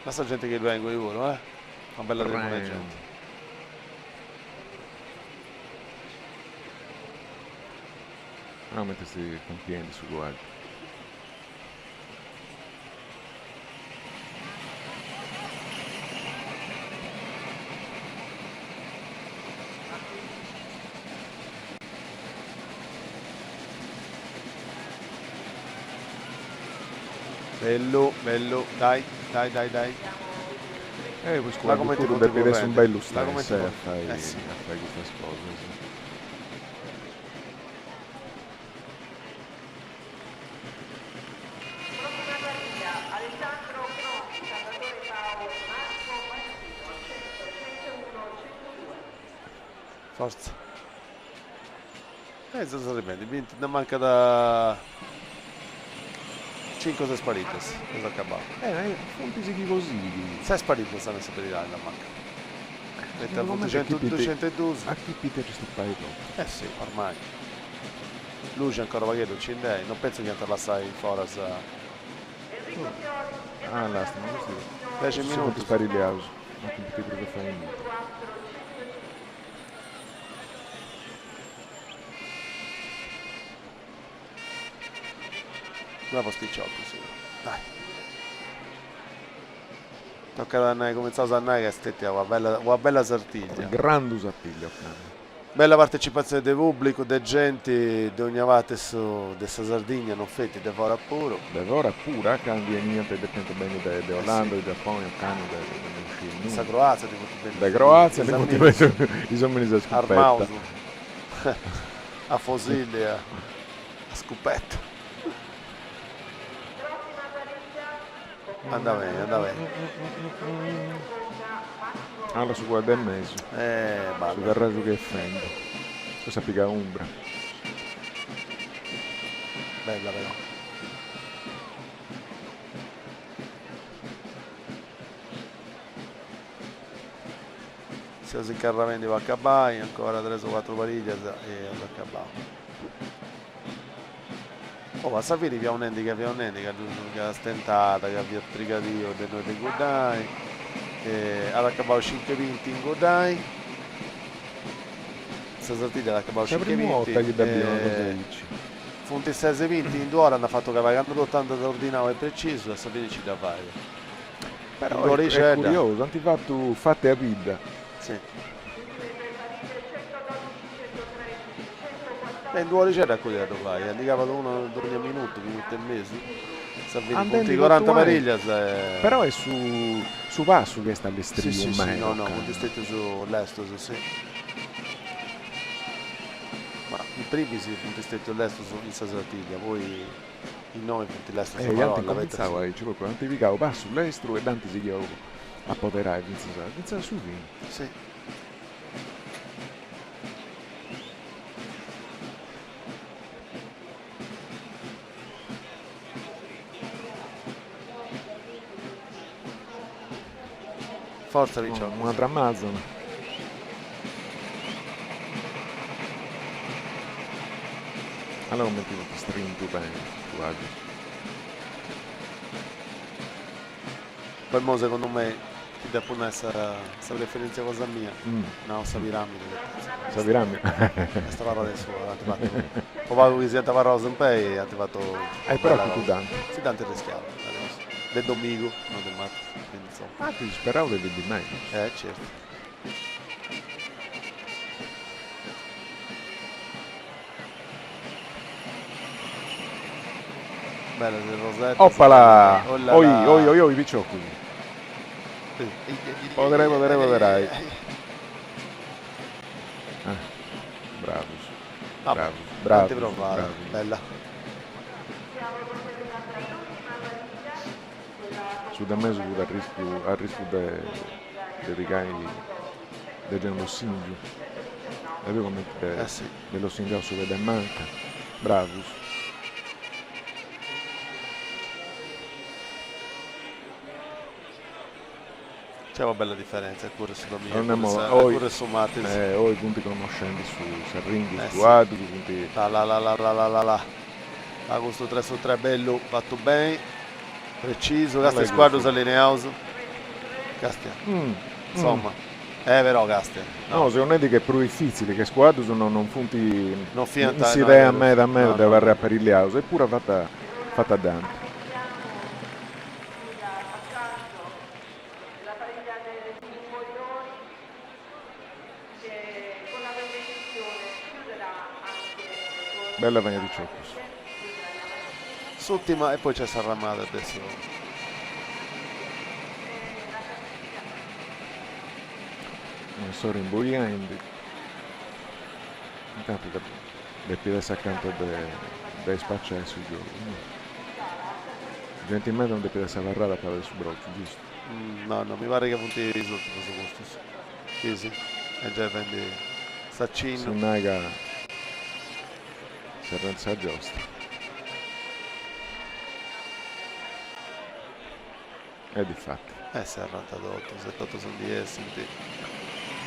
[SPEAKER 18] Basta gente che vengo di volo, Una bella tribuna gente.
[SPEAKER 4] No, mettersi con piedi su guardi.
[SPEAKER 18] Bello, dai.
[SPEAKER 4] Poi scuola tu devi essere un bello stato a fare queste cose. Sì.
[SPEAKER 18] Forza. Sono rimendi, non manca da 5 sei sparitas, cosa accabato.
[SPEAKER 4] Punti sighi così.
[SPEAKER 18] 6 sparitas stanno a sapere la manca. Mette a 202.
[SPEAKER 4] A chi Peter sti fai troppo?
[SPEAKER 18] Sì, ormai. Luce ancora Vaghetto, Cindei, non penso che andrà assai in Foras.
[SPEAKER 4] Là, stiamo così.
[SPEAKER 18] 10 minuti.
[SPEAKER 4] Spari le house, ma che Peter che fai niente.
[SPEAKER 18] Bravo Sticciotto, sì. Dai. Tocca da noi, cominciamo a noi che aspettiamo, una bella sartiglia.
[SPEAKER 4] Grande sartiglia.
[SPEAKER 18] Bella partecipazione del pubblico, dei gente di ogni volta su questa Sardegna, non fetti, devora puro.
[SPEAKER 4] Devora pura, cambia niente, dipende bene da Olanda, da Giappone, Canada,
[SPEAKER 18] da Croazia,
[SPEAKER 4] da Croazia, i sommini a scoppetta.
[SPEAKER 18] Armauso, a Fosilia, a Scoppetta. Anda bene.
[SPEAKER 4] Allora su guarda e mezzo. Su Carraggio che fendo. Cosa pica Umbra.
[SPEAKER 18] Bella però. Se si carramenti va a Cabai, ancora 3 o 4 pariglie e va a Cabao. Oh, ma sapere che ha un'endica, che ha stentata, che ha via trigadio, di noi di Godai, ha accabato 5 vinti in Godai, questa sartiglia ha accabato 5 vinti, funti 6 vinti in 2 ore hanno fatto cavalcando l'80 d'ordinato e preciso, e sapete ci da fare.
[SPEAKER 4] Però è curioso, hanno fatto fatte a vita.
[SPEAKER 18] Sì. in due c'è raccogliato fai, handicapato uno ogni minuto e mesi. Sta
[SPEAKER 4] Andando
[SPEAKER 18] punti
[SPEAKER 4] di
[SPEAKER 18] 40
[SPEAKER 4] quattro
[SPEAKER 18] pariglie.
[SPEAKER 4] Però è su passo che sta all'estremo.
[SPEAKER 18] Sì, no, punti stretti sull'est, sì. Ma i primi sì, punti stretti all'est sono in Sartiglia, poi i 9 punti all'est sono
[SPEAKER 4] Io cominciavo quantificavo passo all'estero e Dante si chiama a poterare Vinza su fine.
[SPEAKER 18] Sì. Forza Ricciardo.
[SPEAKER 4] Un'altra Amazon. Allora metti un string più bene, guarda.
[SPEAKER 18] Poi mo secondo me ti dà pure questa preferenza cosa mia. No, sta piramide.
[SPEAKER 4] Sta piramide?
[SPEAKER 18] Questa parola adesso ti fatto. Poi vado che si è parlato sempre e ti fatto.
[SPEAKER 4] Però tu Dante.
[SPEAKER 18] Sì, Dante rischiavo. Del Domingo, non del Matto. Quindi insomma.
[SPEAKER 4] Ah, ti speravo di meglio.
[SPEAKER 18] Certo. Bella del Rosetto.
[SPEAKER 4] Oppala! Oi, picciocchi. Poterai. Bravo.
[SPEAKER 18] Bella.
[SPEAKER 4] Su da me a rischio di ricai del Gianrossingio. E poi come dello Singhiasso che manca. Bravus.
[SPEAKER 18] C'è una bella differenza, pure sulla mia,
[SPEAKER 4] pure
[SPEAKER 18] su Mattis.
[SPEAKER 4] I punti conoscenti su Serringhi, su Adu, punti.
[SPEAKER 18] La questo 3 su 3 bello, fatto bene, preciso, Castia squadro sallineauso. Castia. Insomma, però Castia.
[SPEAKER 4] No, secondo me che è più difficile, che squadro sono non funti.
[SPEAKER 18] Non fianta.
[SPEAKER 4] Si idea a me deve avere per il Liauso, eppure fatta Dante. Bella Vania di Ciocos.
[SPEAKER 18] S'ultima e poi c'è Sarramata adesso.
[SPEAKER 4] Non sto rimbogliando. Intanto le piede accanto dai spacciai sui giochi. Gentilmente non deve essere varrata per il subroccio, giusto?
[SPEAKER 18] No, mi pare che punti risulti questo posto. Sì. E già prendi Saccino.
[SPEAKER 4] Sunnaga. Serrenza giostra. E di fatti.
[SPEAKER 18] 78, 78 sono 10,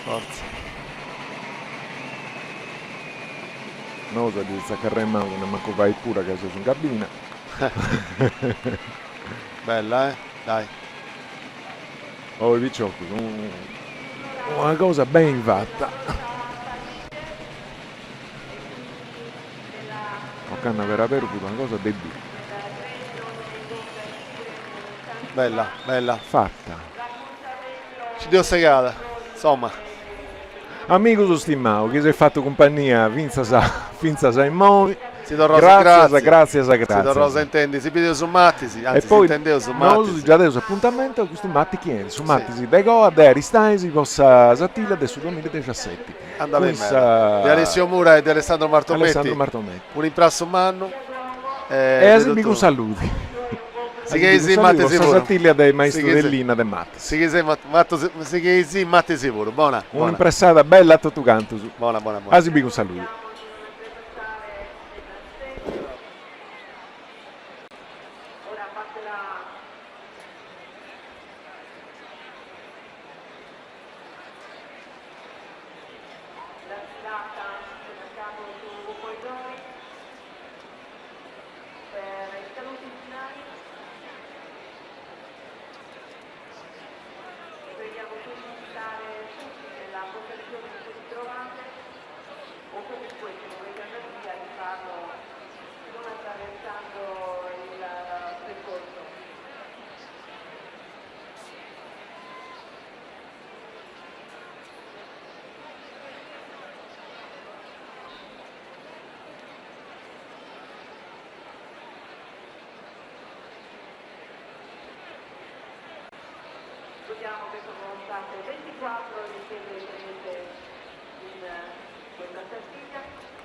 [SPEAKER 18] forza.
[SPEAKER 4] Non usa di zaccarre in mano, non manco vai pure che sei in cabina.
[SPEAKER 18] Bella, dai.
[SPEAKER 4] Oh, il Picciocco, una cosa ben fatta. Canna per aver avuto una cosa debile.
[SPEAKER 18] Bella.
[SPEAKER 4] Fatta.
[SPEAKER 18] Ci dio segata. Insomma.
[SPEAKER 4] Amico su stimmato, che si è fatto compagnia, finza sa in modi.
[SPEAKER 18] Si do rosa,
[SPEAKER 4] grazie.
[SPEAKER 18] Si do rosa intendi, si pide su Mattisi, anzi
[SPEAKER 4] e poi,
[SPEAKER 18] si intendeva su Mattisi.
[SPEAKER 4] No, già adesso appuntamento con Matti chiede, su Mattisi, Dego, a Aristani, si possa Sattilla adesso 2017.
[SPEAKER 18] Andava di Alessio Mura e di Alessandro Martometti. Un imprasso manno.
[SPEAKER 4] E amico un saluti.
[SPEAKER 18] Si chiesi Matti sicuro.
[SPEAKER 4] Sattilla dei maestri dell'Ina de Matti.
[SPEAKER 18] Si chiesi Matti sicuro. Buona.
[SPEAKER 4] Un'impressata bella a tutto canto.
[SPEAKER 18] Buona.
[SPEAKER 4] Asibico un saluto.
[SPEAKER 12] ricordiamo che sono state 24 le richieste prese in questa classifica.